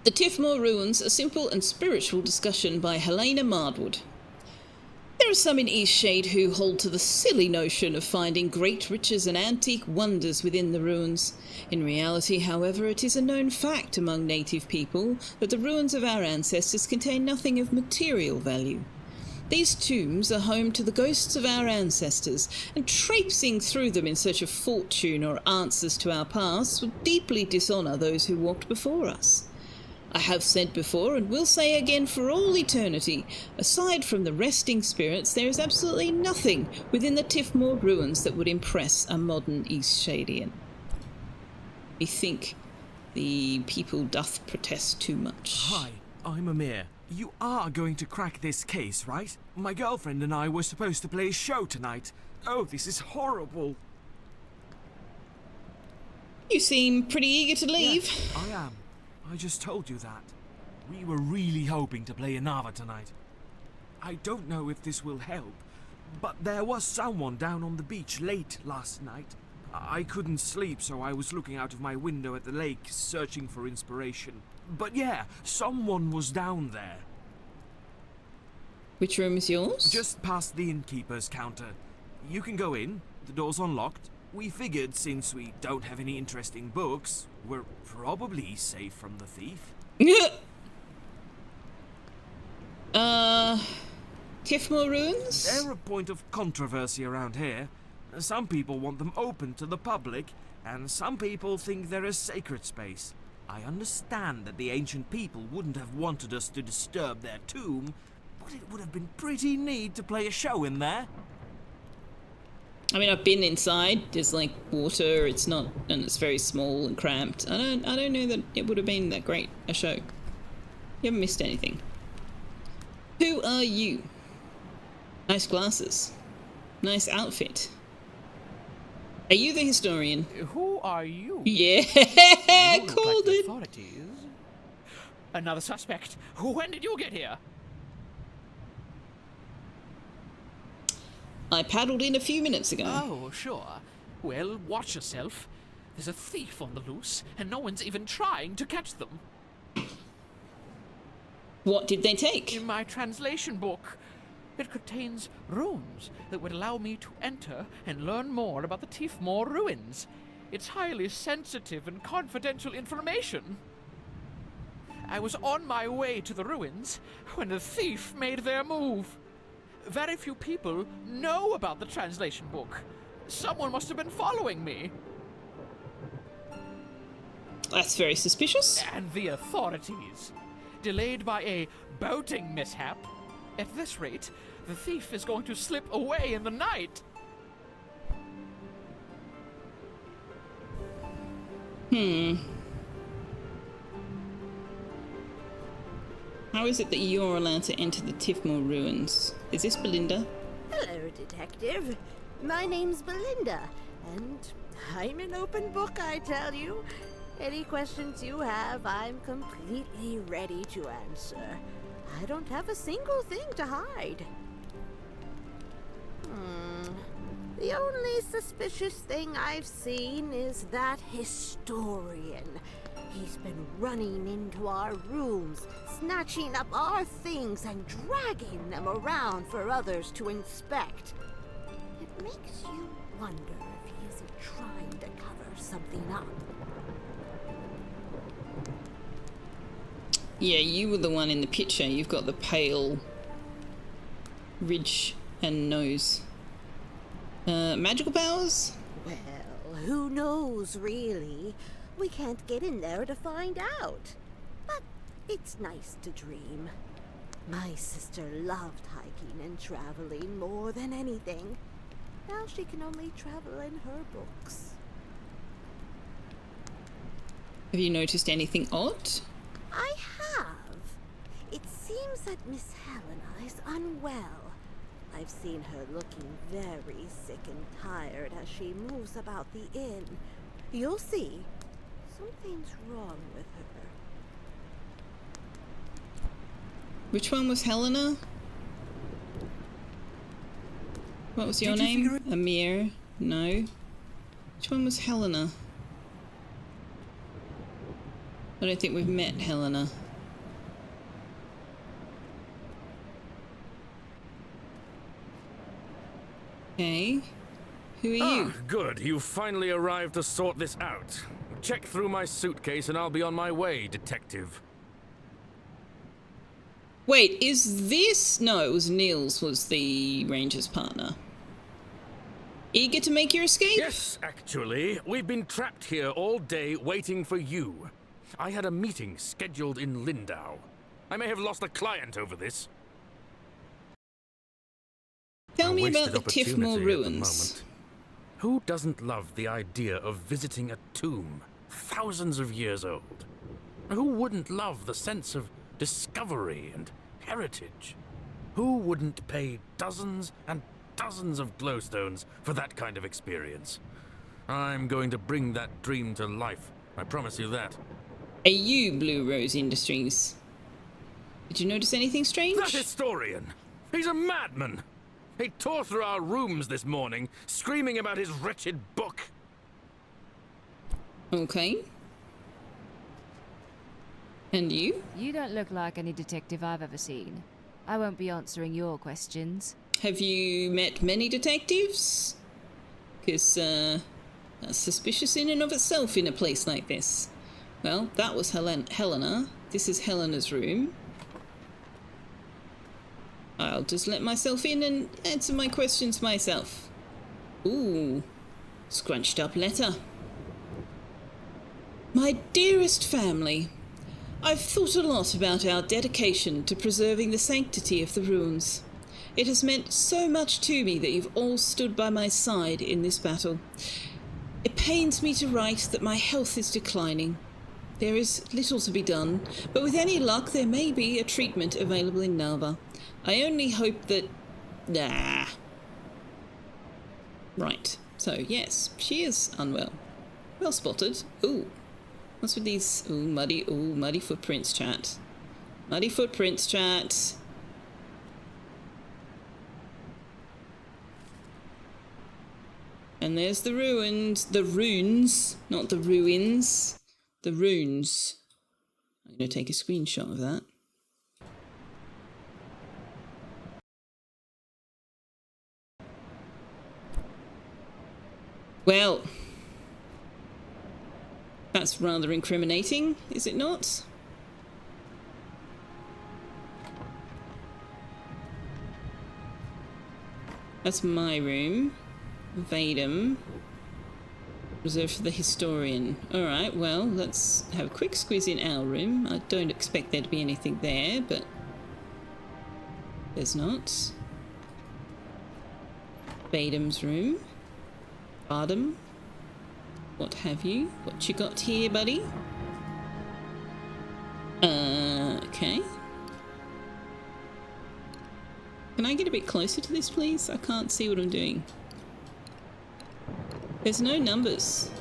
The Tifmore Ruins, a simple and spiritual discussion by Helena Mardwood. There are some in Eastshade who hold to the silly notion of finding great riches and antique wonders within the ruins. In reality, however, it is a known fact among native people that the ruins of our ancestors contain nothing of material value. These tombs are home to the ghosts of our ancestors, and traipsing through them in search of fortune or answers to our past would deeply dishonour those who walked before us. I have said before, and will say again for all eternity, aside from the resting spirits, there is absolutely nothing within the Tifmore ruins that would impress a modern Eastshadian. I think the people doth protest too much. Hi, I'm Amir. You are going to crack this case, right? My girlfriend and I were supposed to play a show tonight. Oh, this is horrible. You seem pretty eager to leave. Yeah, I am. I just told you that. We were really hoping to play Nava tonight. I don't know if this will help, but there was someone down on the beach late last night. I couldn't sleep, so I was looking out of my window at the lake, searching for inspiration. But yeah, someone was down there. Which room is yours? Just past the innkeeper's counter. You can go in. The door's unlocked. We figured since we don't have any interesting books, we're probably safe from the thief. Tifmore ruins? They're a point of controversy around here. Some people want them open to the public, and some people think they're a sacred space. I understand that the ancient people wouldn't have wanted us to disturb their tomb, but it would have been pretty neat to play a show in there. I mean, I've been inside. There's like water. It's not, and it's very small and cramped. I don't know that it would have been that great a show. You haven't missed anything. Who are you? Nice glasses. Nice outfit. Are you the historian? Who are you? Yeah, you called like it. Authorities. Another suspect. When did you get here? I paddled in a few minutes ago. Oh, sure. Well, watch yourself. There's a thief on the loose, and no one's even trying to catch them. What did they take? In my translation book. It contains runes that would allow me to enter and learn more about the Tifmore ruins. It's highly sensitive and confidential information. I was on my way to the ruins when the thief made their move. Very few people know about the translation book. Someone must have been following me. That's very suspicious. And the authorities. Delayed by a boating mishap. At this rate, the thief is going to slip away in the night. How is it that you're allowed to enter the Tifmore ruins? Is this Belinda? Hello, Detective. My name's Belinda, and I'm an open book, I tell you. Any questions you have, I'm completely ready to answer. I don't have a single thing to hide. The only suspicious thing I've seen is that historian. He's been running into our rooms, snatching up our things and dragging them around for others to inspect. It makes you wonder if he isn't trying to cover something up. Yeah, you were the one in the picture. You've got the pale ridge and nose. Magical powers? Well, who knows, really? We can't get in there to find out. But it's nice to dream. My sister loved hiking and traveling more than anything. Now she can only travel in her books. Have you noticed anything odd? I have. It seems that Miss Helena is unwell. I've seen her looking very sick and tired as she moves about the inn. You'll see. Something's wrong with her. Which one was Helena? What was your name? Amir? No. Which one was Helena? I don't think we've met Helena. Okay. Who are you? Good. You finally arrived to sort this out. Check through my suitcase and I'll be on my way, Detective. Wait, is this... No, it was Niels was the ranger's partner. Eager to make your escape? Yes, actually. We've been trapped here all day waiting for you. I had a meeting scheduled in Lindau. I may have lost a client over this. Tell me about the Tifmore ruins. Who doesn't love the idea of visiting a tomb thousands of years old? Who wouldn't love the sense of discovery and heritage? Who wouldn't pay dozens and dozens of glowstones for that kind of experience? I'm going to bring that dream to life. I promise you that. Are you Blue Rose Industries? Did you notice anything strange? That historian! He's a madman! He tore through our rooms this morning, screaming about his wretched book. Okay. And you? You don't look like any detective I've ever seen. I won't be answering your questions. Have you met many detectives? Because, that's suspicious in and of itself in a place like this. Well, that was Helena. This is Helena's room. I'll just let myself in and answer my questions myself. Ooh, scrunched up letter. My dearest family, I've thought a lot about our dedication to preserving the sanctity of the ruins. It has meant so much to me that you've all stood by my side in this battle. It pains me to write that my health is declining. There is little to be done, but with any luck there may be a treatment available in Narva. I only hope that... Right, so yes, she is unwell. Well spotted. Ooh. What's with these... Ooh, muddy footprints, chat. Muddy footprints, chat. And there's the ruins. The runes, not the ruins. The runes. I'm going to take a screenshot of that. Well, that's rather incriminating, is it not? That's my room. Vadum. Reserved for the historian. Alright, well, let's have a quick squeeze in our room. I don't expect there to be anything there, but there's not. Vadum's room. Vadum. what have you. What you got here, buddy? Okay. Can I get a bit closer to this, please? I can't see what I'm doing. There's no numbers.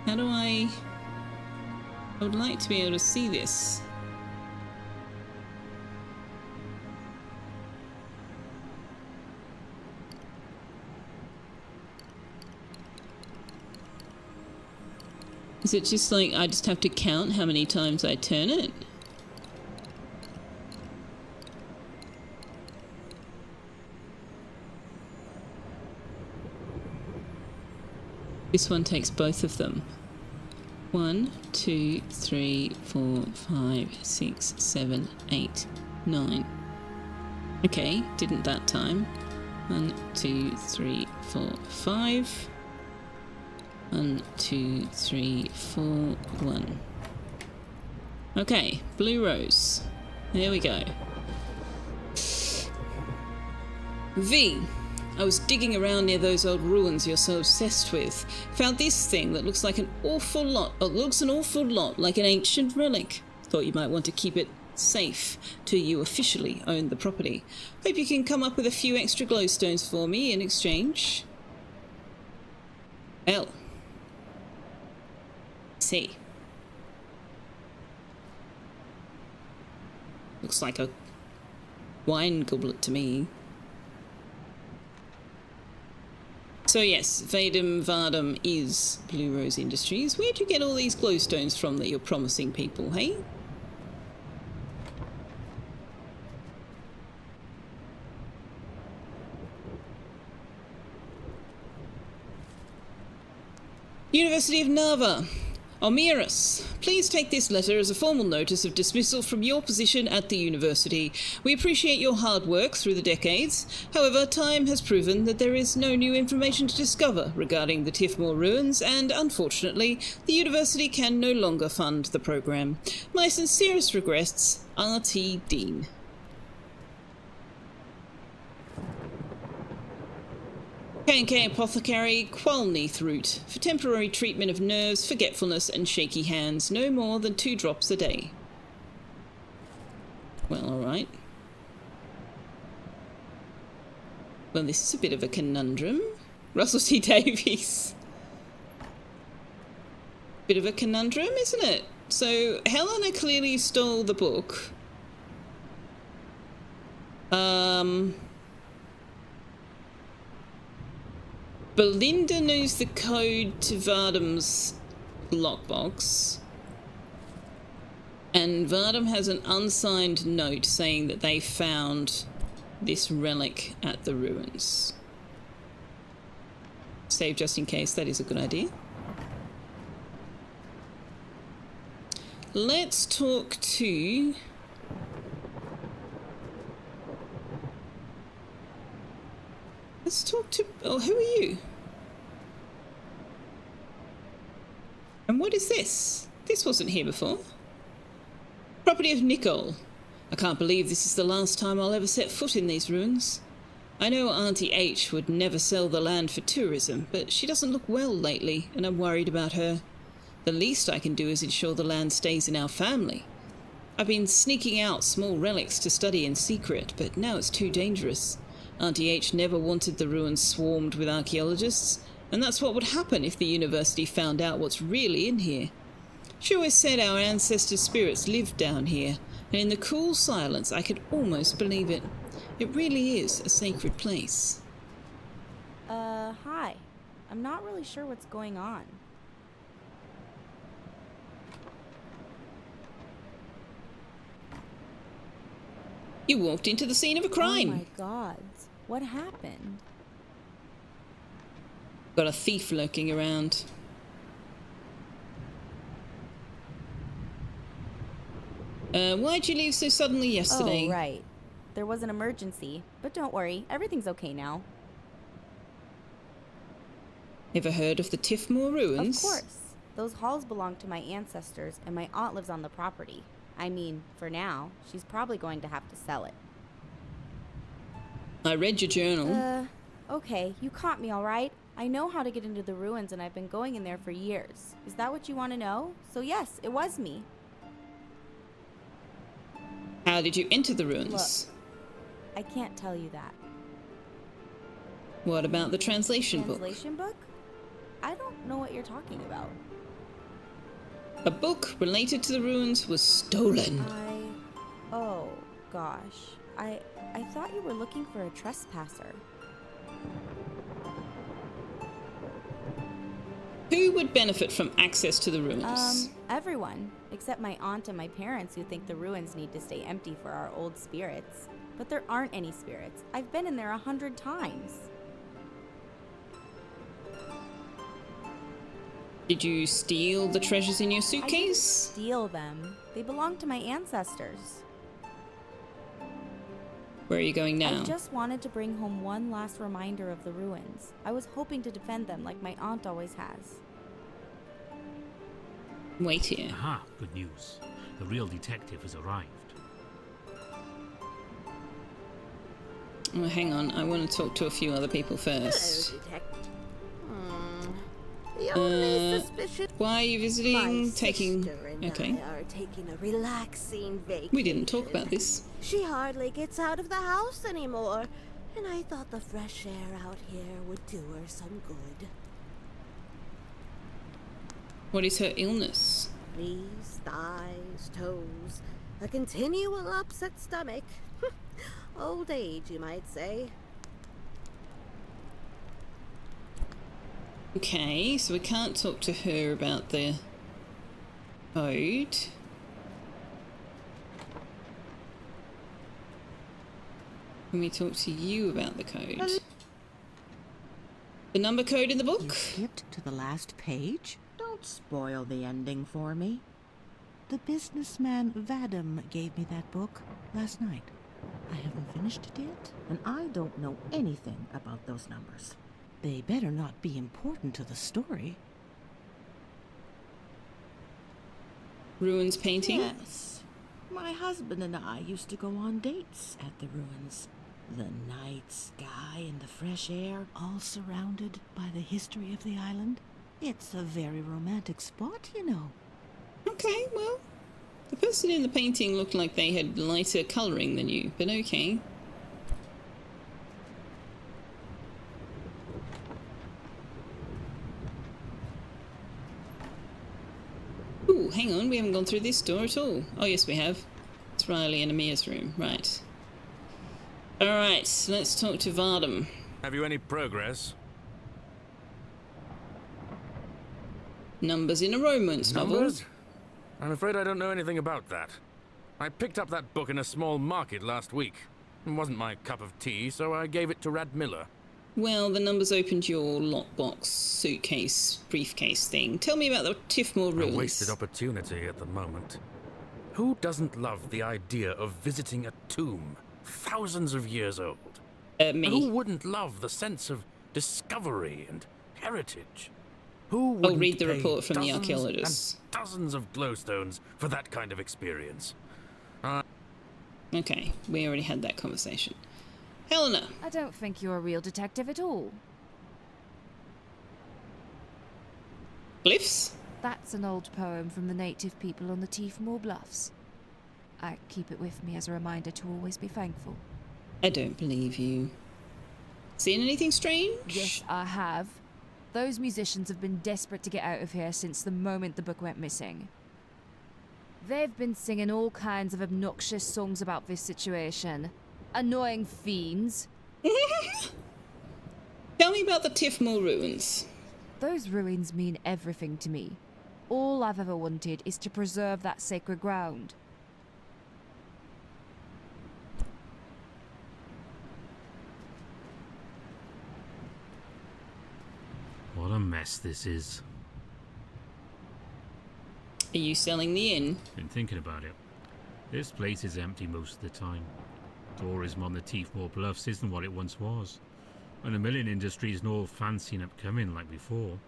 How do I would like to be able to see this. Is it just like I just have to count how many times I turn it? This one takes both of them. 1, 2, 3, 4, 5, 6, 7, 8, 9. Okay, didn't that time. 1, 2, 3, 4, 5. 1, 2, 3, 4, 1. Okay, blue rose. There we go. V. I was digging around near those old ruins you're so obsessed with. Found this thing that looks like an awful lot, like an ancient relic. Thought you might want to keep it safe till you officially own the property. Hope you can come up with a few extra glowstones for me in exchange. Well. See. Looks like a wine goblet to me. So yes, Vadum Vardum is Blue Rose Industries. Where'd you get all these glowstones from that you're promising people, hey? University of Nava. Omiris, please take this letter as a formal notice of dismissal from your position at the university. We appreciate your hard work through the decades. However, time has proven that there is no new information to discover regarding the Tifmore ruins, and unfortunately, the university can no longer fund the program. My sincerest regrets, R.T. Dean. K&K Apothecary, Qualneath root, for temporary treatment of nerves, forgetfulness and shaky hands, no more than 2 drops a day. Well, alright. Well, this is a bit of a conundrum. Russell T. Davies. Bit of a conundrum, isn't it? So, Helena clearly stole the book. Belinda knows the code to Vardum's lockbox. And Vardum has an unsigned note saying that they found this relic at the ruins. Save just in case, that is a good idea. Let's talk to... Oh, who are you? And what is this? This wasn't here before. Property of Nicole. I can't believe this is the last time I'll ever set foot in these ruins. I know Auntie H would never sell the land for tourism, but she doesn't look well lately, and I'm worried about her. The least I can do is ensure the land stays in our family. I've been sneaking out small relics to study in secret, but now it's too dangerous. Auntie H never wanted the ruins swarmed with archaeologists, and that's what would happen if the university found out what's really in here. She always said our ancestors' spirits lived down here, and in the cool silence I could almost believe it. It really is a sacred place. Hi. I'm not really sure what's going on. You walked into the scene of a crime. Oh my god. What happened? Got a thief lurking around. Why'd you leave so suddenly yesterday? Oh, right. There was an emergency, but don't worry, everything's okay now. Ever heard of the Tifmore ruins? Of course. Those halls belong to my ancestors, and my aunt lives on the property. I mean, for now, she's probably going to have to sell it. I read your journal. Okay, you caught me, all right? I know how to get into the ruins, and I've been going in there for years. Is that what you want to know? So yes, it was me. How did you enter the ruins? Look, I can't tell you that. What about the translation book? Translation book? I don't know what you're talking about. A book related to the ruins was stolen. Oh, gosh. I thought you were looking for a trespasser. Who would benefit from access to the ruins? Everyone. Except my aunt and my parents who think the ruins need to stay empty for our old spirits. But there aren't any spirits. I've been in there 100 times. Did you steal the treasures in your I didn't suitcase? steal them. They belong to my ancestors. Where are you going now? I just wanted to bring home one last reminder of the ruins. I was hoping to defend them like my aunt always has. Wait here. Aha, good news. The real detective has arrived. Oh, hang on, I want to talk to a few other people first. Hello, detective. The only suspicious... Why are you visiting? My Taking... sister and Okay. I are taking a relaxing vacation. We didn't talk about this. She hardly gets out of the house anymore, and I thought the fresh air out here would do her some good. What is her illness? Knees, thighs, toes, a continual upset stomach. Old age, you might say. Okay, so we can't talk to her about the code. Can we talk to you about the code? The number code in the book? You skipped to the last page? Don't spoil the ending for me. The businessman Vadim gave me that book last night. I haven't finished it yet, and I don't know anything about those numbers. They better not be important to the story. Ruins painting? Yes. My husband and I used to go on dates at the ruins. The night sky and the fresh air, all surrounded by the history of the island. It's a very romantic spot, you know. Okay, well, the person in the painting looked like they had lighter colouring than you, but okay. Ooh, hang on, we haven't gone through this door at all. Oh, yes, we have. It's Riley and Amir's room, right. Alright, let's talk to Vadim. Have you any progress? Numbers in a romance novel. Numbers? I'm afraid I don't know anything about that. I picked up that book in a small market last week. It wasn't my cup of tea, so I gave it to Rad Miller. Well, the numbers opened your lockbox, suitcase, briefcase thing. Tell me about the Tiffmore ruins. A wasted opportunity at the moment. Who doesn't love the idea of visiting a tomb thousands of years old? Me. Who wouldn't love the sense of discovery and heritage? Who wouldn't read the pay report from the dozens archaeologists. and dozens of glowstones for that kind of experience? Okay, we already had that conversation. Helena. I don't think you're a real detective at all. Glyphs? That's an old poem from the native people on the Tiefmoor Bluffs. I keep it with me as a reminder to always be thankful. I don't believe you. Seen anything strange? Yes, I have. Those musicians have been desperate to get out of here since the moment the book went missing. They've been singing all kinds of obnoxious songs about this situation. Annoying fiends. Tell me about the Tiffmore ruins. Those ruins mean everything to me. All I've ever wanted is to preserve that sacred ground. What a mess this is. Are you selling the inn? Been thinking about it. This place is empty most of the time. Tourism on the Tiefmoor Bluffs isn't what it once was. And the milling industry isn't all fancy and upcoming like before.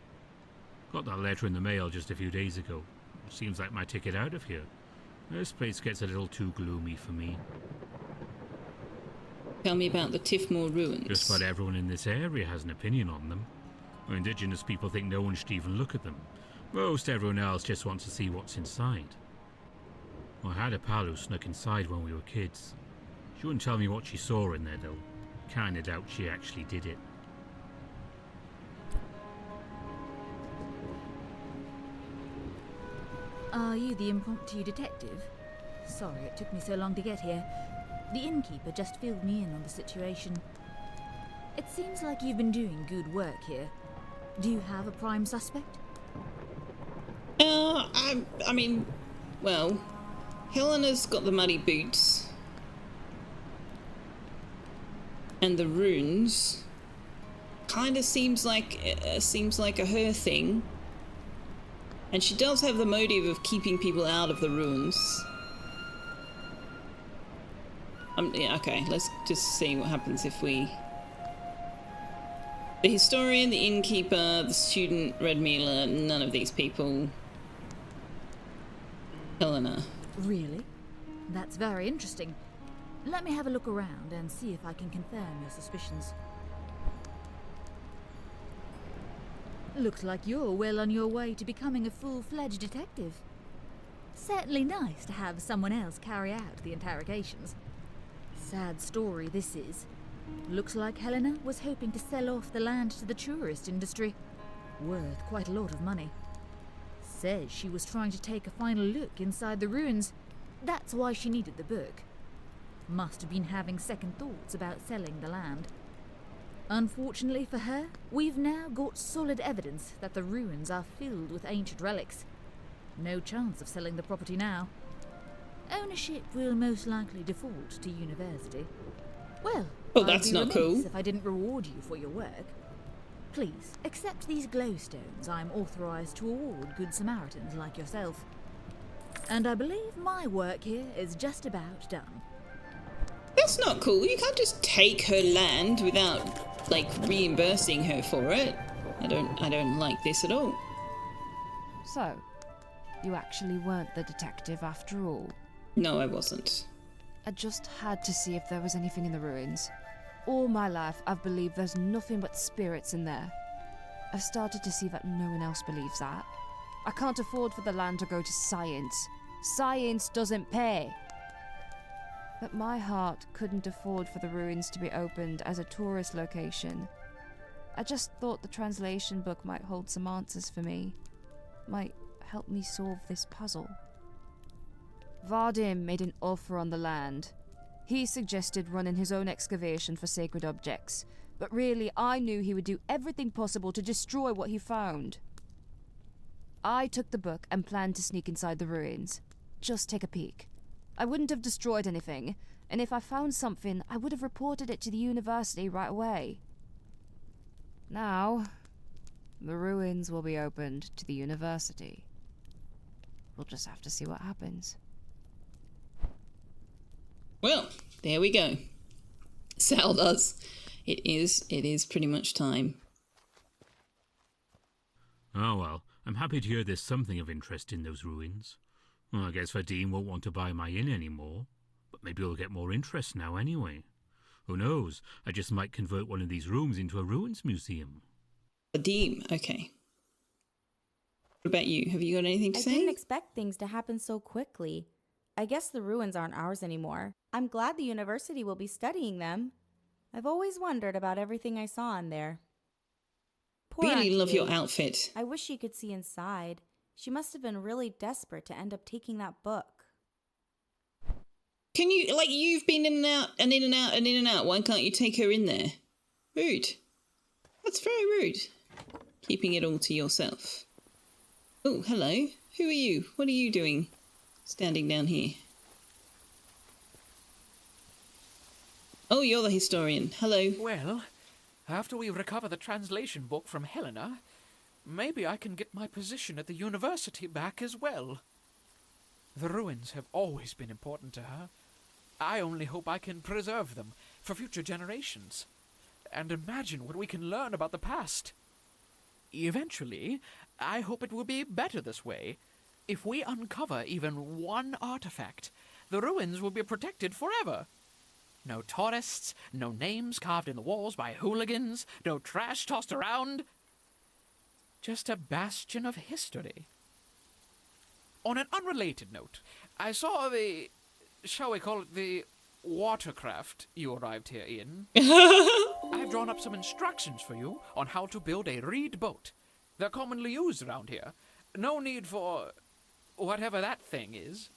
Got that letter in the mail just a few days ago. Seems like my ticket out of here. This place gets a little too gloomy for me. Tell me about the Tifmore ruins. Just about everyone in this area has an opinion on them. Indigenous people think no one should even look at them. Most everyone else just wants to see what's inside. I had a pal who snuck inside when we were kids. She wouldn't tell me what she saw in there, though. Kinda doubt she actually did it. Are you the impromptu detective? Sorry it took me so long to get here. The innkeeper just filled me in on the situation. It seems like you've been doing good work here. Do you have a prime suspect? I mean, well, Helena's got the muddy boots. And the runes. Kinda seems like a her thing. And she does have the motive of keeping people out of the ruins. Yeah, okay, let's just see what happens if we... The historian, the innkeeper, the student, Red Mealer, none of these people. Helena. Really? That's very interesting. Let me have a look around and see if I can confirm your suspicions. Looks like you're well on your way to becoming a full-fledged detective. Certainly nice to have someone else carry out the interrogations. Sad story this is. Looks like Helena was hoping to sell off the land to the tourist industry. Worth quite a lot of money. Says she was trying to take a final look inside the ruins. That's why she needed the book. Must have been having second thoughts about selling the land. Unfortunately for her, we've now got solid evidence that the ruins are filled with ancient relics. No chance of selling the property now. Ownership will most likely default to university. Well, well, that's not cool. If I didn't reward you for your work. Please, accept these glowstones I'm authorized to award good Samaritans like yourself. And I believe my work here is just about done. That's not cool. You can't just take her land without, like, reimbursing her for it. I don't like this at all. So, you actually weren't the detective after all? No, I wasn't. I just had to see if there was anything in the ruins. All my life, I've believed there's nothing but spirits in there. I've started to see that no one else believes that. I can't afford for the land to go to science. Science doesn't pay. But my heart couldn't afford for the ruins to be opened as a tourist location. I just thought the translation book might hold some answers for me. Might help me solve this puzzle. Vadim made an offer on the land. He suggested running his own excavation for sacred objects, but really I knew he would do everything possible to destroy what he found. I took the book and planned to sneak inside the ruins. Just take a peek. I wouldn't have destroyed anything, and if I found something, I would have reported it to the university right away. Now, the ruins will be opened to the university. We'll just have to see what happens. Well, there we go. Sal does. It is pretty much time. Oh well, I'm happy to hear there's something of interest in those ruins. Well, I guess Vadim won't want to buy my inn anymore, but maybe he'll get more interest now anyway. Who knows, I just might convert one of these rooms into a ruins museum. Vadim, okay. What about you? Have you got anything to say? I didn't expect things to happen so quickly. I guess the ruins aren't ours anymore. I'm glad the university will be studying them. I've always wondered about everything I saw in there. Poor Really Auntie love your Abe. outfit. I wish you could see inside. She must have been really desperate to end up taking that book. Can you, like, you've been in and out and in and out and in and out. Why can't you take her in there? Rude. That's very rude. Keeping it all to yourself. Oh, hello. Who are you? What are you doing? Standing down here. Oh, you're the historian. Hello. Well, after we recover the translation book from Helena, maybe I can get my position at the university back as well. The ruins have always been important to her. I only hope I can preserve them for future generations. And imagine what we can learn about the past. Eventually, I hope it will be better this way. If we uncover even one artifact, the ruins will be protected forever. No tourists, no names carved in the walls by hooligans, no trash tossed around. Just a bastion of history. On an unrelated note, I saw the, shall we call it the watercraft you arrived here in. I've drawn up some instructions for you on how to build a reed boat. They're commonly used around here. No need for whatever that thing is.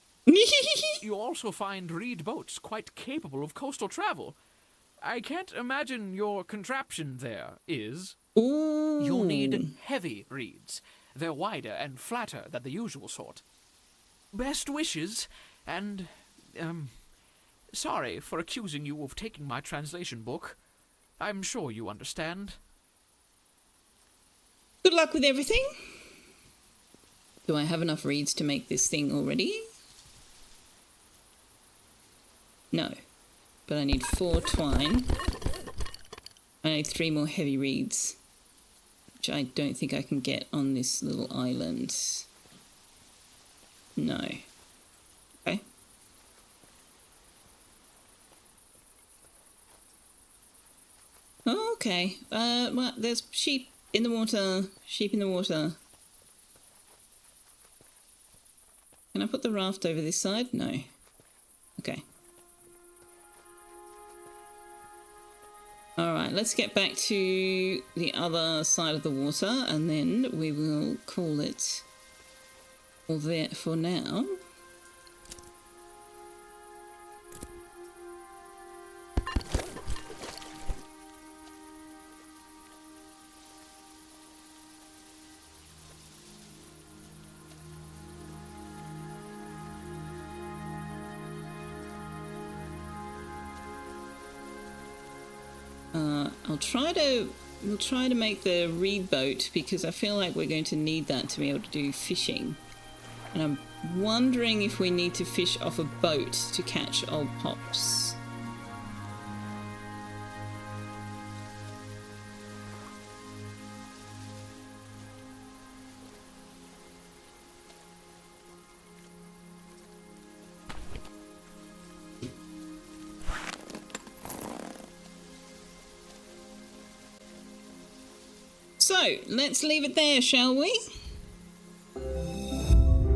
You also find reed boats quite capable of coastal travel. I can't imagine your contraption there is. Ooh. You'll need heavy reeds. They're wider and flatter than the usual sort. Best wishes, and, sorry for accusing you of taking my translation book. I'm sure you understand. Good luck with everything. Do I have enough reeds to make this thing already? No. But I need 4 twine. I need 3 more heavy reeds, which I don't think I can get on this little island. No. Okay. Okay. Well, there's sheep in the water. Sheep in the water. Can I put the raft over this side? No. Okay. Alright, let's get back to the other side of the water and then we will call it all there for now. We'll try to make the reed boat because I feel like we're going to need that to be able to do fishing. And I'm wondering if we need to fish off a boat to catch old pops. So, let's leave it there, shall we?